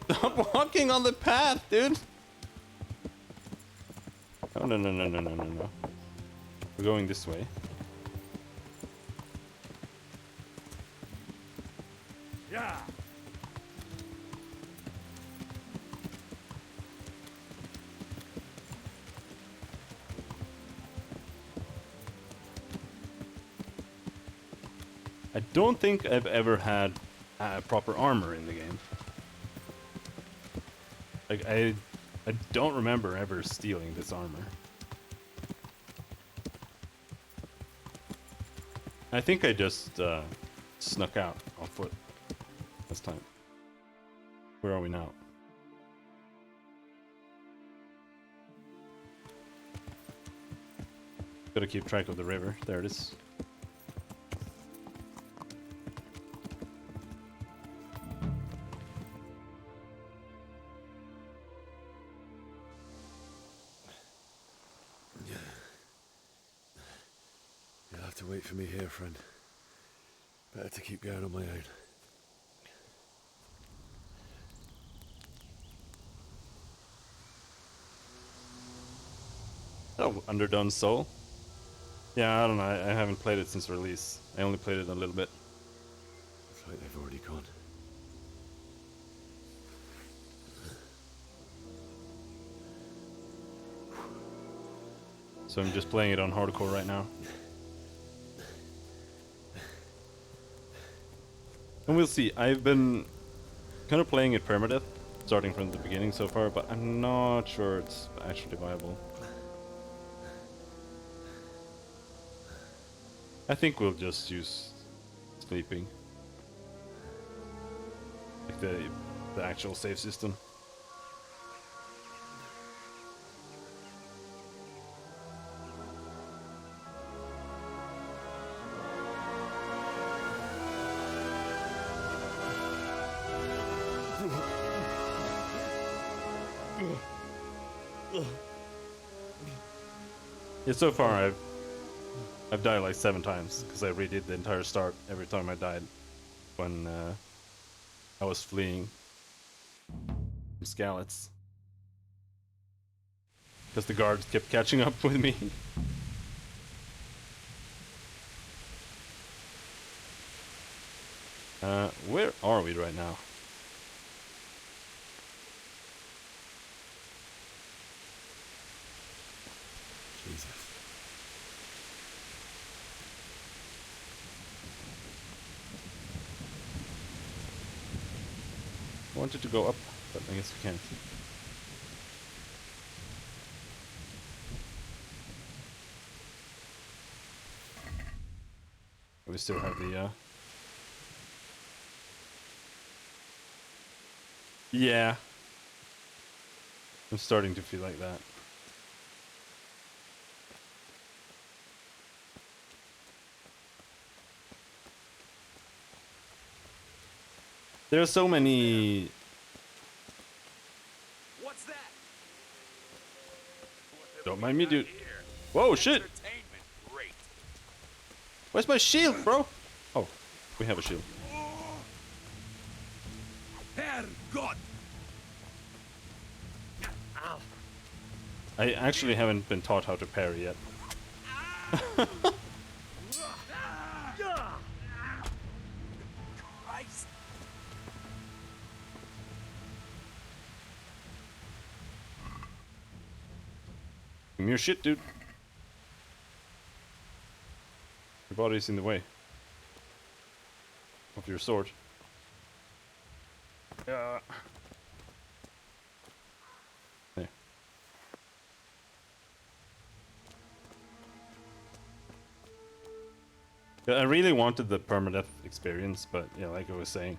Stop walking on the path, dude! Oh, no, no, no, no, no, no, no. We're going this way. Yeah. I don't think I've ever had proper armor in the game. Like, I don't remember ever stealing this armor. I think I just snuck out on foot this time. Where are we now? Gotta keep track of the river. There it is. You'll have to wait for me here, friend. Better to keep going on my own. Oh, Underdone Soul. Yeah, I don't know. I haven't played it since release. I only played it a little bit. It's like they've already gone. So I'm just playing it on hardcore right now. And we'll see. I've been kind of playing it perma-death, starting from the beginning so far, but I'm not sure it's actually viable. I think we'll just use sleeping. Like the actual save system. Yeah, so far I've died like 7 times because I redid the entire start every time I died when I was fleeing from Scalets. Because the guards kept catching up with me. Where are we right now? Jesus. I wanted to go up, but I guess we can't. We still have the yeah. I'm starting to feel like that. There are so many. What's that? Don't mind me, dude. Whoa, shit! Where's my shield, bro? Oh, we have a shield. Herrgott! Ow. I actually haven't been taught how to parry yet. Christ. Give me your shit, dude. Your body's in the way of your sword. There. Yeah, I really wanted the permadeath experience, but yeah, like I was saying.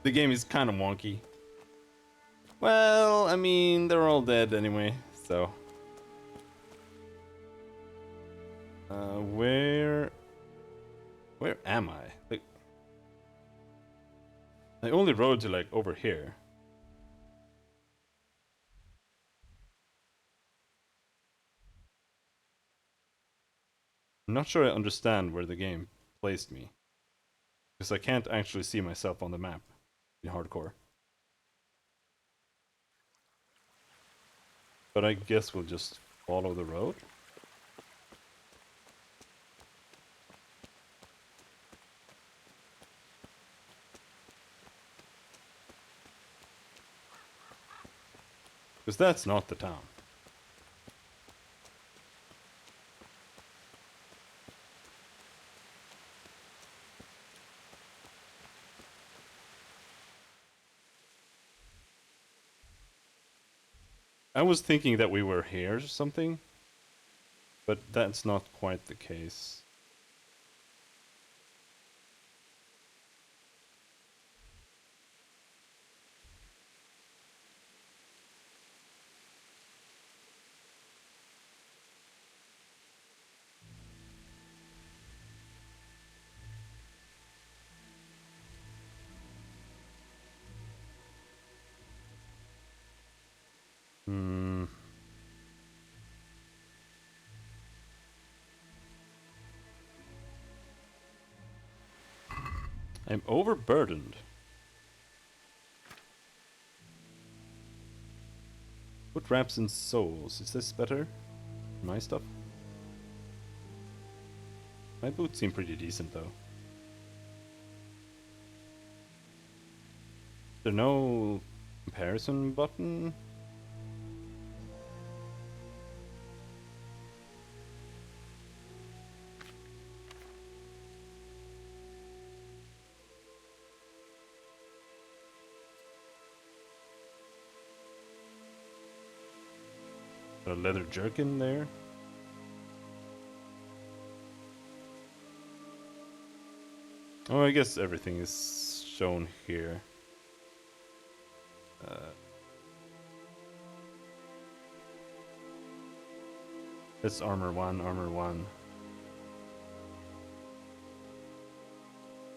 The game is kind of wonky. Well, I mean, they're all dead anyway, so. Where am I? Like, I only rode to like over here. I'm not sure I understand where the game placed me, because I can't actually see myself on the map in hardcore. But I guess we'll just follow the road. Because that's not the town. I was thinking that we were here or something, but that's not quite the case. Hmm. I'm overburdened. Foot wraps and soles. Is this better? My stuff? My boots seem pretty decent though. Is there no comparison button? A leather jerkin there? Oh, I guess everything is shown here. It's armor 1, armor 1.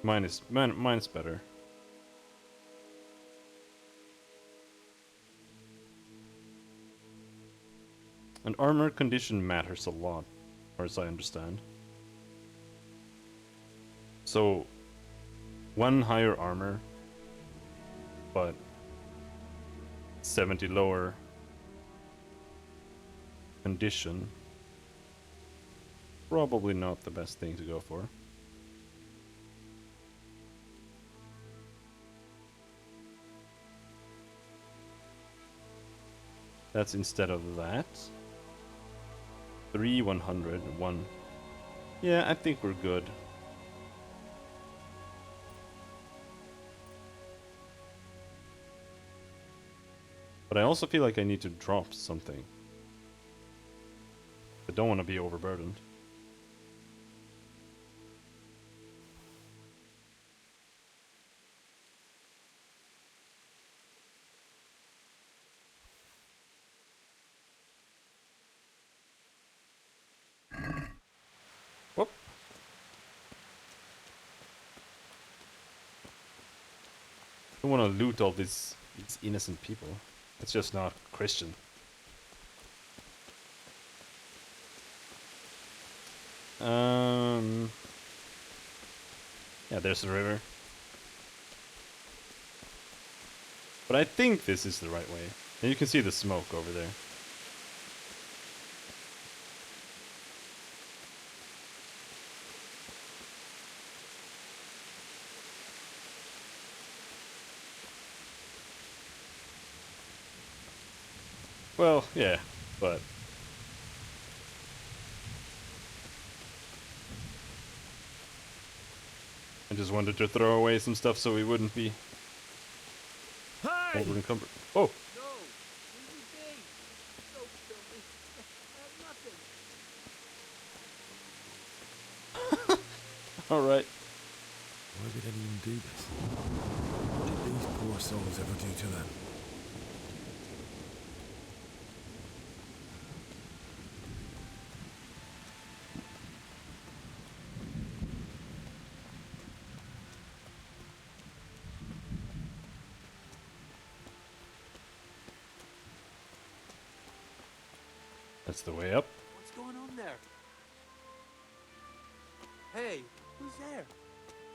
Mine's better. And armor condition matters a lot, or as I understand. So, 1 higher armor, but 70 lower condition. Probably not the best thing to go for. That's instead of that. 3, 100, 1. Yeah, I think we're good. But I also feel like I need to drop something. I don't want to be overburdened. Whoop. I don't want to loot all these innocent people. It's just not Christian. Yeah, there's the river. But I think this is the right way. And you can see the smoke over there. Well, yeah, but I just wanted to throw away some stuff so we wouldn't be over encumbered. Oh! No! Leave me be! Don't kill me. I have nothing. Alright. Why did anyone do this? What did these poor souls ever do to them? That's the way up. What's going on there? Hey, who's there?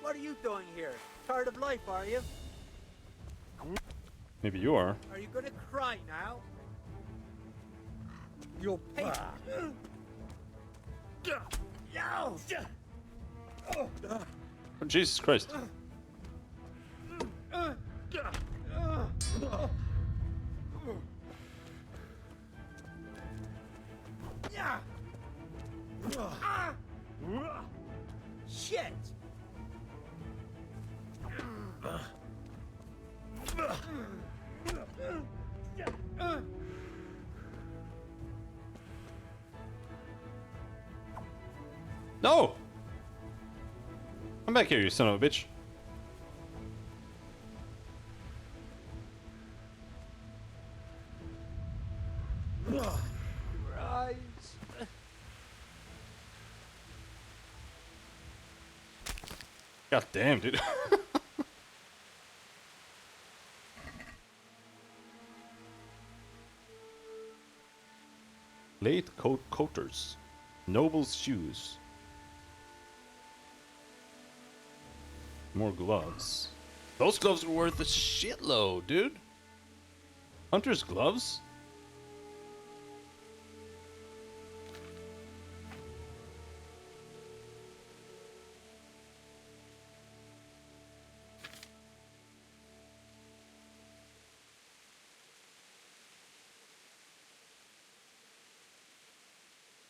What are you doing here? Tired of life, are you? Maybe you are. Are you gonna cry now? You'll pay. Oh, Jesus Christ. Shit! No! Come back here, you son of a bitch. Rise. God damn, dude. Late coaters. Noble's shoes. More gloves. Those gloves were worth a shitload, dude. Hunter's gloves?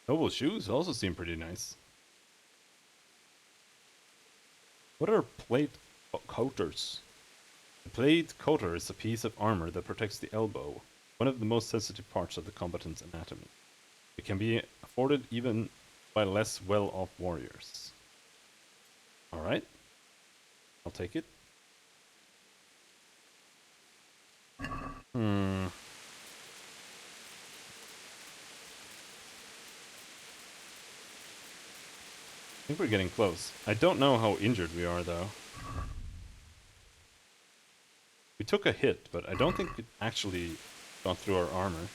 Noble shoes also seem pretty nice. What are plate coaters? A plate coater is a piece of armor that protects the elbow, one of the most sensitive parts of the combatant's anatomy. It can be afforded even by less well-off warriors. Alright. I'll take it. Hmm. I think we're getting close. I don't know how injured we are, though. We took a hit, but I don't think it actually got through our armor.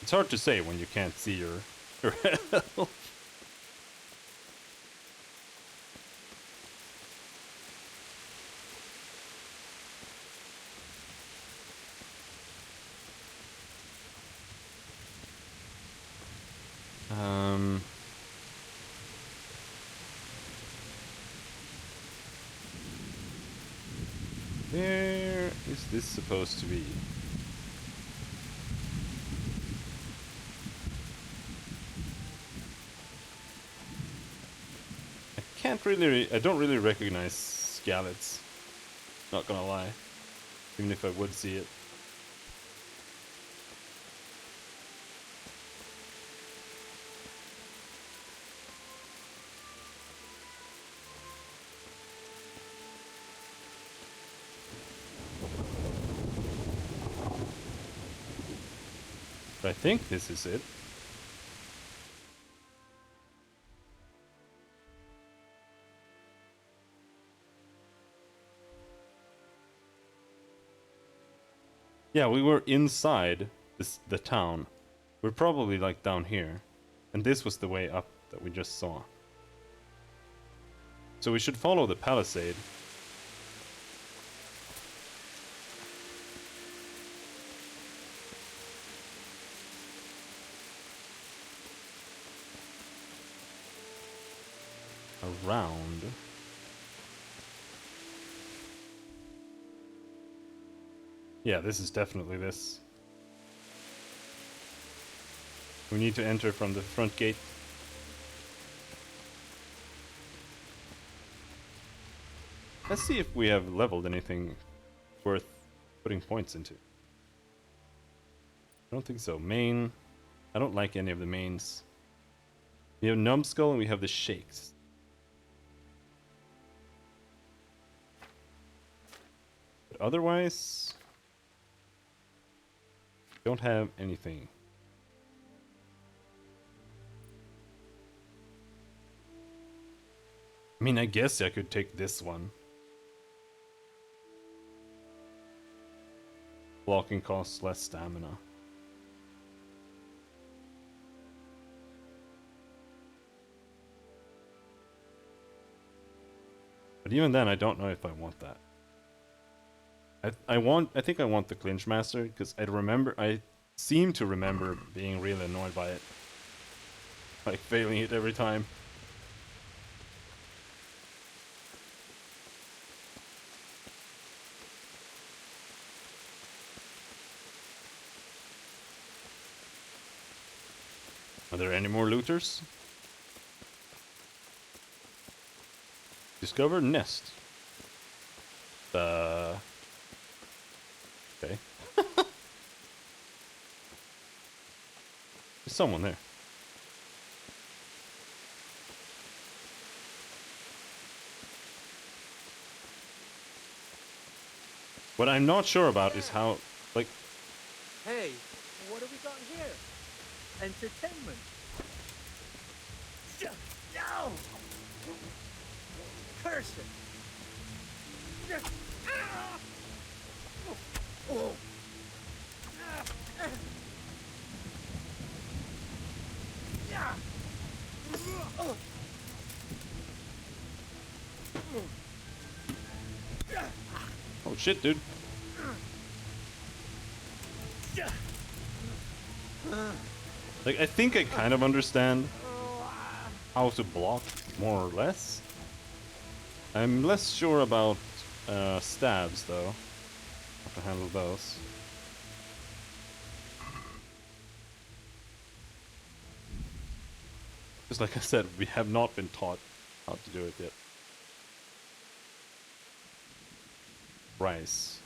It's hard to say when you can't see your health. Where is this supposed to be? I don't really recognize Skalitz. Not gonna lie. Even if I would see it. But I think this is it. Yeah, we were inside the town. We're probably like down here. And this was the way up that we just saw. So we should follow the palisade. Around. Yeah, this is definitely this. We need to enter from the front gate. Let's see if we have leveled anything worth putting points into. I don't think so. Main. I don't like any of the mains. We have Numbskull and we have the Shakes. But otherwise, don't have anything. I mean, I guess I could take this one. Blocking costs less stamina. But even then, I don't know if I want that. I think I want the Clinch Master, because I seem to remember being really annoyed by it. Like, failing it every time. Are there any more looters? Discover nest. Okay. someone there. What I'm not sure about is how, like... Hey, what have we got here? Entertainment. No! Curse it! Oh. Oh shit, dude. Like, I think I kind of understand how to block, more or less. I'm less sure about stabs, though. How to handle those. Just like I said, we have not been taught how to do it yet. Rice.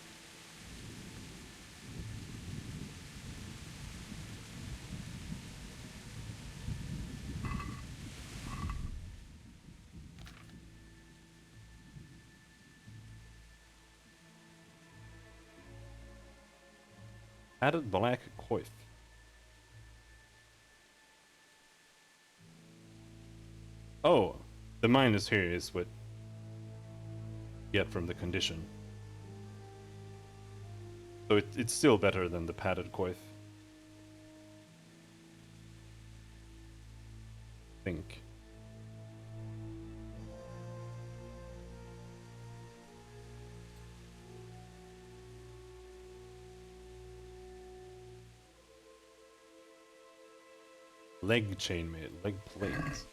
Added black coif. Oh, the minus here is what you get from the condition. So it's still better than the padded coif. I think. Leg chainmail, leg plates.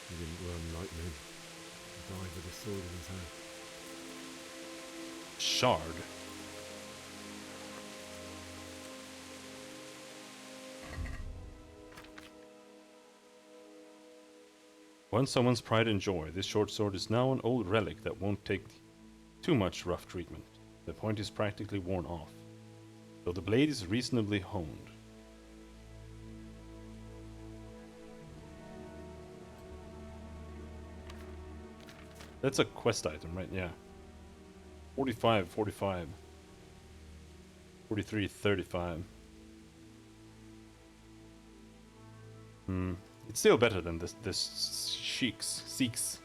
He didn't run like me. He died with a sword in his hand. Shard. Once someone's pride and joy, this short sword is now an old relic that won't take too much rough treatment. The point is practically worn off, though the blade is reasonably honed. That's a quest item, right? Yeah. 45, 45. 43, 35. It's still better than this sheiks.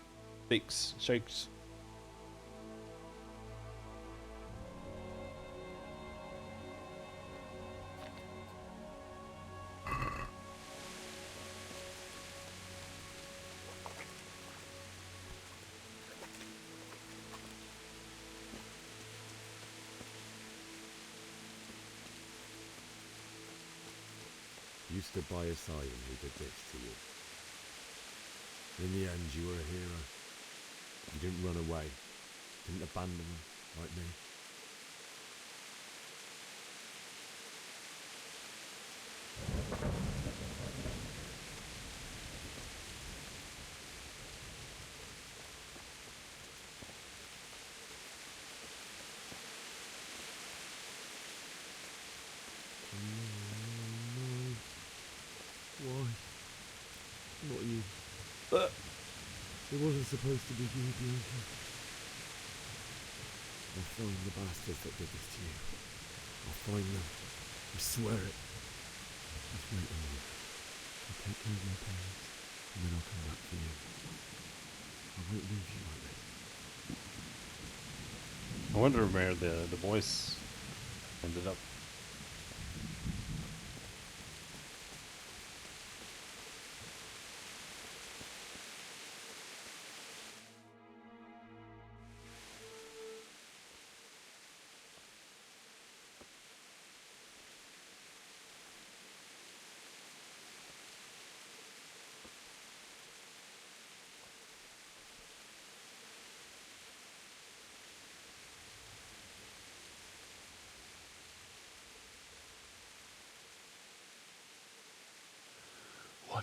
You stood by his side and he did this to you. In the end, you were a hero. You didn't run away. Didn't abandon him, like me. Why? Not you. It wasn't supposed to be you, Bianca. I'll find the bastards that did this to you. I'll find them. I swear it. Just wait a minute. I'll take care of my parents, and then I'll come back for you. I won't leave you like this. I wonder where the boys ended up.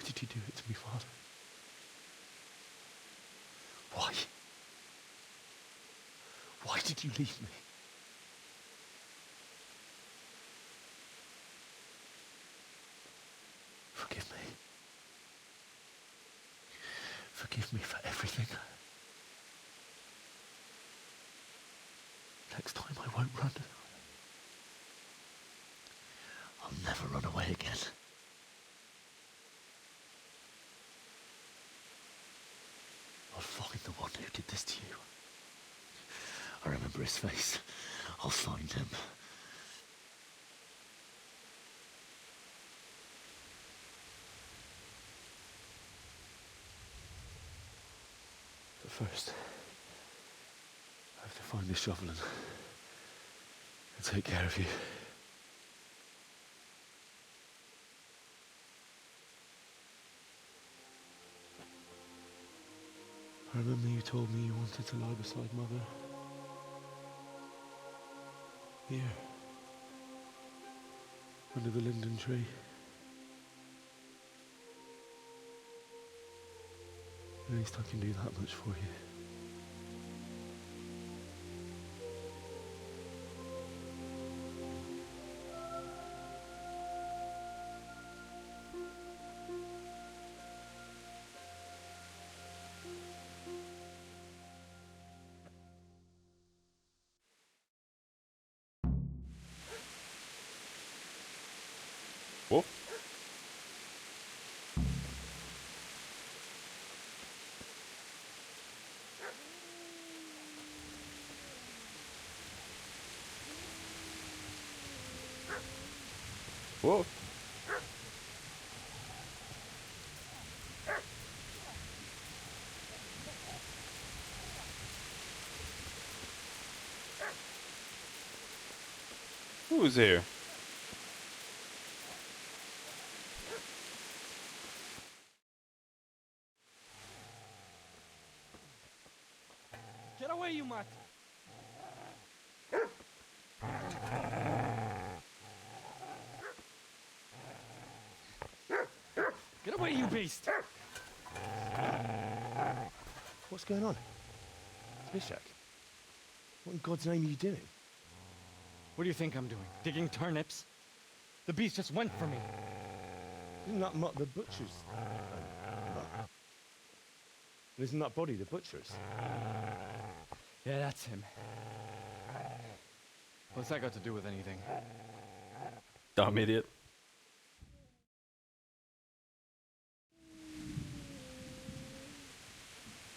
did you do it to me, Father? Why? Why did you leave me? Forgive me. Forgive me for everything. Next time I won't run. I'll never run away again. I'll find the one who did this to you. I remember his face. I'll find him. But first, I have to find this shovel and take care of you. I remember you told me you wanted to lie beside Mother. Here. Under the linden tree. At least I can do that much for you. Whoa. Whoa. Who's here? Get away, you mutt! Get away, you beast! What's going on? Mishak? What in God's name are you doing? What do you think I'm doing? Digging turnips? The beast just went for me. Isn't that not the butcher's? Isn't that body the butcher's? Yeah, that's him. What's that got to do with anything? Dumb idiot.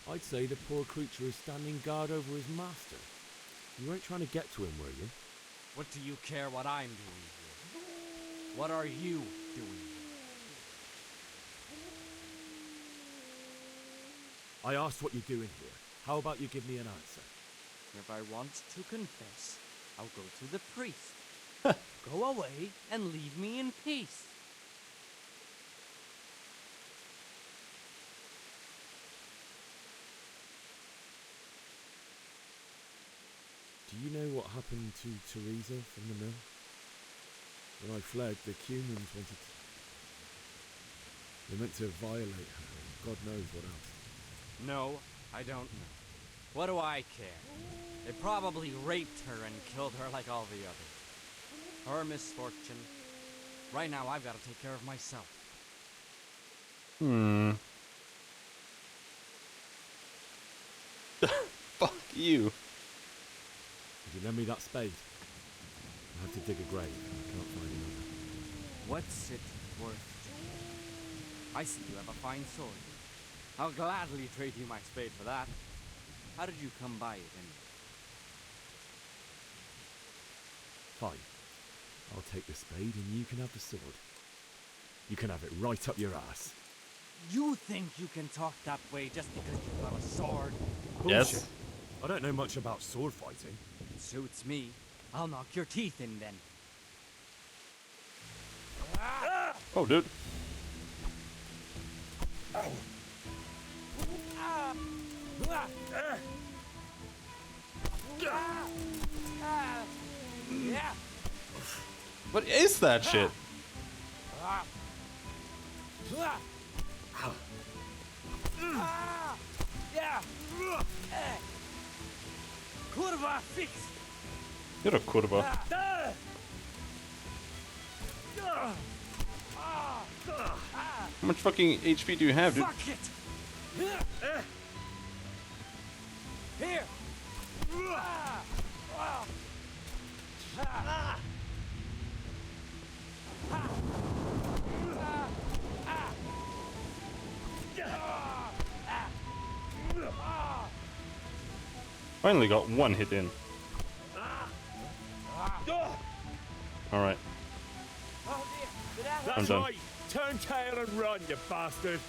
I'd say the poor creature is standing guard over his master. You weren't trying to get to him, were you? What do you care what I'm doing here? What are you doing here? I asked what you're doing here. How about you give me an answer? If I want to confess, I'll go to the priest. Go away and leave me in peace. Do you know what happened to Teresa from the mill? When I fled, the humans wanted to... They meant to violate her, and God knows what else. No, I don't know. What do I care? They probably raped her and killed her like all the others. Her misfortune. Right now, I've got to take care of myself. Fuck you. Would you lend me that spade? I have to dig a grave, and I can't find another. What's it worth to you? I see you have a fine sword. I'll gladly trade you my spade for that. How did you come by it, anyway? Fine. I'll take the spade and you can have the sword. You can have it right up your ass. You think you can talk that way just because you've got a sword? Yes. Bullshit. I don't know much about sword fighting. It suits me. I'll knock your teeth in then. Oh, dude. What is that shit? Yeah. Kurva fix. You're a kurva. How much fucking HP do you have, dude? Fuck it. Here. Finally got one hit in. Alright. I'm That's done. right. Turn tail and run, you bastard.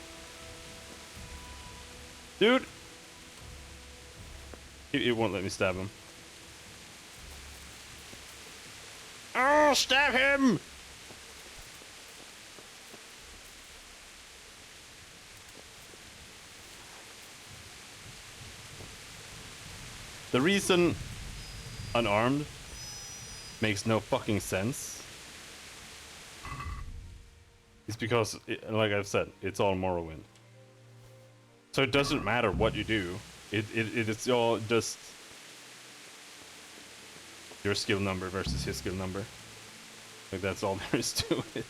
Dude! It won't let me stab him. Oh, stab him! The reason unarmed makes no fucking sense is because, like I've said, it's all Morrowind. So it doesn't matter what you do. It's all just your skill number versus his skill number. Like that's all there is to it.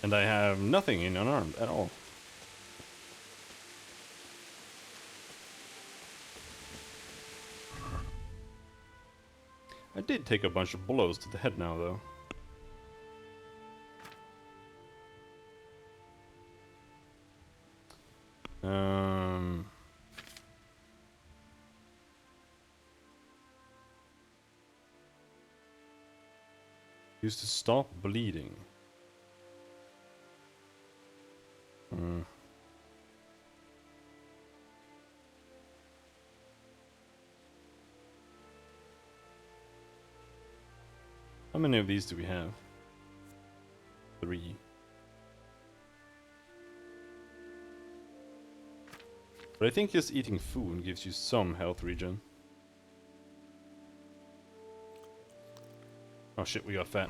And I have nothing in unarmed at all. I did take a bunch of blows to the head now, though. Used to stop bleeding. How many of these do we have? 3. But I think just eating food gives you some health regen. Oh shit, we got fat.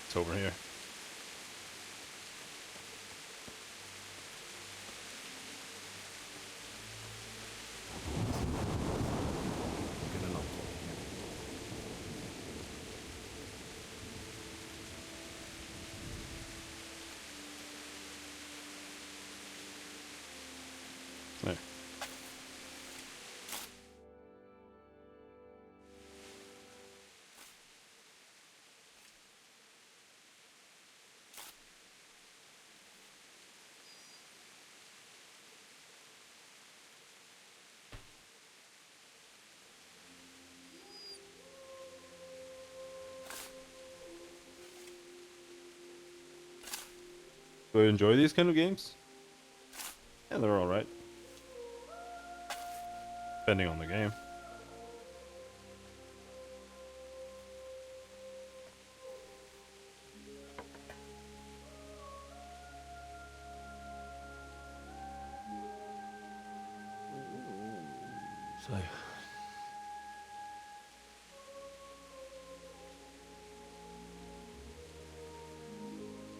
It's over here. Good enough. There. Do I enjoy these kind of games? Yeah, they're alright. Depending on the game. So,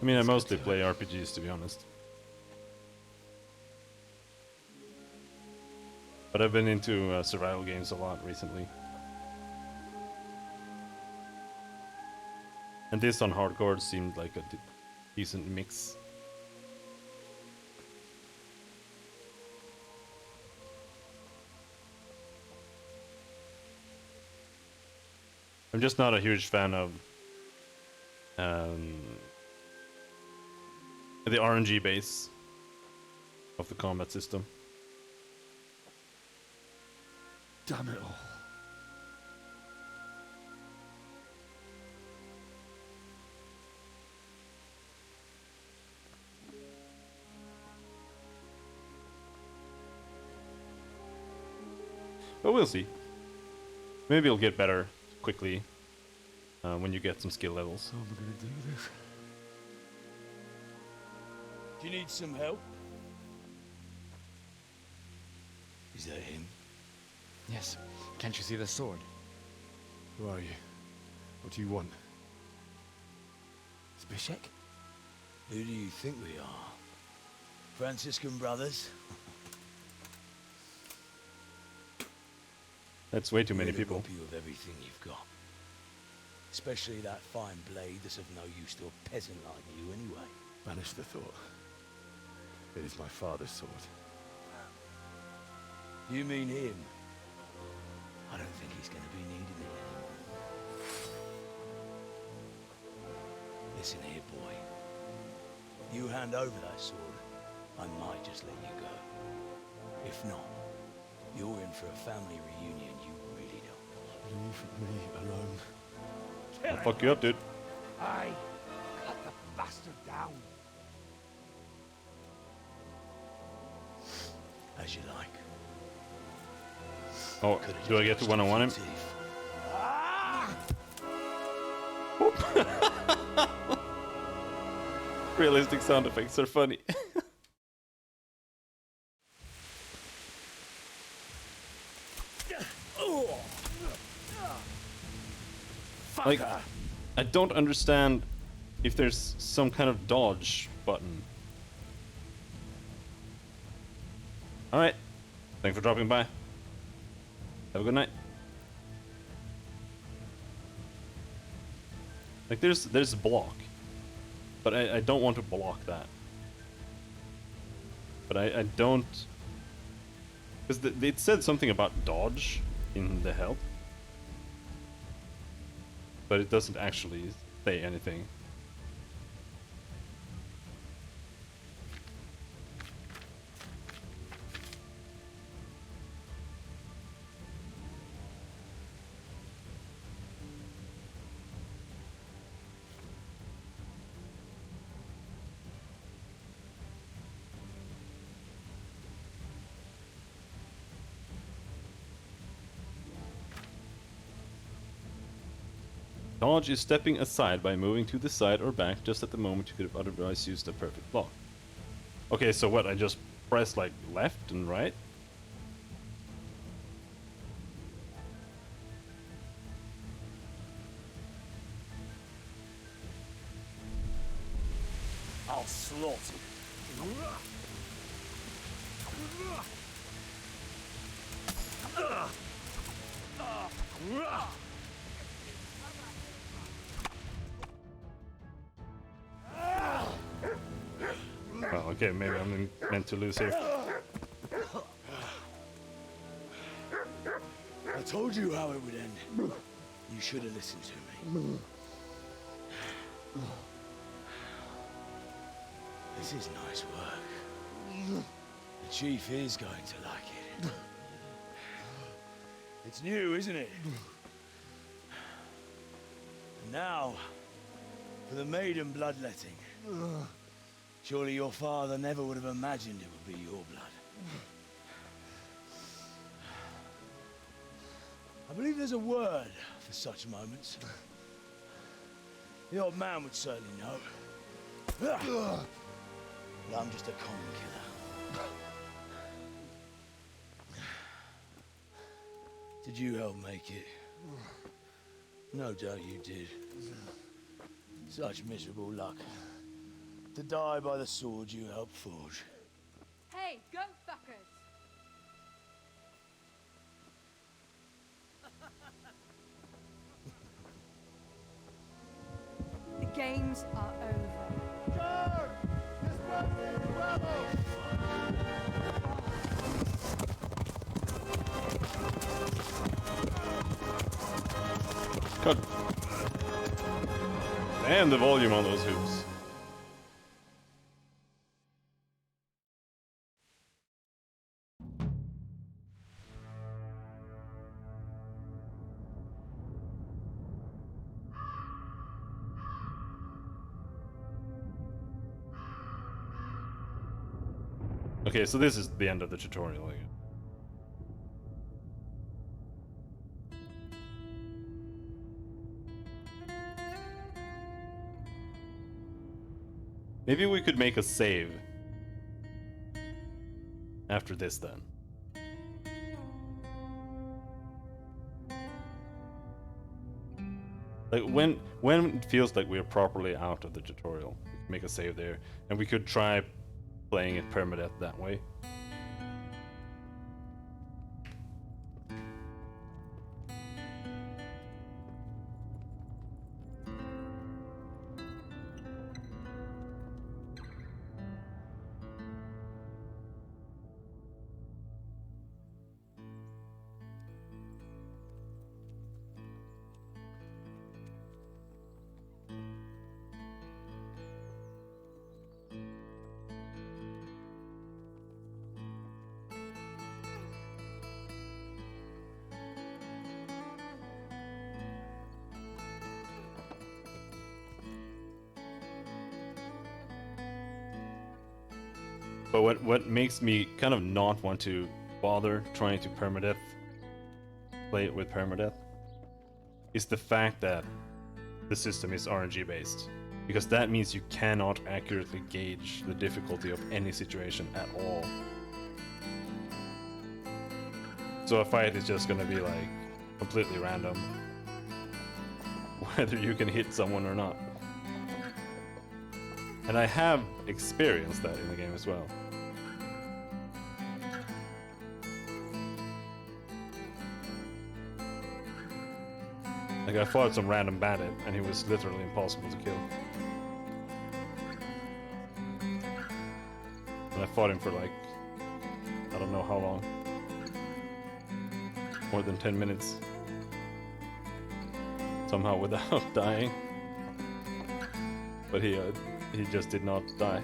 I mean, I mostly play RPGs, to be honest. But I've been into survival games a lot recently. And this on hardcore seemed like a decent mix. I'm just not a huge fan of the RNG base of the combat system. damn it all. But we'll see. Maybe you'll get better quickly when you get some skill levels. How am I gonna do this? Do you need some help? Is that him? Yes. Can't you see the sword? Who are you? What do you want? Zbyszek? Who do you think we are? Franciscan brothers? That's way too many We're gonna people. rob you of everything you've got. Especially that fine blade that's of no use to a peasant like you anyway. Banish the thought. It is my father's sword. You mean him? I don't think he's gonna be needing it anymore. Listen here, boy. You hand over that sword, I might just let you go. If not, you're in for a family reunion you really don't. Leave me alone. I'll fuck you up, dude. Aye. Cut the bastard down. As you like. Oh, do I get to one-on-one him? Realistic sound effects are funny. Like, I don't understand if there's some kind of dodge button. Alright. Thanks for dropping by. Have a good night. Like, there's a block. But I don't want to block that. But I don't... Because it said something about dodge in the help. But it doesn't actually say anything. Dodge is stepping aside by moving to the side or back just at the moment you could have otherwise used a perfect block. Okay, so what, I just press like left and right? I'll slaughter you. Oh, okay, maybe I'm meant to lose here. I told you how it would end. You should have listened to me. This is nice work. The chief is going to like it. It's new, isn't it? And now, for the maiden bloodletting. Surely your father never would have imagined it would be your blood. I believe there's a word for such moments. The old man would certainly know. But I'm just a common killer. Did you help make it? No doubt you did. Such miserable luck. To die by the sword you helped forge. Hey, go fuckers! The games are over. George! This one's in trouble! God. Damn the volume on those hoops. Okay, so this is the end of the tutorial. Maybe we could make a save after this then. Like when it feels like we're properly out of the tutorial, we can make a save there, and we could try playing it permadeath that way. But what makes me kind of not want to bother trying to permadeath, play it with permadeath, is the fact that the system is RNG based. Because that means you cannot accurately gauge the difficulty of any situation at all. So a fight is just gonna be like completely random, whether you can hit someone or not. And I have experienced that in the game as well. Like I fought some random bandit and he was literally impossible to kill. And I fought him for like, I don't know how long. More than 10 minutes. Somehow without dying. But he just did not die.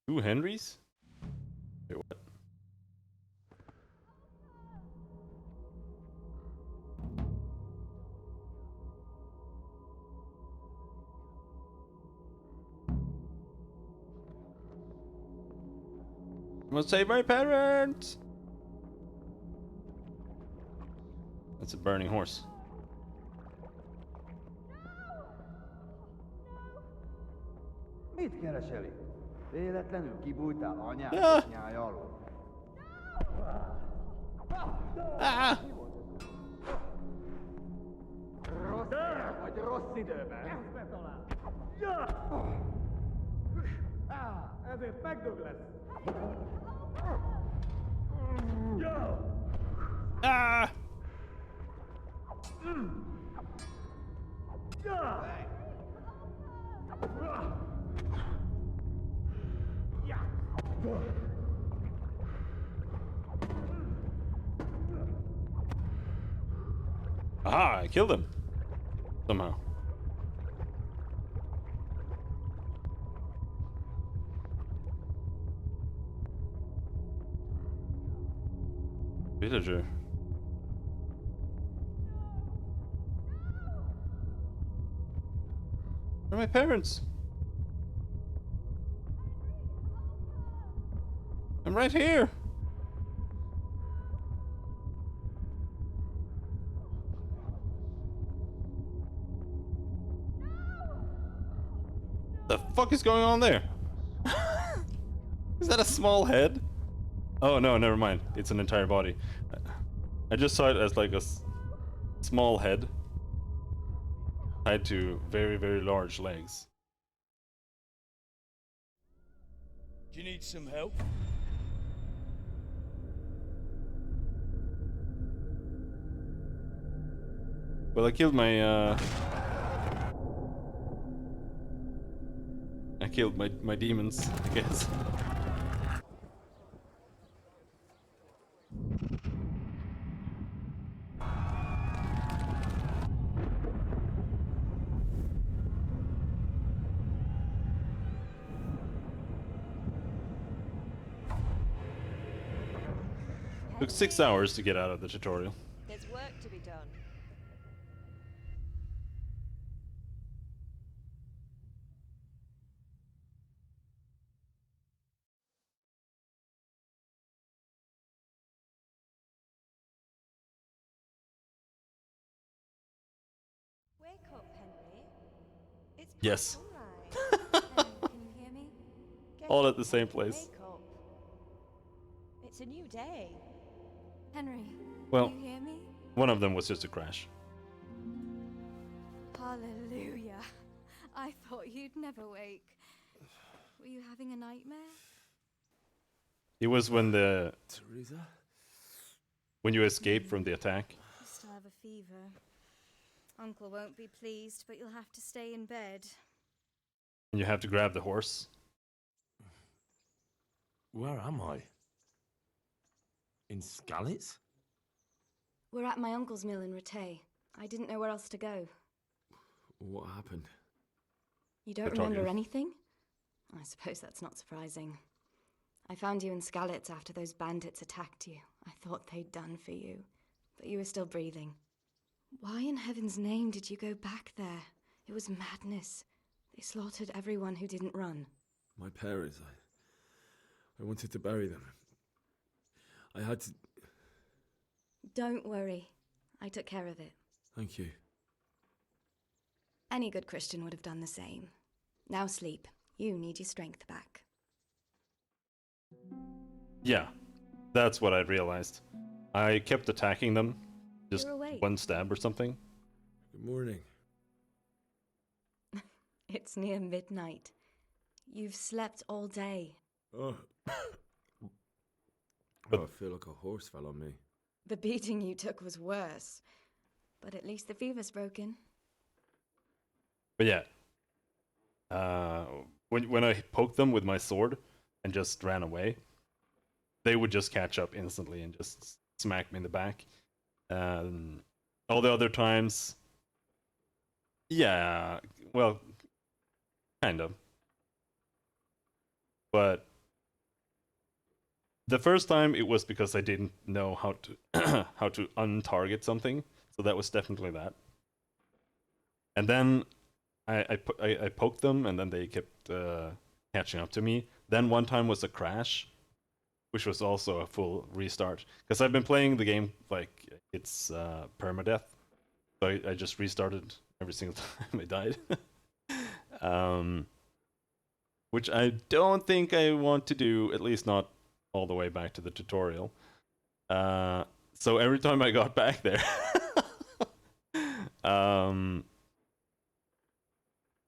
Two Henrys? Wait, what? I must save my parents! That's a burning horse. Mit kereseli? Véletlenül kibújtál anyád Ah! nyája alól? Ah! Rossz helyen vagy rossz időben? Ezt betalál! Ezért megdög lesz! Ah! Aha, I killed him. Somehow. Villager. Where are my parents? I'm right here. The fuck is going on there? Is that a small head? Oh no, never mind. It's an entire body. I just saw it as like a small head tied to very, very large legs. Do you need some help? Well, I killed my I killed my demons, I guess. Took 6 hours to get out of the tutorial. There's work to be done. Yes. Can you hear me? All at the same place. Wake up. It's a new day. Henry, Well, can you hear me? one of them was just a crash. Hallelujah. I thought you'd never wake. Were you having a nightmare? It was when Teresa? when you escaped from the attack. You still have a fever. Uncle won't be pleased, but you'll have to stay in bed. And you have to grab the horse. Where am I? In Skalitz? We're at my uncle's mill in Rattay. I didn't know where else to go. What happened? You don't remember anything? I suppose that's not surprising. I found you in Skalitz after those bandits attacked you. I thought they'd done for you, but you were still breathing. Why in heaven's name did you go back there? It was madness. They slaughtered everyone who didn't run. My parents, I wanted to bury them. I had to... Don't worry. I took care of it. Thank you. Any good Christian would have done the same. Now sleep. You need your strength back. Yeah, that's what I realized. I kept attacking them. Just You're awake. one stab or something. Good morning. It's near midnight. You've slept all day. Oh. I feel like a horse fell on me. The beating you took was worse. But at least the fever's broken. But yeah, when I poked them with my sword and just ran away, they would just catch up instantly and just smack me in the back. All the other times, yeah, well, kind of. But the first time it was because I didn't know how to how to untarget something, so that was definitely that. And then I poked them, and then they kept catching up to me. Then one time was a crash, which was also a full restart. Because I've been playing the game like it's perma-death, so I just restarted every single time I died. Which I don't think I want to do, at least not all the way back to the tutorial. So every time I got back there,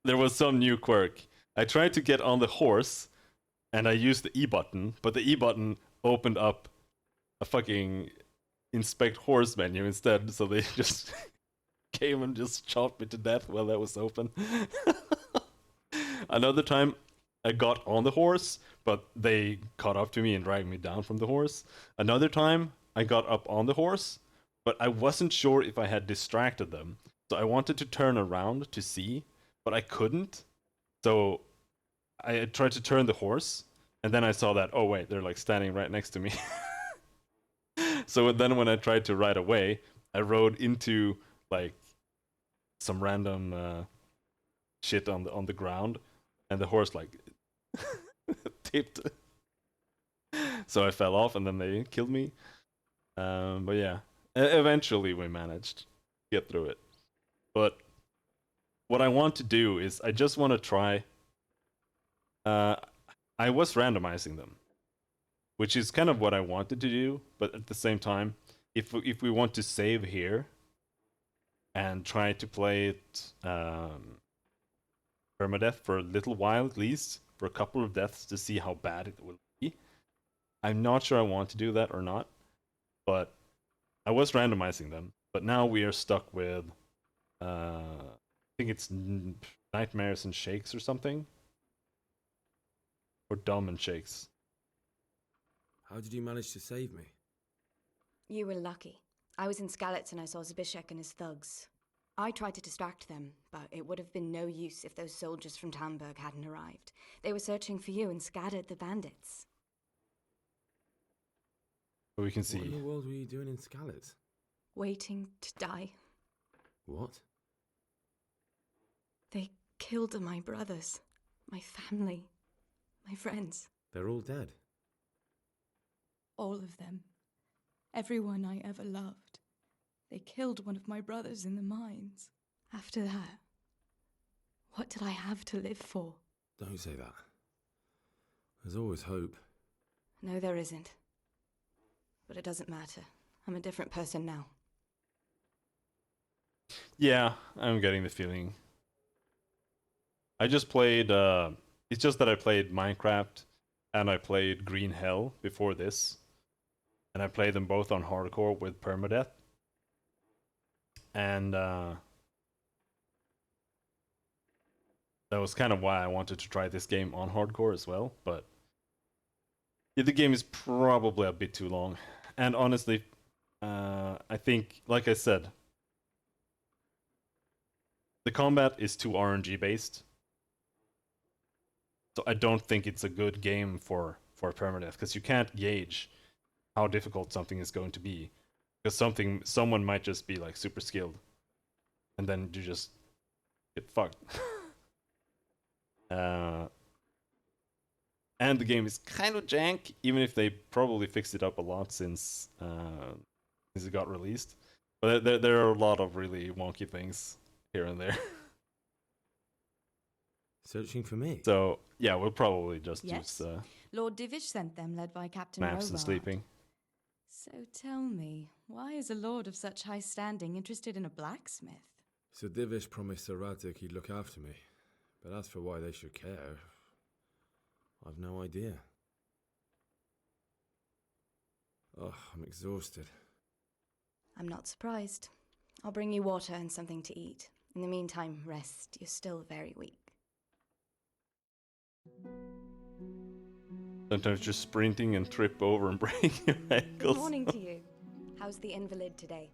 there was some new quirk. I tried to get on the horse, and I used the E button, but the E button opened up a fucking inspect horse menu instead, so they just came and just chopped me to death while that was open. Another time, I got on the horse, but they caught up to me and dragged me down from the horse. Another time, I got up on the horse, but I wasn't sure if I had distracted them. So I wanted to turn around to see, but I couldn't. So I tried to turn the horse, and then I saw that, oh wait, they're like standing right next to me. So then when I tried to ride away, I rode into like some random shit on the ground, and the horse like tipped. So I fell off, and then they killed me. But yeah, eventually we managed to get through it. But what I want to do is I just want to try. I was randomizing them, which is kind of what I wanted to do. But at the same time, if we want to save here and try to play it permadeath for a little while at least, for a couple of deaths to see how bad it will be, I'm not sure I want to do that or not. But I was randomizing them. But now we are stuck with I think it's Nightmares and Shakes or something. Or Dumb and Shakes. How did you manage to save me? You were lucky. I was in Skalitz and I saw Zbyszek and his thugs. I tried to distract them, but it would have been no use if those soldiers from Tamburg hadn't arrived. They were searching for you and scattered the bandits. But we can see. What in the world were you doing in Skalitz? Waiting to die. What? They killed my brothers, my family, my friends. They're all dead. All of them. Everyone I ever loved. They killed one of my brothers in the mines. After that, What did I have to live for? Don't say that. There's always hope. No, there isn't. But it doesn't matter. I'm a different person now. Yeah, I'm getting the feeling. I just played, it's just that I played Minecraft and I played Green Hell before this. And I played them both on hardcore with perma-death. And that was kind of why I wanted to try this game on hardcore as well. But yeah, the game is probably a bit too long. And honestly, I think, like I said, the combat is too RNG based. So I don't think it's a good game for permadeath, because you can't gauge how difficult something is going to be. Because someone might just be like super skilled, and then you just get fucked. And the game is kind of jank, even if they probably fixed it up a lot since it got released. But there are a lot of really wonky things here and there. Searching for me? So, yeah, we'll probably just Yes? use Lord Divish sent them, led by Captain maps and Robart. sleeping. So tell me, why is a lord of such high standing interested in a blacksmith? Sir Divish promised Sir Radic he'd look after me. But as for why they should care, I've no idea. Oh, I'm exhausted. I'm not surprised. I'll bring you water and something to eat. In the meantime, rest. You're still very weak. Sometimes just sprinting and trip over and break your ankles. Good morning to you. How's the invalid today?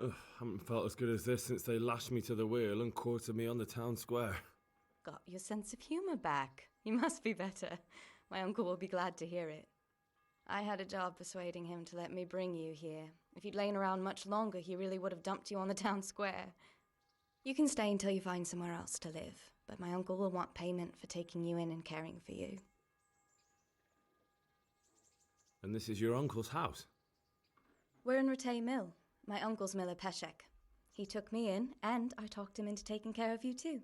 Ugh, haven't felt as good as this since they lashed me to the wheel and quartered me on the town square. Got your sense of humor back. You must be better. My uncle will be glad to hear it. I had a job persuading him to let me bring you here. If you'd lain around much longer, he really would have dumped you on the town square. You can stay until you find somewhere else to live, but my uncle will want payment for taking you in and caring for you. And this is your uncle's house? We're in Ratay Mill, my uncle's mill at Peshek. He took me in, and I talked him into taking care of you too.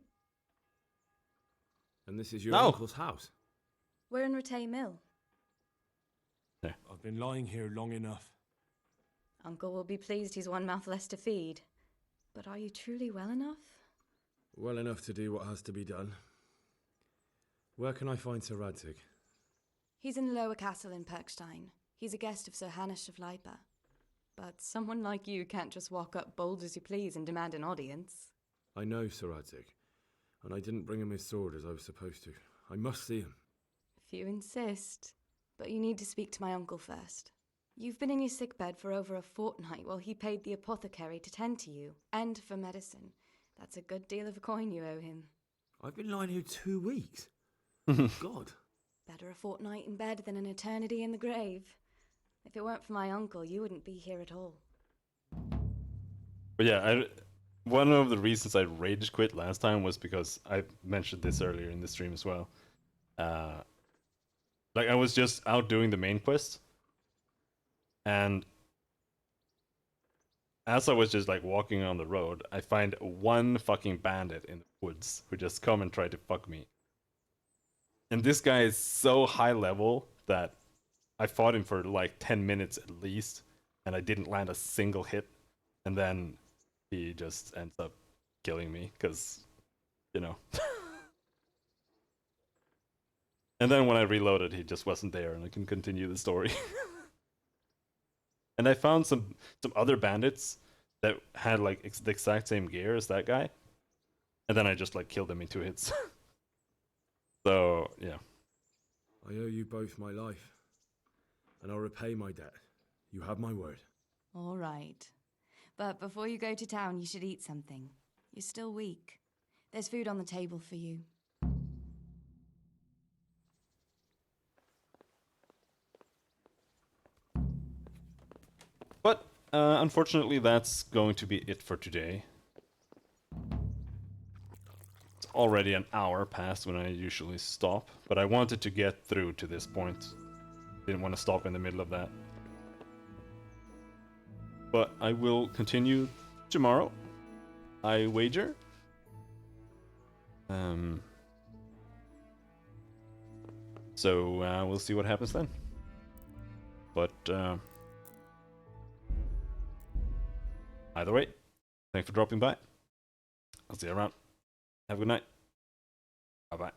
And this is your uncle's house? We're in Ratay Mill. I've been lying here long enough. Uncle will be pleased he's one mouth less to feed. But are you truly well enough? Well enough to do what has to be done. Where can I find Sir Radzig? He's in the lower castle in Perkstein. He's a guest of Sir Hanush of Leipa. But someone like you can't just walk up bold as you please and demand an audience. I know Sir Radzig, and I didn't bring him his sword as I was supposed to. I must see him. If you insist. But you need to speak to my uncle first. You've been in your sickbed for over a fortnight while he paid the apothecary to tend to you, and for medicine. That's a good deal of a coin you owe him. I've been lying here 2 weeks. God. Better a fortnight in bed than an eternity in the grave. If it weren't for my uncle, you wouldn't be here at all. But yeah, one of the reasons I rage quit last time was because I mentioned this earlier in the stream as well. Like, I was just out doing the main quest, and as I was just like walking on the road, I find one fucking bandit in the woods who just come and try to fuck me. And this guy is so high level that I fought him for like 10 minutes at least, and I didn't land a single hit. And then he just ends up killing me, because, you know. And then when I reloaded, he just wasn't there, and I can continue the story. And I found some other bandits that had like the exact same gear as that guy, and then I just like killed them in 2 hits. So yeah. I owe you both my life, and I'll repay my debt. You have my word. All right. But before you go to town, you should eat something. You're still weak. There's food on the table for you. But unfortunately, that's going to be it for today. It's already an hour past when I usually stop, but I wanted to get through to this point. Didn't want to stop in the middle of that. But I will continue tomorrow, I wager. So we'll see what happens then. But either way, thanks for dropping by. I'll see you around. Have a good night. Bye bye.